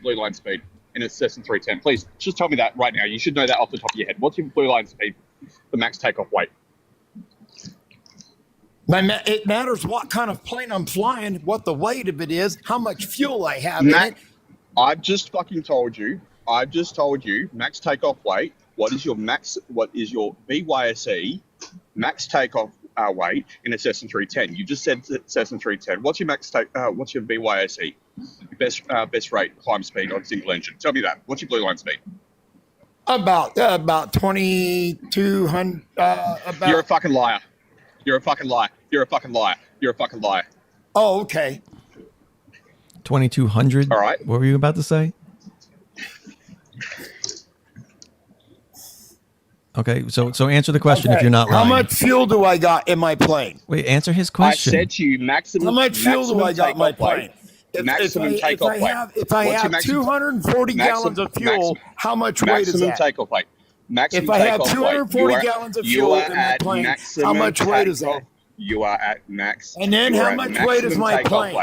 blue line speed in a Cessna 310? Please, just tell me that right now. You should know that off the top of your head. What's your blue line speed? The max takeoff weight. It matters what kind of plane I'm flying, what the weight of it is, how much fuel I have in it. I've just fucking told you. Max takeoff weight. What is your BYSE max takeoff weight in a Cessna 310? You just said Cessna 310. What's your what's your BYSE? Best rate climb speed on single engine. Tell me that. What's your blue line speed? About 2,200. You're a fucking liar. You're a fucking liar. Oh, okay. 2,200. All right. What were you about to say? Okay, so answer the question if you're not lying. How much fuel do I got in my plane? Wait, answer his question. I said to you maximum. How much fuel do I got in my plane? Maximum takeoff weight. If I have 240 gallons of fuel, how much weight is that? Maximum takeoff weight. If I have 240 gallons of fuel in my plane, how much weight is that? You are at max. And then how much weight is my plane?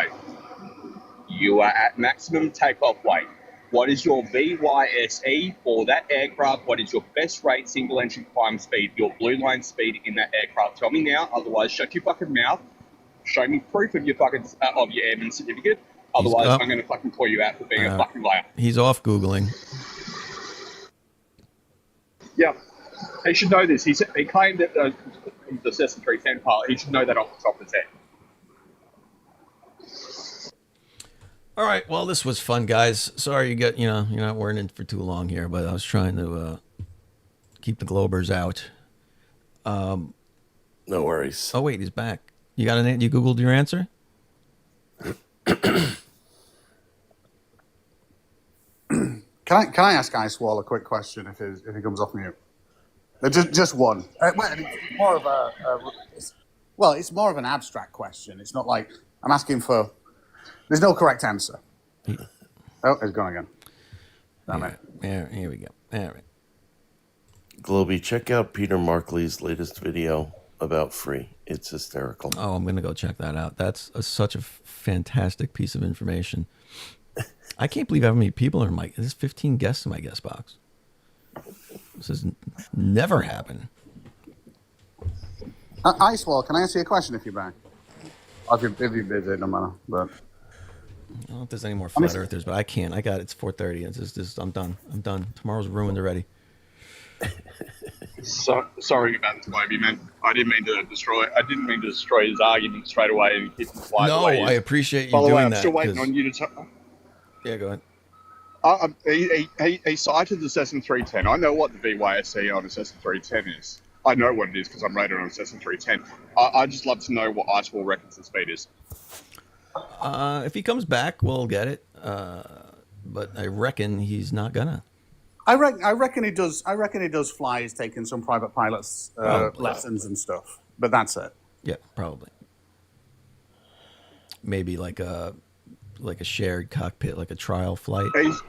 You are at maximum takeoff weight. What is your BYSE for that aircraft? What is your best rate single engine climb speed, your blue line speed in that aircraft? Tell me now, otherwise shut your fucking mouth. Show me proof of your fucking of your airman certificate. Otherwise, I'm going to fucking call you out for being a fucking liar. He's off Googling. Yeah, he should know this. He claimed that the Cessna 310 pilot. He should know that off the top of his head. All right. Well, this was fun, guys. Sorry you're not wearing for too long here, but I was trying to keep the Globers out. No worries. Oh wait, he's back. You got you Googled your answer? Can I ask Icewall a quick question if he comes off mute? Just one. It's more of it's more of an abstract question. It's not like I'm asking for. There's no correct answer. Oh, it's gone again. Damn it. Yeah, here we go. All right. Globey, check out Peter Markley's latest video about free. It's hysterical. Oh, I'm going to go check that out. That's such a fantastic piece of information. I can't believe how many people are in there's 15 guests in my guest box. This has never happened. Icewall, can I ask you a question if you're back? If you're busy, no matter. But I don't know if there's any more flat earthers, but I can't. It's 4:30. It's just I'm done. Tomorrow's ruined already. Sorry about this, Globey, man. I didn't mean to destroy his argument straight away and hit him fly No, away. I appreciate you By the doing way, I'm that, still waiting 'cause- on you to. Yeah, go ahead. He cited the Cessna 310. I know what the BYSE on a Cessna 310 is. I know what it is because I'm rated on a Cessna 310. I'd just love to know what Icewall reckons the speed is. If he comes back, we'll get it. But I reckon he's not gonna. I reckon he does. I reckon he does fly. He's taking some private pilots lessons and stuff. But that's it. Yeah, probably. Maybe like a shared cockpit, like a trial flight. He's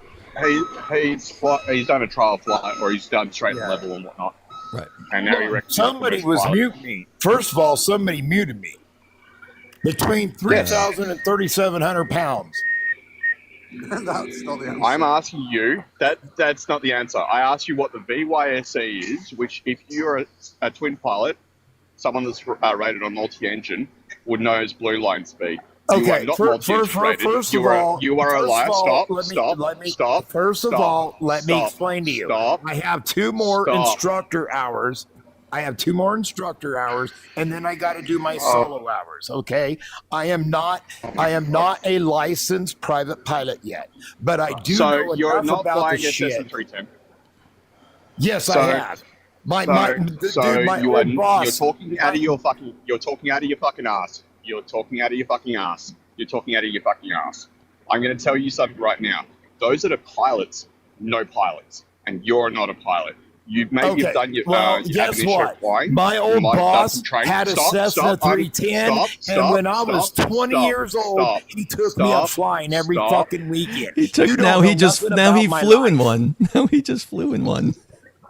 done a trial flight, or he's done straight level and whatnot. Right. And now he reckons Somebody was muting me. First of all, somebody muted me. Between 3,000 and 3,700 pounds. That's not the answer. I'm asking you. That's not the answer. I asked you what the BYSE is, which if you're a twin pilot, someone that's rated on multi-engine would know as blue line speed. You are Okay, not multi-engine rated. first You of are all, you are a liar. Stop. let me. Stop. First of Stop. all, let me Stop. explain to you. Stop. I have 2 more Stop. instructor hours. I have 2 more instructor hours, and then I got to do my solo hours. Okay, I am not a licensed private pilot yet, but I do So know you're enough not about the flying shit. SS310. Yes, So, I have. My you are old boss. you're talking out of your fucking ass. You're talking out of your fucking ass. You're talking out of your fucking ass. I'm going to tell you something right now. Those that are pilots know pilots, and you're not a pilot. You maybe have done your guess admonition what? flying. My You old might have done some boss training. had a Stop, Cessna stop, 310, and when I was 20 years old, he took me up flying every fucking weekend. He took You don't now know he just nothing now about he my flew life. in one. Now he just flew in one.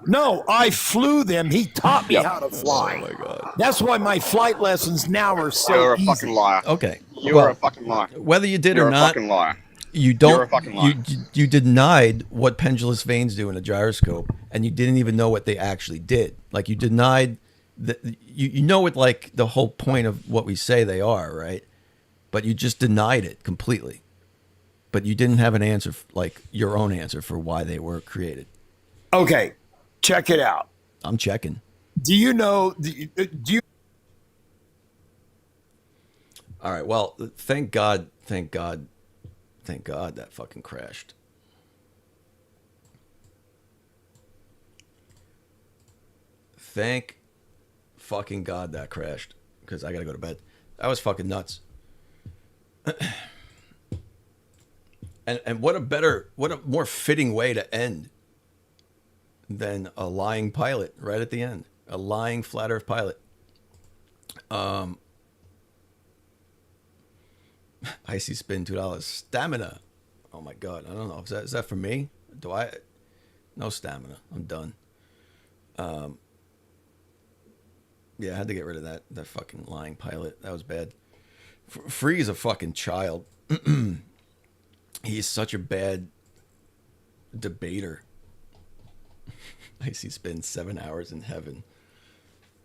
No, I flew them. He taught me how to fly. Oh my god. That's why my flight lessons now are so You're a easy. fucking liar. Okay. You're a fucking liar. Whether you did You're or a not, fucking liar. you don't. You're a fucking liar. You denied what pendulous vanes do in a gyroscope, and you didn't even know what they actually did. Like you denied that you know what like the whole point of what we say they are, right? But you just denied it completely. But you didn't have an answer, like your own answer for why they were created. Okay, check it out. I'm checking. Do you know? Do you? All right. Well, thank God that fucking crashed. Thank fucking God that crashed, because I gotta go to bed. That was fucking nuts. And what a more fitting way to end than a lying pilot right at the end. A lying flat earth pilot. Icy spin $2. Stamina. Oh my god. I don't know. Is that for me? No stamina. I'm done. Yeah, I had to get rid of that fucking lying pilot. That was bad. Free is a fucking child. He's such a bad debater. Icy spin 7 hours in heaven.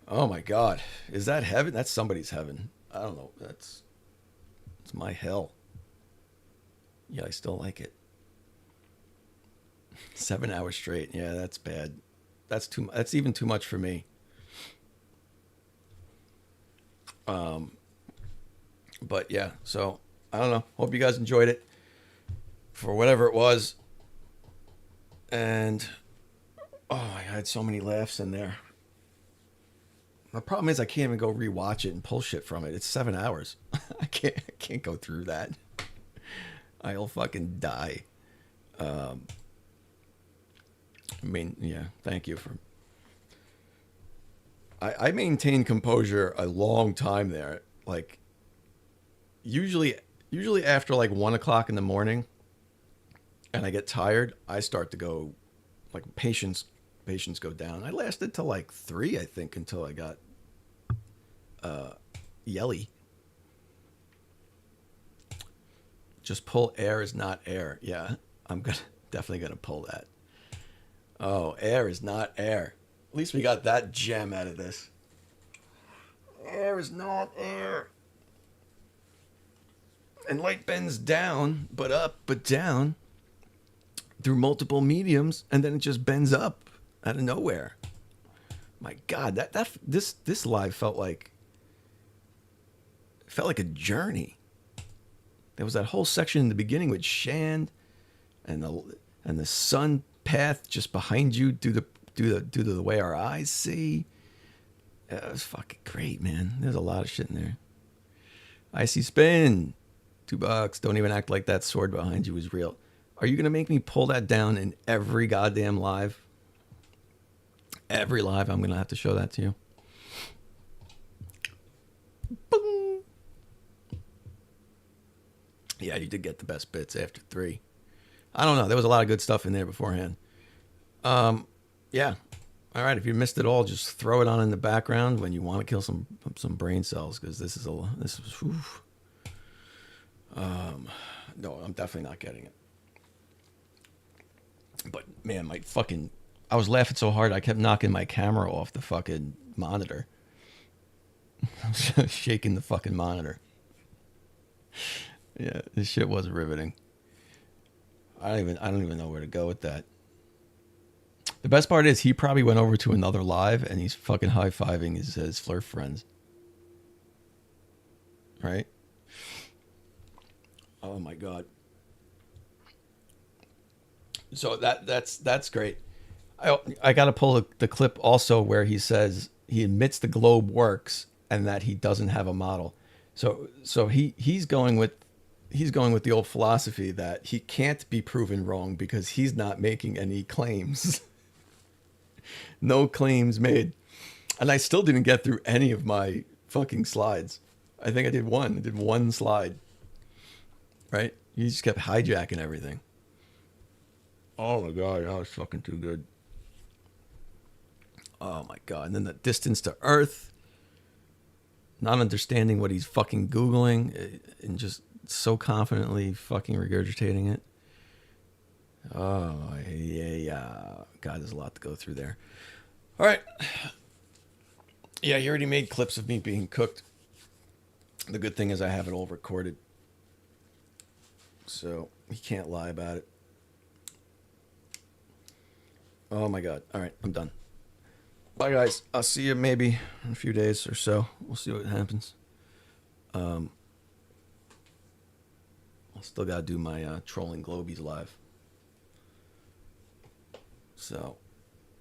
Oh my god. Is that heaven? That's somebody's heaven. I don't know. It's my hell. Yeah, I still like it. 7 hours straight. Yeah, that's bad. That's even too much for me. But yeah, so I don't know. Hope you guys enjoyed it for whatever it was. And I had so many laughs in there. The problem is I can't even go rewatch it and pull shit from it. It's 7 hours. I can't go through that. I'll fucking die. I mean, yeah, thank you for... I maintained composure a long time there. Like, usually after like 1 o'clock in the morning and I get tired, I start to go, like, patience go down. I lasted till like 3, I think, until I got yelly. Just pull air is not air. Yeah, I'm definitely gonna pull that. Oh, air is not air. At least we got that gem out of this. Air is not air. And light bends down, but up, but down through multiple mediums, and then it just bends up out of nowhere. My God, this live felt like a journey. There was that whole section in the beginning with Shand and the sun path just behind you due to the way our eyes see. It was fucking great, man. There's a lot of shit in there. Icy spin, $2. Don't even act like that sword behind you is real. Are you gonna make me pull that down in every goddamn live? Every live, I'm gonna have to show that to you. Boom. Yeah, you did get the best bits after 3. I don't know. There was a lot of good stuff in there beforehand. Yeah. All right. If you missed it all, just throw it on in the background when you want to kill some brain cells, because this is. Oof. No, I'm definitely not getting it. But man, I was laughing so hard I kept knocking my camera off the fucking monitor. Shaking the fucking monitor. Yeah, this shit was riveting. I don't even know where to go with that. The best part is he probably went over to another live and he's fucking high-fiving his Flerf friends. Right? Oh my god. So that's great. I got to pull the clip also where he says he admits the globe works and that he doesn't have a model. So he's going with the old philosophy that he can't be proven wrong because he's not making any claims. No claims made. And I still didn't get through any of my fucking slides. I think I did one. I did one slide. Right? You just kept hijacking everything. Oh my god, that was fucking too good. Oh my god. And then the distance to Earth. Not understanding what he's fucking Googling and just so confidently fucking regurgitating it. Oh, yeah. God, there's a lot to go through there. All right. Yeah, he already made clips of me being cooked. The good thing is I have it all recorded. So he can't lie about it. Oh my god. All right, I'm done. Bye, guys. I'll see you maybe in a few days or so. We'll see what happens. I'll still got to do my Trolling Globies live. So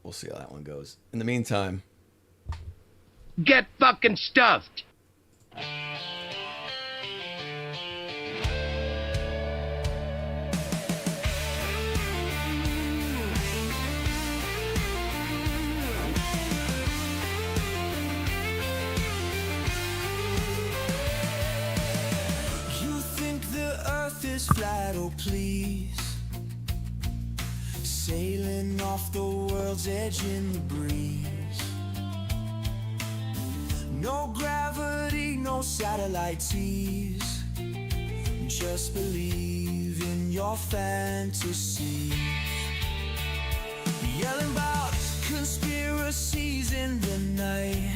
we'll see how that one goes. In the meantime, get fucking stuffed. Flat, oh please, sailing off the world's edge in the breeze. No gravity, no satellite tease. Just believe in your fantasy. Yelling about conspiracies in the night,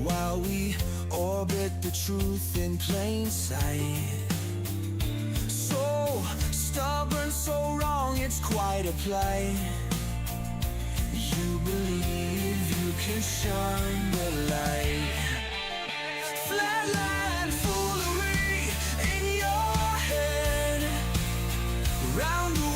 while we orbit the truth in plain sight. So stubborn, so wrong, it's quite a plight. You believe you can shine the light. Flatline foolery in your head, round the